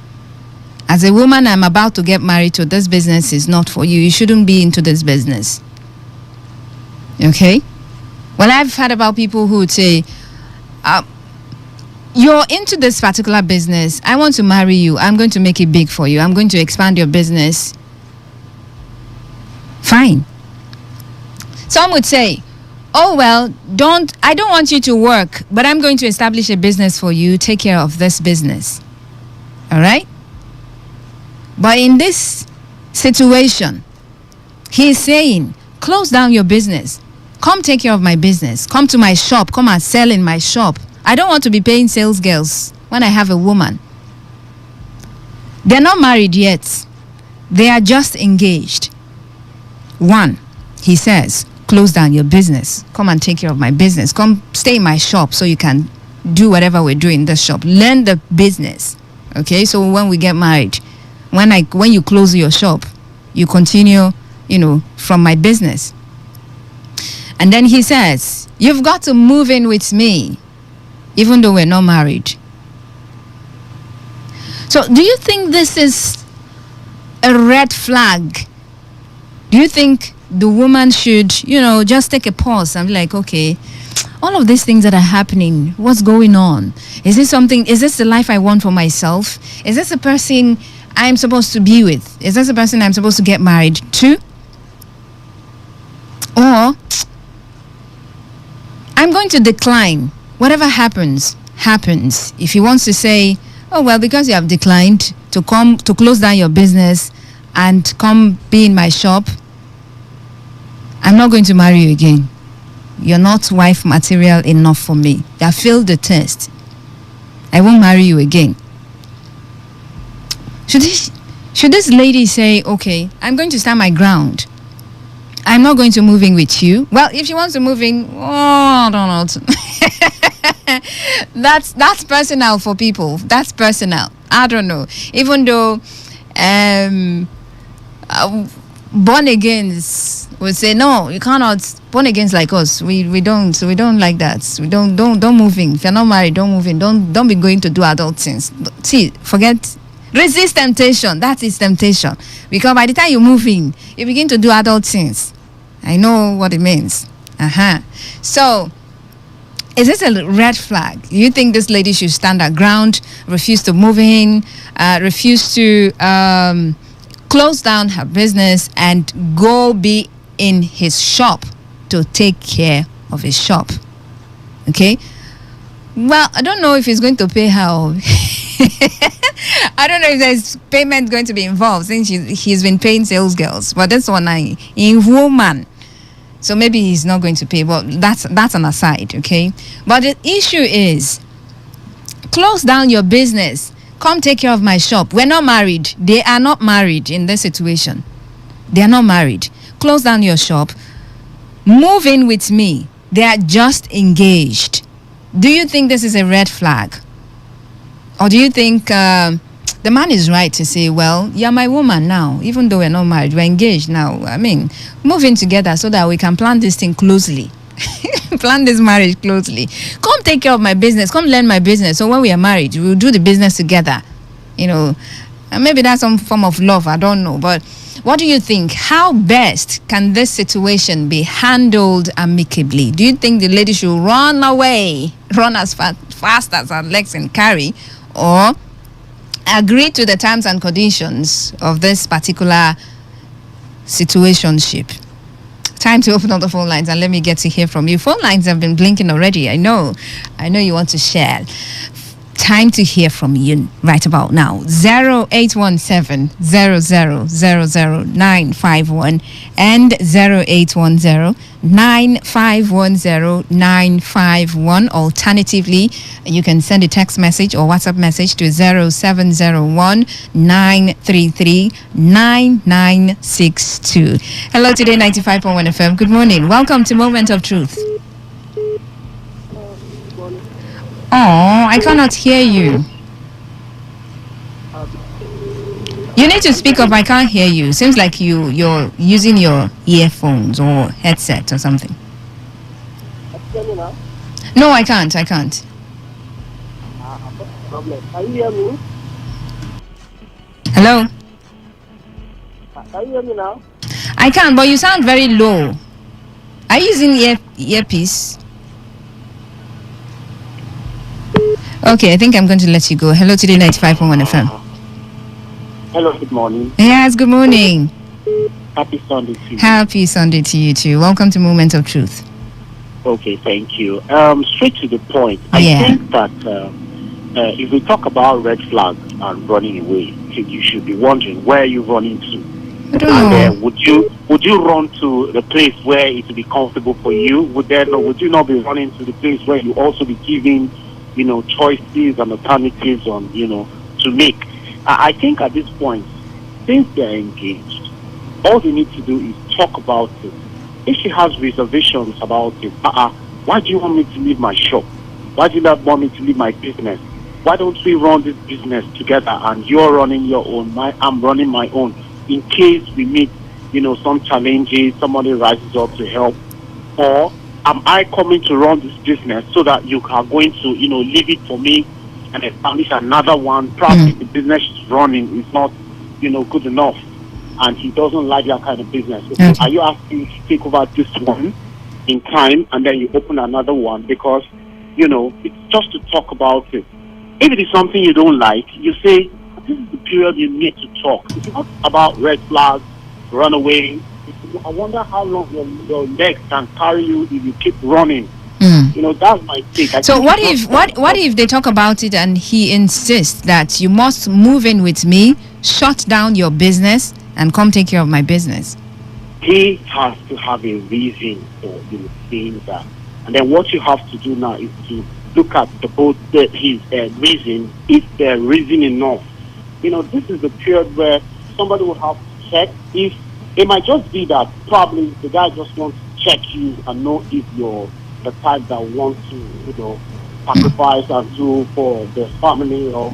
As a woman, I'm about to get married to this business is not for you. You shouldn't be into this business. Okay? Well, I've heard about people who would say, you're into this particular business. I want to marry you. I'm going to make it big for you. I'm going to expand your business. Fine. Some would say, oh, well, I don't want you to work, but I'm going to establish a business for you. Take care of this business. All right? But in this situation, he's saying, close down your business. Come take care of my business. Come to my shop. Come and sell in my shop. I don't want to be paying sales girls when I have a woman. They're not married yet. They are just engaged. One, he says, close down your business. Come and take care of my business. Come stay in my shop so you can do whatever we're doing in the shop. Learn the business. Okay, so when we get married, when you close your shop, you continue, from my business. And then he says, you've got to move in with me, even though we're not married. So do you think this is a red flag? Do you think the woman should, just take a pause and be like, okay, all of these things that are happening, what's going on? Is this the life I want for myself? Is this a person I'm supposed to be with? Is this a person I'm supposed to get married to? Or I'm going to decline. Whatever happens. If he wants to say, oh, well, because you have declined to close down your business and come be in my shop, I'm not going to marry you again. You're not wife material enough for me. You have failed the test. I won't marry you again. Should this lady say, okay, I'm going to stand my ground. I'm not going to move in with you. Well, if she wants to move in, I don't know. That's personal for people. That's personal. I don't know. Even though born agains will say, no, you cannot. Born agains like us, we don't like that. We don't move in. If you're not married, don't move in. Don't be going to do adult things. See, resist temptation. That is temptation. Because by the time you move in, you begin to do adult things. I know what it means. So, is this a red flag? Do you think this lady should stand her ground, refuse to move in, refuse to close down her business and go be in his shop to take care of his shop? Okay? Well, I don't know if he's going to pay her. I don't know if there's payment going to be involved since he's been paying sales girls. But this one, in woman. So maybe he's not going to pay. But that's an aside, okay? But the issue is, close down your business. Come take care of my shop. We're not married. They are not married in this situation. They are not married. Close down your shop. Move in with me. They are just engaged. Do you think this is a red flag? Or do you think the man is right to say, well, you're my woman now, even though we're not married, we're engaged now. I mean, move in together so that we can plan this thing closely. Plan this marriage closely. Come take care of my business. Come learn my business. So when we are married, we'll do the business together. And maybe that's some form of love. I don't know. But what do you think? How best can this situation be handled amicably? Do you think the lady should run away, run as fast as her legs can carry, or agree to the terms and conditions of this particular situationship? Time to open up the phone lines and let me get to hear from you. Phone lines have been blinking already. I know you want to share. Time to hear from you right about now. 0817 0000951 and 0810 9510951. Alternatively, you can send a text message or WhatsApp message to 0701 933 9962. Hello, Today 95.1 FM. Good morning. Welcome to Moment of Truth. Oh, I cannot hear you. You need to speak up. I can't hear you. Seems like you're using your earphones or headset or something. No, I can't. Can you hear me? Hello? Can you hear me now? I can, but you sound very low. Are you using earpiece? Okay, I think I'm going to let you go. Hello, Today 95.1 FM. Hello, good morning. Yes, good morning. Happy Sunday to you. Happy Sunday to you too. Welcome to Moment of Truth. Okay, thank you. Straight to the point. I think that if we talk about red flags and running away, you should be wondering where you're running to. I don't know. Would you run to the place where it will be comfortable for you? Would you not be running to the place where you also be giving choices and alternatives on, to make? I think at this point, since they're engaged, all they need to do is talk about it. If she has reservations about it, why do you want me to leave my shop? Why do you not want me to leave my business? Why don't we run this business together and you're running your own, I'm running my own, in case we meet, some challenges, somebody rises up to help. or am I coming to run this business so that you are going to, leave it for me and establish another one? Probably the business is running is not, good enough, and he doesn't like that kind of business. So are you asking to take over this one in time and then you open another one? Because, it's just to talk about it. If it is something you don't like, you say, this is the period you need to talk. It's not about red flags, run away. I wonder how long your legs can carry you if you keep running. That's my take. So what if they talk about it and he insists that you must move in with me, shut down your business, and come take care of my business? He has to have a reason for saying that. And then what you have to do now is to look at his reason, if they're reason enough. This is the period where somebody will have to check if it might just be that probably the guy just wants to check you and know if you're the type that wants to, sacrifice and do for the family or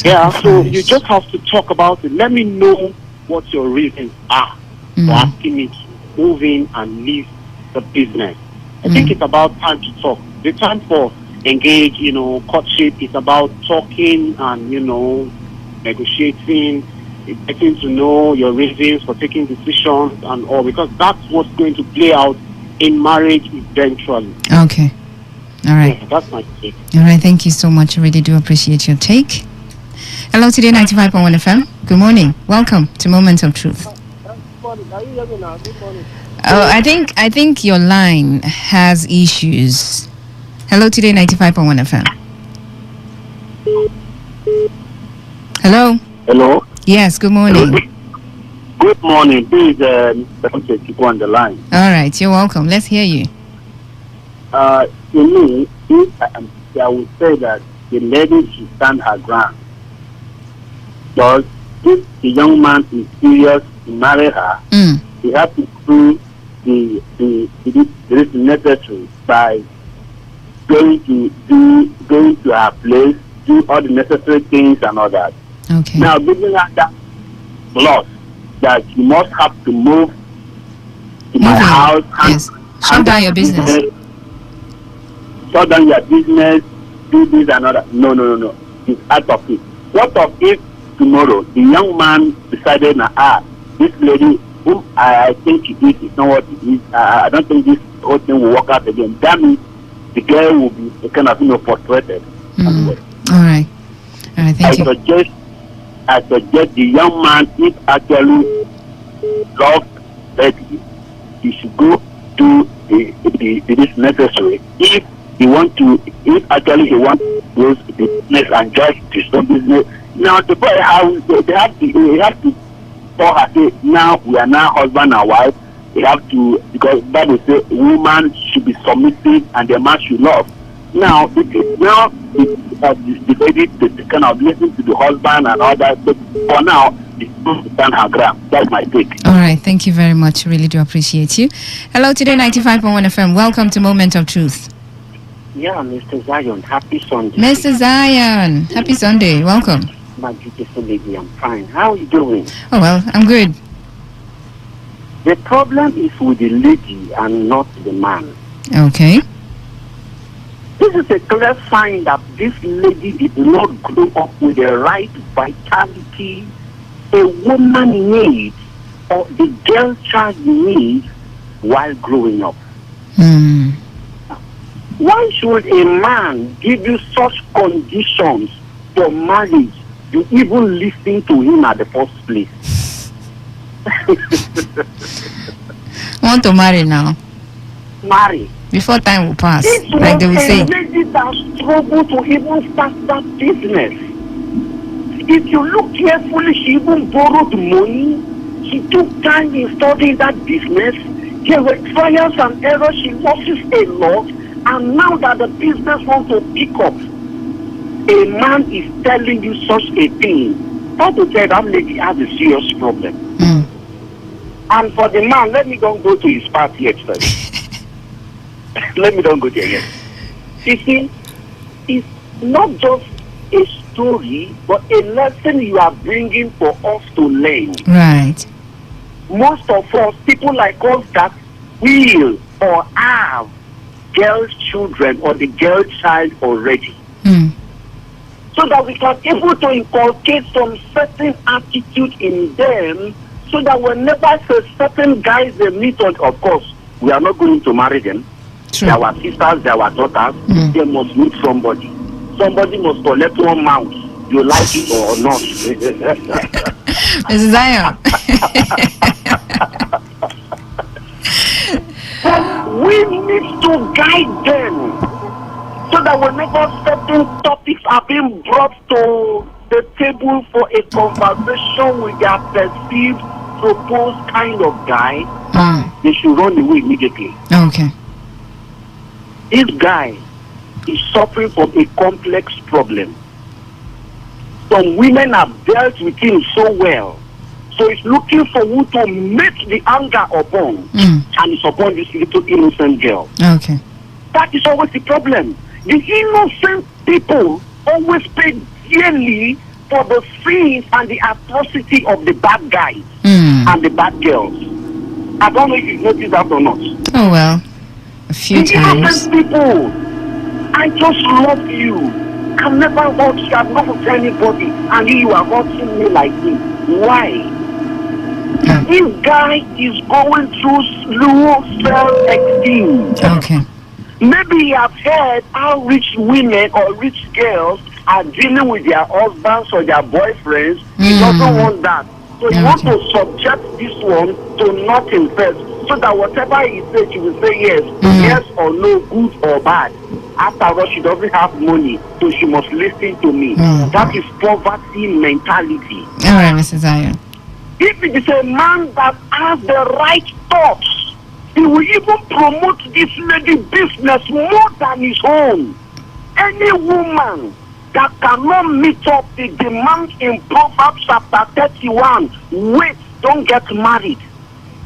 yeah, so you just have to talk about it. Let me know what your reasons are for asking me to move in and leave the business. I think it's about time to talk. The time for engage, courtship is about talking and, negotiating, getting to know your reasons for taking decisions and all, because that's what's going to play out in marriage eventually. Okay. All right. Yeah, that's my take. All right. Thank you so much. I really do appreciate your take. Hello, Today 95.1 FM. Good morning. Welcome to Moment of Truth. Oh, I think your line has issues. Hello, Today 95.1 FM. Hello. Hello. Yes. Good morning. Good morning. This is Mr. Chico on the line. All right. You're welcome. Let's hear you. To me, I would say that the lady should stand her ground. Because if the young man is serious to marry her, he has to do the necessary by going to her place, do all the necessary things and all that. Okay. Now, giving her that plus that you must have to move to my house. Yes. Shut down your business. Shut down your business. Do this and all that. No. It's out of it. What of if tomorrow the young man decided, this lady whom I think it is not what it is. I don't think this whole thing will work out again. That means the girl will be kind of frustrated. All right. Thank you. I suggest the young man, if actually loves Betty, he should go do this necessary. If actually he wants to go to the business and just his own business. Now the boy they have to tell her, say, now we are now husband and wife. They have to, because Bible says a woman should be submissive and the man should love. Now the lady kind of listen to the husband and all that, but for now it's supposed to stand her ground. That's my take. All right, thank you very much. Really do appreciate you. Hello, Today 95.1 FM. Welcome to Moment of Truth. Yeah, Mr. Zion, happy Sunday. Mr. Zion, happy Sunday. Welcome. My beautiful lady, I'm fine. How are you doing? Oh, well, I'm good. The problem is with the lady and not the man. Okay. This is a clear sign that this lady did not grow up with the right vitality a woman needs or the girl child needs while growing up. Why should a man give you such conditions for marriage you even listen to him at the first place? Want to marry now? Marry. Before time will pass, It like they will say. a lady that struggled to even start that business. If you look carefully, she even borrowed money. She took time in studying that business. There were trials and errors. She losses a lot. And now that the business wants to pick up, a man is telling you such a thing. That will tell that lady has a serious problem. And for the man, let me don't go to his part yet first. Let me don't go there yet. You see, it's not just a story, but a lesson you are bringing for us to learn. Right. Most of us, people like us that will or have girl children or the girl child already. So that we can able to inculcate some certain attitude in them, so that whenever certain guys they meet on, of course, we are not going to marry them. They are our sisters, they are our daughters. They must meet somebody. Somebody must collect one mouth. You like it or not. Mrs. Zion. We need to guide them, so that whenever certain topics are being brought to the table for a conversation with their perceived, proposed kind of guy, they should run away immediately. Okay. This guy is suffering from a complex problem. Some women have dealt with him so well, so he's looking for who to make the anger upon, and it's upon this little innocent girl. Okay. That is always the problem. The innocent people always pay dearly for the sins and the atrocity of the bad guys and the bad girls. I don't know if you've noticed that or not. Oh, well, a few the times. Innocent people, I just love you. I've never hurt you. I've not hurt anybody. And you are hurting me like this. Why? This guy is going through low self-esteem. Okay. Maybe he has heard how rich women or rich girls are dealing with their husbands or their boyfriends. He doesn't want that. So he wants to subject this one to nothing first, so that whatever he says, she will say yes or no, good or bad. After all, she doesn't have money, so she must listen to me. That is poverty mentality. All right, Mrs. Zion. If it is a man that has the right thoughts, he will even promote this lady business more than his own. Any woman that cannot meet up the demand in Proverbs chapter 31, wait, don't get married.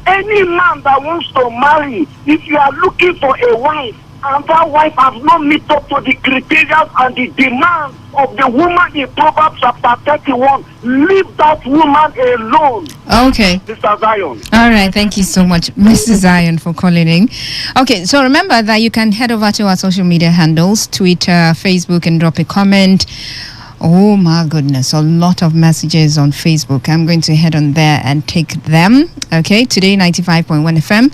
Any man that wants to marry, if you are looking for a wife, and that wife has not met up to the criteria and the demands of the woman in Proverbs chapter 31, leave that woman alone. Okay. Mr. Zion. All right, thank you so much, Mrs. Zion, for calling in. Okay, so remember that you can head over to our social media handles, Twitter, Facebook, and drop a comment. Oh my goodness, a lot of messages on Facebook. I'm going to head on there and take them. Okay, Today95.1 FM.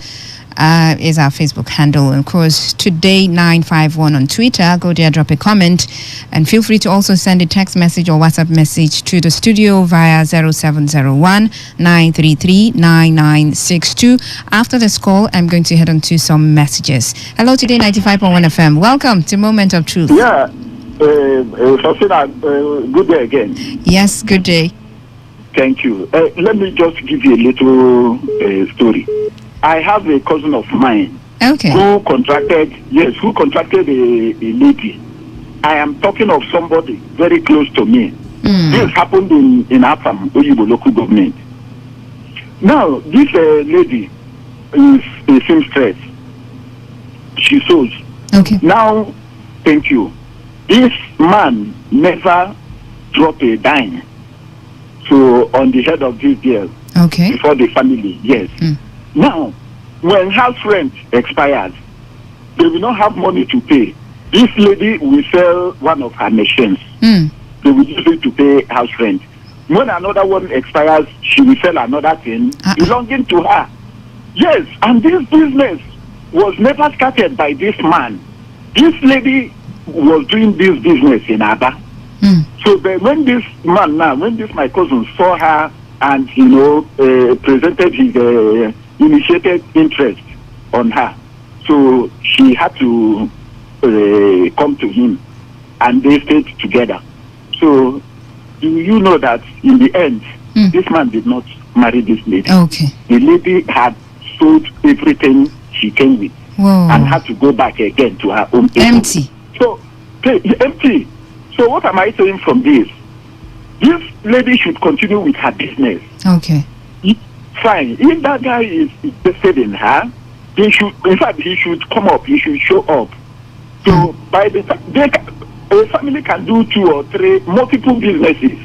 Is our Facebook handle, and of course Today951 on Twitter. Go there, drop a comment, and feel free to also send a text message or WhatsApp message to the studio via 0701 933 9962. After this call, I'm going to head on to some messages. Hello, Today95.1 FM. Welcome to Moment of Truth. Yeah, good day again. Yes, good day. Thank you. Let me just give you a little story. I have a cousin of mine who contracted a lady. I am talking of somebody very close to me. This happened in Afam, Oyibo local government. Now, this lady is a seamstress. She sews. Okay. Now, thank you. This man never dropped a dime on the head of this girl. Okay. Before the family, yes. Now, when house rent expires, they will not have money to pay. This lady will sell one of her machines. They will use it to pay house rent. When another one expires, she will sell another thing belonging to her. Yes, and this business was never started by this man. This lady was doing this business in Aba. So when this man when my cousin saw her and, presented his initiated interest on her, so she had to come to him, and they stayed together. So do you know that in the end, this man did not marry this lady? Okay. The lady had sold everything she came with. Whoa. And had to go back again to her own people. Empty. So empty. So what am I saying from this? This lady should continue with her business. Okay. Fine. If that guy is interested in her, he should come up. He should show up. So by the time a family can do 2 or 3 multiple businesses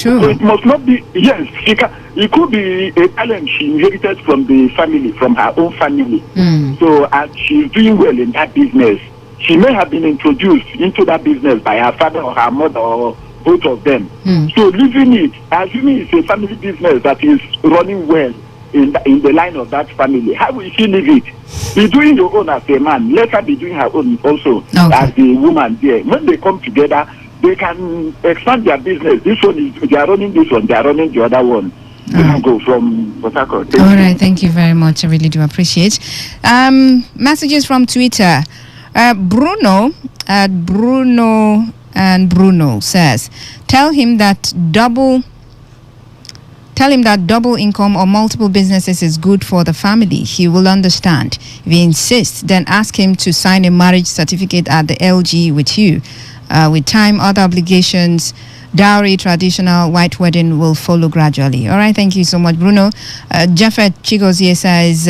True. So it must not be, yes, it could be a talent she inherited from the family, from her own family. So as she's doing well in that business, she may have been introduced into that business by her father or her mother or both of them. So leaving it, assuming it's a family business that is running well in the line of that family, how will she leave it? Be doing your own as a man. Let her be doing her own also as the woman there. When they come together, they can expand their business. This one is, they are running this one, they are running the other one. Go from Port Harcourt. All right, thank you very much. I really do appreciate. Messages from Twitter. Bruno says, tell him that double income or multiple businesses is good for the family. He will understand. If he insists, then ask him to sign a marriage certificate at the LG with you. With time, other obligations, dowry, traditional white wedding will follow gradually. All right, thank you so much, Bruno. Jeffet Chigozie says,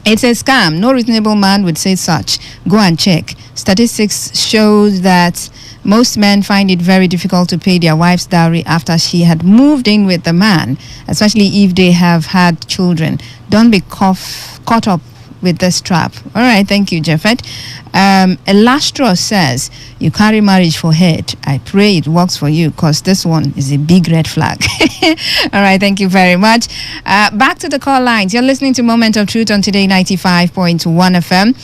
it's a scam. No reasonable man would say such. Go and check. Statistics show that most men find it very difficult to pay their wife's dowry after she had moved in with the man, especially if they have had children. Don't be caught up with this trap. All right, thank you, Jeffet. Elastro says, you carry marriage for head. I pray it works for you, because this one is a big red flag. All right, thank you very much. Back to the call lines. You're listening to Moment of Truth on Today 95.1 FM,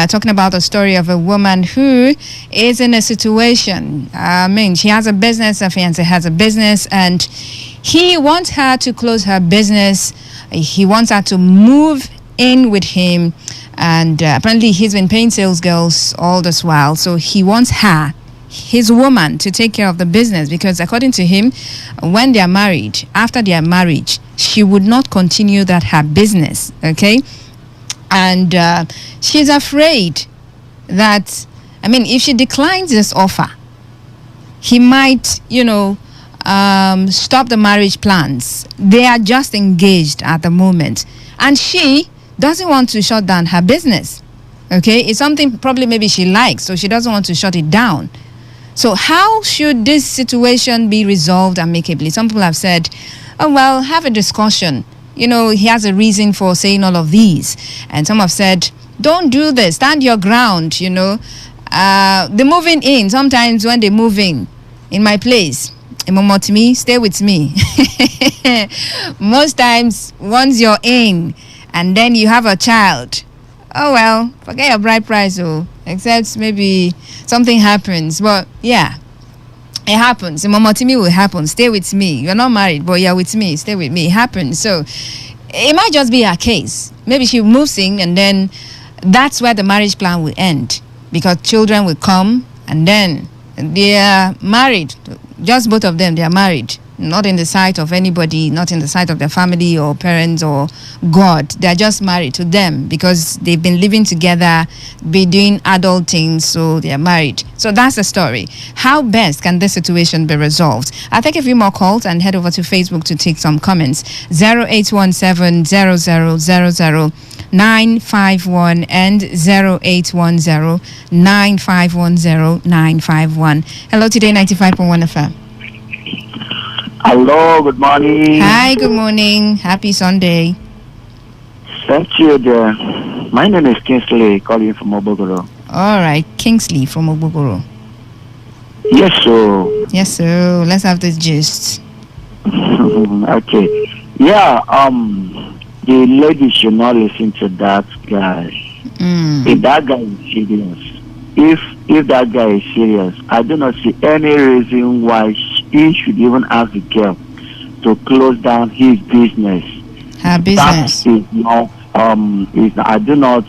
talking about the story of a woman who is in a situation. She has a business, her fiancé has a business, and he wants her to close her business. He wants her to move in with him, and apparently he's been paying sales girls all this while, so he wants her, his woman, to take care of the business, because according to him, when they are married, after their marriage, she would not continue her business, okay? And she's afraid that, if she declines this offer, he might, stop the marriage plans. They are just engaged at the moment, and she doesn't want to shut down her business. Okay, it's something probably maybe she likes, so she doesn't want to shut it down. So how should this situation be resolved amicably? Some people have said, oh well, have a discussion. He has a reason for saying all of these. And some have said, don't do this, stand your ground. The moving in, sometimes when they move in my place, stay with me. Most times, once you're in, and then you have a child, oh well, forget your bride price, except maybe something happens. But yeah, it happens. Momotimi will happen. Stay with me. You're not married, but you're with me. Stay with me. It happens. So it might just be a case. Maybe she moves in, and then that's where the marriage plan will end, because children will come, and then they are married. Just both of them, they are married. Not in the sight of anybody, not in the sight of their family or parents or God. They're just married to them because they've been living together, be doing adult things, so they're married. So that's the story. How best can this situation be resolved? I'll take a few more calls and head over to Facebook to take some comments. 0817 0000 951 and 0810 9510 951. Hello, Today 95.1 FM. Hello, good morning. Hi, good morning. Happy Sunday. Thank you, dear. My name is Kingsley, calling from Obogoro. All right, Kingsley from Obogoro. Yes, sir. Yes, sir. Let's have this gist. Okay. Yeah, the lady should not listen to that guy. If that guy is serious, if that guy is serious, I do not see any reason why he should even ask the girl to close down his business. Her business. That is not, I do not,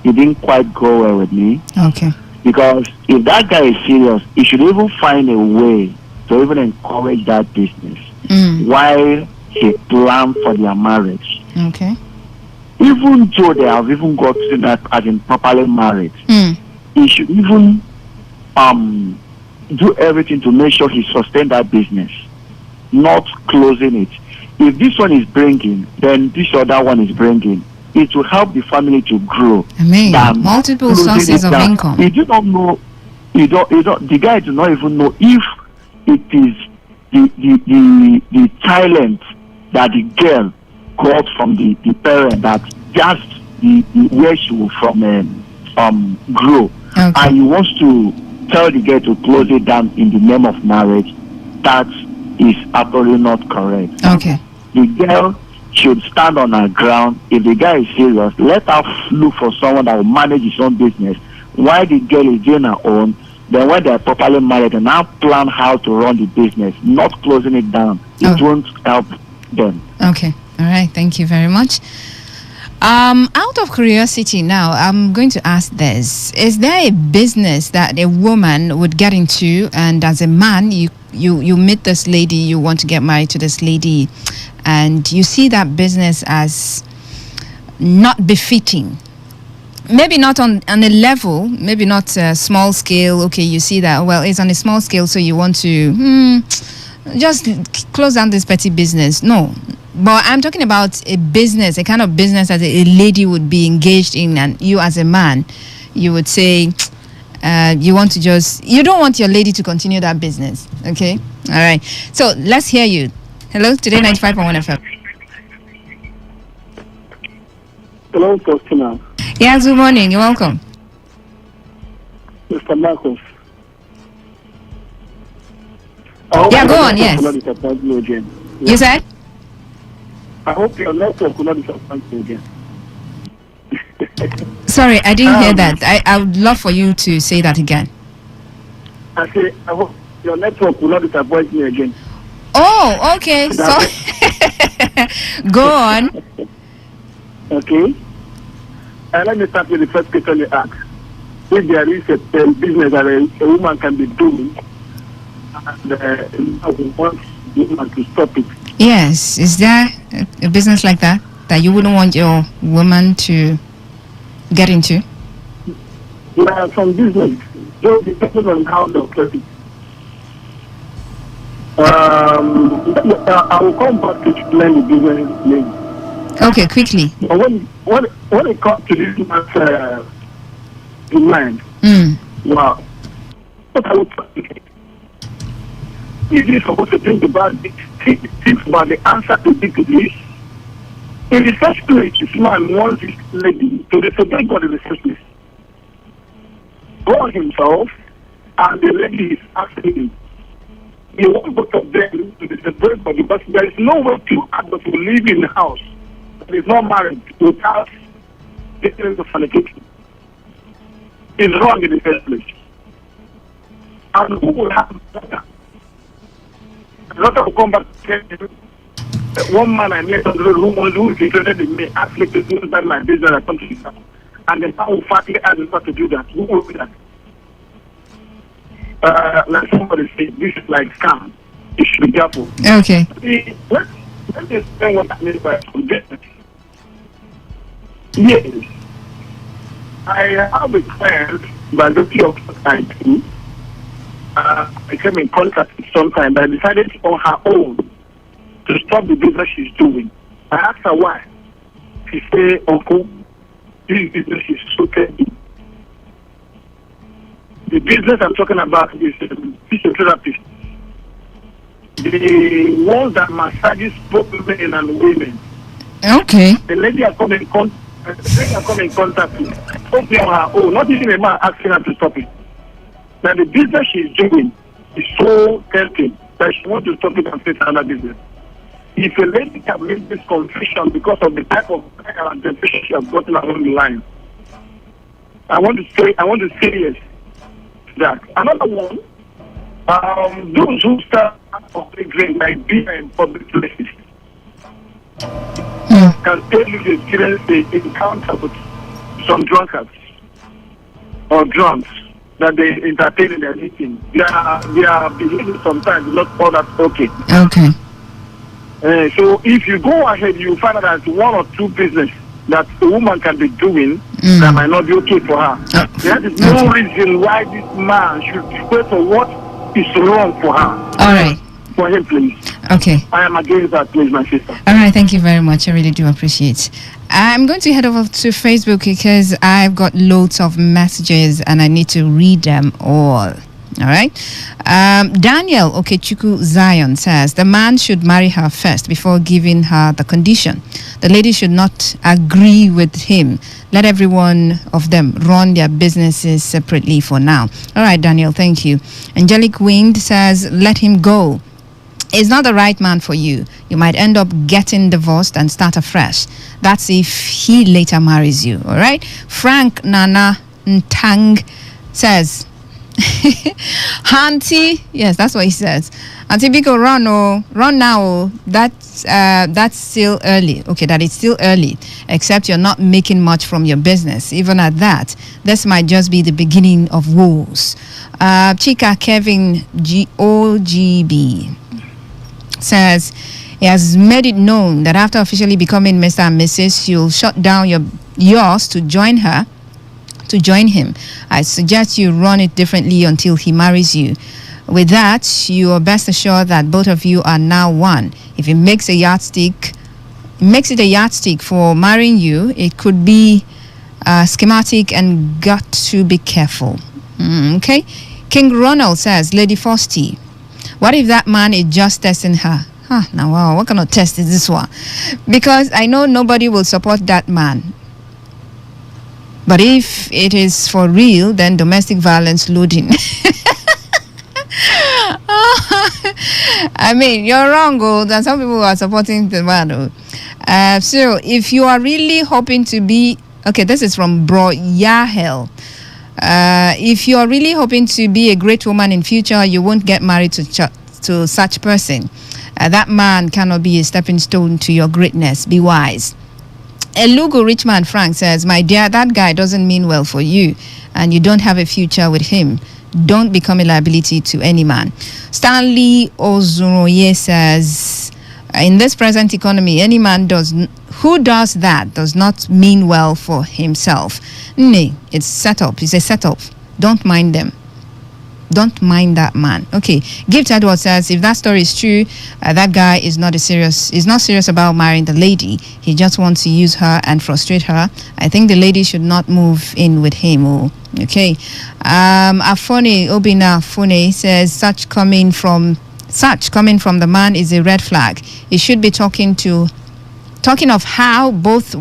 it didn't quite go well with me. Okay. Because if that guy is serious, he should even find a way to even encourage that business while he plans for their marriage. Okay. Even though they have even got to that as in properly married, he should even do everything to make sure he sustain that business, not closing it. If this one is bringing, then this other one is bringing. It will help the family to grow. Multiple sources of income. You do not know. The guy do not even know if it is the talent that the girl got from the parent, that just where she will from grow, and he wants to tell the girl to close it down in the name of marriage, that is absolutely not correct. Okay. The girl should stand on her ground. If the guy is serious, let her look for someone that will manage his own business while the girl is doing her own. Then when they are properly married, and now plan how to run the business, not closing it down. It won't help them. Okay. All right. Thank you very much. Out of curiosity now, I'm going to ask this. Is there a business that a woman would get into, and as a man, you meet this lady, you want to get married to this lady, and you see that business as not befitting? Maybe not on a level, maybe not a small scale. Okay, you see that, well, it's on a small scale, so you want to just close down this petty business. No. But I'm talking about a business, a kind of business that a lady would be engaged in, and you as a man, you would say, you don't want your lady to continue that business. Okay? All right. So let's hear you. Hello, Today 95.1 FM. Hello, Faustina. Yeah, good morning. You're welcome. Mr. Marcos. Yeah, go on, yes. You said? I hope your network will not disappoint you again. Sorry, I didn't hear that. I would love for you to say that again. I say, I hope your network will not disappoint me again. Oh, okay. So, go on. Okay. Let me start with the first question you asked. If there is a business that a woman can be doing, and we want the woman to stop it. Yes. Is there a business like that you wouldn't want your woman to get into? There are some business, just depending on how they operate it. I will come back to explain the business name. Okay, quickly. But when it comes to this man's demand, wow, what I would say, if you're supposed to think about it, think about the answer to this. In the first place, this man wants this lady to disobey God in the first place. God himself and the lady is asking him. He wants both of them to disobey God, because there is no way to adult to live in the house that is not married without getting into fornication. It's wrong in the first place. And who will have that? A lot of come back to one man I met on the room who is interested in me asked me to do that my business or something like that. And then I will finally ask him to do that. Who will do that? Like somebody said, this is like scam. You should be careful. Okay. See, let's explain what I mean by business. Yes. I have a client by the of IT. I came in contact with sometime, but I decided on her own to stop the business she's doing. I asked her why. She said, Uncle, this business is so tempting. The business I'm talking about is physiotherapist. The ones that massages both men and women. Okay. The lady I come in contact with, open on her own, not even a man asking her to stop it. Now the business she's doing is so tempting that she wants to stop it and face another business. If a lady can make this confession because of the type of temptation she has gotten along the line, I want to say yes to that. Another one, those who start public drink like beer in public places can tell you the experience they encounter with some drunkards or drunks that they entertain in their meeting. Their behavior sometimes is not all that okay. Okay. So if you go ahead, you find out that one or two business that a woman can be doing that might not be okay for her. There is no reason why this man should wait for what is wrong for her. All right. For him, please. Okay. I am against that, please, my sister. All right, thank you very much. I really do appreciate. I'm going to head over to Facebook because I've got loads of messages and I need to read them all. All right. Daniel Okechukwu Zion says the man should marry her first before giving her the condition. The lady should not agree with him. Let every one of them run their businesses separately for now. All right, Daniel, thank you. Angelic Wind says let him go. He's not the right man for you. You might end up getting divorced and start afresh. That's if he later marries you. All right. Frank Nana Ntang says, Auntie, yes, that's what he says. Auntie Biko, run now. That's still early. Okay, that is still early. Except you're not making much from your business. Even at that, this might just be the beginning of woes. Chika Kevin GOGB says he has made it known that after officially becoming Mr. and Mrs., you'll shut down yours to join him. I suggest you run it differently until he marries you. With that, you are best assured that both of you are now one. If he makes it a yardstick for marrying you, it could be schematic and got to be careful. Okay? King Ronald says, Lady Fosty, what if that man is just testing her? Now, wow, what kind of test is this one? Because I know nobody will support that man. But if it is for real, then domestic violence loading. I mean, you're wrong, and some people are supporting the man. So if you are really hoping to be, okay, this is from Bro Yahel. If you are really hoping to be a great woman in future, you won't get married to such person. That man cannot be a stepping stone to your greatness. Be wise. Elugo Richman Frank says, my dear, that guy doesn't mean well for you, and you don't have a future with him. Don't become a liability to any man. Stanley Ozuroye says, in this present economy, any man who does that does not mean well for himself. Nay, it's setup. It's a setup. Don't mind them. Don't mind that man. Okay. Gift Edward says, if that story is true, that guy is not serious about marrying the lady. He just wants to use her and frustrate her. I think the lady should not move in with him. Okay. Afone Obina Fune says, such coming from the man is a red flag. He should be talking of how both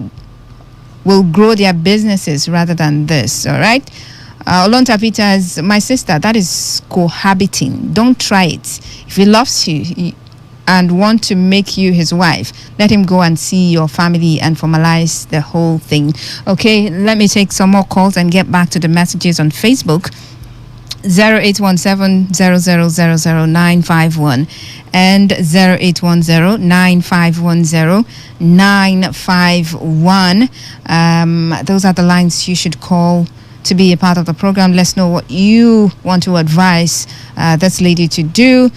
will grow their businesses rather than this. All right. Olonta Peters, my sister, that is cohabiting. Don't try it. If he loves you and want to make you his wife, let him go and see your family and formalize the whole thing. Okay, let me take some more calls and get back to the messages on Facebook. 0817-0000-951 and 0810-9510-951. Those are the lines you should call to be a part of the program. Let's know what you want to advise this lady to do.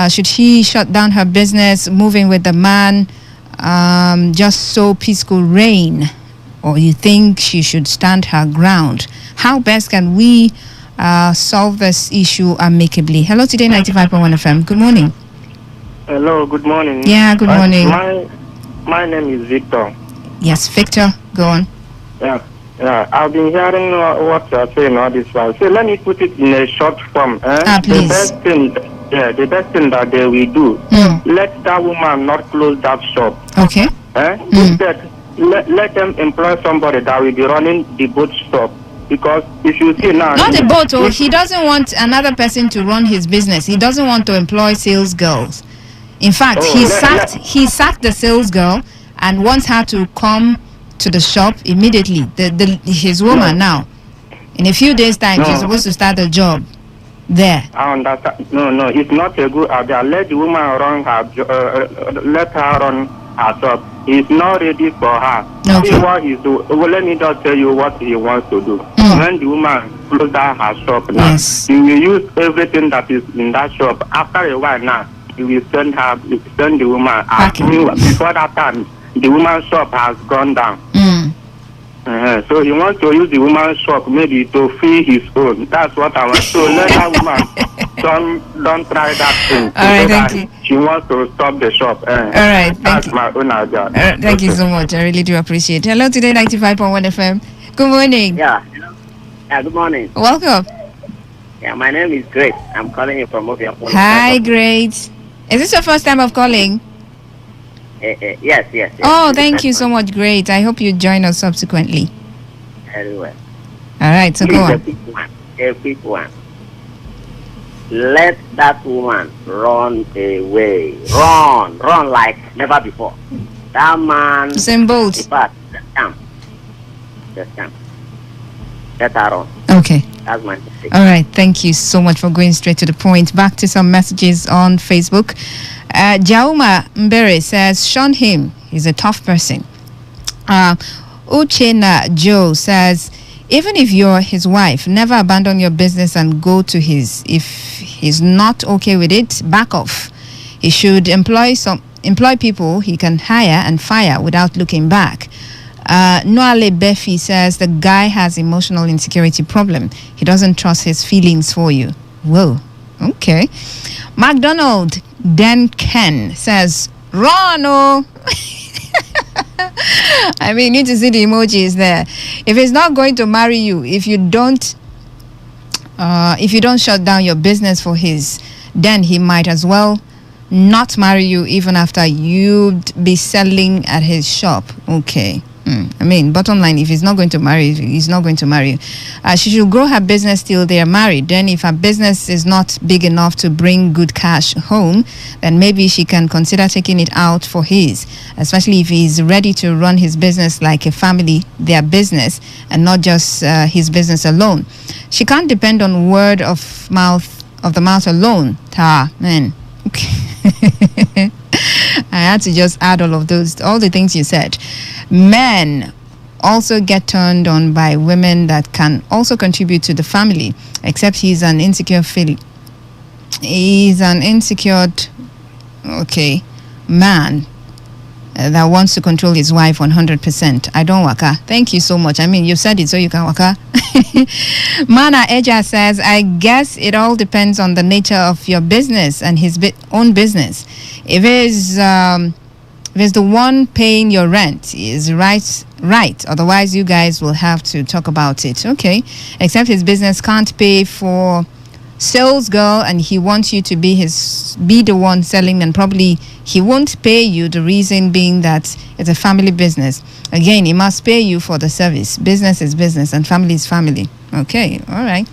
Should she shut down her business, moving with the man, just so peace could reign? Or you think she should stand her ground? How best can we solve this issue amicably? Hello, Today 95.1 FM. Good morning. Hello, good morning. Yeah, good morning. My name is Victor. Yes, Victor, go on. Yeah, I've been hearing what you're saying all this while. So let me put it in a short form. Please. The best thing that they will do, let that woman not close that shop. Okay. Instead, let them employ somebody that will be running the boat shop. Because if you see now... Not a boat, he doesn't want another person to run his business. He doesn't want to employ sales girls. In fact, he sacked the sales girl and wants her to come to the shop immediately. His woman now. In a few days' time, she's supposed to start the job there. I understand. No, it's not a good idea. Let the woman run her let her run her shop. He's not ready for her. Okay. See what he's doing. Well, let me just tell you what he wants to do. When the woman closes down her shop now, he will use everything that is in that shop. After a while now, he will send the woman. Before that time, the woman's shop has gone down. So he wants to use the woman's shop maybe to free his own. That's what I want. So let that woman don't try that thing. All right, thank you. She wants to stop the shop. All right, that's my own idea. Thank you so much. I really do appreciate it. Hello, Today 95.1 FM. Good morning. Yeah, good morning. Welcome. Yeah, my name is Grace. I'm calling you from Mobile. Hi, Grace. Is this your first time of calling? Yes. Oh, thank you so much, Grace. I hope you join us subsequently. Very well. All right, so go on. A quick one. Let that woman run away. Run like never before. That man. Same boat. Just come. Let her run. Okay. That's my mistake. All right. Thank you so much for going straight to the point. Back to some messages on Facebook. Jauma Mbere says, shun him. He's a tough person. Uchena Joe says, even if you're his wife, never abandon your business and go to his. If he's not okay with it, back off. He should employ people he can hire and fire without looking back. Noale Befi says the guy has emotional insecurity problem. He doesn't trust his feelings for you. Whoa. Okay. McDonald Dan Ken says, run, oh. I mean, you need to see the emojis there. If he's not going to marry you, if you don't shut down your business for his, then he might as well not marry you even after you'd be selling at his shop. Okay. I mean, bottom line, if he's not going to marry, he's not going to marry you. She should grow her business till they are married. Then if her business is not big enough to bring good cash home, then maybe she can consider taking it out for his, especially if he's ready to run his business like a family, their business, and not just his business alone. She can't depend on word of the mouth alone. Man. Okay. I had to just add all the things you said. Men also get turned on by women that can also contribute to the family, except he's an insecure man that wants to control his wife 100%. I don't waka. Thank you so much. I mean, you said it so you can waka. Mana Eja says, I guess it all depends on the nature of your business and his own business. If it's the one paying your rent, is right. Otherwise, you guys will have to talk about it. Okay. Except his business can't pay for sales girl and he wants you to be the one selling, and probably he won't pay you, the reason being that it's a family business. Again, he must pay you for the service. Business is business and family is family. Okay, all right.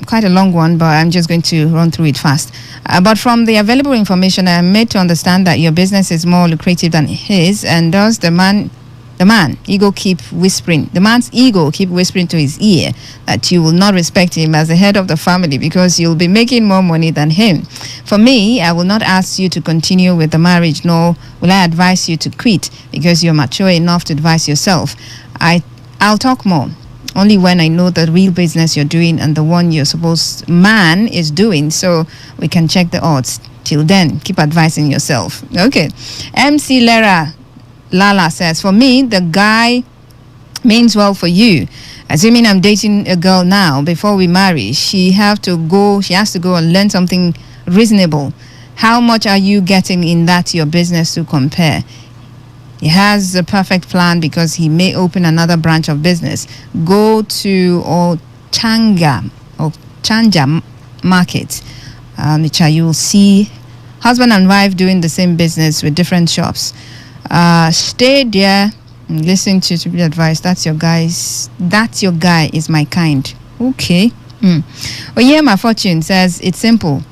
Quite a long one, but I'm just going to run through it fast. But from the available information, I am made to understand that your business is more lucrative than his, and thus the man's ego keep whispering to his ear that you will not respect him as the head of the family because you'll be making more money than him. For me, I will not ask you to continue with the marriage, nor will I advise you to quit because you're mature enough to advise yourself. I'll talk more only when I know the real business you're doing and the one you're supposed man is doing, so we can check the odds. Till then, keep advising yourself. Okay. MC Lala says, for me, the guy means well for you. Assuming I'm dating a girl now, before we marry, she has to go and learn something reasonable. How much are you getting in that your business to compare? He has a perfect plan because he may open another branch of business. Go to Chanja market. You will see husband and wife doing the same business with different shops. Stay there and listen to be advised. That's your guy is my kind. Okay. My fortune says it's simple.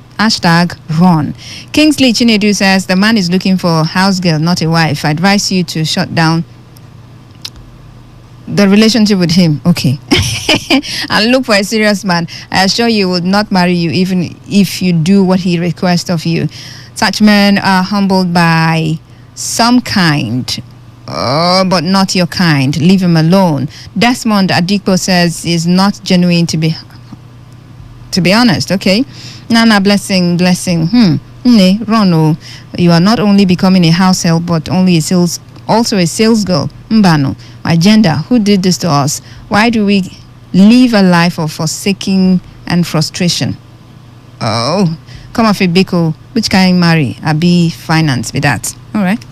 #run. Kingsley Chinedu says the man is looking for a house girl, not a wife. I advise you to shut down the relationship with him. Okay. And look for a serious man. I assure you, he will not marry you even if you do what he requests of you. Such men are humbled by some kind, but not your kind. Leave him alone. Desmond Adikpo says is not genuine, to be honest. Okay. Nana blessing. Rono, you are not only becoming a house help, but also a sales girl. Mbano, my gender, who did this to us? Why do we live a life of forsaking and frustration? Oh, come off a biko. Which kind marry? I be finance with that. All right.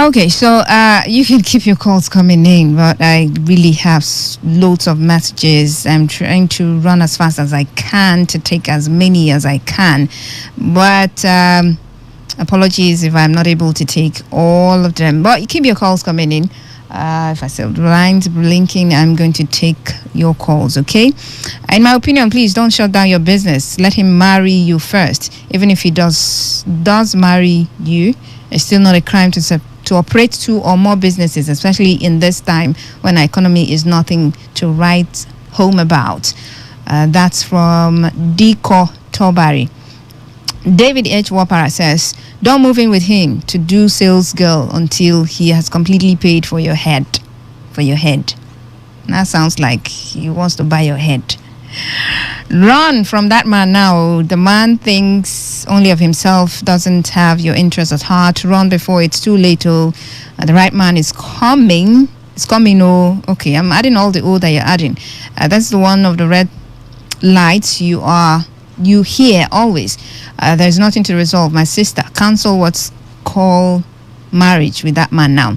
Okay, so you can keep your calls coming in, but I really have loads of messages. I'm trying to run as fast as I can to take as many as I can, but apologies if I'm not able to take all of them. But keep your calls coming in. If I see the lines blinking, I'm going to take your calls, okay? In my opinion, please don't shut down your business. Let him marry you first. Even if he does marry you, it's still not a crime to operate 2 or more businesses, especially in this time when our economy is nothing to write home about. That's from Diko Tobari. David H. Wapara says, don't move in with him to do sales girl until he has completely paid for your head. That sounds like he wants to buy your head. Run from that man now. The man thinks only of himself, doesn't have your interest at heart. Run before it's too late. The right man is coming. It's coming. Oh, okay. I'm adding all the O that you're adding. That's the one of the red lights you hear always. There's nothing to resolve. My sister, cancel what's called marriage with that man now.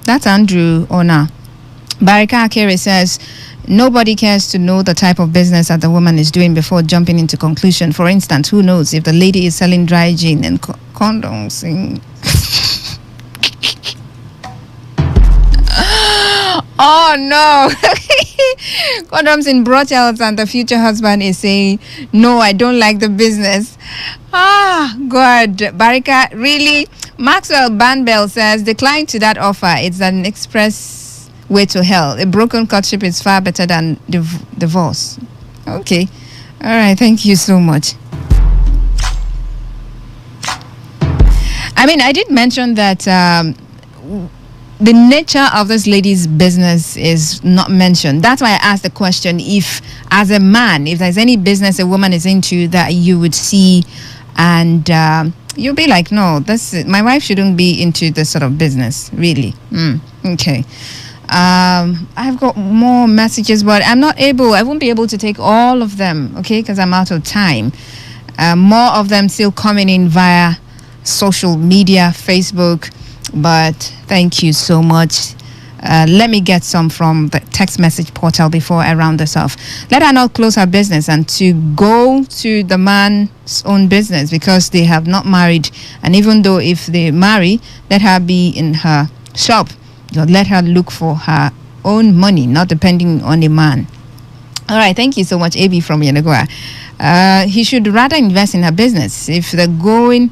That's Andrew Ona. Barika Akere says, nobody cares to know the type of business that the woman is doing before jumping into conclusion. For instance, who knows if the lady is selling dry gin and condoms? Oh no. Condoms in brothels, and the future husband is saying, no, I don't like the business. God. Barika, really? Maxwell Banbell says, decline to that offer. It's an express way to hell. A broken courtship is far better than divorce. Okay. All right. Thank you so much. I mean, I did mention that the nature of this lady's business is not mentioned. That's why I asked the question, if as a man, if there's any business a woman is into that you would see and you'll be like, no, my wife shouldn't be into this sort of business, really. Okay. I've got more messages, but I won't be able to take all of them, okay, because I'm out of time. More of them still coming in via social media, Facebook, but thank you so much. Let me get some from the text message portal before I round this off. Let her not close her business and to go to the man's own business because they have not married. And even though if they marry, let her be in her shop. Let her look for her own money, not depending on a man. All right, thank you so much, AB from Yenagoa. He should rather invest in her business. If they're going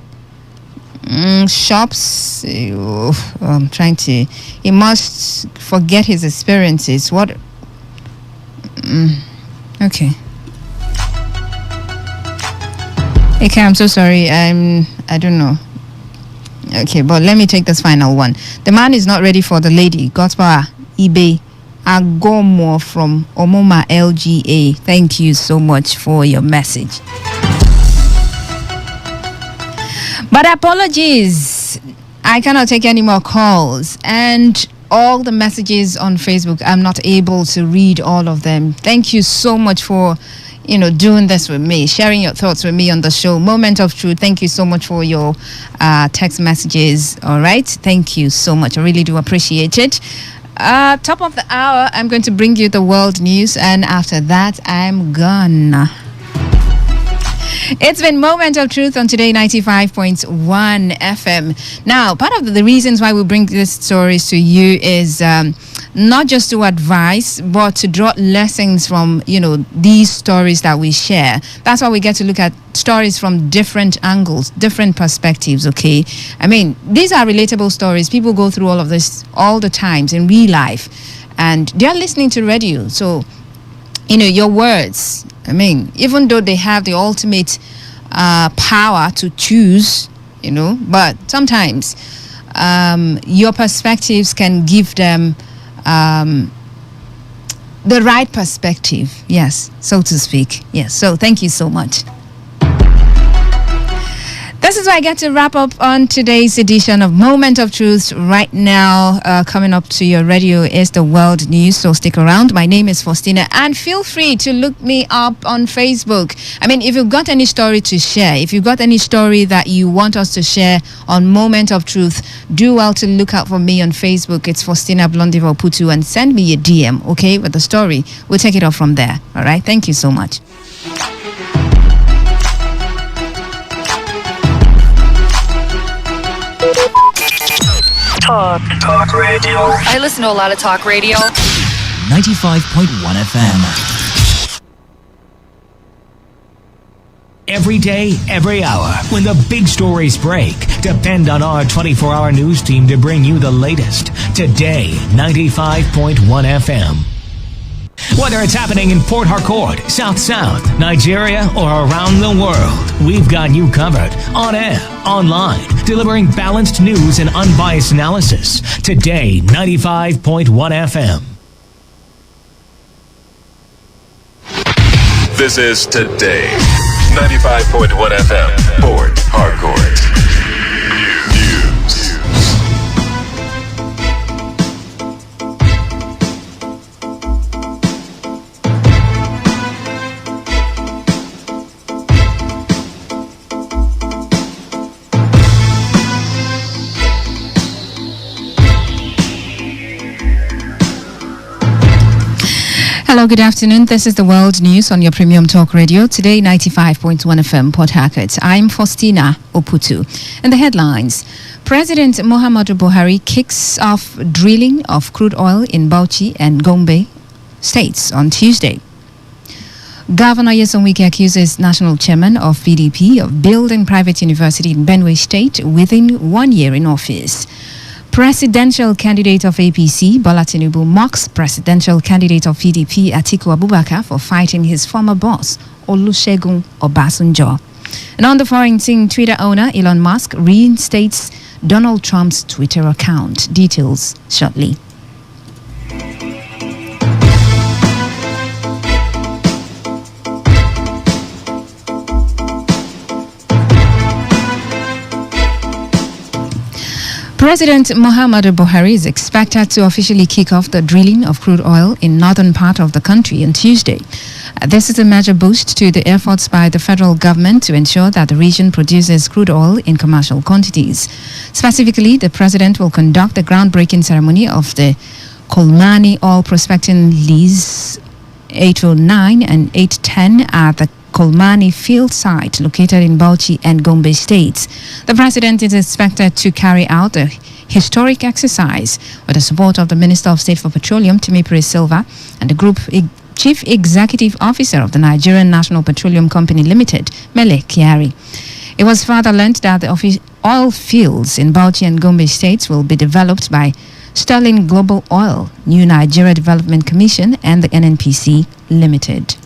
shops, I'm trying to, he must forget his experiences. What? Okay. Okay, I'm so sorry. I don't know. Okay, but let me take this final one. The man is not ready for the lady. God's power, eBay. Agomo from Omoma LGA. Thank you so much for your message. But apologies, I cannot take any more calls, and all the messages on Facebook, I'm not able to read all of them. Thank you so much for doing this with me, sharing your thoughts with me on the show. Moment of Truth, thank you so much for your text messages. All right, thank you so much. I really do appreciate it. Top of the hour, I'm going to bring you the world news, and after that, I'm gone. It's been Moment of Truth on Today 95.1 FM. Now, part of the reasons why we bring these stories to you is not just to advise, but to draw lessons from, these stories that we share. That's why we get to look at stories from different angles, different perspectives, okay? I mean, these are relatable stories. People go through all of this all the times in real life, and they're listening to radio. So, your words, I mean, even though they have the ultimate power to choose, but sometimes your perspectives can give them the right perspective, yes, so to speak. Yes, so thank you so much. This This is where I get to wrap up on today's edition of Moment of Truth. Right now, coming up to your radio is the World News, so stick around. My name is Faustina, and feel free to look me up on Facebook. I mean, if you've got any story to share, if you've got any story that you want us to share on Moment of Truth, do well to look out for me on Facebook. It's Faustina Blondival Putu, and send me a DM, okay, with the story. We'll take it off from there. All right, thank you so much. Talk radio. I listen to a lot of talk radio. 95.1 FM. Every day, every hour, when the big stories break, depend on our 24-hour news team to bring you the latest. Today, 95.1 FM. Whether it's happening in Port Harcourt, South South, Nigeria, or around the world, we've got you covered. On air, online, delivering balanced news and unbiased analysis. Today, 95.1 FM. This is Today, 95.1 FM, Port Harcourt. Hello, good afternoon. This is the World News on your Premium Talk Radio. Today, 95.1 FM, Port Harcourt. I'm Faustina Oputu. And the headlines. President Muhammadu Buhari kicks off drilling of crude oil in Bauchi and Gombe states on Tuesday. Governor Nyesom Wike accuses national chairman of PDP of building private university in Benue State within 1 year in office. Presidential candidate of APC, Bola Tinubu, mocks presidential candidate of PDP, Atiku Abubakar, for fighting his former boss, Olusegun Obasanjo. And on the foreign scene, Twitter owner Elon Musk reinstates Donald Trump's Twitter account. Details shortly. President Muhammadu Buhari is expected to officially kick off the drilling of crude oil in northern part of the country on Tuesday. This is a major boost to the efforts by the federal government to ensure that the region produces crude oil in commercial quantities. Specifically, the president will conduct the groundbreaking ceremony of the Kolmani Oil Prospecting Lease 809 and 810 at the Kolmani field site located in Bauchi and Gombe states. The president is expected to carry out a historic exercise with the support of the Minister of State for Petroleum, Timipre Silva, and the Group Chief Executive Officer of the Nigerian National Petroleum Company Limited, Mele Kyari. It was further learned that the oil fields in Bauchi and Gombe states will be developed by Sterling Global Oil, New Nigeria Development Commission, and the NNPC Limited.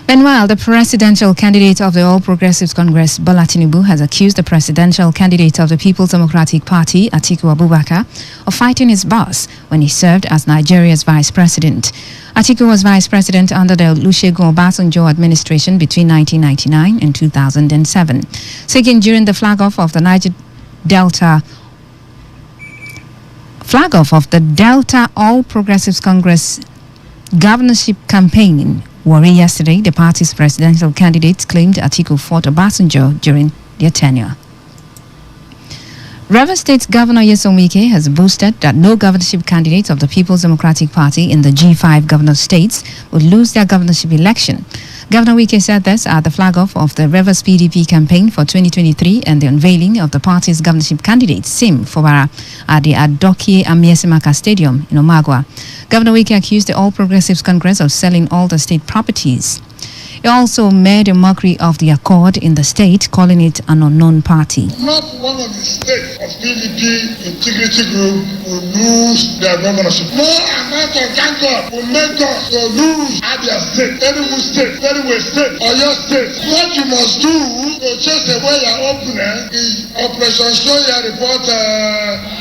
Meanwhile, the presidential candidate of the All Progressives Congress, Bola Tinubu, has accused the presidential candidate of the People's Democratic Party, Atiku Abubakar, of fighting his boss when he served as Nigeria's vice president. Atiku was vice president under the Olusegun Obasanjo administration between 1999 and 2007. Speaking during the flag-off of the Niger Delta All Progressives Congress governorship campaign in Warri yesterday, the party's presidential candidates claimed Atiku fought Obasanjo during their tenure. Rivers State Governor Nyesom Wike has boasted that no governorship candidate of the People's Democratic Party in the G5 governor states would lose their governorship election. Governor Wike said this at the flag-off of the Rivers PDP campaign for 2023 and the unveiling of the party's governorship candidate, Sim Fobara, at the Adokie Amiesimaka Stadium in Omagua. Governor Wike accused the All Progressives Congress of selling all the state properties. He also made a mockery of the accord in the state, calling it an unknown party. Not one of the states of PDP integrity group will lose their governorship. No amount of rancor will make us to lose Abia State, Enugu State, Benue State, Oyo State. What you must do to chase away your opponent is Operation Show Your Report.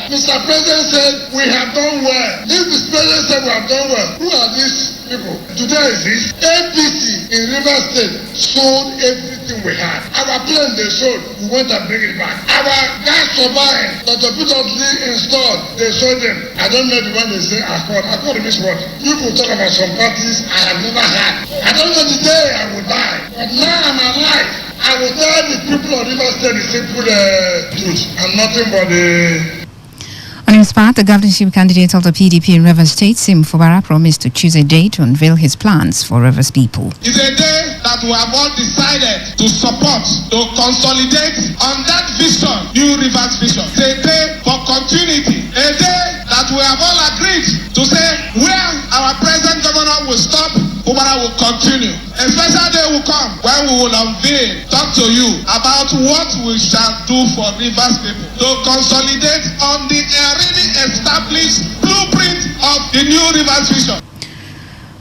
Mr. President said we have done well. If the President said we have done well, who are these people? Today is this APC in Rivers State sold everything everything we had. Our plane they sold, we went and bring it back. Our gas turbine that the people installed, they sold them. I don't know the one they say Accord. Accord means what? People talk about some parties I have never had. I don't know the day I will die, but now I'm alive. I will tell the people of River State the simple truth and nothing but the. On his part, the governorship candidate of the PDP in Rivers State, Sim Fubara, promised to choose a day to unveil his plans for Rivers people. It's a day that we have all decided to support, to consolidate on that vision, New Rivers vision. It's a day for continuity, a day that we have all agreed to say where our present governor will stop, Fubara will continue. A special day will come when we will unveil, talk to you about what we shall do for Rivers people to consolidate on the already established blueprint of the New Rivers vision.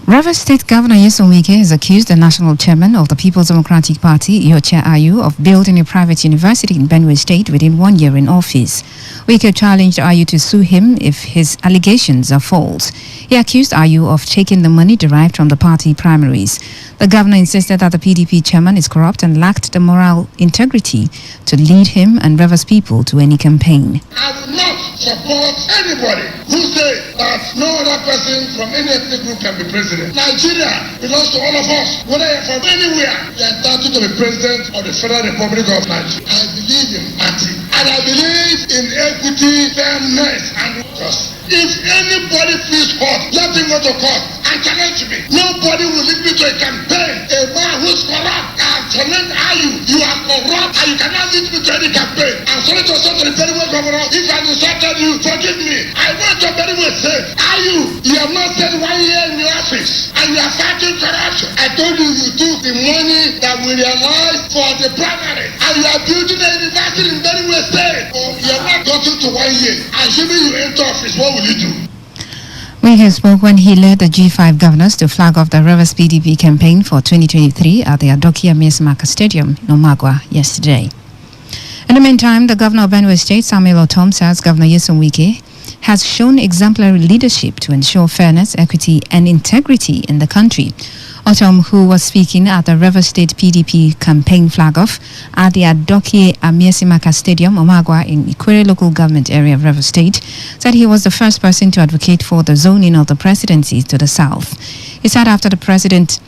Rivers State Governor Nyesom Wike has accused the national chairman of the People's Democratic Party, Yoche Ayu, of building a private university in Benue State within 1 year in office. Wike challenged Ayu to sue him if his allegations are false. He accused Ayu of taking the money derived from the party primaries. The governor insisted that the PDP chairman is corrupt and lacked the moral integrity to lead him and Rivers people to any campaign. I will not support anybody who says that no other person from any ethnic group can be president. Nigeria belongs to all of us. Whether you're from anywhere, you're entitled to be president of the Federal Republic of Nigeria. I believe in party. And I believe in equity, fairness, and justice. If anybody feels hot, let him go to court and challenge me. Nobody will lead me to a campaign. A man who's corrupt and challenge you are corrupt and you cannot lead me to any campaign. I'm sorry to say to the Benue governor, if I insulted you, forgive me. I went to Benue and said, you have not stayed 1 year in the office and you are fighting corruption. I told you you took the money that we realized for the primary and you are building a university in Benue State. Oh, you have not gotten to 1 year. Assuming you enter office, what will you do? Wike spoke when he led the G5 governors to flag off the Rivers PDP campaign for 2023 at the Adokia Miesimaka Stadium in Omagwa yesterday. In the meantime, the governor of Benue State, Samuel Otom, says Governor Nyesom Wike has shown exemplary leadership to ensure fairness, equity, and integrity in the country. Otom, who was speaking at the Rivers State PDP campaign flag-off at the Adokie Amiesimaka Stadium, Omagwa, in Ikwere local government area of Rivers State, said he was the first person to advocate for the zoning of the presidency to the south. He said after President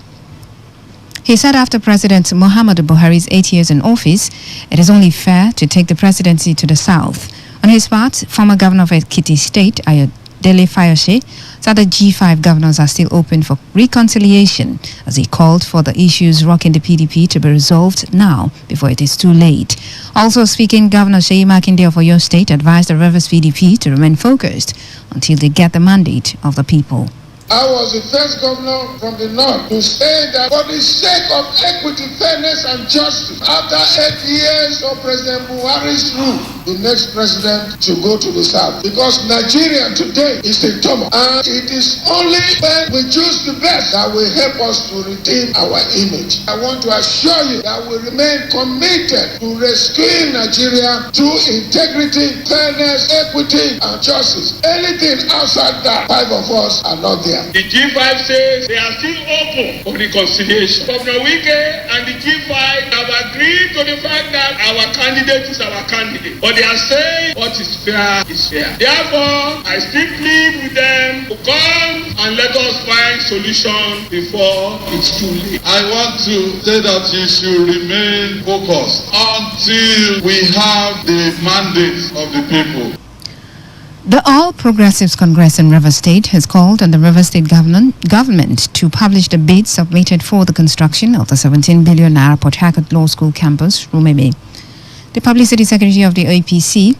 Muhammadu Buhari's 8 years in office, it is only fair to take the presidency to the south. On his part, former governor of Ekiti State, Ayodele Fayose, said the G5 governors are still open for reconciliation as he called for the issues rocking the PDP to be resolved now before it is too late. Also speaking, Governor Seyi Makinde of Oyo State advised the Rivers PDP to remain focused until they get the mandate of the people. I was the first governor from the north to say that for the sake of equity, fairness, and justice, after 8 years of President Buhari's rule, the next president should go to the south. Because Nigeria today is in turmoil. And it is only when we choose the best that will help us to retain our image. I want to assure you that we remain committed to rescuing Nigeria through integrity, fairness, equity, and justice. Anything outside that, 5 of us are not there. The G5 says they are still open for reconciliation. Governor Wike and the G5 have agreed to the fact that our candidate is our candidate. But they are saying what is fair is fair. Therefore, I still plead with them to come and let us find solution before it's too late. I want to say that you should remain focused until we have the mandate of the people. The All Progressives Congress in Rivers State has called on the Rivers State government to publish the bids submitted for the construction of the 17 billion naira Port Harcourt Law School campus, Rumeme. The Publicity Secretary of the APC,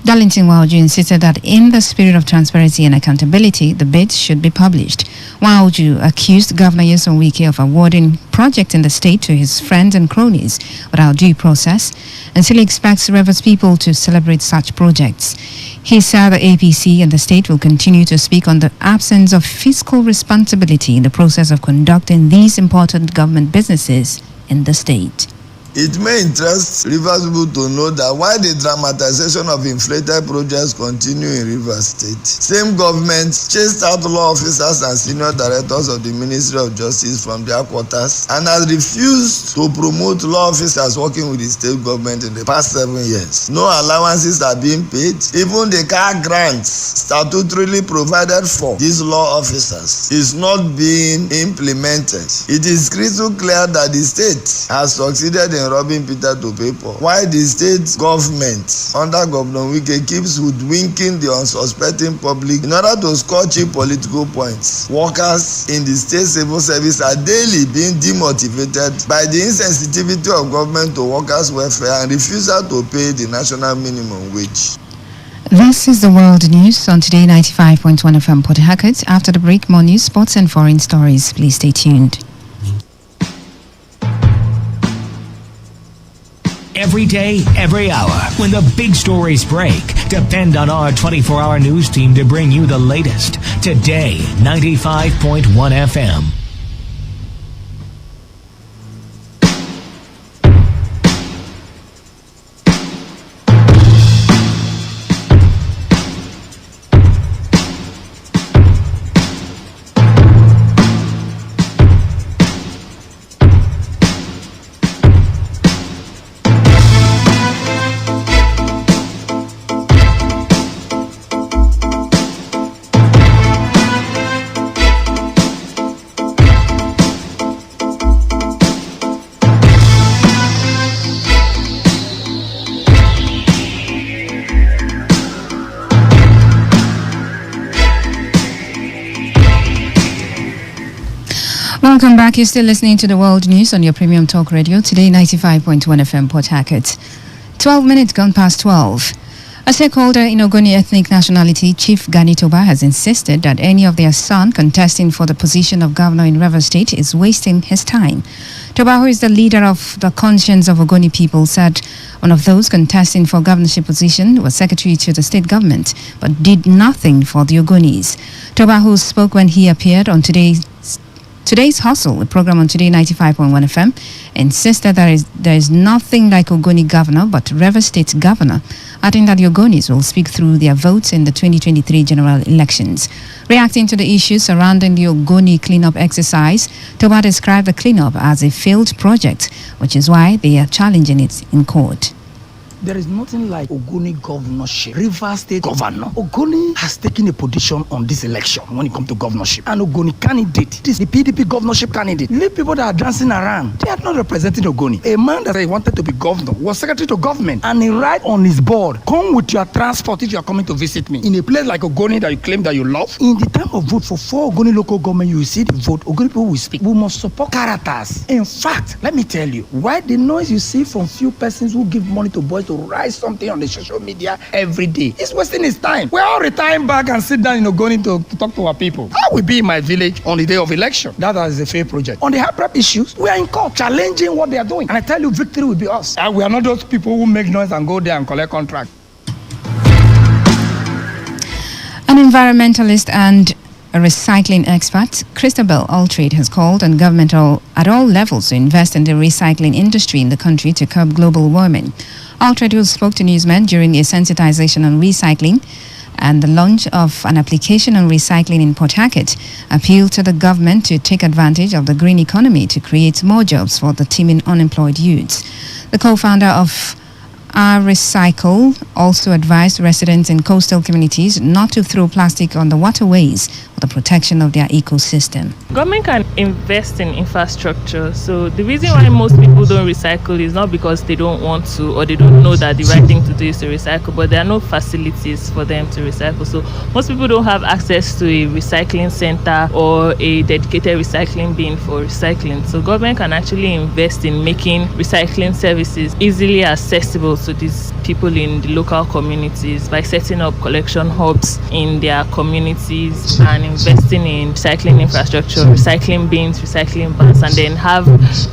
Darlington Wauju, insisted that in the spirit of transparency and accountability, the bids should be published. Wauju accused Governor Nyesom Wike of awarding projects in the state to his friends and cronies without due process, and still expects Rivers people to celebrate such projects. He said the APC and the state will continue to speak on the absence of fiscal responsibility in the process of conducting these important government businesses in the state. It may interest Rivers people to know that while the dramatization of inflated projects continue in Rivers State, same government chased out law officers and senior directors of the Ministry of Justice from their quarters and has refused to promote law officers working with the state government in the past 7 years. No allowances are being paid. Even the car grants statutorily provided for these law officers is not being implemented. It is crystal clear that the state has succeeded in robbing Peter to pay Paul, while the state government under Governor Wike keeps hoodwinking the unsuspecting public in order to score cheap political points. Workers in the state civil service are daily being demotivated by the insensitivity of government to workers' welfare and refusal to pay the national minimum wage. This is the world news on Today 95.1 FM Port Harcourt. After the break, more news, sports and foreign stories. Please stay tuned. Every day, every hour, when the big stories break, depend on our 24-hour news team to bring you the latest. Today, 95.1 FM. Welcome back. You're still listening to the World News on your premium talk radio, Today 95.1 FM Port Harcourt. 12 minutes gone past 12. A stakeholder in Ogoni ethnic nationality, Chief Gani Toba, has insisted that any of their son contesting for the position of governor in Rivers State is wasting his time. Toba, who is the leader of the conscience of Ogoni people, said one of those contesting for governorship position was secretary to the state government, but did nothing for the Ogonis. Toba, who spoke when he appeared on Today's Hustle, a program on Today 95.1 FM, insisted that there is nothing like Ogoni governor but Rivers State governor, adding that the Ogonis will speak through their votes in the 2023 general elections. Reacting to the issues surrounding the Ogoni cleanup exercise, Toba described the cleanup as a failed project, which is why they are challenging it in court. There is nothing like Ogoni governorship. Rivers State governor. Ogoni has taken a position on this election when it comes to governorship. And Ogoni candidate, this is the PDP governorship candidate. Leave people that are dancing around. They are not representing Ogoni. A man that wanted to be governor was secretary to government and he write on his board, come with your transport if you are coming to visit me. In a place like Ogoni that you claim that you love, in the time of vote for 4 Ogoni local government, you will see the vote. Ogoni people will speak. We must support characters. In fact, let me tell you, why the noise you see from few persons who give money to boys to write something on the social media every day. It's wasting his time. We're all retiring back and sit down, going to talk to our people. I will be in my village on the day of election. That is a fair project. On the high prep issues, we are in court challenging what they are doing. And I tell you, victory will be us. And we are not those people who make noise and go there and collect contract. An environmentalist and a recycling expert, Christabel Altrade, has called on government at all levels to invest in the recycling industry in the country to curb global warming. Altrade, who spoke to newsmen during a sensitization on recycling and the launch of an application on recycling in Port Harcourt, appealed to the government to take advantage of the green economy to create more jobs for the teeming unemployed youths. The co-founder of Recycle also advised residents in coastal communities not to throw plastic on the waterways for the protection of their ecosystem. Government can invest in infrastructure. So the reason why most people don't recycle is not because they don't want to or they don't know that the right thing to do is to recycle, but there are no facilities for them to recycle. So most people don't have access to a recycling center or a dedicated recycling bin for recycling. So government can actually invest in making recycling services easily accessible to these people in the local communities by setting up collection hubs in their communities and investing in recycling infrastructure, recycling bins, recycling vans, and then have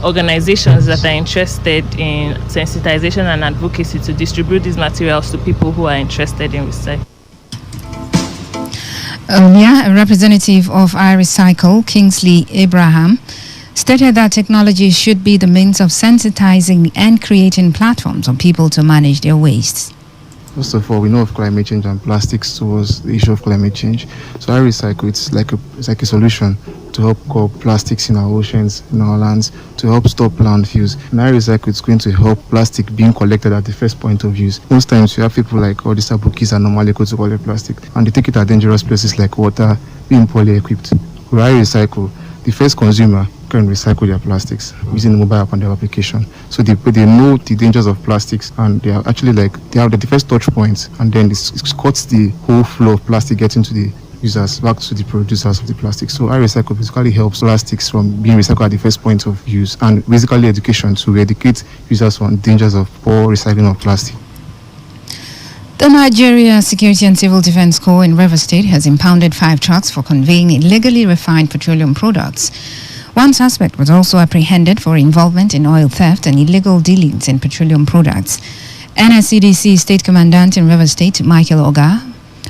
organizations that are interested in sensitization and advocacy to distribute these materials to people who are interested in recycling. A representative of iRecycle, Kingsley Abraham, stated that technology should be the means of sensitizing and creating platforms for people to manage their wastes. First of all, we know of climate change and plastics towards the issue of climate change. So I recycle, it's like a solution to help curb plastics in our oceans, in our lands, to help stop landfills. And I recycle, it's going to help plastic being collected at the first point of use. Most times you have people like all these abukis are normally go to collect plastic and they take it at dangerous places like water, being poorly equipped. Where I recycle, the first consumer can recycle their plastics using the mobile app and their application. So they know the dangers of plastics and they are actually they have the first touch points, and then it cuts the whole flow of plastic getting to the users back to the producers of the plastic. So iRecycle basically helps plastics from being recycled at the first point of use, and basically education to educate users on dangers of poor recycling of plastic. The Nigeria Security and Civil Defense Corps in Rivers State has impounded 5 trucks for conveying illegally refined petroleum products. One suspect was also apprehended for involvement in oil theft and illegal dealings in petroleum products. NSCDC State Commandant in Rivers State, Michael Oga,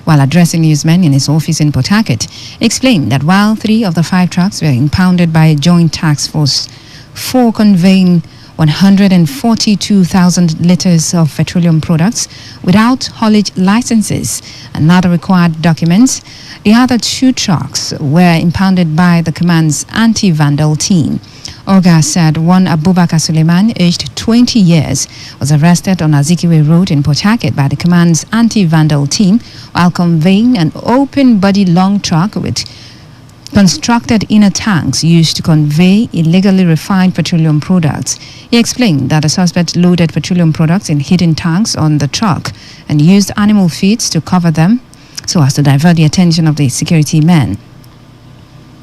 while addressing newsmen in his office in Port Harcourt, explained that while 3 of the 5 trucks were impounded by a joint task force for conveying 142,000 liters of petroleum products without haulage licenses and other required documents, the other 2 trucks were impounded by the command's anti-vandal team. Oga said one Abubakar Suleiman, aged 20 years, was arrested on Azikiwe Road in Port Harcourt by the command's anti-vandal team while conveying an open-body long truck with constructed inner tanks used to convey illegally refined petroleum products. He explained that the suspect loaded petroleum products in hidden tanks on the truck and used animal feeds to cover them so as to divert the attention of the security men.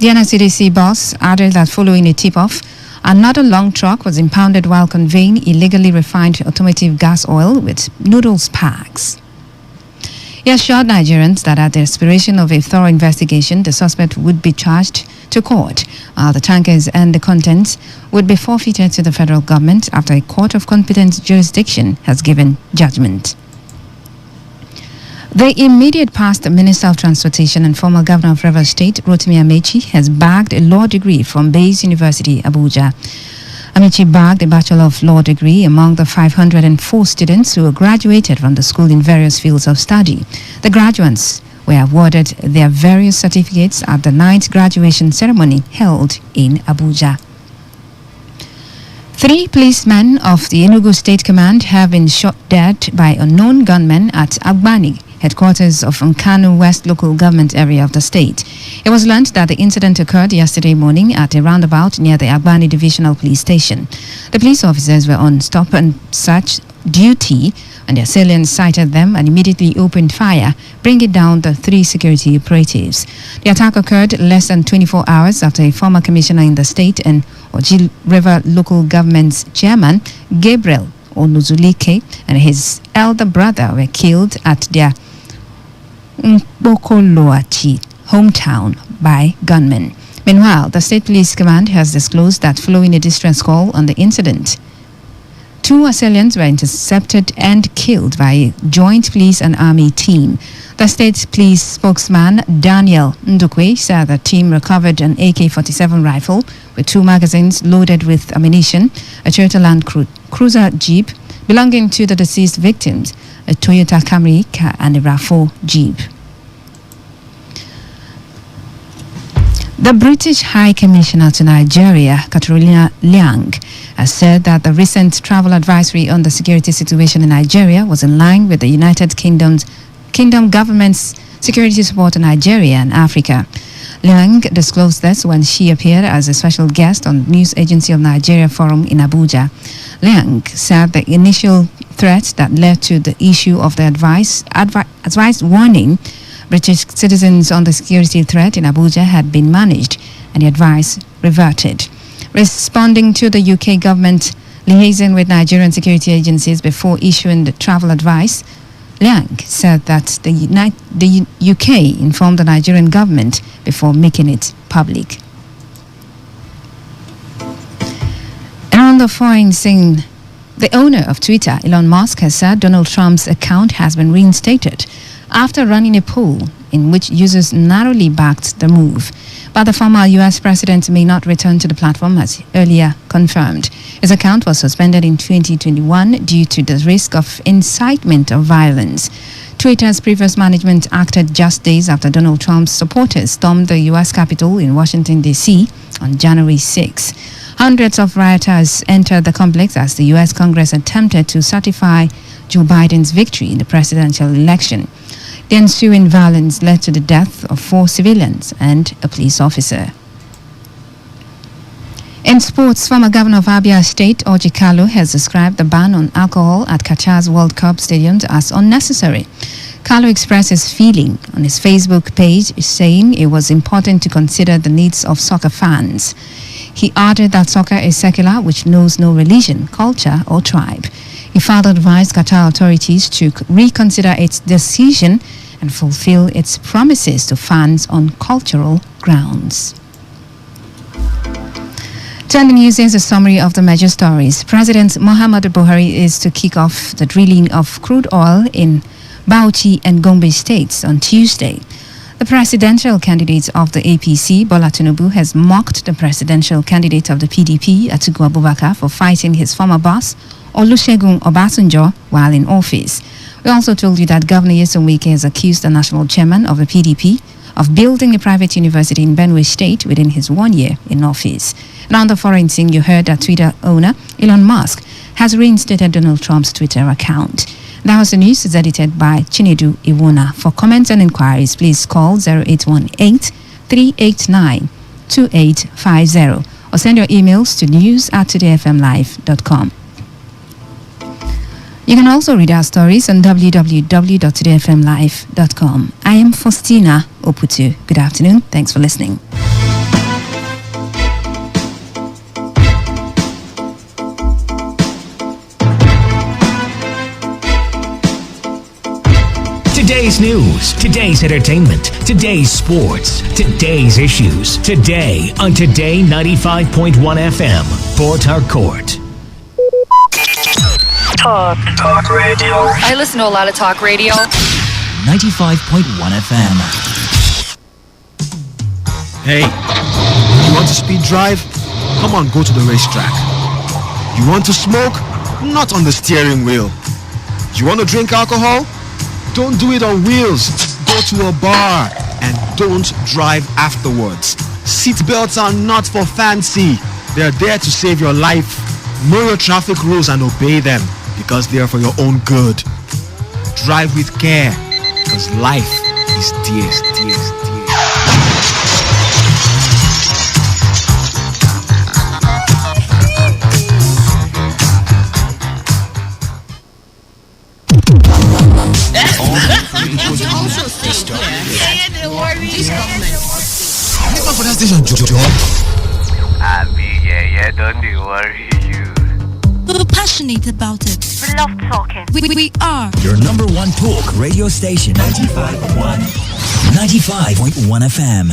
The NSCDC boss added that following a tip-off, another long truck was impounded while conveying illegally refined automotive gas oil with noodles packs. He assured Nigerians that at the expiration of a thorough investigation, the suspect would be charged to court, while the tankers and the contents would be forfeited to the federal government after a court of competent jurisdiction has given judgment. The immediate past Minister of Transportation and former Governor of Rivers State, Rotimi Amechi, has bagged a law degree from Bayes University, Abuja. Amechi bagged a Bachelor of Law degree among the 504 students who graduated from the school in various fields of study. The graduates were awarded their various certificates at the 9th graduation ceremony held in Abuja. 3 policemen of the Enugu State Command have been shot dead by unknown gunmen at Agbani, headquarters of Nkanu West local government area of the state. It was learned that the incident occurred yesterday morning at a roundabout near the Agbani Divisional Police Station. The police officers were on stop and search duty, and the assailants sighted them and immediately opened fire, bringing down the 3 security operatives. The attack occurred less than 24 hours after a former commissioner in the state and Ojil River local government's chairman, Gabriel Onuzulike, and his elder brother were killed at their Mbokoloachi hometown by gunmen. Meanwhile, the State Police Command has disclosed that following a distress call on the incident, 2 assailants were intercepted and killed by a joint police and army team. The state police spokesman Daniel Ndukwe said the team recovered an AK-47 rifle with 2 magazines loaded with ammunition, a Toyota Land Cruiser Jeep belonging to the deceased victims, a Toyota Camry and a RAV4 Jeep. The British High Commissioner to Nigeria, Katrina Liang, has said that the recent travel advisory on the security situation in Nigeria was in line with the United Kingdom government's security support to Nigeria and Africa. Liang disclosed this when she appeared as a special guest on News Agency of Nigeria Forum in Abuja. Liang said the initial threat that led to the issue of the advised warning British citizens on the security threat in Abuja had been managed, and the advice reverted. Responding to the UK government liaison with Nigerian security agencies before issuing the travel advice, Liang said that the UK informed the Nigerian government before making it public. And on the foreign scene, the owner of Twitter, Elon Musk, has said Donald Trump's account has been reinstated after running a poll in which users narrowly backed the move. But the former U.S. president may not return to the platform as earlier confirmed. His account was suspended in 2021 due to the risk of incitement of violence. Twitter's previous management acted just days after Donald Trump's supporters stormed the U.S. Capitol in Washington, D.C. on January 6. Hundreds of rioters entered the complex as the U.S. Congress attempted to certify Joe Biden's victory in the presidential election. The ensuing violence led to the death of 4 civilians and a police officer. In sports, former governor of Abia State, Orji Kalu, has described the ban on alcohol at Qatar's World Cup stadiums as unnecessary. Kalu expressed his feeling on his Facebook page, saying it was important to consider the needs of soccer fans. He added that soccer is secular, which knows no religion, culture, or tribe. He further advised Qatar authorities to reconsider its decision and fulfill its promises to fans on cultural grounds. Turn the news is a summary of the major stories. President Muhammadu Buhari is to kick off the drilling of crude oil in Bauchi and Gombe states on Tuesday. The presidential candidate of the APC, Bola Tinubu, has mocked the presidential candidate of the PDP, Atiku Abubakar, for fighting his former boss, Olusegun Obasanjo, while in office. We also told you that Governor Nyesom Wike has accused the national chairman of the PDP of building a private university in Benue State within his 1 year in office. And on the foreign scene, you heard that Twitter owner Elon Musk has reinstated Donald Trump's Twitter account. That was the news. It's edited by Chinedu Iwona. For comments and inquiries, please call 0818-389-2850 or send your emails to news@todayfmlive.com. You can also read our stories on www.todayfmlive.com. I am Faustina Oputu. Good afternoon. Thanks for listening. Today's news, today's entertainment, today's sports, today's issues. Today on Today 95.1 FM, Port Harcourt. Talk radio. I listen to a lot of talk radio. 95.1 FM. Hey, you want to speed drive? Come on, go to the racetrack. You want to smoke? Not on the steering wheel. You want to drink alcohol? Don't do it on wheels. Go to a bar and don't drive afterwards. Seat belts are not for fancy. They're there to save your life. Know your traffic rules and obey them because they are for your own good. Drive with care because life is dear. For that station, Joe. Don't worry you. We're passionate about it. We love talking. We are Your number one talk radio station, 95.1 FM.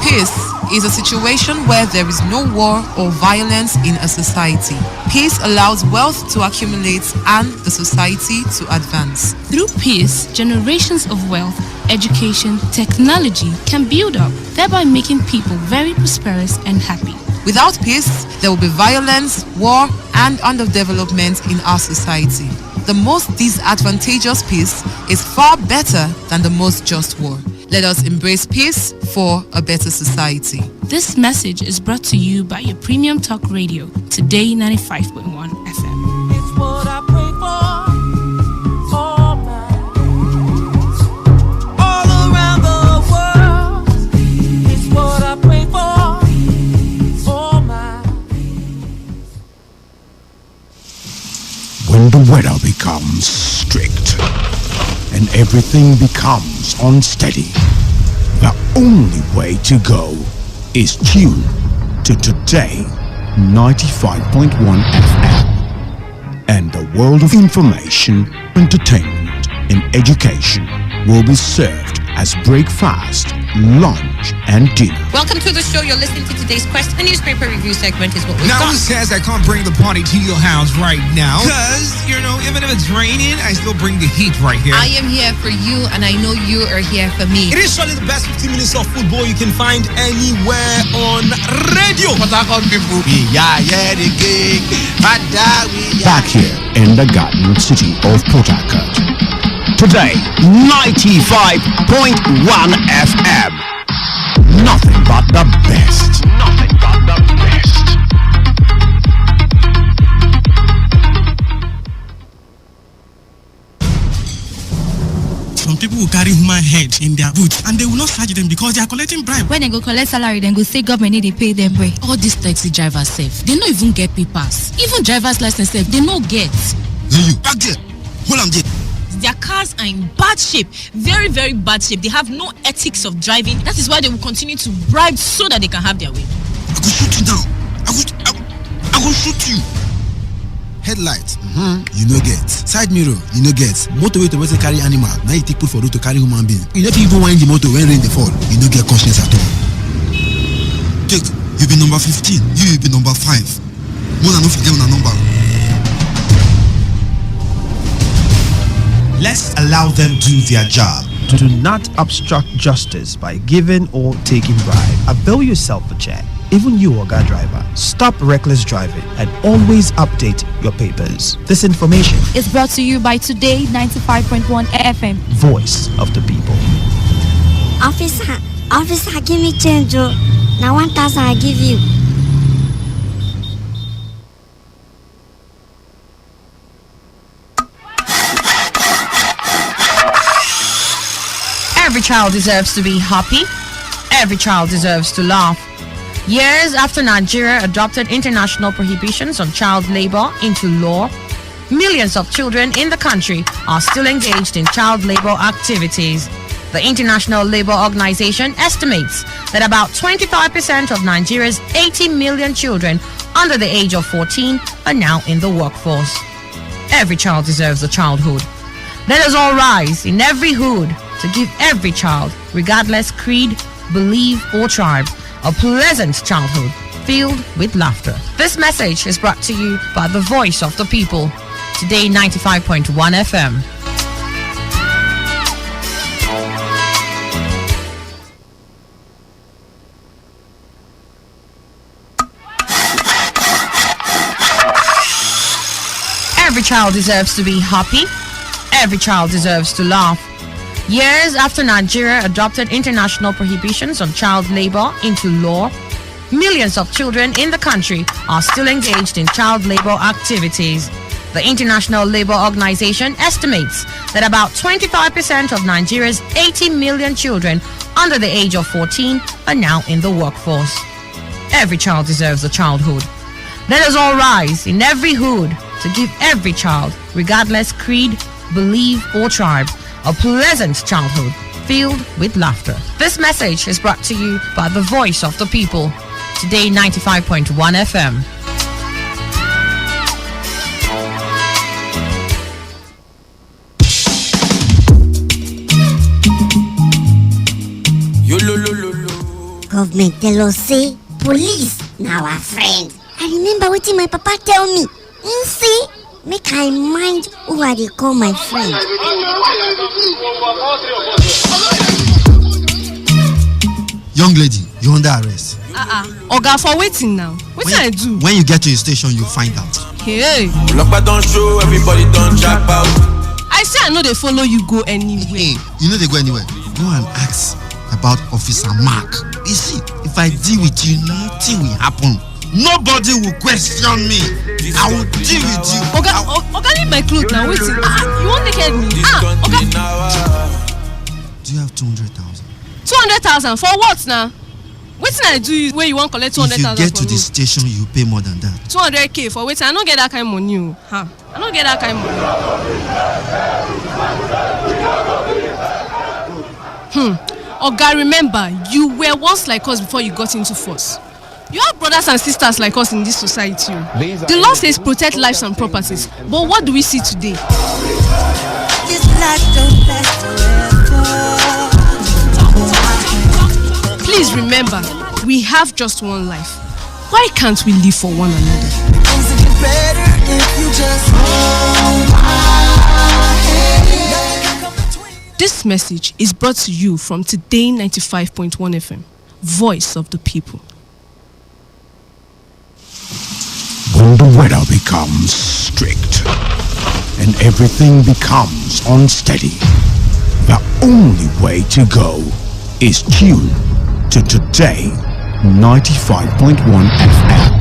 Peace is a situation where there is no war or violence in a society. Peace allows wealth to accumulate and the society to advance. through peace, generations of wealth, education, technology can build up, thereby making people very prosperous and happy. Without peace, there will be violence, war, and underdevelopment in our society. The most disadvantageous peace is far better than the most just war. Let us embrace peace for a better society. This message is brought to you by your premium talk radio, Today 95.1 FM. It's what I pray for. All around the world. It's what I pray for. When the weather becomes strict and everything becomes unsteady, the only way to go is tune to Today 95.1 FM. And the world of information, entertainment, and education will be served as breakfast, lunch, and dinner. Welcome to the show. You're listening to today's Quest. A newspaper review segment is what we've got. Now who says I can't bring the party to your house right now? Because, even if it's raining, I still bring the heat right here. I am here for you, and I know you are here for me. It is surely the best 15 minutes of football you can find anywhere on radio. People. Back here in the Garden City of Port Harcourt. Today, 95.1 FM. Nothing but the best. Nothing but the best. Some people will carry human head in their boots and they will not charge them because they are collecting bribe. When they go collect salary, then go say government need to pay them bribe. All these taxi drivers safe, they don't even get papers. Even driver's license safe, they no get. You back there. Hold on there. Their cars are in bad shape, very, very bad shape. They have no ethics of driving. That is why they will continue to bribe so that they can have their way. I will shoot you down. I will shoot you. Headlight, you no get. Side mirror, you no get. Motorway to where carry animal. Now you take put for road to carry human being. You never even wind the motor when rain they fall. You no get conscience at all. Take, you be number 15. You be number 5. More than no forget on a number. Let's allow them do their job. Do not obstruct justice by giving or taking bribe. Avail yourself a check. Even you, Oga driver, stop reckless driving and always update your papers. This information is brought to you by Today 95.1 FM. Voice of the people. Officer, give me change. Now 1,000 I give you. Every child deserves to be happy. Every child deserves to laugh. Years after Nigeria adopted international prohibitions on child labor into law, millions of children in the country are still engaged in child labor activities. The International Labour Organization estimates that about 25% of Nigeria's 80 million children under the age of 14 are now in the workforce. Every child deserves a childhood. Let us all rise in every hood to give every child, regardless creed, belief, or tribe, a pleasant childhood filled with laughter. This message is brought to you by the voice of the people. Today 95.1 FM. Every child deserves to be happy. Every child deserves to laugh. Years after Nigeria adopted international prohibitions on child labor into law, millions of children in the country are still engaged in child labor activities. The International Labour Organization estimates that about 25% of Nigeria's 80 million children under the age of 14 are now in the workforce. Every child deserves a childhood. Let us all rise in every hood to give every child, regardless creed, belief, or tribe, a pleasant childhood filled with laughter. This message is brought to you by the voice of the people. Today 95.1 FM. Government tell us say police now our friend. I remember what my papa tell me. He say make I mind who I dey call my friend. Young lady, you're under arrest. Oga, for waiting now. What I do? When you get to the station, you'll find out. Hey. Lockba don't show, everybody don't drop out. I say I know they follow you go anywhere. Hey, you know they go anywhere. Go and ask about Officer Mark. You see, if I deal with you, nothing will happen. Nobody will question me. I will deal with you. Oga, leave my clothes now. Wait. You won't naked me. Oga. Do you have 200,000? 200,000 for what now? Wetin I do where you want collect 200,000? If you get to the station, you pay more than that. 200k for wetin? I don't get that kind of money. I don't get that kind of money. Oga, remember, you were once like us before you got into force. You have brothers and sisters like us in this society. The law says protect lives and properties, but what do we see today? This life don't last forever. Please remember, we have just one life. Why can't we live for one another? This message is brought to you from Today 95.1 FM, Voice of the People. When the weather becomes strict and everything becomes unsteady, the only way to go is tune to Today 95.1 FM.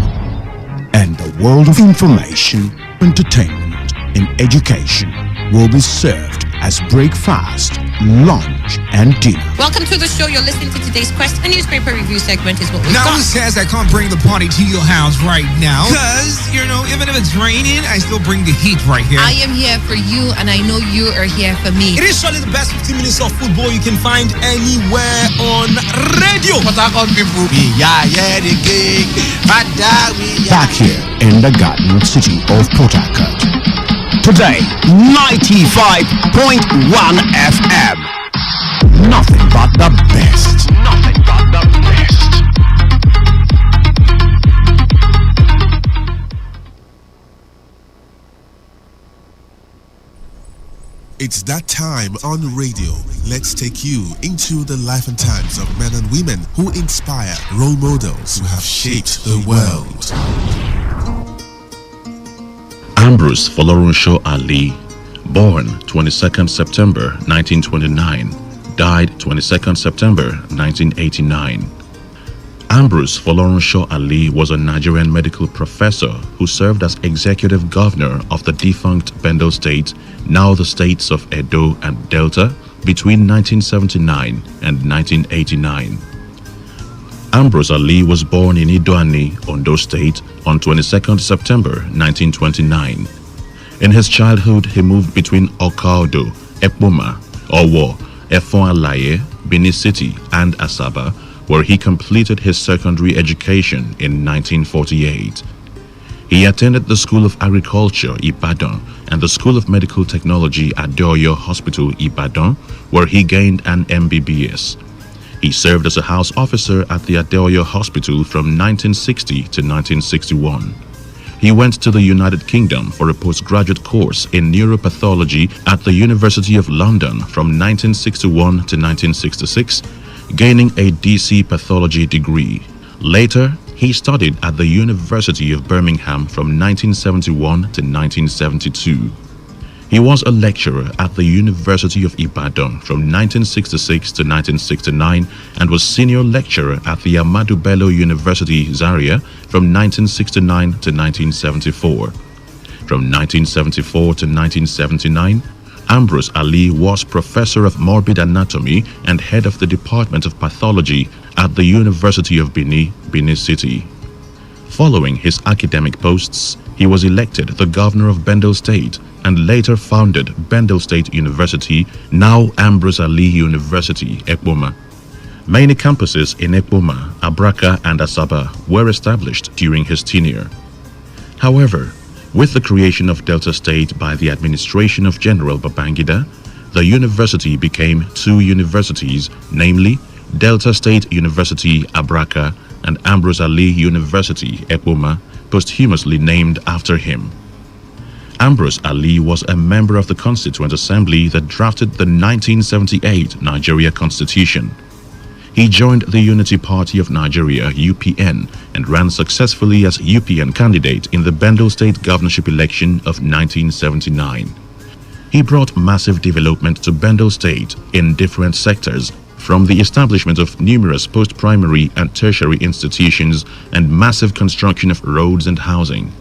And the world of information, entertainment, and education will be served as breakfast, lunch, and dinner. Welcome to the show. You're listening to today's Quest, a newspaper review segment is what we've Now got. who says I can't bring the party to your house right now? Cause, even if it's raining, I still bring the heat right here. I am here for you, and I know you are here for me. It is surely the best 15 minutes of football you can find anywhere on radio. But I got people. Back here in the Garden City of Port Harcourt. Today, 95.1 FM. Nothing but the best. Nothing but the best. It's that time on radio. Let's take you into the life and times of men and women who inspire, role models who have shaped the world. Ambrose Folorunsho Ali, born 22nd September 1929, died 22nd September 1989. Ambrose Folorunsho Ali was a Nigerian medical professor who served as executive governor of the defunct Bendel State, now the states of Edo and Delta, between 1979 and 1989. Ambrose Ali was born in Idoani, Ondo State, on 22nd September 1929. In his childhood, he moved between Okaudo, Epoma, Owo, Efon-Alaye, Benin City, and Asaba, where he completed his secondary education in 1948. He attended the School of Agriculture, Ibadan, and the School of Medical Technology at Doyo Hospital, Ibadan, where he gained an MBBS. He served as a house officer at the Adeoyo Hospital from 1960 to 1961. He went to the United Kingdom for a postgraduate course in neuropathology at the University of London from 1961 to 1966, gaining a DC pathology degree. Later, he studied at the University of Birmingham from 1971 to 1972. He was a lecturer at the University of Ibadan from 1966 to 1969 and was senior lecturer at the Ahmadu Bello University, Zaria from 1969 to 1974. From 1974 to 1979, Ambrose Ali was professor of morbid anatomy and head of the Department of Pathology at the University of Benin, Benin City. Following his academic posts, he was elected the governor of Bendel State and later founded Bendel State University, now Ambrose Ali University, Ekpoma. Many campuses in Ekpoma, Abraka, and Asaba were established during his tenure. However, with the creation of Delta State by the administration of General Babangida, the university became two universities, namely Delta State University, Abraka, and Ambrose Ali University, Ekpoma, posthumously named after him. Ambrose Ali was a member of the Constituent Assembly that drafted the 1978 Nigeria Constitution. He joined the Unity Party of Nigeria, UPN, and ran successfully as UPN candidate in the Bendel State governorship election of 1979. He brought massive development to Bendel State in different sectors, from the establishment of numerous post-primary and tertiary institutions and massive construction of roads and housing.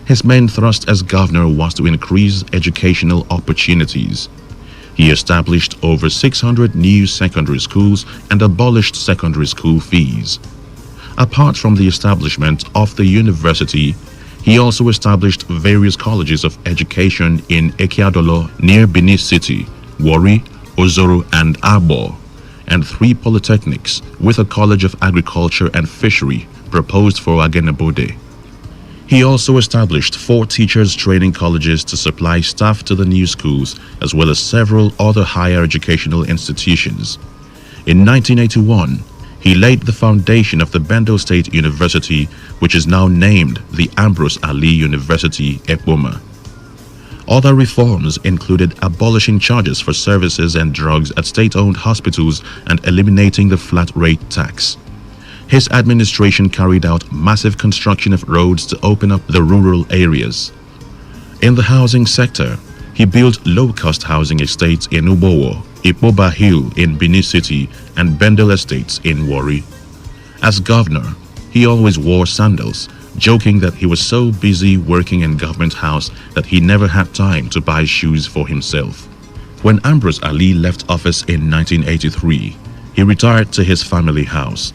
His main thrust as governor was to increase educational opportunities. He established over 600 new secondary schools and abolished secondary school fees. Apart from the establishment of the university, he also established various colleges of education in Ekiadolo near Benin City, Warri, Ozoro, and Abo, and 3 polytechnics with a College of Agriculture and Fishery proposed for Agenebode. He also established 4 teachers training colleges to supply staff to the new schools, as well as several other higher educational institutions. In 1981, He laid the foundation of the Bendel State University, which is now named the Ambrose Ali University, Ekpoma. Other reforms included abolishing charges for services and drugs at state-owned hospitals and eliminating the flat-rate tax. His administration carried out massive construction of roads to open up the rural areas. In the housing sector, he built low-cost housing estates in Ubowo, Ipoba Hill in Benin City, and Bendel Estates in Warri. As governor, he always wore sandals, joking that he was so busy working in government house that he never had time to buy shoes for himself. When Ambrose Ali left office in 1983, he retired to his family house.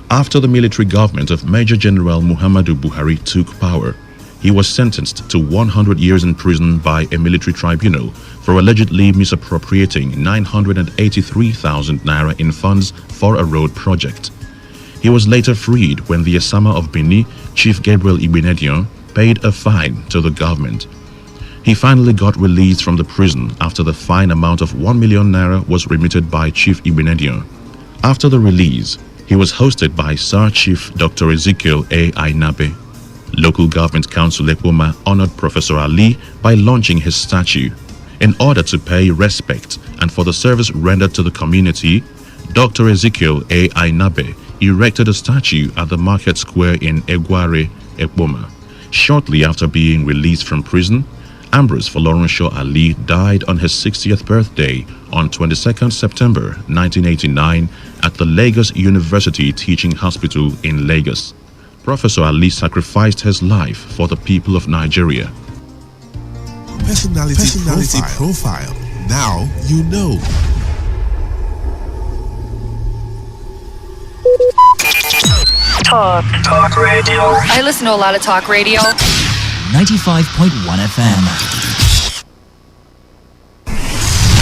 After the military government of Major General Muhammadu Buhari took power, he was sentenced to 100 years in prison by a military tribunal for allegedly misappropriating 983,000 naira in funds for a road project. He was later freed when the Asama of Benin, Chief Gabriel Ibenedion, paid a fine to the government. He finally got released from the prison after the fine amount of 1 million naira was remitted by Chief Ibenedion. After the release, he was hosted by Sir Chief Dr. Ezekiel A. Ainabe. Local Government Council Ekpoma honored Professor Ali by launching his statue. In order to pay respect and for the service rendered to the community, Dr. Ezekiel A. Ainabe erected a statue at the market square in Egware, Ekpoma. Shortly after being released from prison, Ambrose Folorunsho Ali died on his 60th birthday on 22nd September 1989 at the Lagos University Teaching Hospital in Lagos. Professor Ali sacrificed his life for the people of Nigeria. Personality profile. Now you know. Talk radio. I listen to a lot of talk radio. 95.1 FM.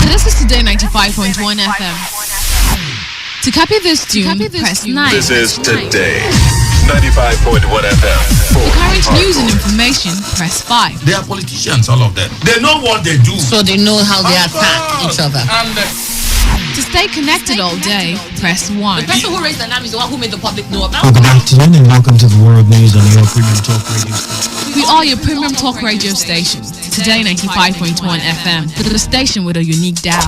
This is Today 95.1 FM. To copy this tune, press 9. This is Today 95.1 FM. For current news and information, press 5. They are politicians, all of them. They know what they do. So they know how they attack each other. To stay connected all day, press 1. The person who raised the alarm is the one who made the public know about Good afternoon and welcome to the World News on your Premium Talk Radio station. We are your premium talk radio station. Today 95.1 FM. The station with a unique dial.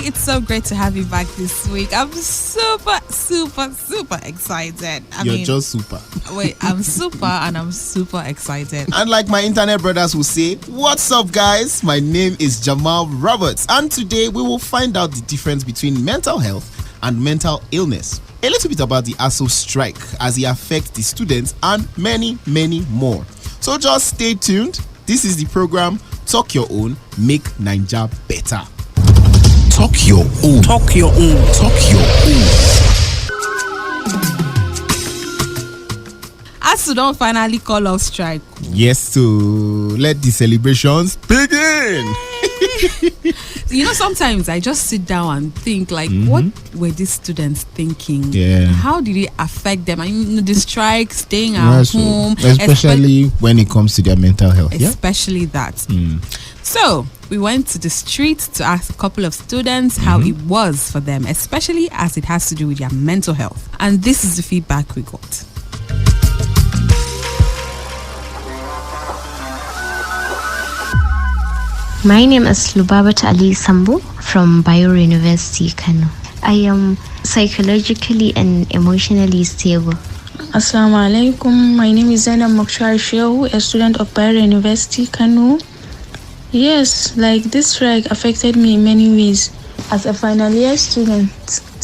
It's so great to have you back this week. I'm super excited. You're just super. Wait, I'm super and I'm super excited. And like my internet brothers will say, what's up guys? My name is Jamal Roberts and today we will find out the difference between mental health and mental illness. A little bit about the ASO strike as it affects the students and many more. So just stay tuned. This is the program Talk Your Own, Make Naija Better. Talk your own. Talk your own. Talk your own. ASU don't finally call off strike. Yes, so let the celebrations begin. Sometimes I just sit down and think, what were these students thinking? Yeah. How did it affect them? The strike, staying at home. Especially when it comes to their mental health. Especially that. So, we went to the street to ask a couple of students how it was for them, especially as it has to do with their mental health. And this is the feedback we got. My name is Lubabat Ali Sambu from Bayero University, Kano. I am psychologically and emotionally stable. Assalamu alaikum. My name is Zainab Mokhtar Shehu, a student of Bayero University, Kano. Yes, this strike affected me in many ways. As a final year student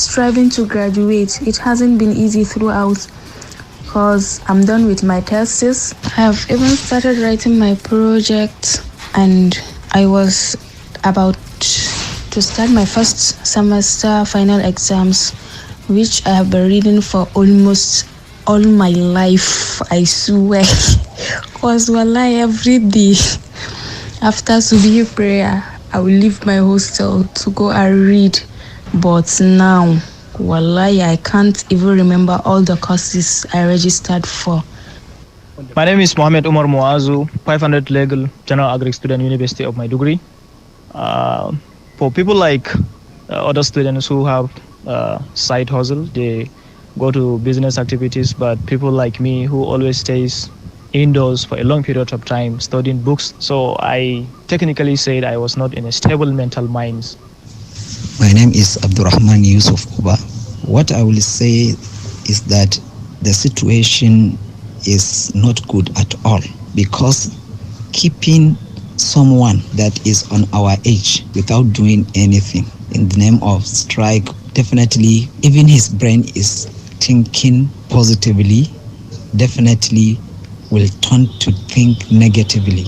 striving to graduate. It hasn't been easy throughout because I'm done with my thesis. I have even started writing my project, and I was about to start my first semester final exams, which I have been reading for almost all my life, I swear. Because wallahi, every day after Subi prayer, I will leave my hostel to go and read. But now, wallahi, I can't even remember all the courses I registered for. My name is Mohammed Umar Muazu, 500 legal general agri student, University of Maiduguri. For people like other students who have side hustle, they go to business activities, but people like me who always stays indoors for a long period of time studying books, so I technically said I was not in a stable mental mind. My name is Abdurrahman Yusuf Uba. What I will say is that the situation is not good at all, because keeping someone that is on our age without doing anything in the name of strike, definitely even his brain is thinking positively, definitely will turn to think negatively,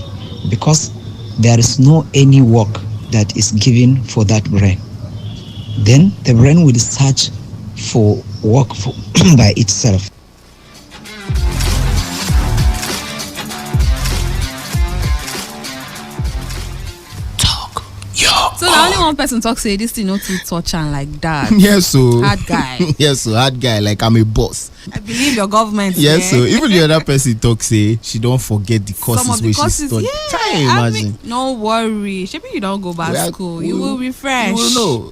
because there is no any work that is given for that brain. Then the brain will search for work by itself. So now only one person talks say this thing not too touch and like that. Yes, so hard guy. Yes, so hard guy, like I'm a boss. I believe your government. Yes, so even the other person talks say she don't forget the courses some of the where courses, she studied. yeah, Can you imagine? no worry. Maybe you don't go back to school. You will refresh. You will know.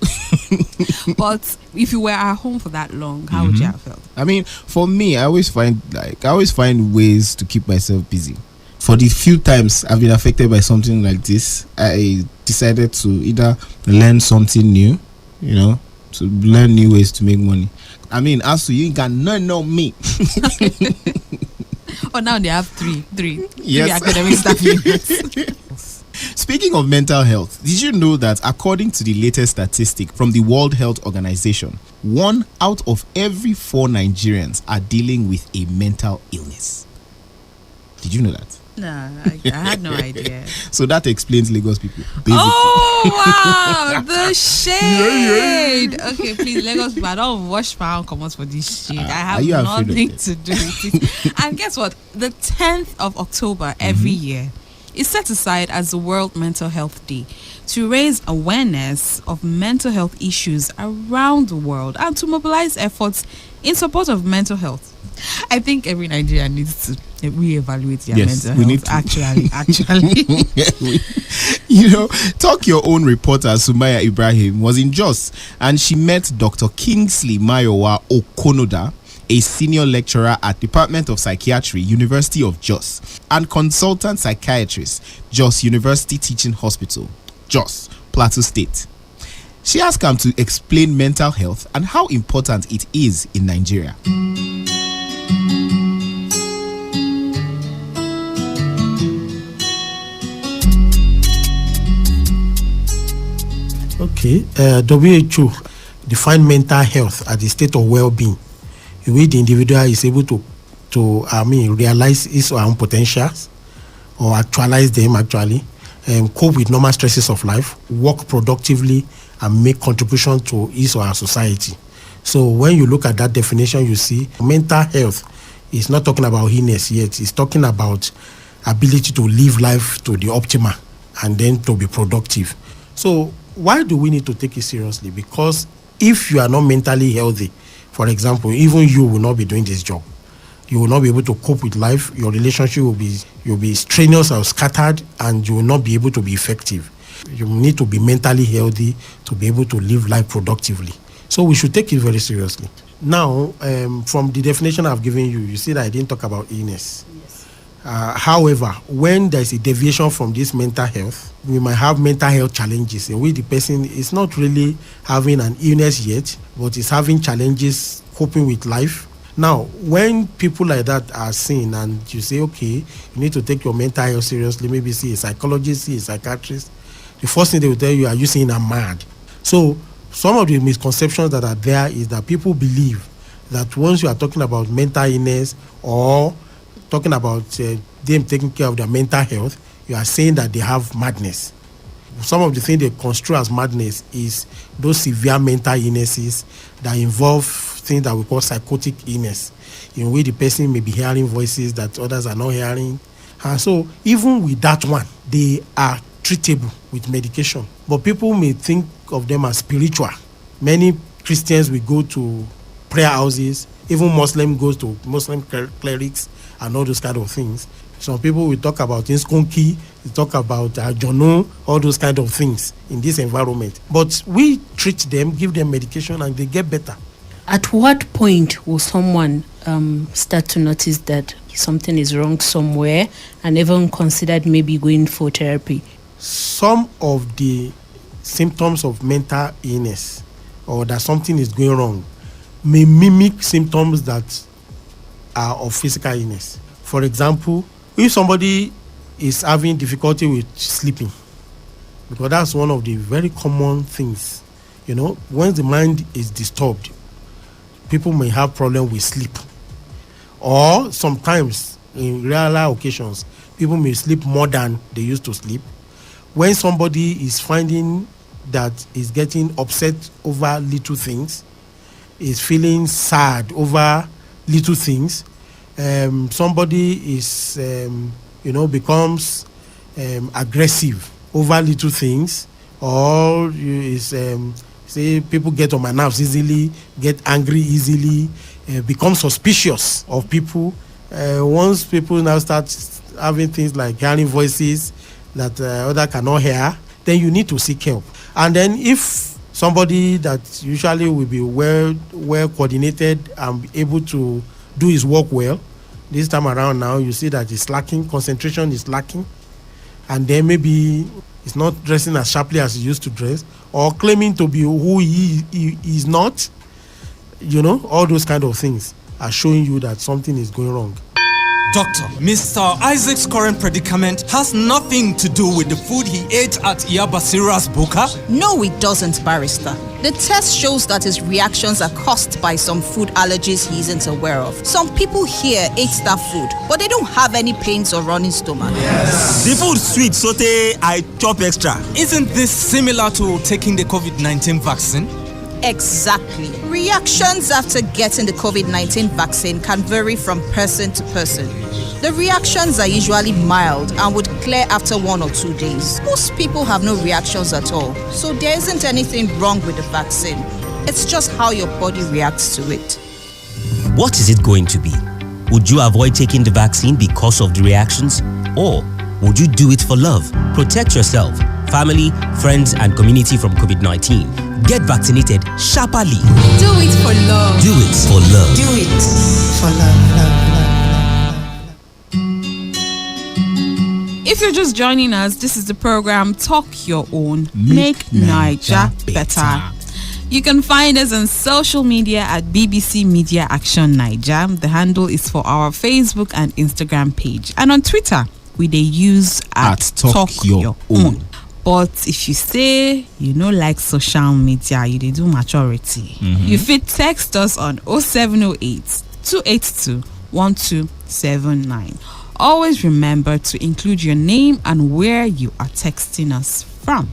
But if you were at home for that long, how would you have felt? I mean, for me, I always find ways to keep myself busy. For the few times I've been affected by something like this, I decided to either learn something new, to learn new ways to make money. I mean, as to you ain't got none on me. Oh, now they have three Yes. academic staff units. Speaking of mental health, did you know that according to the latest statistic from the World Health Organization, 1 out of every 4 Nigerians are dealing with a mental illness? Did you know that? No, I had no idea. So that explains Lagos people. Basically. Oh wow, the shade. Okay, please, Lagos people, I don't wash my own comments for this shade. I have nothing to do with it. And guess what? The 10th of October every year is set aside as the World Mental Health Day to raise awareness of mental health issues around the world and to mobilize efforts in support of mental health. I think every Nigerian needs to reevaluate their mental health. Actually. Talk Your Own reporter Sumaya Ibrahim was in Jos, and she met Dr. Kingsley Mayowa Okonoda, a senior lecturer at Department of Psychiatry, University of Jos, and consultant psychiatrist, Jos University Teaching Hospital, Jos, Plateau State. She asked him to explain mental health and how important it is in Nigeria. Okay, WHO define mental health as the state of well-being in which the individual is able to realize his or her own potentials or actualize them cope with normal stresses of life, work productively, and make contribution to his or her society. So when you look at that definition, you see mental health is not talking about illness yet. It's talking about ability to live life to the optimal and then to be productive. So why do we need to take it seriously? Because if you are not mentally healthy, for example, even you will not be doing this job. You will not be able to cope with life. Your relationship you'll be strenuous or scattered, and you will not be able to be effective. You need to be mentally healthy to be able to live life productively. So we should take it very seriously. Now, from the definition I've given you, you see that I didn't talk about illness. However, when there's a deviation from this mental health, we might have mental health challenges in which the person is not really having an illness yet, but is having challenges coping with life. Now, when people like that are seen and you say, okay, you need to take your mental health seriously, maybe see a psychologist, see a psychiatrist, the first thing they will tell you, are you saying I'm mad? So some of the misconceptions that are there is that people believe that once you are talking about mental illness or talking about them taking care of their mental health, you are saying that they have madness. Some of the things they construe as madness is those severe mental illnesses that involve things that we call psychotic illness, in which the person may be hearing voices that others are not hearing. And so even with that one, they are treatable with medication. But people may think of them as spiritual. Many Christians will go to prayer houses, even Muslim goes to Muslim clerics and all those kind of things. Some people will talk about inskonki, they talk about jono, all those kind of things in this environment. But we treat them, give them medication, and they get better. At what point will someone start to notice that something is wrong somewhere and even considered maybe going for therapy? Some of the symptoms of mental illness or that something is going wrong may mimic symptoms that are of physical illness. For example, if somebody is having difficulty with sleeping, because that's one of the very common things, when the mind is disturbed, people may have problem with sleep. Or sometimes, in rarer occasions, people may sleep more than they used to sleep. When somebody is finding that is getting upset over little things, is feeling sad over little things, somebody is, becomes aggressive over little things, or is, say, people get on my nerves easily, get angry easily, become suspicious of people. Once people now start having things like hearing voices that other cannot hear, then you need to seek help. And then if somebody that usually will be well coordinated and able to do his work well, this time around now you see that it's lacking, concentration is lacking, and then maybe he's not dressing as sharply as he used to dress, or claiming to be who he is not, all those kind of things are showing you that something is going wrong. Doctor, Mr. Isaac's current predicament has nothing to do with the food he ate at Iyabasira's Buka? No, it doesn't, barrister. The test shows that his reactions are caused by some food allergies he isn't aware of. Some people here ate that food, but they don't have any pains or running stomach. Yes. The food sweet, saute, I chop extra. Isn't this similar to taking the COVID-19 vaccine? Exactly. Reactions after getting the COVID-19 vaccine can vary from person to person. The reactions are usually mild and would clear after 1 or 2 days. Most people have no reactions at all, so there isn't anything wrong with the vaccine. It's just how your body reacts to it. What is it going to be? Would you avoid taking the vaccine because of the reactions? Or would you do it for love? Protect yourself, family, friends, and community from COVID-19. Get vaccinated sharply. Do it for love. Do it for love. Do it for love. If you're just joining us, this is the program Talk Your Own, Make Naija Better. You can find us on social media at BBC Media Action Naija. The handle is for our Facebook and Instagram page. And on Twitter, we they use at Talk Your Own. But if you say you know like social media, you they do maturity. You fit text us on 0708 282 1279. Always remember to include your name and where you are texting us from.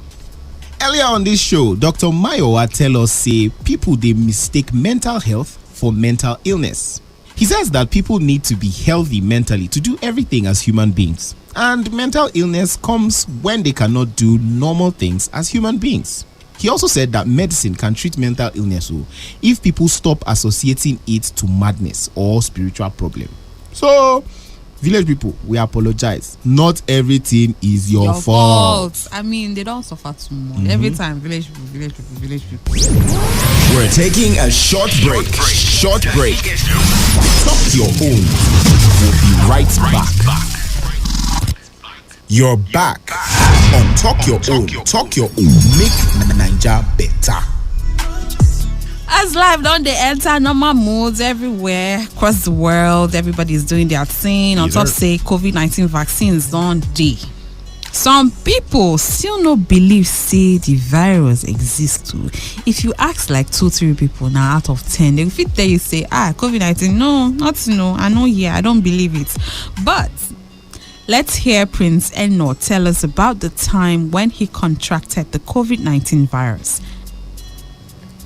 Earlier on this show, Dr. Mayowa tell us say people they mistake mental health for mental illness. He says that people need to be healthy mentally to do everything as human beings. And mental illness comes when they cannot do normal things as human beings. He also said that medicine can treat mental illness if people stop associating it to madness or spiritual problem. So, village people, we apologize. Not everything is your fault. I mean, they don't suffer too much. Every time, village people. We're taking a short break. Talk Your Own. We'll be right back. You're back on Talk Your Own. Talk Your Own. Make Naija better. As life don't they enter normal modes everywhere across the world, everybody's doing their thing. On top say COVID-19 vaccines don't day. Some people still no believe say the virus exists too. If you ask like 2-3 people now out of 10, they will fit tell you say, COVID-19, no, I know here, I don't believe it. But let's hear Prince Eno tell us about the time when he contracted the COVID-19 virus.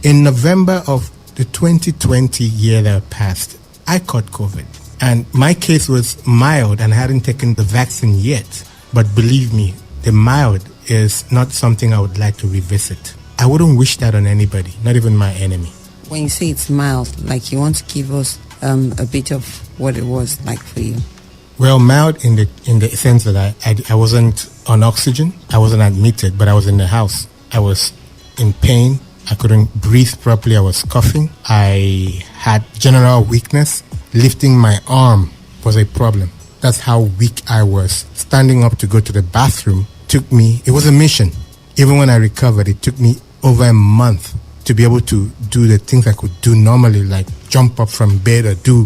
In November of the 2020 year that passed, I caught COVID. And my case was mild and I hadn't taken the vaccine yet. But believe me, the mild is not something I would like to revisit. I wouldn't wish that on anybody, not even my enemy. When you say it's mild, like you want to give us a bit of what it was like for you. Well, mild in the sense that I wasn't on oxygen, I wasn't admitted, but I was in the house. I was in pain, I couldn't breathe properly, I was coughing, I had general weakness. Lifting my arm was a problem. That's how weak I was. Standing up to go to the bathroom it was a mission. Even when I recovered, it took me over a month to be able to do the things I could do normally, like jump up from bed or do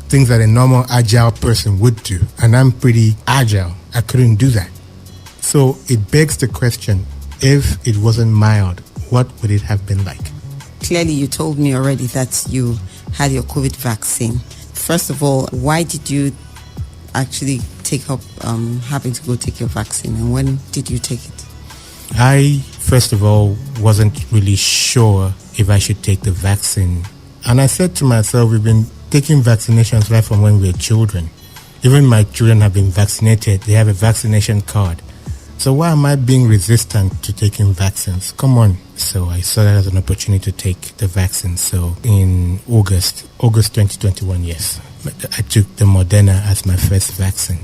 things that a normal agile person would do. And I'm pretty agile. I couldn't do that. So it begs the question, if it wasn't mild, what would it have been like? Clearly, you told me already that you had your COVID vaccine. First of all, why did you actually take up having to go take your vaccine, and when did you take it? I, first of all, wasn't really sure if I should take the vaccine. And I said to myself, we've been taking vaccinations right from when we were children. Even my children have been vaccinated. They have a vaccination card. So why am I being resistant to taking vaccines? Come on. So I saw that as an opportunity to take the vaccine. So in August 2021, yes, I took the Moderna as my first vaccine.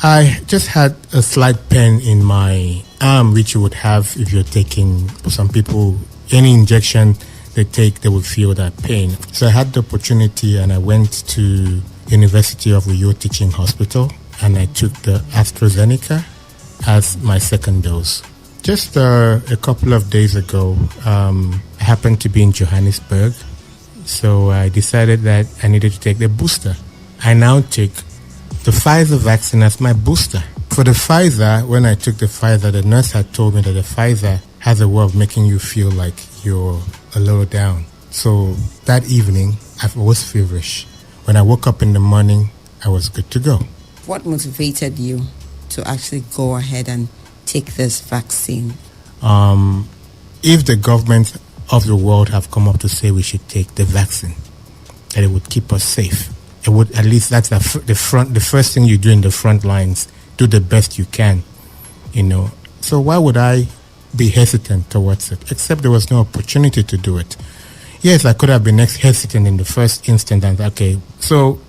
I just had a slight pain in my arm, which you would have if you're taking, for some people, any injection they take, they will feel that pain. So I had the opportunity and I went to University of Uyo Teaching Hospital and I took the AstraZeneca as my second dose. Just a couple of days ago, I happened to be in Johannesburg, so I decided that I needed to take the booster. I now take the Pfizer vaccine as my booster. For the Pfizer, when I took the Pfizer, the nurse had told me that the Pfizer has a way of making you feel like you're a little down. So that evening, I was feverish. When I woke up in the morning, I was good to go. What motivated you to actually go ahead and take this vaccine? If the government of the world have come up to say we should take the vaccine, that it would keep us safe. It would, at least that's the first thing you do in the front lines. Do the best you can, So why would I be hesitant towards it? Except there was no opportunity to do it. Yes, I could have been hesitant in the first instant and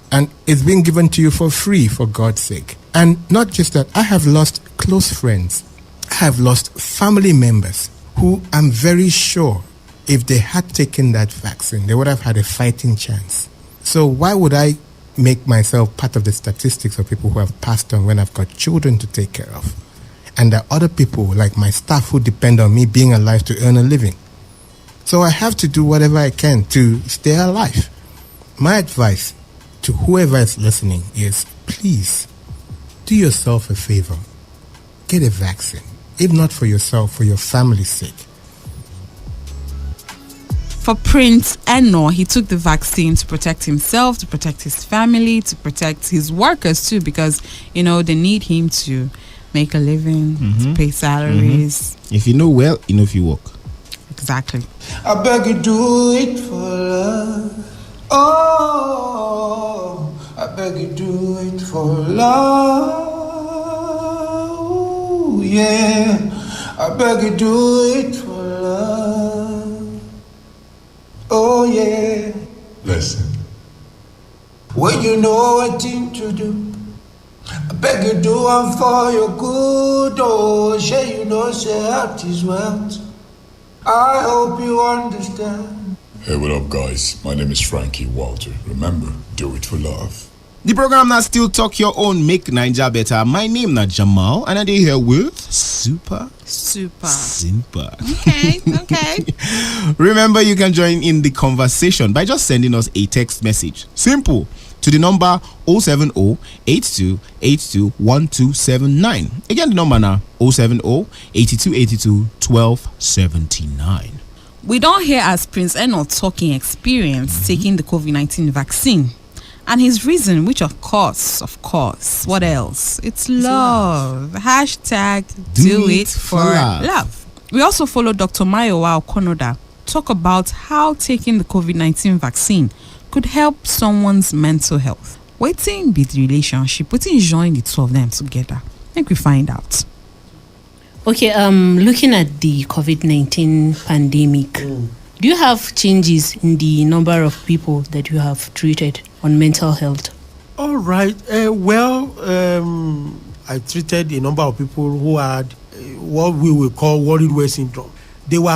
and it's been given to you for free, for God's sake. And not just that, I have lost close friends. I have lost family members who I'm very sure if they had taken that vaccine, they would have had a fighting chance. So why would I make myself part of the statistics of people who have passed on when I've got children to take care of? And there are other people like my staff who depend on me being alive to earn a living. So I have to do whatever I can to stay alive. My advice to whoever is listening is, please, do yourself a favor. Get a vaccine. If not for yourself, for your family's sake. For Prince Eno, he took the vaccine to protect himself, to protect his family, to protect his workers too, because, they need him to make a living, to pay salaries. If you know well, you know if you work. Exactly. I beg you, do it for love. Oh, I beg you, do it for love. Yeah, I beg you, do it for love. Oh yeah. Listen. When you know what thing to do, I beg you, do one for your good. Oh, sure you know say health is wealth. I hope you understand. Hey, what up, guys? My name is Frankie Walter. Remember, do it for love. The program that still talk your own, make Naija better. My name na Jamal, and I dey here with Super. Okay. Remember, you can join in the conversation by just sending us a text message. Simple. to the number 070-8282-1279. Again, the number now 070-8282-1279. We don't hear as Prince Enoch talking experience taking the COVID-19 vaccine. And his reason, which of course, what else? It's love. Hashtag do it for love. We also follow Dr. Mayowa Okonoda talk about how taking the COVID-19 vaccine could help someone's mental health. Waiting be the relationship, waiting join the two of them together. I think we find out. Okay, looking at the COVID-19 pandemic, do you have changes in the number of people that you have treated on mental health? All right. I treated a number of people who had what we will call worried weight syndrome. They were